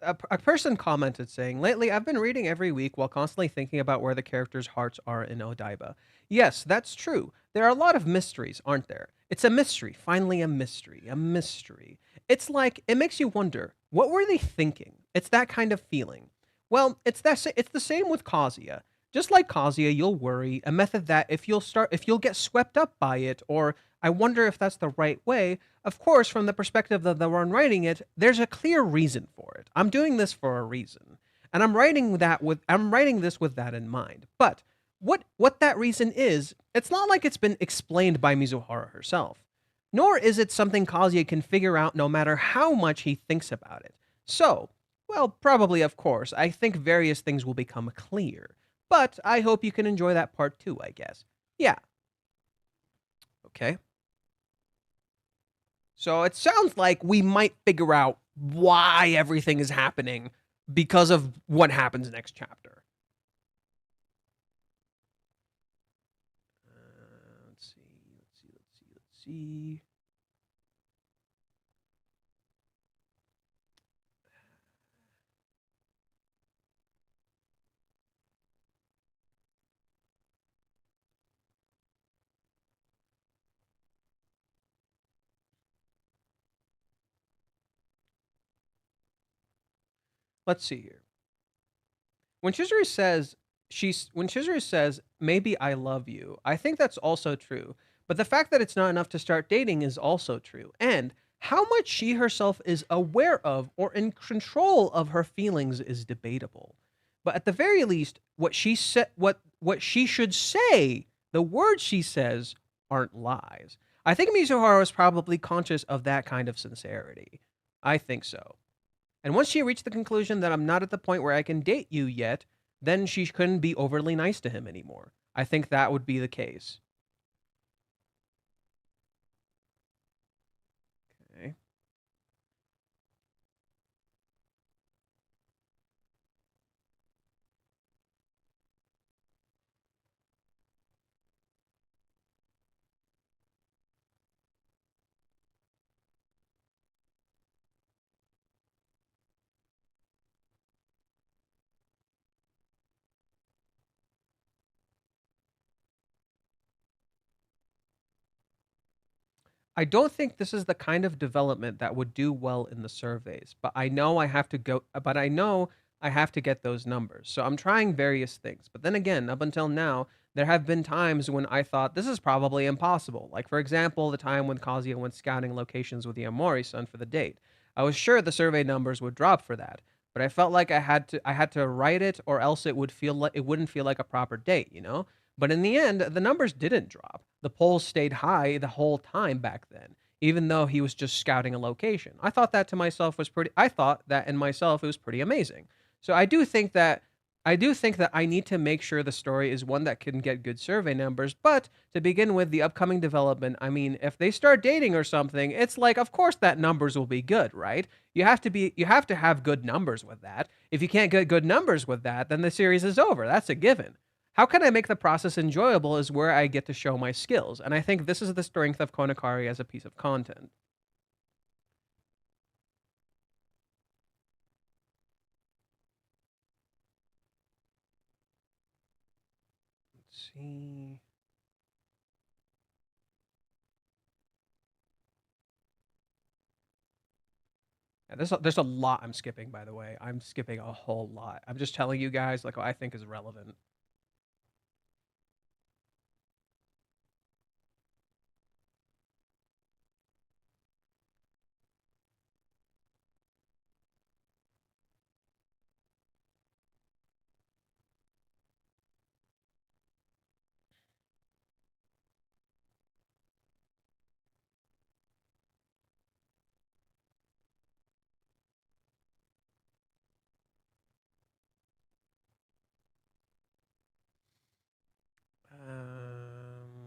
A person commented saying, lately I've been reading every week while constantly thinking about where the characters' hearts are in Odaiba. Yes, that's true. There are a lot of mysteries, aren't there? It's a mystery. Finally, a mystery. A mystery. It's like, it makes you wonder, what were they thinking? It's that kind of feeling. Well, it's the same with Kazuya. Just like Kazuya, you'll worry, a method that if you'll get swept up by it, or I wonder if that's the right way, of course, from the perspective of the one writing it, there's a clear reason for it. I'm doing this for a reason. And I'm writing this with that in mind. But what that reason is, it's not like it's been explained by Mizuhara herself. Nor is it something Kazuya can figure out no matter how much he thinks about it. So, well, probably of course, I think various things will become clear. But I hope you can enjoy that part too, I guess. Yeah. Okay. So it sounds like we might figure out why everything is happening because of what happens next chapter. Let's see. Let's see. Let's see here. When Chizuru says when Chizuru says maybe I love you, I think that's also true. But the fact that it's not enough to start dating is also true. And how much she herself is aware of or in control of her feelings is debatable. But at the very least, what she should say, the words she says aren't lies. I think Mizuhara is probably conscious of that kind of sincerity. I think so. And once she reached the conclusion that I'm not at the point where I can date you yet, then she couldn't be overly nice to him anymore. I think that would be the case. Okay. I don't think this is the kind of development that would do well in the surveys, but I know I have to go, but I know I have to get those numbers. So I'm trying various things. But then again, up until now, there have been times when I thought this is probably impossible. Like, for example, the time when Kazuya went scouting locations with Yamori-san for the date. I was sure the survey numbers would drop for that, but I felt like I had to write it or else it wouldn't feel like a proper date. But in the end, the numbers didn't drop. The polls stayed high the whole time back then, even though he was just scouting a location. I thought that in myself it was pretty amazing. So I do think that I need to make sure the story is one that can get good survey numbers, but to begin with the upcoming development, I mean, if they start dating or something, it's like of course that numbers will be good, right? You have to have good numbers with that. If you can't get good numbers with that, then the series is over. That's a given. How can I make the process enjoyable is where I get to show my skills, and I think this is the strength of Konakari as a piece of content. Let's see. Yeah, there's a lot I'm skipping, by the way. I'm skipping a whole lot. I'm just telling you guys like what I think is relevant.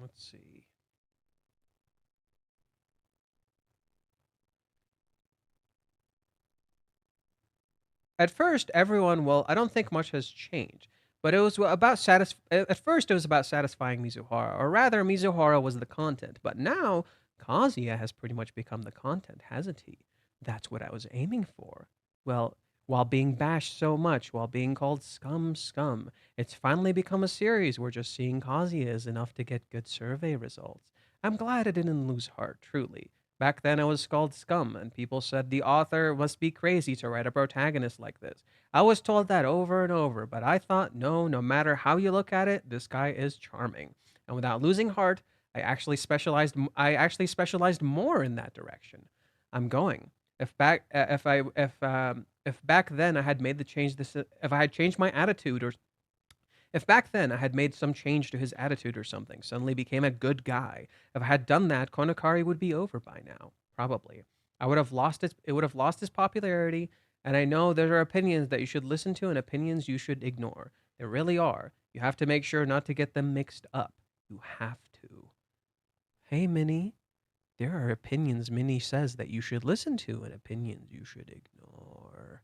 Let's see. At first, I don't think much has changed, but it was about at first it was about satisfying Mizuhara, or rather Mizuhara was the content, but now Kazuya has pretty much become the content, hasn't he? That's what I was aiming for. Well, while being bashed so much, while being called scum, it's finally become a series where just seeing Kazuya is enough to get good survey results. I'm glad I didn't lose heart, truly. Back then, I was called scum, and people said the author must be crazy to write a protagonist like this. I was told that over and over, but I thought, no matter how you look at it, this guy is charming. And without losing heart, I actually specialized more in that direction. I'm going. If back then I had made the change this if I had changed my attitude or if back then I had made some change to his attitude or something, suddenly became a good guy, if I had done that, Konokari would be over by now. Probably. It would have lost its popularity, and I know there are opinions that you should listen to and opinions you should ignore. There really are. You have to make sure not to get them mixed up. You have to. Hey Minnie, there are opinions Minnie says that you should listen to and opinions you should ignore.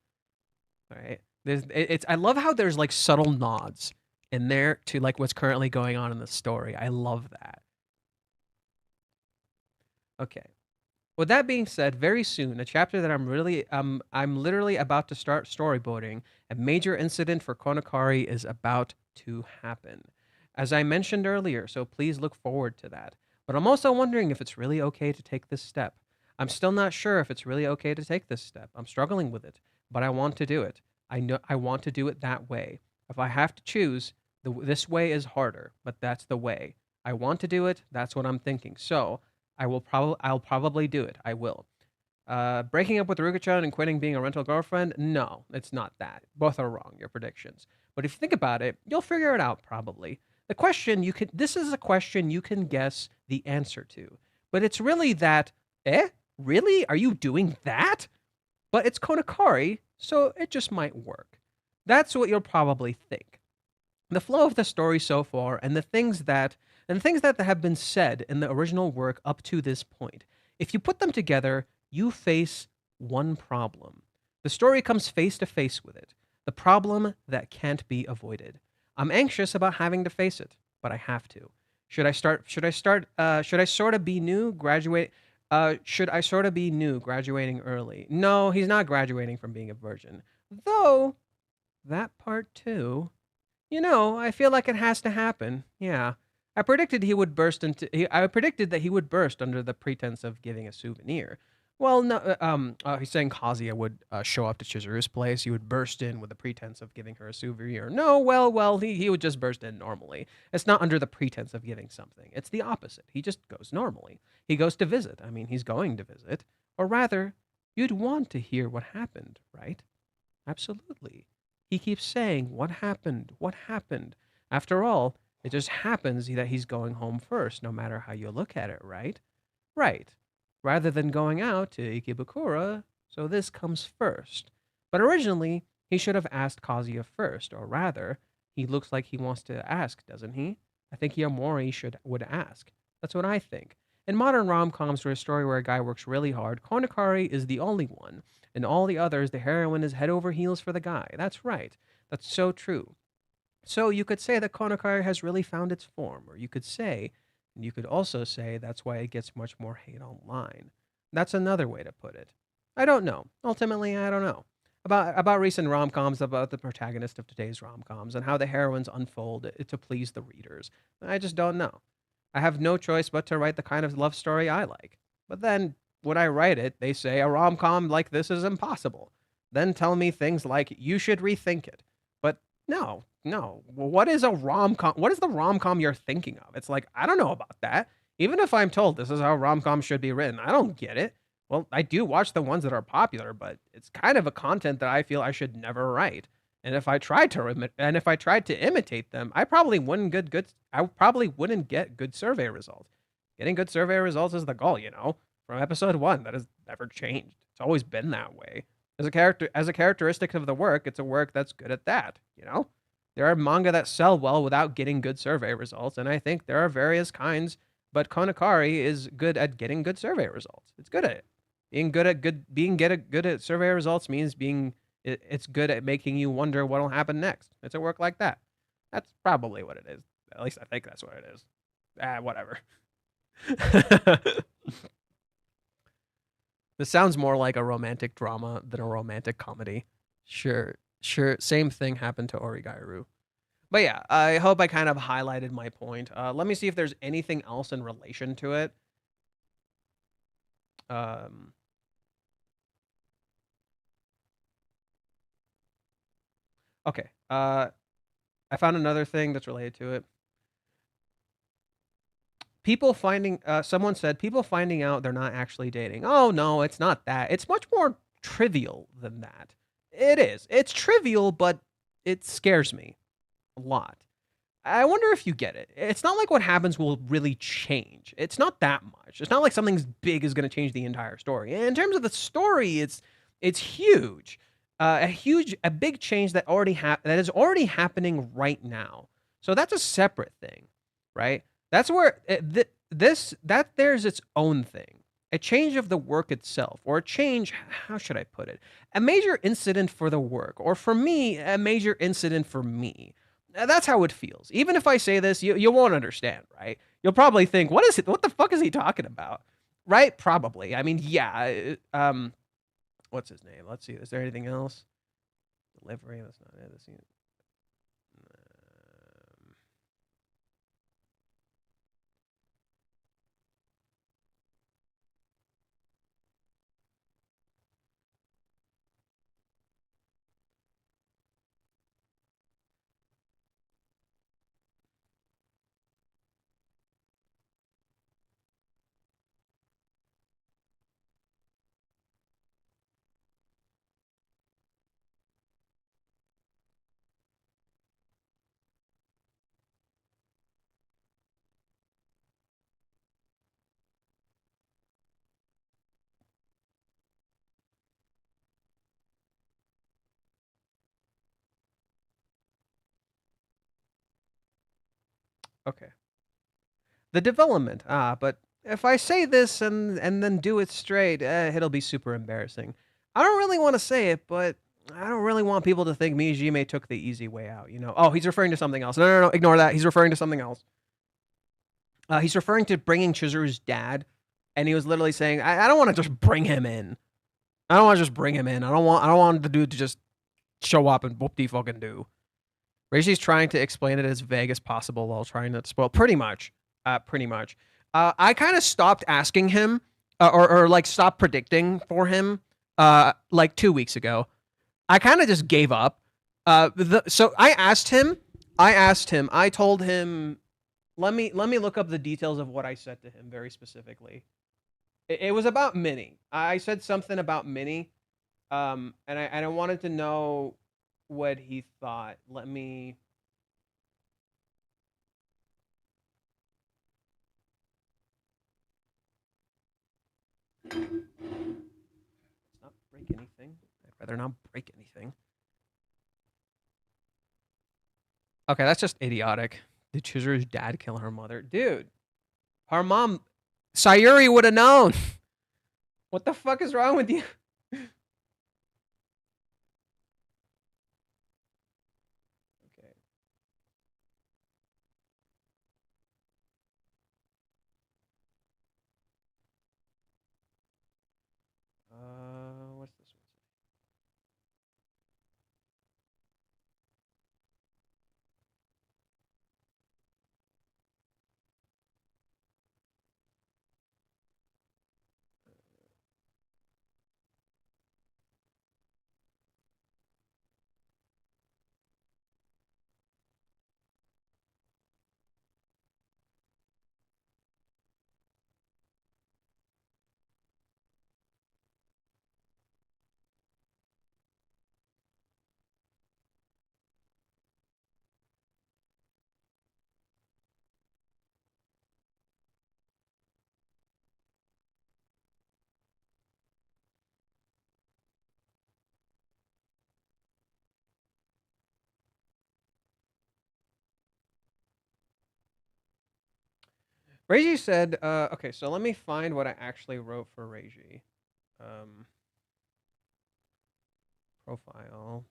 All right. It's I love how there's like subtle nods in there to like what's currently going on in the story. I love that. Okay. With that being said, very soon, a chapter that I'm literally about to start storyboarding, a major incident for Konokari is about to happen. As I mentioned earlier, so please look forward to that. But I'm also wondering if it's really okay to take this step. I'm still not sure if it's really okay to take this step. I'm struggling with it, but I want to do it. I know I want to do it that way. If I have to choose, this way is harder, but that's the way. I want to do it. That's what I'm thinking. So, I'll probably do it. I will. Breaking up with Ruka-chan and quitting being a rental girlfriend? No, it's not that. Both are wrong, your predictions. But if you think about it, you'll figure it out probably. This is a question you can guess the answer to. But it's really that, really? Are you doing that? But it's Konakari, so it just might work. That's what you'll probably think. The flow of the story so far and the things that have been said in the original work up to this point. If you put them together, you face one problem. The story comes face to face with it. The problem that can't be avoided. I'm anxious about having to face it, but I have to. Should I sort of be new graduate should I sort of be new graduating early? No, he's not graduating from being a virgin. Though that part too, I feel like it has to happen. Yeah. I predicted that he would burst under the pretense of giving a souvenir. Well, no, he's saying Kazuya would show up to Chizuru's place. He would burst in with the pretense of giving her a souvenir. No, well, he would just burst in normally. It's not under the pretense of giving something. It's the opposite. He just goes normally. He goes to visit. I mean, he's going to visit. Or rather, you'd want to hear what happened, right? Absolutely. He keeps saying, "What happened? What happened?" After all, it just happens that he's going home first, no matter how you look at it, right? Right. Rather than going out to Ikebukuro, so this comes first. But originally, he should have asked Kazuya first, or rather, he looks like he wants to ask, doesn't he? I think Yamori would ask. That's what I think. In modern rom-coms or a story where a guy works really hard, Konokari is the only one. In all the others, the heroine is head over heels for the guy. That's right. That's so true. So you could say that Konokari has really found its form, or you could also say that's why it gets much more hate online. That's another way to put it. I don't know. Ultimately, I don't know. About recent rom-coms, about the protagonist of today's rom-coms, and how the heroines unfold to please the readers. I just don't know. I have no choice but to write the kind of love story I like. But then, when I write it, they say a rom-com like this is impossible. Then tell me things like, you should rethink it. But no, no. Well, what is a rom com? What is the rom com you're thinking of? It's like, I don't know about that. Even if I'm told this is how rom com should be written, I don't get it. Well, I do watch the ones that are popular, but it's kind of a content that I feel I should never write. And if I tried to imitate them, I probably wouldn't get good survey results. Getting good survey results is the goal, from episode 1. That has never changed. It's always been that way. As a characteristic of the work, it's a work that's good at that. There are manga that sell well without getting good survey results, and I think there are various kinds, but Konokari is good at getting good survey results. It's good at it. Good at survey results means it's good at making you wonder what'll happen next. It's a work like that. That's probably what it is. At least I think that's what it is. Whatever. This sounds more like a romantic drama than a romantic comedy. Sure, sure. Same thing happened to Origairu. But yeah, I hope I kind of highlighted my point. Let me see if there's anything else in relation to it. Um, okay. I found another thing that's related to it. Someone said people finding out they're not actually dating. Oh no, it's not that. It's much more trivial than that. It is. It's trivial, but it scares me a lot. I wonder if you get it. It's not like what happens will really change. It's not that much. It's not like something big is going to change the entire story. In terms of the story, it's huge. A big change that is already happening right now. So that's a separate thing, right? That's where there's its own thing. A change of the work itself, or a change. How should I put it? A major incident for the work, or for me, a major incident for me. That's how it feels. Even if I say this, you won't understand, right? You'll probably think, "What is it? What the fuck is he talking about?" Right? Probably. I mean, yeah. What's his name? Let's see. Is there anything else? Delivery. That's not it. Okay. The development. But if I say this and then do it straight, it'll be super embarrassing. I don't really want to say it, but I don't really want people to think Mijime took the easy way out. Oh, he's referring to something else. No, no, no, ignore that. He's referring to something else. He's referring to bringing Chizuru's dad, and he was literally saying, "I don't want to just bring him in. I don't want to just bring him in. I don't want the dude to just show up and whoop de fucking do." Reishi's trying to explain it as vague as possible while trying not to spoil. Pretty much. Pretty much. I kind of stopped asking him, or like stopped predicting for him, like 2 weeks ago. I kind of just gave up. So I asked him. I told him, let me look up the details of what I said to him very specifically. It was about Minnie. I said something about Minnie, and I wanted to know what he thought. Let me. Let's not break anything. I'd rather not break anything. Okay, that's just idiotic. Did Chizuru's dad kill her mother? Dude, her mom, Sayuri would have known. What the fuck is wrong with you? Okay. What's this one? Reiji said, okay, so let me find what I actually wrote for Reiji. Um, Profile,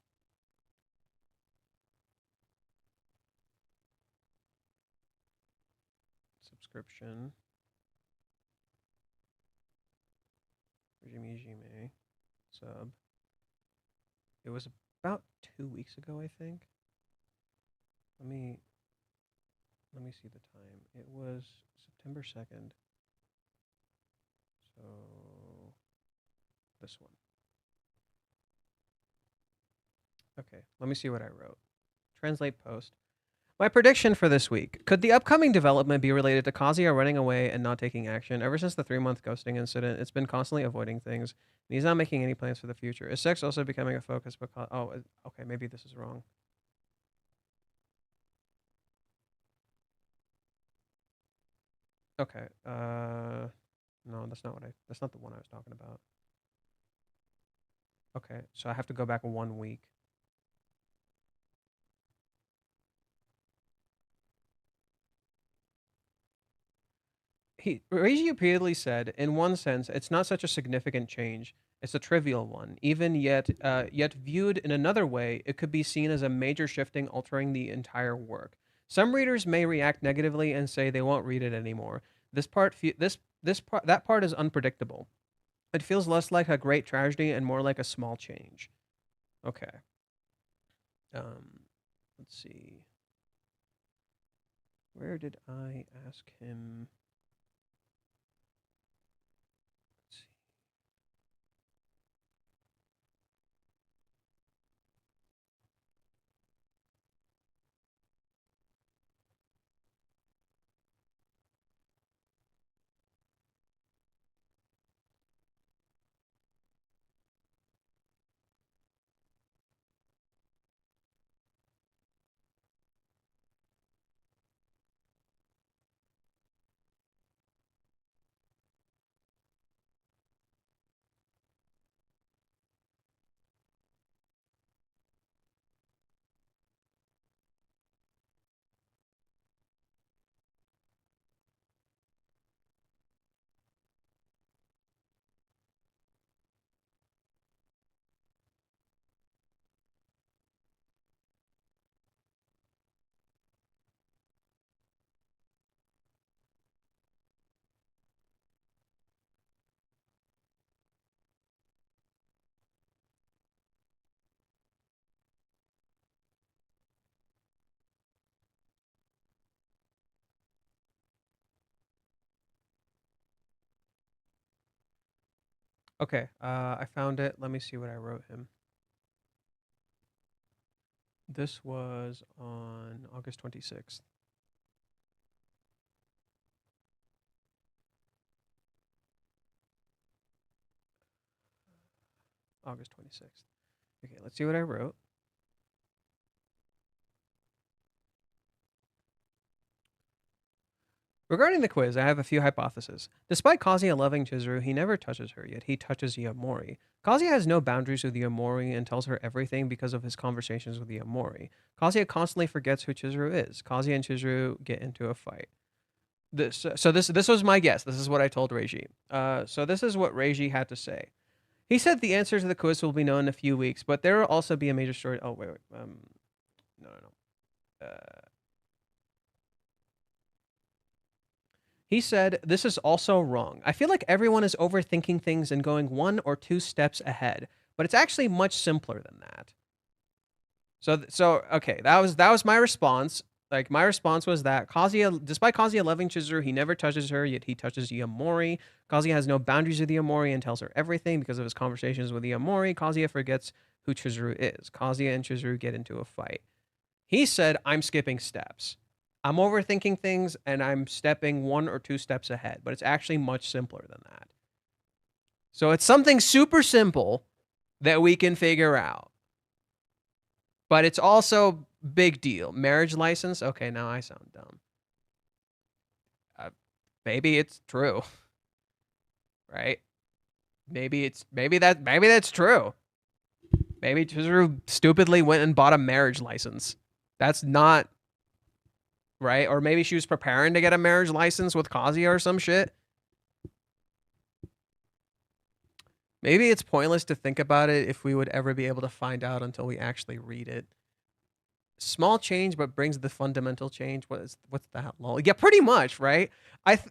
subscription, Reiji sub. It was about 2 weeks ago, I think. Let me let me see the time. It was September 2nd. So this one. Okay, let me see what I wrote. Translate post. My prediction for this week. Could the upcoming development be related to Kazuya running away and not taking action? Ever since the 3-month ghosting incident, it's been constantly avoiding things, and he's not making any plans for the future. Is sex also becoming a focus because... Oh, okay, maybe this is wrong. Okay, no, that's not that's not the one I was talking about. Okay, so I have to go back 1 week. Reiji repeatedly said, in one sense, it's not such a significant change. It's a trivial one. Even yet viewed in another way, it could be seen as a major shifting, altering the entire work. Some readers may react negatively and say they won't read it anymore. That part is unpredictable. It feels less like a great tragedy and more like a small change. Okay. Let's see. Where did I ask him? Okay, I found it. Let me see what I wrote him. This was on August 26th. August 26th. Okay, let's see what I wrote. Regarding the quiz, I have a few hypotheses. Despite Kazuya loving Chizuru, he never touches her, yet he touches Yamori. Kazuya has no boundaries with Yamori and tells her everything because of his conversations with Yamori. Kazuya constantly forgets who Chizuru is. Kazuya and Chizuru get into a fight. This was my guess. This is what I told Reiji. So this is what Reiji had to say. He said the answer to the quiz will be known in a few weeks, but there will also be a major story. Oh wait. No. He said, this is also wrong. I feel like everyone is overthinking things and going 1 or 2 steps ahead, but it's actually much simpler than that. So okay, that was my response. Like, my response was that Kazuya, despite Kazuya loving Chizuru, he never touches her, yet he touches Yamori. Kazuya has no boundaries with Yamori and tells her everything because of his conversations with Yamori. Kazuya forgets who Chizuru is. Kazuya and Chizuru get into a fight. He said, I'm skipping steps. I'm overthinking things and I'm stepping 1 or 2 steps ahead, but it's actually much simpler than that. So it's something super simple that we can figure out. But it's also big deal. Marriage license? Okay, now I sound dumb. Maybe it's true. Right? Maybe that's true. Maybe Chizuru stupidly went and bought a marriage license. That's not right? Or maybe she was preparing to get a marriage license with Kazuya or some shit. Maybe it's pointless to think about it if we would ever be able to find out until we actually read it. Small change, but brings the fundamental change. What's that? Lol. Yeah, pretty much, right?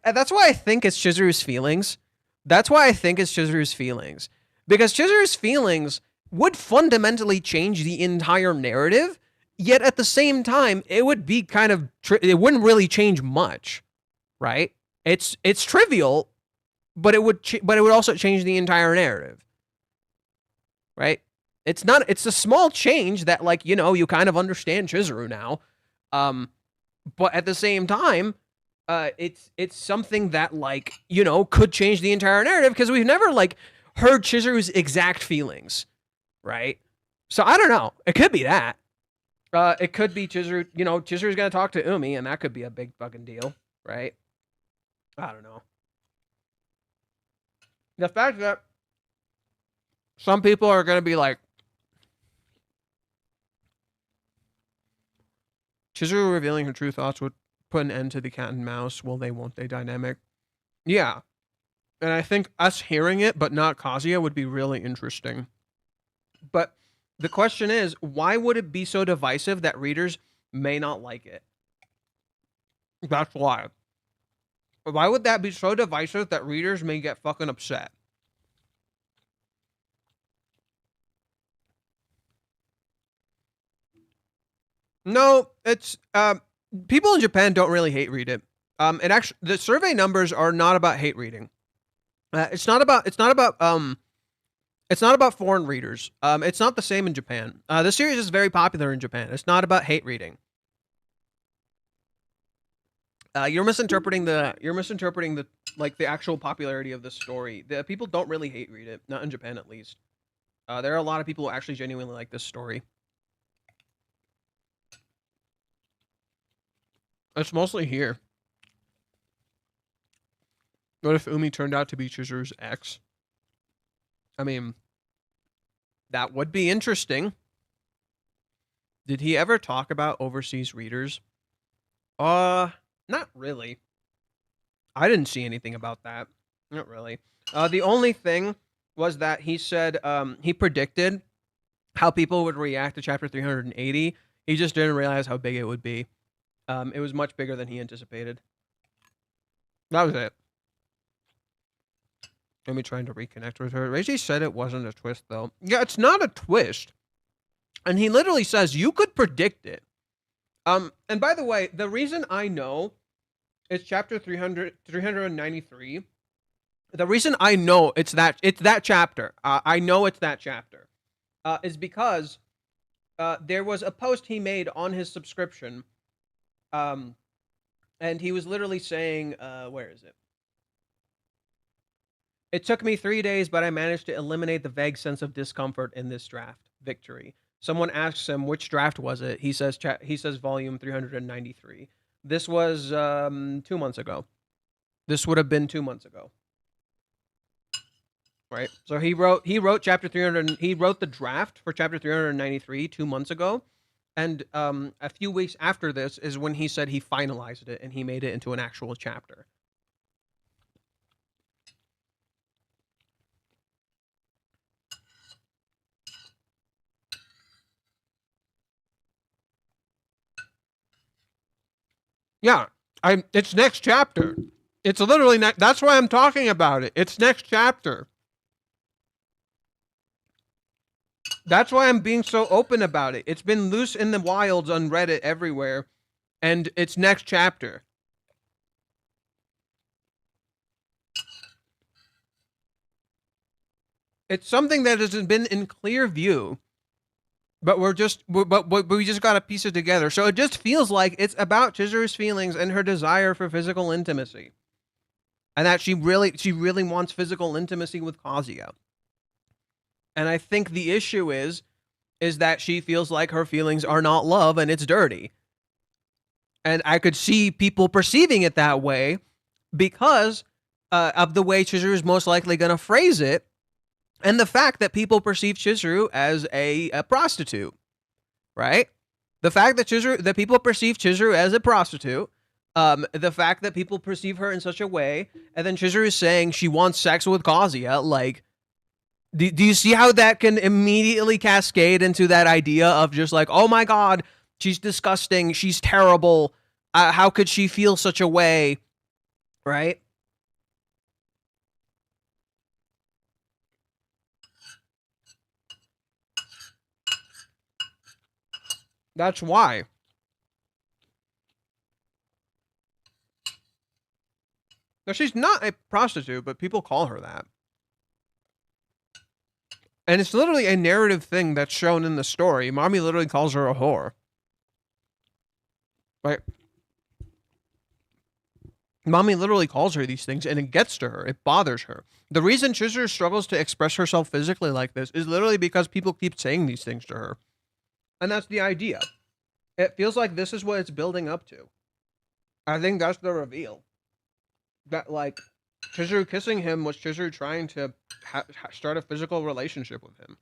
That's why I think it's Chizuru's feelings. That's why I think it's Chizuru's feelings. Because Chizuru's feelings would fundamentally change the entire narrative. Yet at the same time, it would be kind of it wouldn't really change much, right? It's trivial, but it would also change the entire narrative, right? It's a small change that, like, you know, you kind of understand Chizuru now, but at the same time, it's something that, like, you know, could change the entire narrative because we've never, like, heard Chizuru's exact feelings, right? So I don't know. It could be that. It could be Chizuru. You know, Chizuru's gonna talk to Umi, and that could be a big fucking deal, right? I don't know. The fact that some people are gonna be like, Chizuru revealing her true thoughts would put an end to the cat and mouse. Will they? Won't they? Dynamic. Yeah, and I think us hearing it, but not Kazuya, would be really interesting. But the question is, why would it be so divisive that readers may not like it? That's why. Why would that be so divisive that readers may get fucking upset? No, it's people in Japan don't really hate read it. And actually, the survey numbers are not about hate reading. It's not about foreign readers. It's not the same in Japan. The series is very popular in Japan. It's not about hate reading. You're misinterpreting the like the actual popularity of the story. The people don't really hate read it, not in Japan at least. There are a lot of people who actually genuinely like this story. It's mostly here. What if Umi turned out to be Chizuru's ex? I mean, that would be interesting. Did he ever talk about overseas readers? Not really. I didn't see anything about that. Not really. The only thing was that he said he predicted how people would react to chapter 380. He just didn't realize how big it would be. It was much bigger than he anticipated. That was it. Me trying to reconnect with her. Reiji said it wasn't a twist, though. Yeah, it's not a twist. And he literally says you could predict it. And by the way, the reason I know it's chapter 393 The reason I know it's that chapter, I know it's that chapter, is because there was a post he made on his subscription, um, and he was literally saying, where is it? It took me 3 days, but I managed to eliminate the vague sense of discomfort in this draft. Victory. Someone asks him which draft was it. He says volume 393. This was 2 months ago. This would have been 2 months ago. Right? So he wrote chapter 300. He wrote the draft for chapter 393 2 months ago, and a few weeks after this is when he said he finalized it and he made it into an actual chapter. Yeah, it's next chapter. It's literally that's why I'm talking about it. It's next chapter. That's why I'm being so open about it. It's been loose in the wilds on Reddit everywhere, and it's next chapter. It's something that has been in clear view, but we just got to piece it together. So it just feels like it's about Chizuru's feelings and her desire for physical intimacy, and that she really wants physical intimacy with Kazuya. And I think the issue is that she feels like her feelings are not love and it's dirty. And I could see people perceiving it that way because of the way Chizuru is most likely going to phrase it, and the fact that people perceive Chizuru as a prostitute, right? The fact that people perceive Chizuru as a prostitute, the fact that people perceive her in such a way, and then Chizuru is saying she wants sex with Kazuya, like, do you see how that can immediately cascade into that idea of just like, oh my god, she's disgusting, she's terrible, how could she feel such a way, right? That's why. Now, she's not a prostitute, but people call her that. And it's literally a narrative thing that's shown in the story. Mami literally calls her a whore. Right? Mami literally calls her these things, and it gets to her. It bothers her. The reason Chizuru struggles to express herself physically like this is literally because people keep saying these things to her. And that's the idea. It feels like this is what it's building up to. I think that's the reveal. That, like, Chizuru kissing him was Chizuru trying to start a physical relationship with him.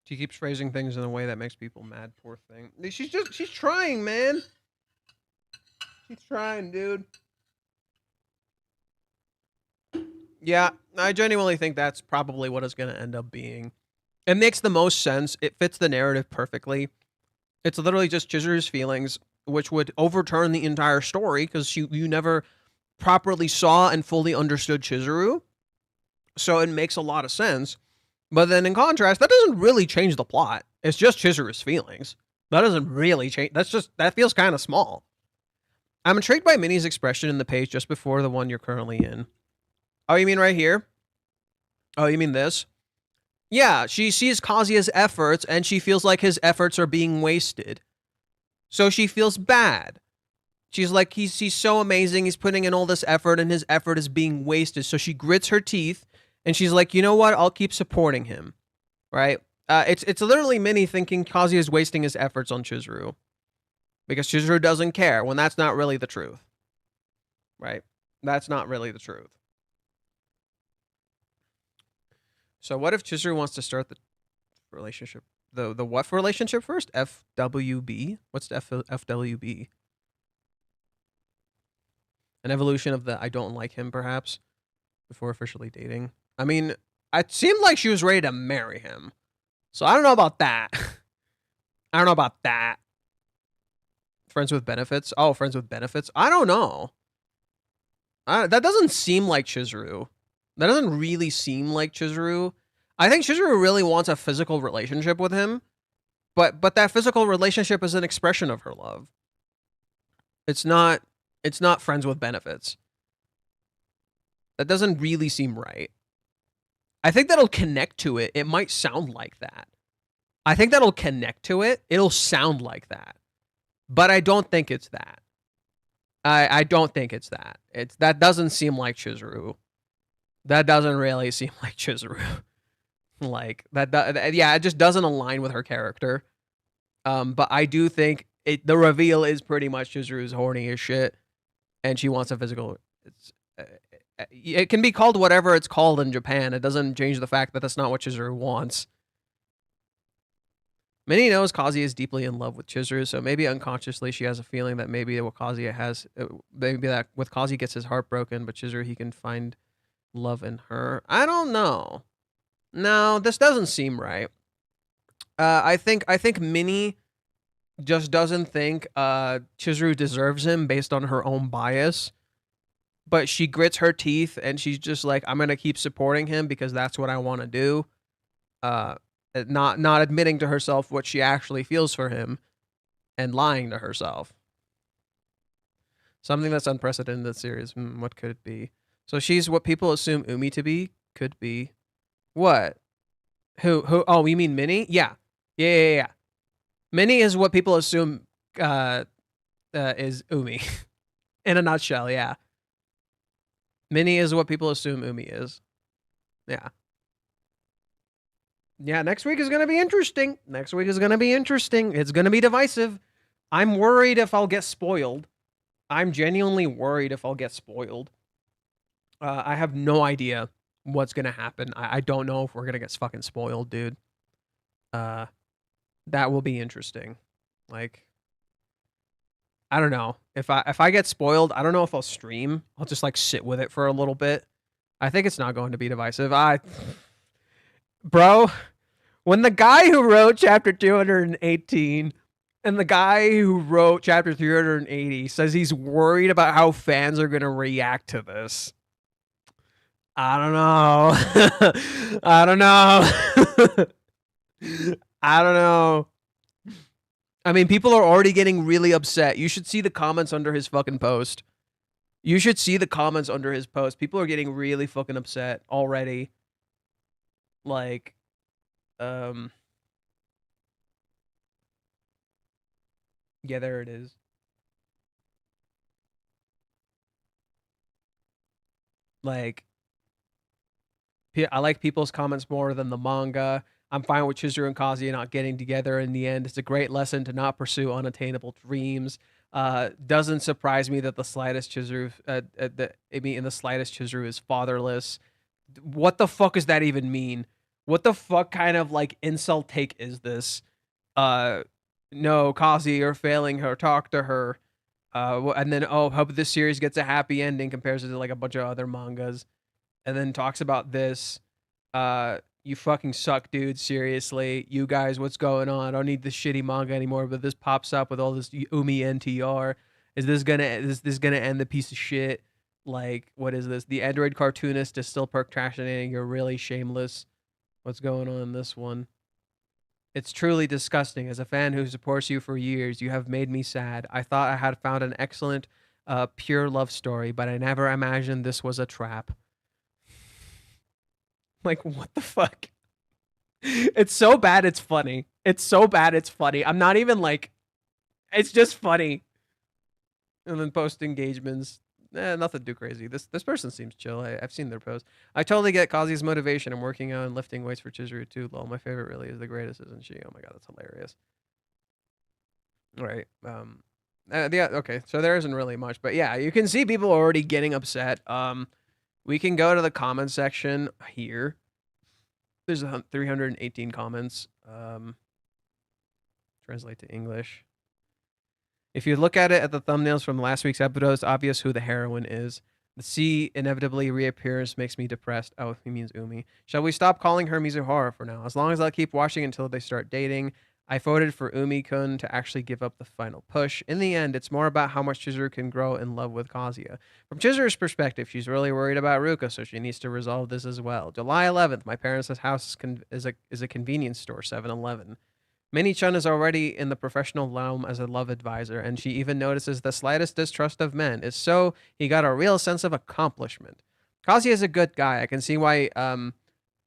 She keeps phrasing things in a way that makes people mad. Poor thing. She's trying, man. She's trying, dude. Yeah, I genuinely think that's probably what it's going to end up being. It makes the most sense. It fits the narrative perfectly. It's literally just Chizuru's feelings, which would overturn the entire story because you never properly saw and fully understood Chizuru. So it makes a lot of sense. But then in contrast, that doesn't really change the plot. It's just Chizuru's feelings. That doesn't really change. That feels kind of small. I'm intrigued by Minnie's expression in the page just before the one you're currently in. Oh, you mean right here? Oh, you mean this? Yeah, she sees Kazuya's efforts and she feels like his efforts are being wasted. So she feels bad. She's like, he's so amazing, he's putting in all this effort and his effort is being wasted. So she grits her teeth and she's like, you know what? I'll keep supporting him. Right? It's literally Minnie thinking Kazuya is wasting his efforts on Chizuru. Because Chizuru doesn't care, when that's not really the truth. Right? That's not really the truth. So what if Chizuru wants to start the relationship? The what relationship first? FWB? What's the FWB? An evolution of the I don't like him, perhaps, before officially dating. I mean, it seemed like she was ready to marry him. So I don't know about that. I don't know about that. Friends with benefits? Oh, friends with benefits? I don't know. That doesn't seem like Chizuru. That doesn't really seem like Chizuru. I think Chizuru really wants a physical relationship with him, but that physical relationship is an expression of her love. It's not friends with benefits. That doesn't really seem right. I think that'll connect to it. It might sound like that. I think that'll connect to it. It'll sound like that. But I don't think it's that. I don't think it's that. That doesn't seem like Chizuru. That doesn't really seem like Chizuru. Like that yeah, it just doesn't align with her character. But I do think the reveal is pretty much Chizuru's horny as shit, and she wants a physical. It can be called whatever it's called in Japan. It doesn't change the fact that that's not what Chizuru wants. Minnie knows Kazuya is deeply in love with Chizuru, so maybe unconsciously she has a feeling that maybe what Kazuya has, maybe that with Kazuya gets his heart broken, but Chizuru he can find love in her. I don't know. No, this doesn't seem right. I think Minnie just doesn't think Chizuru deserves him based on her own bias. But she grits her teeth and she's just like, I'm gonna keep supporting him because that's what I want to do. Not admitting to herself what she actually feels for him, and lying to herself. Something that's unprecedented in the series. What could it be? So she's what people assume Umi to be. Could be. What? Who? Oh, you mean Minnie? Yeah. Minnie is what people assume is Umi. In a nutshell, yeah. Minnie is what people assume Umi is. Yeah. Yeah, next week is going to be interesting. It's going to be divisive. I'm worried if I'll get spoiled. I'm genuinely worried if I'll get spoiled. I have no idea what's going to happen. I don't know if we're going to get fucking spoiled, dude. That will be interesting. Like, I don't know. If I get spoiled, I don't know if I'll stream. I'll just like sit with it for a little bit. I think it's not going to be divisive. Bro, when the guy who wrote chapter 218 and the guy who wrote chapter 380 says he's worried about how fans are going to react to this, I don't know. I don't know. I don't know. I mean, people are already getting really upset. You should see the comments under his fucking post. People are getting really fucking upset already. Like, yeah, there it is. Like, I like people's comments more than the manga. I'm fine with Chizuru and Kazuya not getting together in the end. It's a great lesson to not pursue unattainable dreams. Doesn't surprise me that the slightest Chizuru, Chizuru is fatherless. What the fuck does that even mean? What the fuck kind of like insult take is this? No, Kazuya, you're failing her. Talk to her. And then hope this series gets a happy ending compares it to like a bunch of other mangas, and then talks about this. You fucking suck, dude. Seriously, you guys, what's going on? I don't need this shitty manga anymore. But this pops up with all this Umi NTR. Is this gonna end the piece of shit? Like, what is this? The Android cartoonist is still procrastinating. You're really shameless. What's going on in this one? It's truly disgusting. As a fan who supports you for years, you have made me sad. I thought I had found an excellent, pure love story, but I never imagined this was a trap. Like, what the fuck? It's so bad it's funny. I'm not even like, it's just funny. And then post engagements. Nothing too crazy. This person seems chill. I've seen their posts. I totally get Kazuya's motivation. I'm working on lifting weights for Chizuru too. Lol, my favorite really is the greatest, isn't she? Oh my god, that's hilarious. All right. Yeah, okay. So there isn't really much, but yeah, you can see people already getting upset. We can go to the comment section here. There's 318 comments. Translate to English. If you look at it at the thumbnails from last week's episode, it's obvious who the heroine is. The C inevitably reappears makes me depressed. Oh, he means Umi. Shall we stop calling her Mizuhara for now? As long as I keep watching until they start dating, I voted for Umi-kun to actually give up the final push. In the end, it's more about how much Chizuru can grow in love with Kazuya. From Chizuru's perspective, she's really worried about Ruka, so she needs to resolve this as well. July 11th, my parents' house is a convenience store, 7-Eleven. Minnie-chan is already in the professional realm as a love advisor, and she even notices the slightest distrust of men. Is so he got a real sense of accomplishment. Kazuya is a good guy. I can see why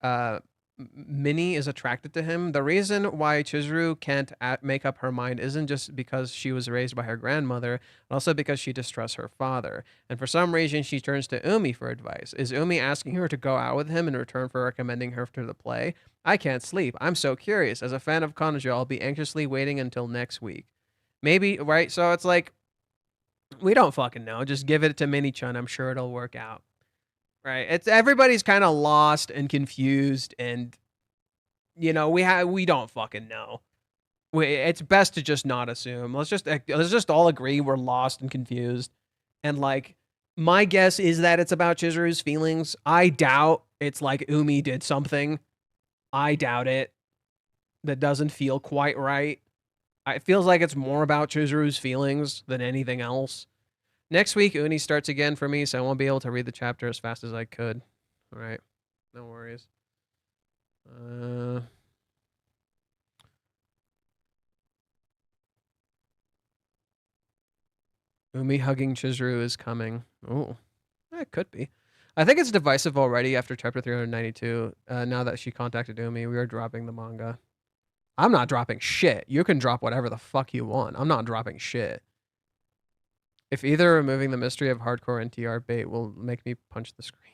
uh, Minnie is attracted to him. The reason why Chizuru can't make up her mind isn't just because she was raised by her grandmother, but also because she distrusts her father. And for some reason, she turns to Umi for advice. Is Umi asking her to go out with him in return for recommending her to the play? I can't sleep. I'm so curious. As a fan of Kanojo, I'll be anxiously waiting until next week. Maybe, right? So it's like, we don't fucking know. Just give it to Minnie-chan. I'm sure it'll work out. Right? It's everybody's kind of lost and confused, and we don't fucking know. It's best to just not assume. Let's just all agree we're lost and confused. And like, my guess is that it's about Chizuru's feelings. I doubt it's like Umi did something. I doubt it. That doesn't feel quite right. It feels like it's more about Chizuru's feelings than anything else. Next week, Uni starts again for me, so I won't be able to read the chapter as fast as I could. All right. No worries. Umi hugging Chizuru is coming. Oh, it could be. I think it's divisive already after chapter 392. Now that she contacted Umi, we are dropping the manga. I'm not dropping shit. You can drop whatever the fuck you want. I'm not dropping shit. If either removing the mystery of hardcore NTR bait will make me punch the screen.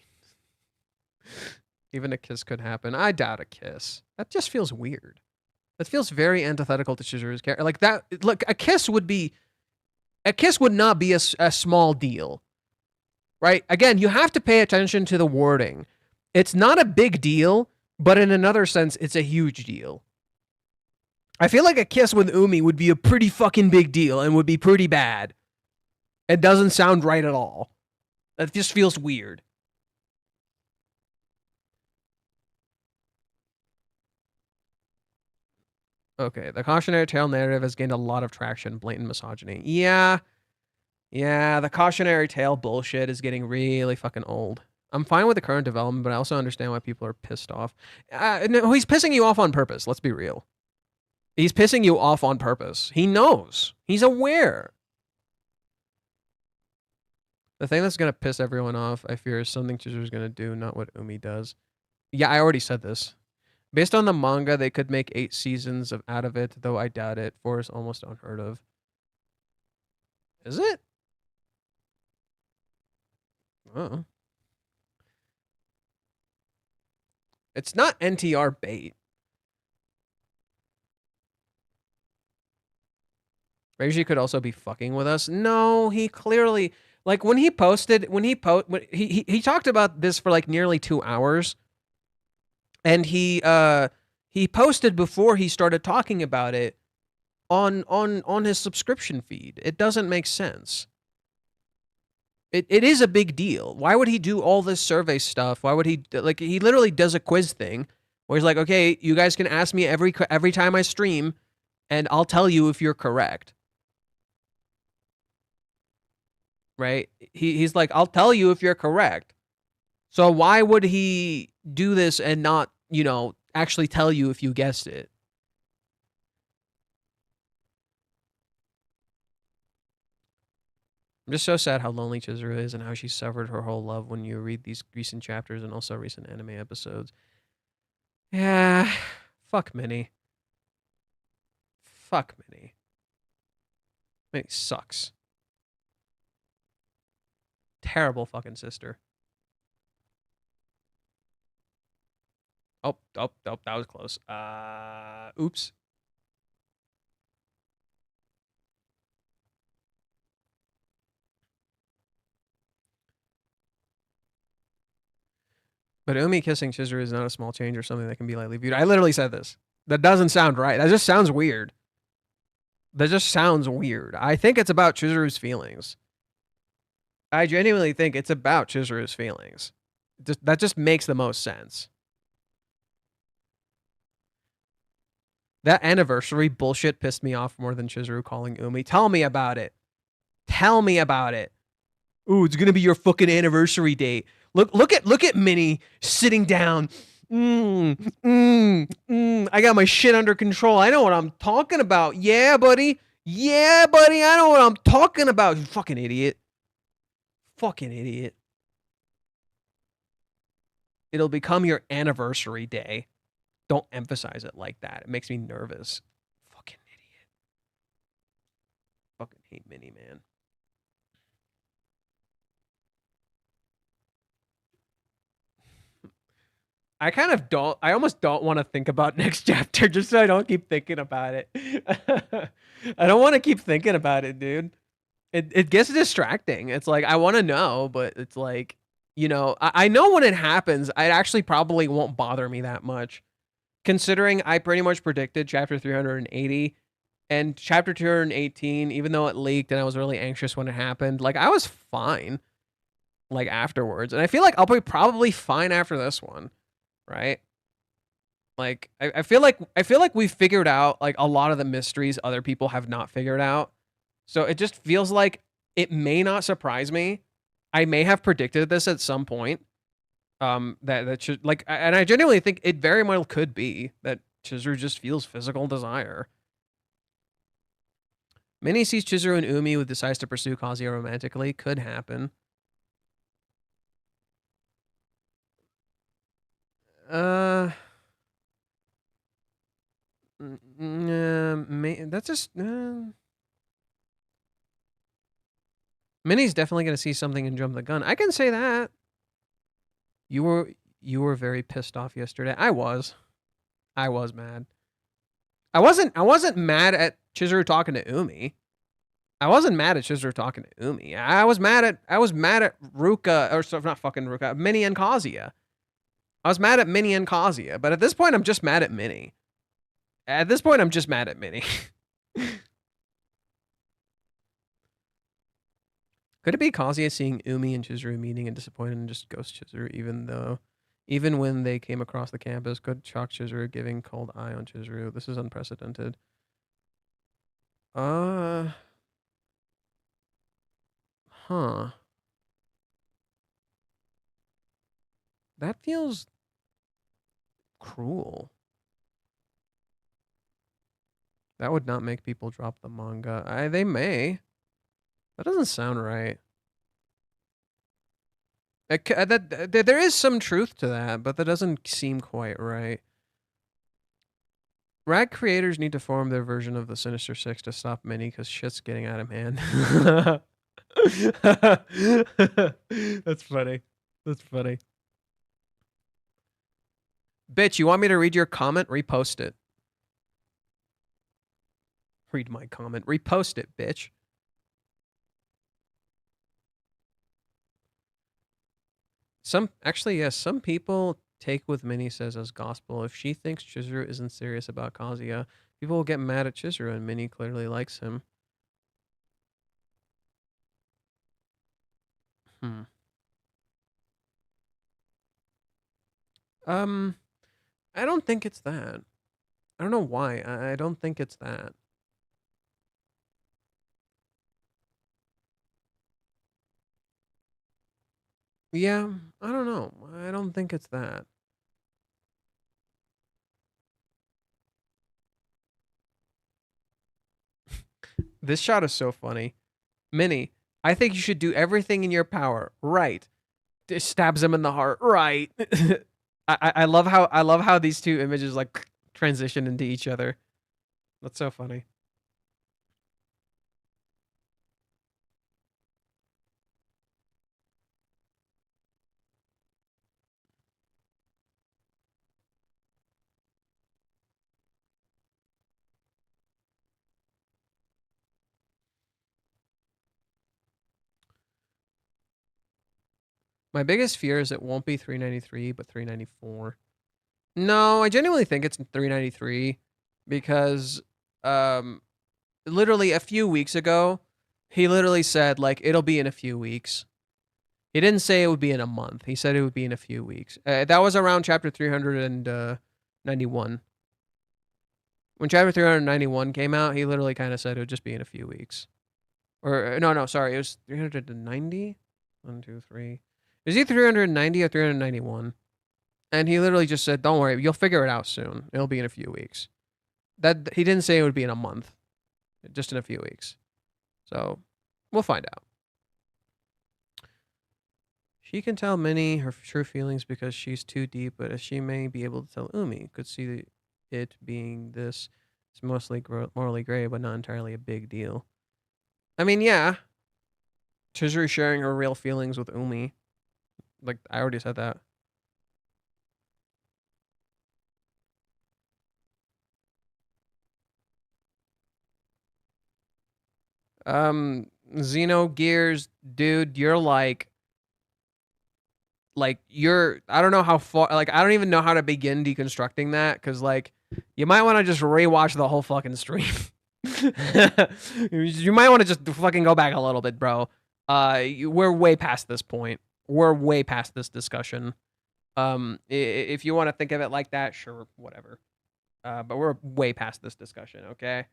Even a kiss could happen. I doubt a kiss. That just feels weird. That feels very antithetical to Chizuru's character. Like that, look, a kiss would not be a small deal. Right? Again, you have to pay attention to the wording. It's not a big deal, but in another sense, it's a huge deal. I feel like a kiss with Umi would be a pretty fucking big deal and would be pretty bad. It doesn't sound right at all. That just feels weird. Okay, the cautionary tale narrative has gained a lot of traction. Blatant misogyny. Yeah, the cautionary tale bullshit is getting really fucking old. I'm fine with the current development, but I also understand why people are pissed off. No, he's pissing you off on purpose. Let's be real. He's pissing you off on purpose. He knows. He's aware. The thing that's going to piss everyone off, I fear, is something Chizuru's going to do, not what Umi does. Yeah, I already said this. Based on the manga, they could make 8 seasons out of it, though I doubt it. 4 is almost unheard of. Is it? Oh. It's not NTR bait. Reiji could also be fucking with us. No, he clearly, like, when he talked about this for like nearly 2 hours, and he posted before he started talking about it on his subscription feed. It doesn't make sense. It is a big deal. Why would he do all this survey stuff? Why would he, like, he literally does a quiz thing where he's like, okay, you guys can ask me every time I stream, and I'll tell you if you're correct. Right? He's like, I'll tell you if you're correct. So why would he do this and not, actually tell you if you guessed it? I'm just so sad how lonely Chizuru is and how she suffered her whole love when you read these recent chapters and also recent anime episodes. Yeah, fuck Minnie. Fuck Minnie. Minnie sucks. Terrible fucking sister. Oh, that was close. Oops. But Umi kissing Chizuru is not a small change or something that can be lightly viewed. I literally said this. That doesn't sound right. That just sounds weird. I think it's about Chizuru's feelings. I genuinely think it's about Chizuru's feelings. That just makes the most sense. That anniversary bullshit pissed me off more than Chizuru calling Umi. Tell me about it. Tell me about it. Ooh, it's gonna be your fucking anniversary date. Look at Minnie sitting down. I got my shit under control. I know what I'm talking about. Yeah, buddy. Yeah, buddy. I know what I'm talking about. You fucking idiot. Fucking idiot. It'll become your anniversary day. Don't emphasize it like that. It makes me nervous. Fucking idiot. Fucking hate Minnie, man. I kind of don't. I almost don't want to think about next chapter just so I don't keep thinking about it. I don't want to keep thinking about it, dude. It gets distracting. It's like I want to know, but it's like, I know when it happens. It actually probably won't bother me that much, considering I pretty much predicted chapter 380 and chapter 218. Even though it leaked and I was really anxious when it happened, like I was fine, like afterwards, and I feel like I'll be probably fine after this one. Right? Like I feel like we figured out like a lot of the mysteries other people have not figured out. So it just feels like it may not surprise me. I may have predicted this at some point. That should like, and I genuinely think it very well could be that Chizuru just feels physical desire. Minnie sees Chizuru and Umi who decides to pursue Kazuya romantically. Could happen. That's just. Minnie's definitely gonna see something and jump the gun. I can say that. You were very pissed off yesterday. I was mad. I wasn't mad at Chizuru talking to Umi. I wasn't mad at Chizuru talking to Umi. I was mad at Ruka, or so not fucking Ruka, Minnie and Kazuya. I was mad at Minnie and Kazuya, but at this point I'm just mad at Minnie. At this point I'm just mad at Minnie. Could it be Kazuya seeing Umi and Chizuru meeting and disappointed and just ghost Chizuru even when they came across the campus? Could shock Chizuru giving cold eye on Chizuru? This is unprecedented. Huh. That feels cruel. That would not make people drop the manga. They may. That doesn't sound right. There is some truth to that, but that doesn't seem quite right. Rag creators need to form their version of the Sinister Six to stop Minnie because shit's getting out of hand. That's funny. That's funny. Bitch, you want me to read your comment? Repost it. Read my comment. Repost it, bitch. Some people take what Minnie says as gospel. If she thinks Chizuru isn't serious about Kazuya, people will get mad at Chizuru, and Minnie clearly likes him. I don't think it's that. I don't know why. I don't think it's that. Yeah, I don't know. I don't think it's that. This shot is so funny. Minnie, I think you should do everything in your power. Right. Stabs him in the heart. Right. I love how these two images like transition into each other. That's so funny. My biggest fear is it won't be 393, but 394. No, I genuinely think it's 393 because literally a few weeks ago, he literally said like it'll be in a few weeks. He didn't say it would be in a month. He said it would be in a few weeks. That was around chapter 391. When chapter 391 came out, he literally kind of said it would just be in a few weeks. Or no, sorry, it was 390. 1, 2, 3. Is he 390 or 391? And he literally just said, "Don't worry, you'll figure it out soon. It'll be in a few weeks." That he didn't say it would be in a month, just in a few weeks. So we'll find out. She can tell Minnie her true feelings because she's too deep, but as she may be able to tell Umi, could see it being this. It's mostly morally gray, but not entirely a big deal. I mean, yeah. Chizuru sharing her real feelings with Umi. Like, I already said that. Xenogears, dude, you're you're, I don't know how far, like, I don't even know how to begin deconstructing that, because, like, you might want to just rewatch the whole fucking stream. You might want to just fucking go back a little bit, bro. We're way past this point. We're way past this discussion. If you want to think of it like that, sure, whatever. But we're way past this discussion, okay?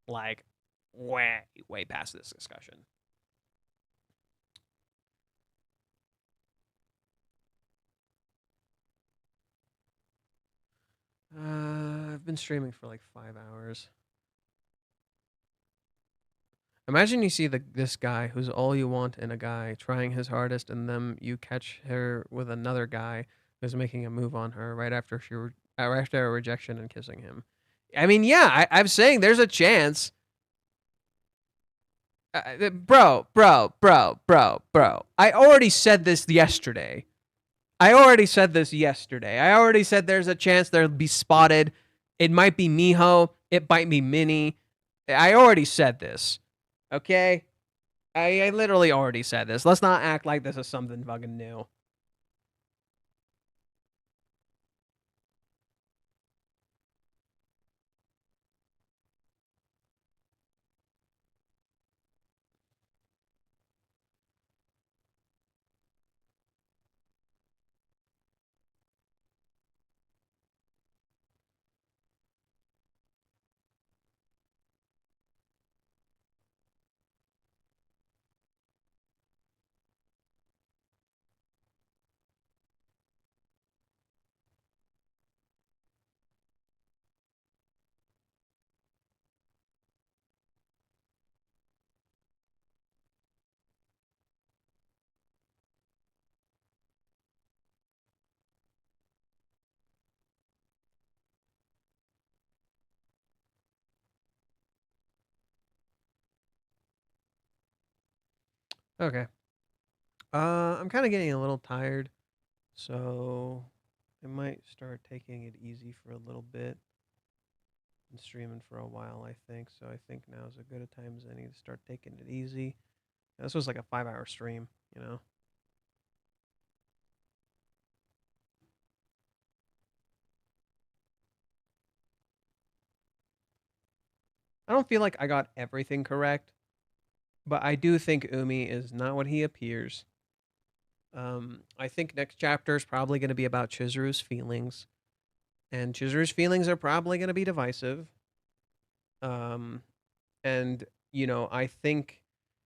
Like, way past this discussion. I've been streaming for like 5 hours. Imagine you see this guy who's all you want in a guy, trying his hardest, and then you catch her with another guy who's making a move on her right after right after a rejection and kissing him. I mean, yeah, I'm saying there's a chance. Bro. I already said this yesterday. I already said there's a chance there'll be spotted. It might be Miho. It might be Minnie. I already said this. Okay? I literally already said this. Let's not act like this is something fucking new. Okay. I'm kind of getting a little tired, so I might start taking it easy for a little bit. Been streaming for a while, I think, so I think now is as good a time as any to start taking it easy. This was like a 5-hour stream, you know. I don't feel like I got everything correct, but I do think Umi is not what he appears. I think next chapter is probably going to be about Chizuru's feelings, and Chizuru's feelings are probably going to be divisive. Um, and you know, I think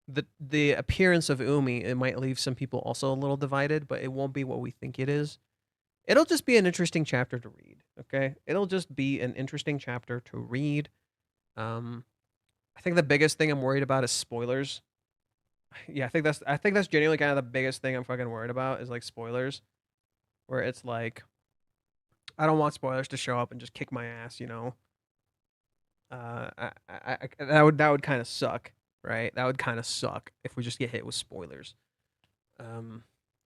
the appearance of Umi, it might leave some people also a little divided, but it won't be what we think it is. It'll just be an interesting chapter to read. Okay, it'll just be an interesting chapter to read. Um, I think the biggest thing I'm worried about is spoilers. Yeah, I think that's genuinely kind of the biggest thing I'm fucking worried about is like spoilers, where it's like I don't want spoilers to show up and just kick my ass, you know. That would kind of suck, right? That would kind of suck if we just get hit with spoilers. Um,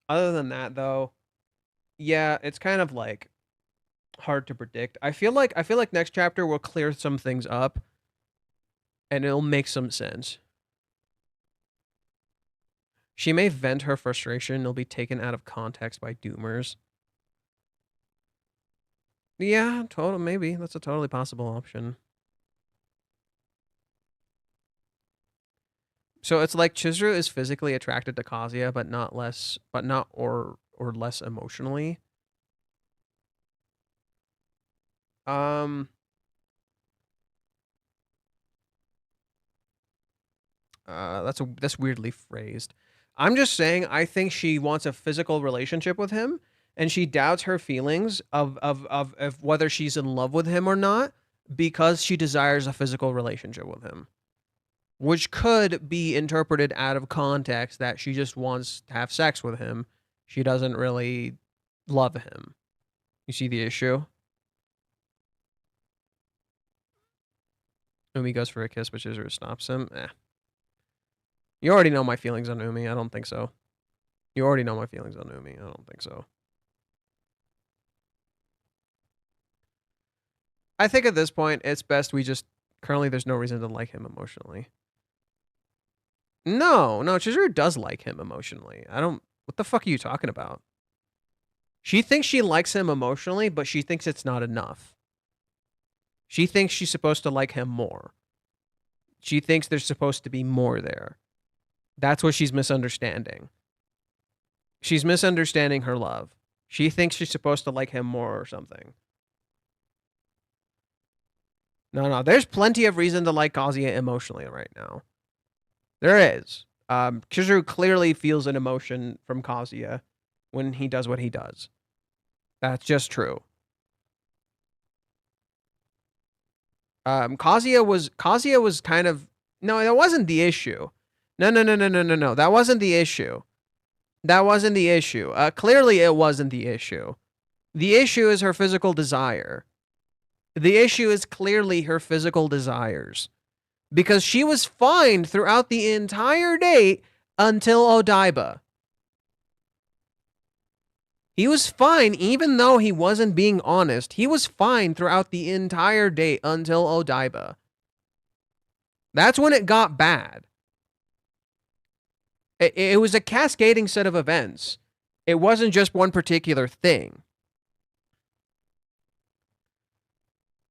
Other than that, though, yeah, it's kind of like hard to predict. I feel like next chapter will clear some things up, and it'll make some sense. She may vent her frustration. It'll be taken out of context by doomers. Yeah, total. Maybe that's a totally possible option. So it's like Chizuru is physically attracted to Kazuya, but not or less emotionally. Um, That's weirdly phrased. I'm just saying I think she wants a physical relationship with him, and she doubts her feelings of whether she's in love with him or not because she desires a physical relationship with him, which could be interpreted out of context that she just wants to have sex with him. She doesn't really love him. You see the issue? Umi goes for a kiss, but Chizuru stops him. You already know my feelings on Umi. I don't think so. You already know my feelings on Umi. I don't think so. I think at this point, it's best we just... Currently, there's no reason to like him emotionally. No, Chizuru does like him emotionally. I don't... What the fuck are you talking about? She thinks she likes him emotionally, but she thinks it's not enough. She thinks she's supposed to like him more. She thinks there's supposed to be more there. That's what she's misunderstanding. She's misunderstanding her love. She thinks she's supposed to like him more or something. No, there's plenty of reason to like Kazuya emotionally right now. There is. Chizuru clearly feels an emotion from Kazuya when he does what he does. That's just true. Kazuya was kind of... No, that wasn't the issue. No. That wasn't the issue. That wasn't the issue. Clearly it wasn't the issue. The issue is her physical desire. The issue is clearly her physical desires. Because she was fine throughout the entire date until Odaiba. He was fine even though he wasn't being honest. He was fine throughout the entire date until Odaiba. That's when it got bad. It was a cascading set of events. It wasn't just one particular thing.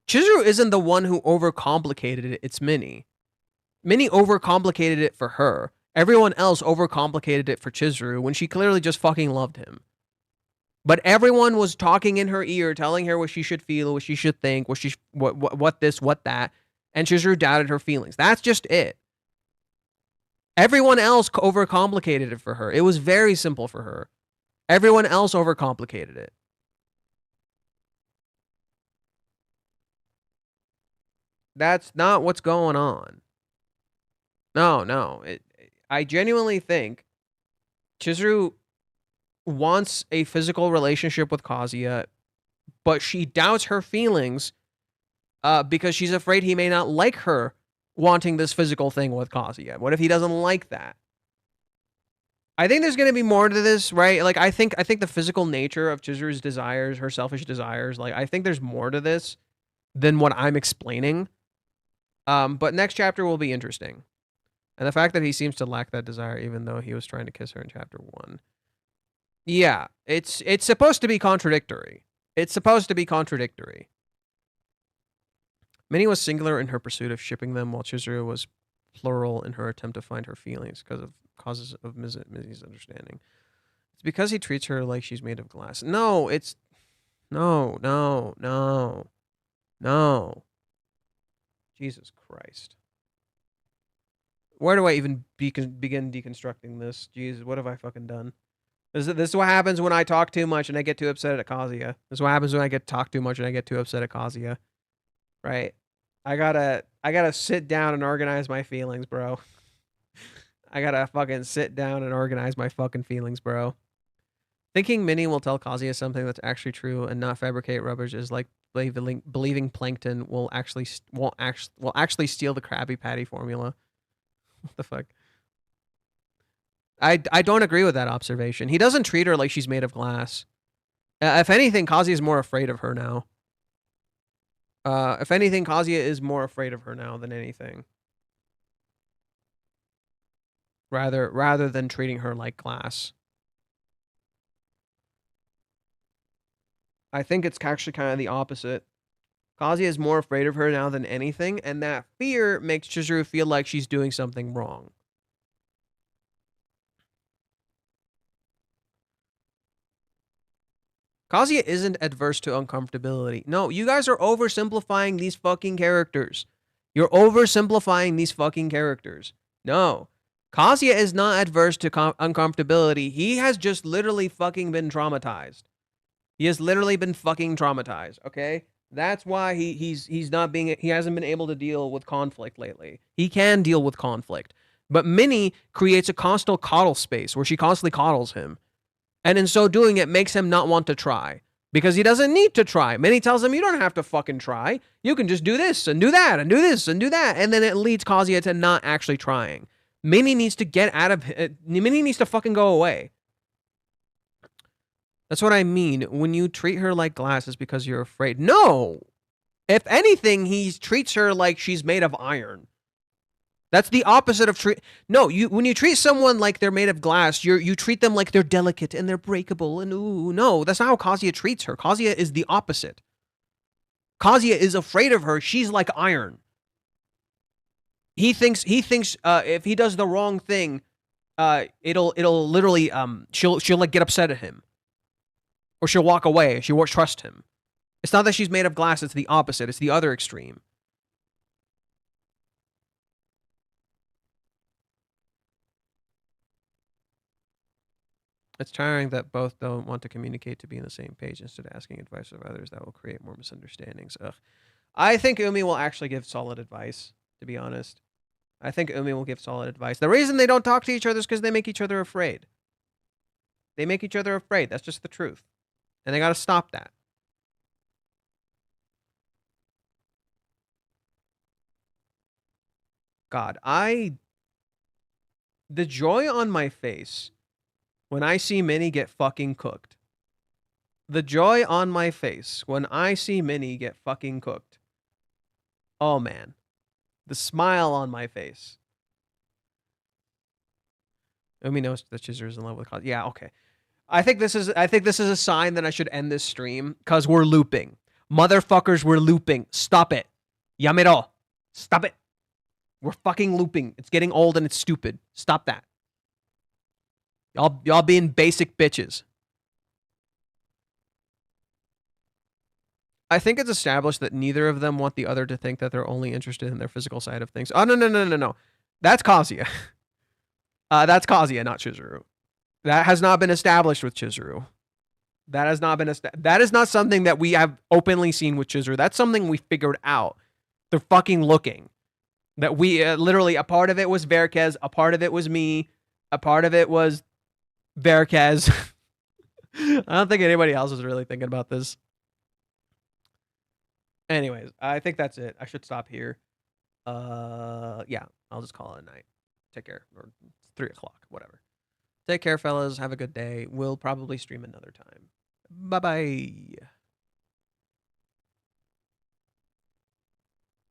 Chizuru isn't the one who overcomplicated it. It's Minnie. Minnie overcomplicated it for her. Everyone else overcomplicated it for Chizuru when she clearly just fucking loved him. But everyone was talking in her ear, telling her what she should feel, what she should think, what this, what that, and Chizuru doubted her feelings. That's just it. Everyone else overcomplicated it for her. It was very simple for her. Everyone else overcomplicated it. That's not what's going on. No. I genuinely think Chizuru wants a physical relationship with Kazuya, but she doubts her feelings because she's afraid he may not like her wanting this physical thing with Kazuya. What if he doesn't like that? I think there's going to be more to this, right? Like, I think the physical nature of Chizuru's desires, her selfish desires, like, I think there's more to this than what I'm explaining. But next chapter will be interesting. And the fact that he seems to lack that desire, even though he was trying to kiss her in chapter 1. Yeah, it's supposed to be contradictory. It's supposed to be contradictory. Minnie was singular in her pursuit of shipping them, while Chizuru was plural in her attempt to find her feelings because of causes of Minnie's understanding. It's because he treats her like she's made of glass. No, it's... No. Jesus Christ. Where do I even begin deconstructing this? Jesus, what have I fucking done? This is what happens when I talk too much and I get too upset at Kazuya. This is what happens when I talk too much and I get too upset at Kazuya. Right? I gotta sit down and organize my feelings, bro. I gotta fucking sit down and organize my fucking feelings, bro. Thinking Minnie will tell Kazuya something that's actually true and not fabricate rubbish is like believing Plankton will actually steal the Krabby Patty formula. What the fuck? I don't agree with that observation. He doesn't treat her like she's made of glass. If anything, Kazuya is more afraid of her now. If anything, Kazuya is more afraid of her now than anything. Rather than treating her like glass. I think it's actually kind of the opposite. Kazuya is more afraid of her now than anything, and that fear makes Chizuru feel like she's doing something wrong. Kazuya isn't adverse to uncomfortability. No, you guys are oversimplifying these fucking characters. You're oversimplifying these fucking characters. No. Kazuya is not adverse to uncomfortability. He has just literally fucking been traumatized. He has literally been fucking traumatized, okay? That's why he hasn't been able to deal with conflict lately. He can deal with conflict. But Minnie creates a constant coddle space where she constantly coddles him. And in so doing, it makes him not want to try. Because he doesn't need to try. Minnie tells him, you don't have to fucking try. You can just do this and do that and do this and do that. And then it leads Kazuya to not actually trying. Minnie needs to get out of it. Minnie needs to fucking go away. That's what I mean. When you treat her like glass, it's because you're afraid. No! If anything, he treats her like she's made of iron. That's the opposite of treat. No, when you treat someone like they're made of glass, you treat them like they're delicate and they're breakable. And ooh, no, that's not how Kazuya treats her. Kazuya is the opposite. Kazuya is afraid of her. She's like iron. He thinks if he does the wrong thing, it'll literally she'll like get upset at him, or she'll walk away. She won't trust him. It's not that she's made of glass. It's the opposite. It's the other extreme. It's tiring that both don't want to communicate to be on the same page instead of asking advice of others. That will create more misunderstandings. Ugh. I think Umi will actually give solid advice, to be honest. I think Umi will give solid advice. The reason they don't talk to each other is because they make each other afraid. They make each other afraid. That's just the truth. And they got to stop that. God, the joy on my face when I see Minnie get fucking cooked. The joy on my face when I see Minnie get fucking cooked. Oh, man. The smile on my face. Umi knows that Chizuru's in love with Kazuya. Yeah, okay. I think this is a sign that I should end this stream because we're looping. Motherfuckers, we're looping. Stop it. Yamero. Stop it. We're fucking looping. It's getting old and it's stupid. Stop that. Y'all being basic bitches. I think it's established that neither of them want the other to think that they're only interested in their physical side of things. Oh, no. That's Kazuya. That's Kazuya, not Chizuru. That has not been established with Chizuru. That has not been that is not something that we have openly seen with Chizuru. That's something we figured out. They're fucking looking. That we literally, a part of it was Verkez, a part of it was me, a part of it was Verkez. I don't think anybody else is really thinking about this. Anyways, I think that's it. I should stop here. Yeah, I'll just call it a night. Take care. Or 3 o'clock, whatever. Take care, fellas. Have a good day. We'll probably stream another time. Bye-bye.